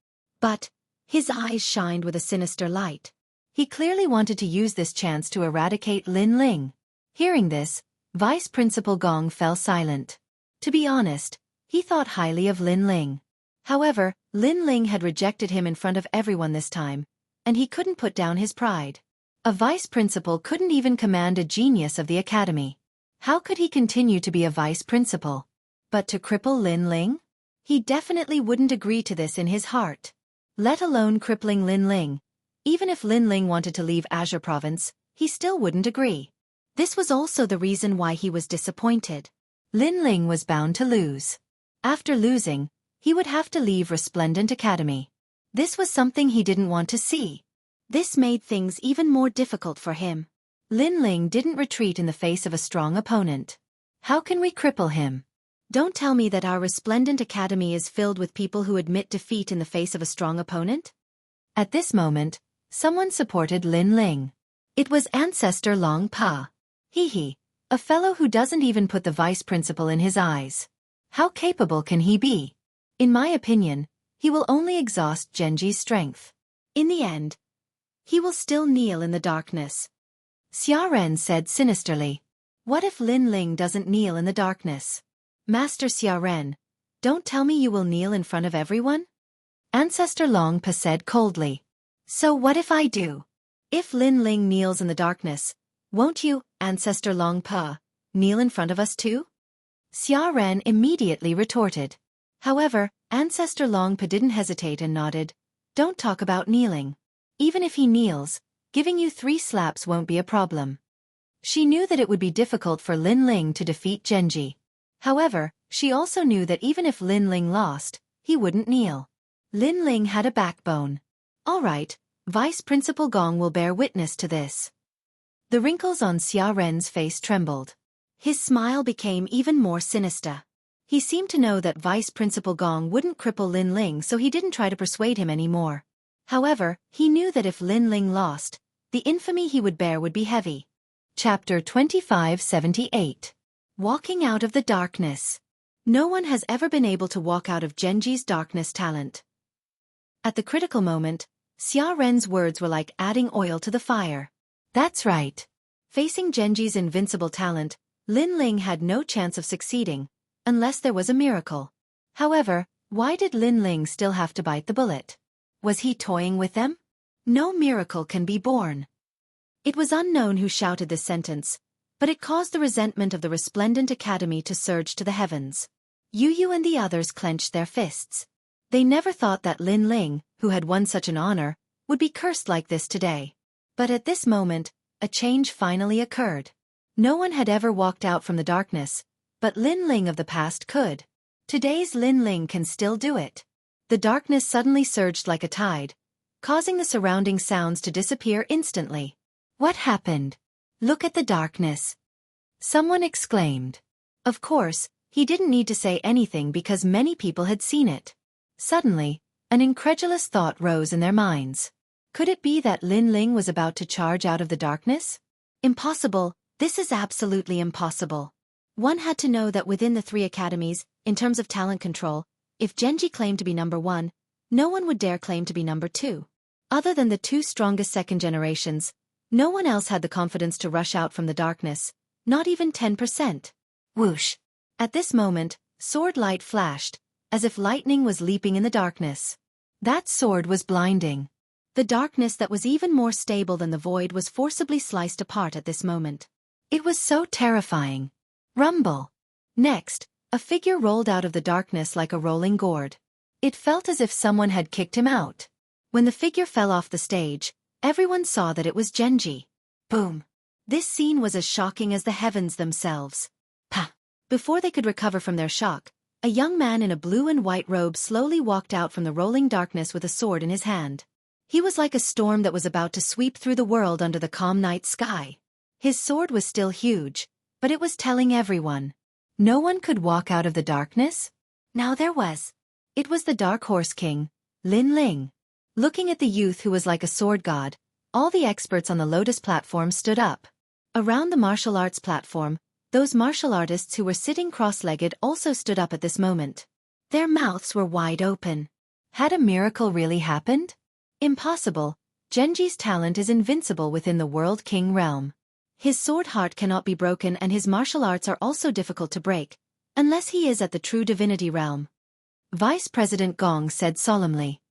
But his eyes shined with a sinister light. He clearly wanted to use this chance to eradicate Lin Ling. Hearing this, Vice Principal Gong fell silent. To be honest, he thought highly of Lin Ling. However, Lin Ling had rejected him in front of everyone this time, and he couldn't put down his pride. A vice principal couldn't even command a genius of the academy. How could he continue to be a vice principal? But to cripple Lin Ling? He definitely wouldn't agree to this in his heart. Let alone crippling Lin Ling. Even if Lin Ling wanted to leave Azure Province, he still wouldn't agree. This was also the reason why he was disappointed. Lin Ling was bound to lose. After losing, he would have to leave Resplendent Academy. This was something he didn't want to see. This made things even more difficult for him. Lin Ling didn't retreat in the face of a strong opponent. How can we cripple him? Don't tell me that our Resplendent Academy is filled with people who admit defeat in the face of a strong opponent? At this moment, someone supported Lin Ling. It was Ancestor Long Pa. He, a fellow who doesn't even put the vice principal in his eyes. How capable can he be? In my opinion, he will only exhaust Genji's strength. In the end, he will still kneel in the darkness. Xia Ren said sinisterly. What if Lin Ling doesn't kneel in the darkness? Master Xia Ren, don't tell me you will kneel in front of everyone? Ancestor Long Pa said coldly. So what if I do? If Lin Ling kneels in the darkness, won't you, Ancestor Long Pa, kneel in front of us too? Xia Ren immediately retorted. However, Ancestor Long Pa didn't hesitate and nodded. Don't talk about kneeling. Even if he kneels, giving you 3 slaps won't be a problem. She knew that it would be difficult for Lin Ling to defeat Genji. However, she also knew that even if Lin Ling lost, he wouldn't kneel. Lin Ling had a backbone. All right, Vice Principal Gong will bear witness to this. The wrinkles on Xia Ren's face trembled. His smile became even more sinister. He seemed to know that Vice Principal Gong wouldn't cripple Lin Ling, so he didn't try to persuade him anymore. However, he knew that if Lin Ling lost, the infamy he would bear would be heavy. Chapter 2578. Walking out of the darkness. No one has ever been able to walk out of Genji's darkness talent. At the critical moment, Xia Ren's words were like adding oil to the fire. That's right. Facing Genji's invincible talent, Lin Ling had no chance of succeeding, unless there was a miracle. However, why did Lin Ling still have to bite the bullet? Was he toying with them? No miracle can be born. It was unknown who shouted this sentence, but it caused the resentment of the Resplendent Academy to surge to the heavens. Yu and the others clenched their fists. They never thought that Lin Ling, who had won such an honor, would be cursed like this today. But at this moment, a change finally occurred. No one had ever walked out from the darkness, but Lin Ling of the past could. Today's Lin Ling can still do it. The darkness suddenly surged like a tide, causing the surrounding sounds to disappear instantly. What happened? Look at the darkness. Someone exclaimed. Of course, he didn't need to say anything because many people had seen it. Suddenly, an incredulous thought rose in their minds. Could it be that Lin Ling was about to charge out of the darkness? Impossible, this is absolutely impossible. One had to know that within the 3 academies, in terms of talent control, if Genji claimed to be number 1, no one would dare claim to be number 2. Other than the 2 strongest second generations, no one else had the confidence to rush out from the darkness, not even 10%. Whoosh! At this moment, sword light flashed, as if lightning was leaping in the darkness. That sword was blinding. The darkness that was even more stable than the void was forcibly sliced apart at this moment. It was so terrifying. Rumble! Next, a figure rolled out of the darkness like a rolling gourd. It felt as if someone had kicked him out. When the figure fell off the stage, everyone saw that it was Genji. Boom! This scene was as shocking as the heavens themselves. Pah! Before they could recover from their shock, a young man in a blue and white robe slowly walked out from the rolling darkness with a sword in his hand. He was like a storm that was about to sweep through the world under the calm night sky. His sword was still huge, but it was telling everyone. No one could walk out of the darkness? Now there was. It was the Dark Horse King, Lin Ling. Looking at the youth who was like a sword god, all the experts on the Lotus platform stood up. Around the martial arts platform, those martial artists who were sitting cross-legged also stood up at this moment. Their mouths were wide open. Had a miracle really happened? Impossible. Genji's talent is invincible within the World King realm. His sword heart cannot be broken and his martial arts are also difficult to break, unless he is at the true divinity realm. Vice President Gong said solemnly.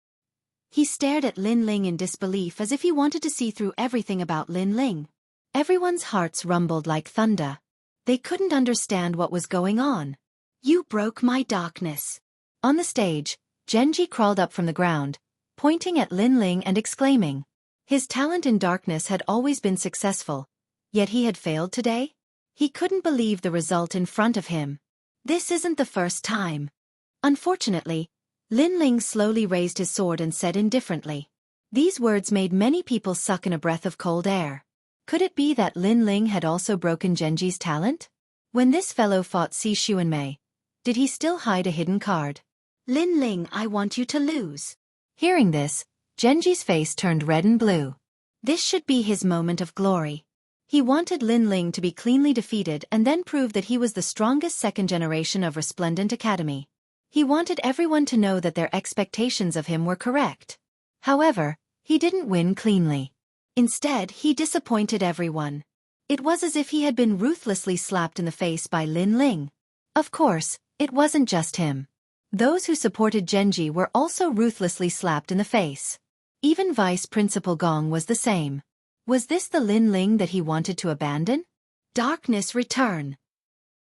He stared at Lin Ling in disbelief as if he wanted to see through everything about Lin Ling. Everyone's hearts rumbled like thunder. They couldn't understand what was going on. You broke my darkness. On the stage, Genji crawled up from the ground, pointing at Lin Ling and exclaiming. His talent in darkness had always been successful, yet he had failed today? He couldn't believe the result in front of him. This isn't the first time. Unfortunately, Lin Ling slowly raised his sword and said indifferently. These words made many people suck in a breath of cold air. Could it be that Lin Ling had also broken Genji's talent? When this fellow fought Si Xuanmei, did he still hide a hidden card? Lin Ling, I want you to lose. Hearing this, Genji's face turned red and blue. This should be his moment of glory. He wanted Lin Ling to be cleanly defeated and then prove that he was the strongest second generation of Resplendent Academy. He wanted everyone to know that their expectations of him were correct. However, he didn't win cleanly. Instead, he disappointed everyone. It was as if he had been ruthlessly slapped in the face by Lin Ling. Of course, it wasn't just him. Those who supported Genji were also ruthlessly slapped in the face. Even Vice Principal Gong was the same. Was this the Lin Ling that he wanted to abandon? Darkness return!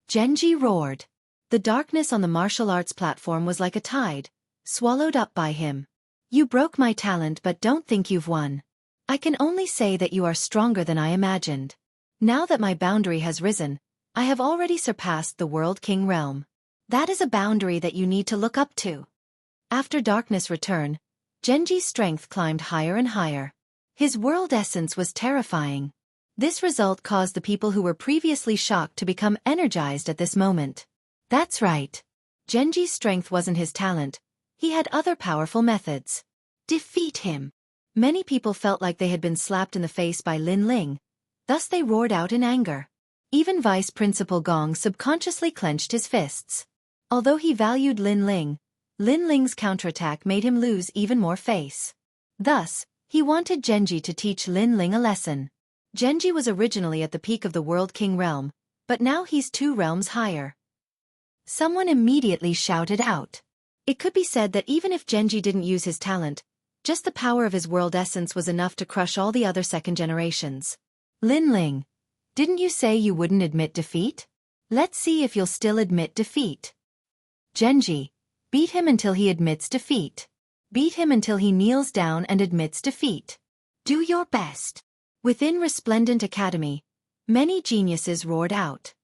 Genji roared. The darkness on the martial arts platform was like a tide, swallowed up by him. You broke my talent but don't think you've won. I can only say that you are stronger than I imagined. Now that my boundary has risen, I have already surpassed the World King realm. That is a boundary that you need to look up to. After darkness return, Genji's strength climbed higher and higher. His world essence was terrifying. This result caused the people who were previously shocked to become energized at this moment. That's right. Genji's strength wasn't his talent. He had other powerful methods. Defeat him. Many people felt like they had been slapped in the face by Lin Ling. Thus they roared out in anger. Even Vice Principal Gong subconsciously clenched his fists. Although he valued Lin Ling's counterattack made him lose even more face. Thus, he wanted Genji to teach Lin Ling a lesson. Genji was originally at the peak of the World King realm, but now he's 2 realms higher. Someone immediately shouted out. It could be said that even if Genji didn't use his talent, just the power of his world essence was enough to crush all the other second generations. Lin Ling, didn't you say you wouldn't admit defeat? Let's see if you'll still admit defeat. Genji, beat him until he admits defeat. Beat him until he kneels down and admits defeat. Do your best. Within Resplendent Academy, many geniuses roared out.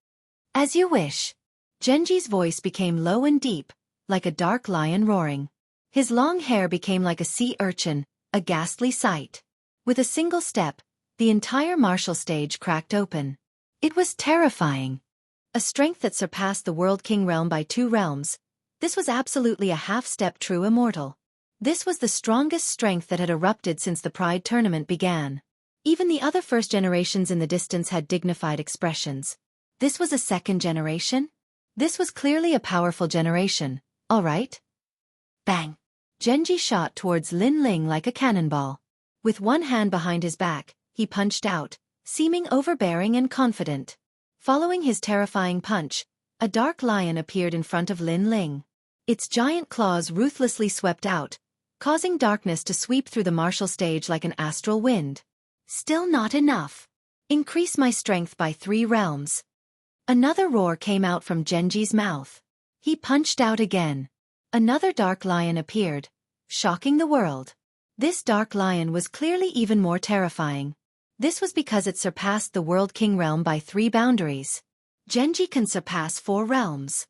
As you wish. Genji's voice became low and deep, like a dark lion roaring. His long hair became like a sea urchin, a ghastly sight. With a single step, the entire martial stage cracked open. It was terrifying. A strength that surpassed the World King realm by 2 realms. This was absolutely a half-step true immortal. This was the strongest strength that had erupted since the Pride tournament began. Even the other first generations in the distance had dignified expressions. This was a second generation? This was clearly a powerful generation, all right? Bang! Genji shot towards Lin Ling like a cannonball. With one hand behind his back, he punched out, seeming overbearing and confident. Following his terrifying punch, a dark lion appeared in front of Lin Ling. Its giant claws ruthlessly swept out, causing darkness to sweep through the martial stage like an astral wind. Still not enough. Increase my strength by 3 realms. Another roar came out from Genji's mouth. He punched out again. Another dark lion appeared, shocking the world. This dark lion was clearly even more terrifying. This was because it surpassed the World King realm by 3 boundaries. Genji can surpass 4 realms,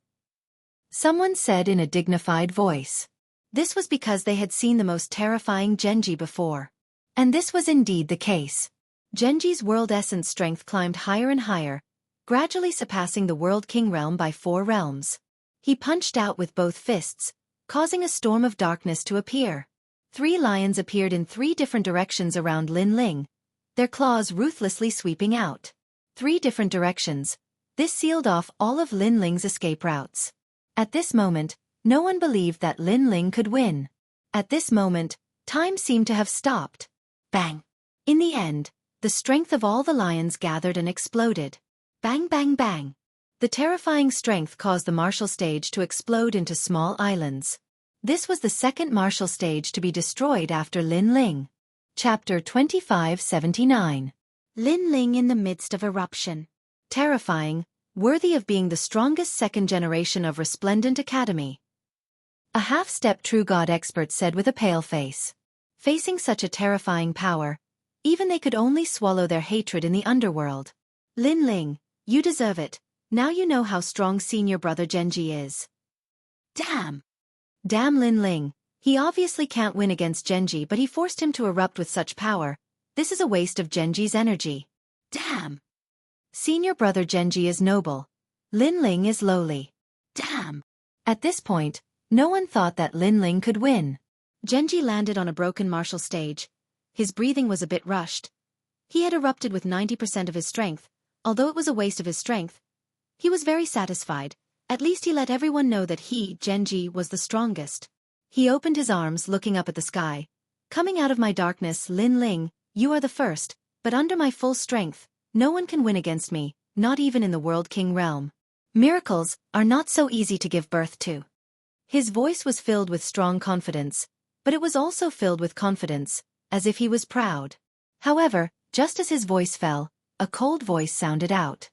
someone said in a dignified voice. This was because they had seen the most terrifying Genji before. And this was indeed the case. Genji's world essence strength climbed higher and higher, gradually surpassing the World King realm by 4 realms. He punched out with both fists, causing a storm of darkness to appear. 3 lions appeared in 3 different directions around Lin Ling, their claws ruthlessly sweeping out. 3 different directions. This sealed off all of Lin Ling's escape routes. At this moment, no one believed that Lin Ling could win. At this moment, time seemed to have stopped. Bang! In the end, the strength of all the lions gathered and exploded. Bang bang bang! The terrifying strength caused the martial stage to explode into small islands. This was the second martial stage to be destroyed after Lin Ling. Chapter 2579. Lin Ling in the midst of eruption. Terrifying, worthy of being the strongest second generation of Resplendent Academy. A half-step true god expert said with a pale face. Facing such a terrifying power, even they could only swallow their hatred in the underworld. Lin Ling, you deserve it. Now you know how strong senior brother Genji is. Damn! Damn Lin Ling, he obviously can't win against Genji, but he forced him to erupt with such power. This is a waste of Genji's energy. Damn! Senior brother Genji is noble. Lin Ling is lowly. Damn! At this point, no one thought that Lin Ling could win. Genji landed on a broken martial stage. His breathing was a bit rushed. He had erupted with 90% of his strength. Although it was a waste of his strength, he was very satisfied. At least he let everyone know that he, Genji, was the strongest. He opened his arms, looking up at the sky. Coming out of my darkness, Lin Ling, you are the first, but under my full strength, no one can win against me, not even in the World King realm. Miracles are not so easy to give birth to. His voice was filled with strong confidence, but it was also filled with confidence, as if he was proud. However, just as his voice fell, a cold voice sounded out.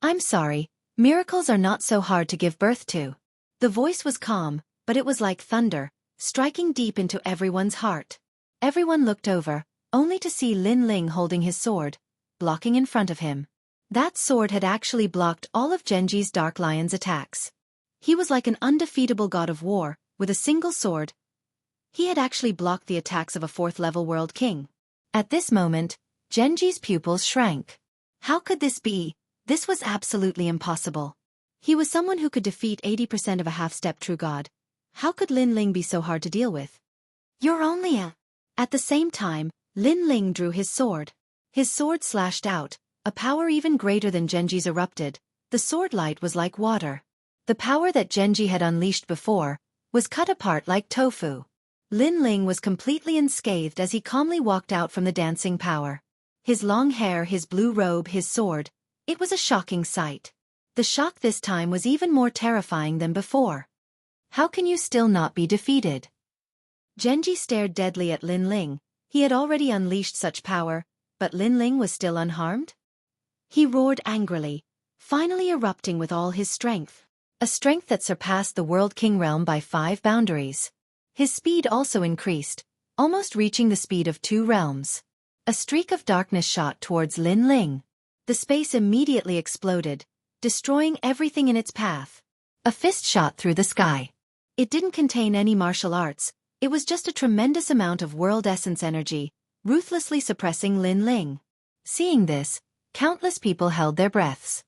I'm sorry, miracles are not so hard to give birth to. The voice was calm, but it was like thunder, striking deep into everyone's heart. Everyone looked over, only to see Lin Ling holding his sword, blocking in front of him. That sword had actually blocked all of Genji's Dark Lion's attacks. He was like an undefeatable god of war, with a single sword. He had actually blocked the attacks of a 4th-level World King. At this moment, Genji's pupils shrank. How could this be? This was absolutely impossible. He was someone who could defeat 80% of a half-step true god. How could Lin Ling be so hard to deal with? You're only a... At the same time, Lin Ling drew his sword. His sword slashed out, a power even greater than Genji's erupted. The sword light was like water. The power that Genji had unleashed before was cut apart like tofu. Lin Ling was completely unscathed as he calmly walked out from the dancing power. His long hair, his blue robe, his sword. It was a shocking sight. The shock this time was even more terrifying than before. How can you still not be defeated? Genji stared deadly at Lin Ling. He had already unleashed such power, but Lin Ling was still unharmed? He roared angrily, finally erupting with all his strength. A strength that surpassed the World King realm by 5 boundaries. His speed also increased, almost reaching the speed of 2 realms. A streak of darkness shot towards Lin Ling. The space immediately exploded, destroying everything in its path. A fist shot through the sky. It didn't contain any martial arts, it was just a tremendous amount of world essence energy, ruthlessly suppressing Lin Ling. Seeing this, countless people held their breaths.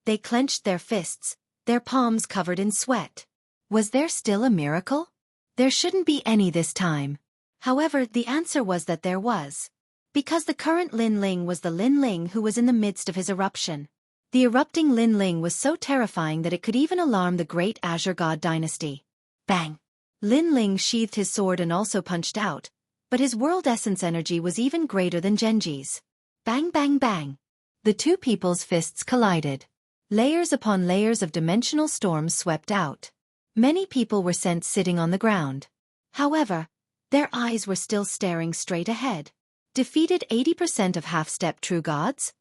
They clenched their fists, their palms covered in sweat. Was there still a miracle? There shouldn't be any this time. However, the answer was that there was. Because the current Lin Ling was the Lin Ling who was in the midst of his eruption. The erupting Lin Ling was so terrifying that it could even alarm the great Azure God dynasty. Bang! Lin Ling sheathed his sword and also punched out, but his world essence energy was even greater than Genji's. Bang bang bang! The two people's fists collided. Layers upon layers of dimensional storms swept out. Many people were sent sitting on the ground. However, their eyes were still staring straight ahead. Defeated 80% of half-step true gods?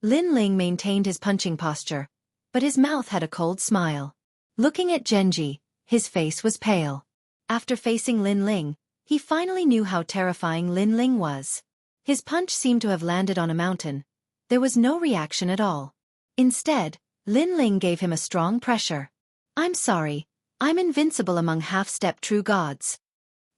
Lin Ling maintained his punching posture, but his mouth had a cold smile. Looking at Genji, his face was pale. After facing Lin Ling, he finally knew how terrifying Lin Ling was. His punch seemed to have landed on a mountain. There was no reaction at all. Instead, Lin Ling gave him a strong pressure. I'm sorry. I'm invincible among half-step true gods.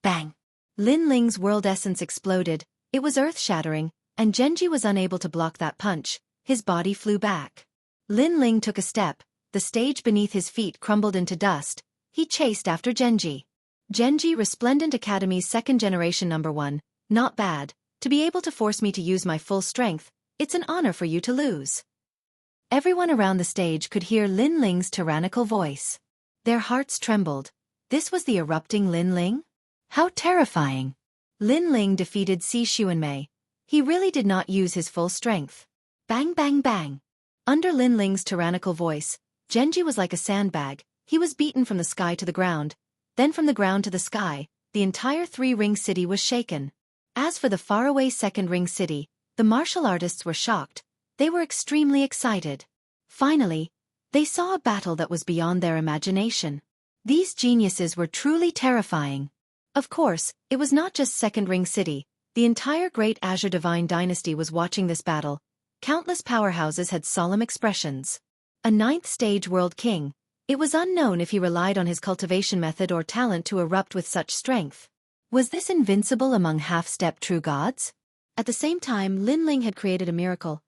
Bang! Lin Ling's world essence exploded. It was earth-shattering, and Genji was unable to block that punch. His body flew back. Lin Ling took a step. The stage beneath his feet crumbled into dust. He chased after Genji. Genji, Resplendent Academy's second generation #1. Not bad. To be able to force me to use my full strength, it's an honor for you to lose. Everyone around the stage could hear Lin Ling's tyrannical voice. Their hearts trembled. This was the erupting Lin Ling? How terrifying! Lin Ling defeated Si Xuanmei. He really did not use his full strength. Bang bang bang! Under Lin Ling's tyrannical voice, Genji was like a sandbag. He was beaten from the sky to the ground, then from the ground to the sky. The entire three-ring city was shaken. As for the faraway second-ring city, the martial artists were shocked. They were extremely excited. Finally, they saw a battle that was beyond their imagination. These geniuses were truly terrifying. Of course, it was not just second-ring city. The entire Great Azure Divine Dynasty was watching this battle. Countless powerhouses had solemn expressions. A ninth-stage world king. It was unknown if he relied on his cultivation method or talent to erupt with such strength. Was this invincible among half-step true gods? At the same time, Lin Ling had created a miracle.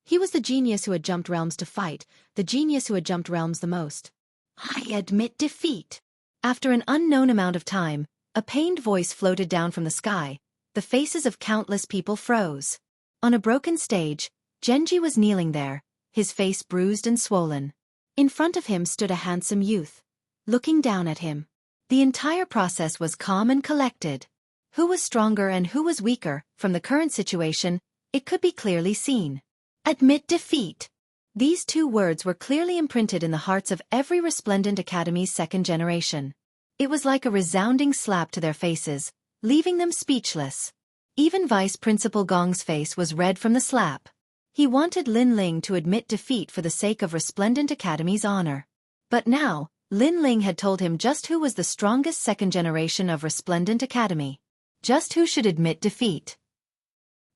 He was the genius who had jumped realms to fight, the genius who had jumped realms the most. I admit defeat. After an unknown amount of time, a pained voice floated down from the sky. The faces of countless people froze. On a broken stage, Genji was kneeling there, his face bruised and swollen. In front of him stood a handsome youth, looking down at him. The entire process was calm and collected. Who was stronger and who was weaker? From the current situation, it could be clearly seen. Admit defeat. These two words were clearly imprinted in the hearts of every Resplendent Academy's second generation. It was like a resounding slap to their faces, leaving them speechless. Even Vice Principal Gong's face was red from the slap. He wanted Lin Ling to admit defeat for the sake of Resplendent Academy's honor. But now, Lin Ling had told him just who was the strongest second generation of Resplendent Academy. Just who should admit defeat.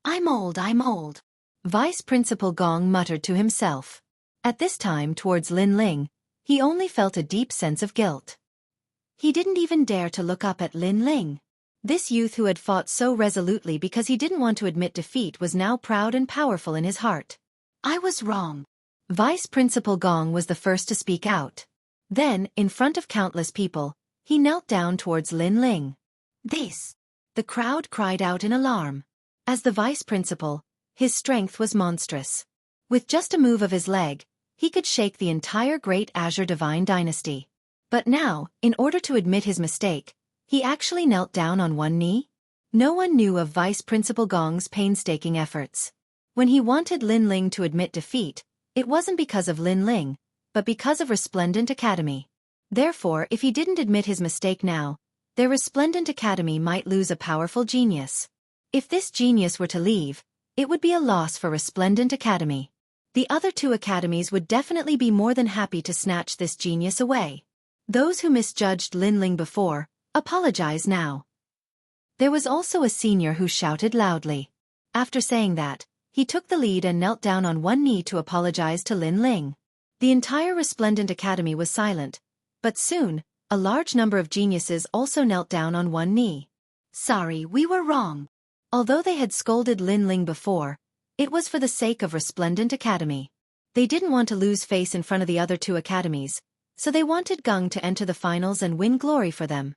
I'm old. Vice Principal Gong muttered to himself. At this time towards Lin Ling, he only felt a deep sense of guilt. He didn't even dare to look up at Lin Ling. This youth who had fought so resolutely because he didn't want to admit defeat was now proud and powerful in his heart. I was wrong. Vice Principal Gong was the first to speak out. Then, in front of countless people, he knelt down towards Lin Ling. This! The crowd cried out in alarm. As the vice principal, his strength was monstrous. With just a move of his leg, he could shake the entire Great Azure Divine Dynasty. But now, in order to admit his mistake, he actually knelt down on one knee? No one knew of Vice Principal Gong's painstaking efforts. When he wanted Lin Ling to admit defeat, it wasn't because of Lin Ling, but because of Resplendent Academy. Therefore, if he didn't admit his mistake now, their Resplendent Academy might lose a powerful genius. If this genius were to leave, it would be a loss for Resplendent Academy. The other two academies would definitely be more than happy to snatch this genius away. Those who misjudged Lin Ling before, apologize now. There was also a senior who shouted loudly. After saying that, he took the lead and knelt down on one knee to apologize to Lin Ling. The entire Resplendent Academy was silent, but soon, a large number of geniuses also knelt down on one knee. Sorry, we were wrong. Although they had scolded Lin Ling before, it was for the sake of Resplendent Academy. They didn't want to lose face in front of the other two academies, so they wanted Gung to enter the finals and win glory for them.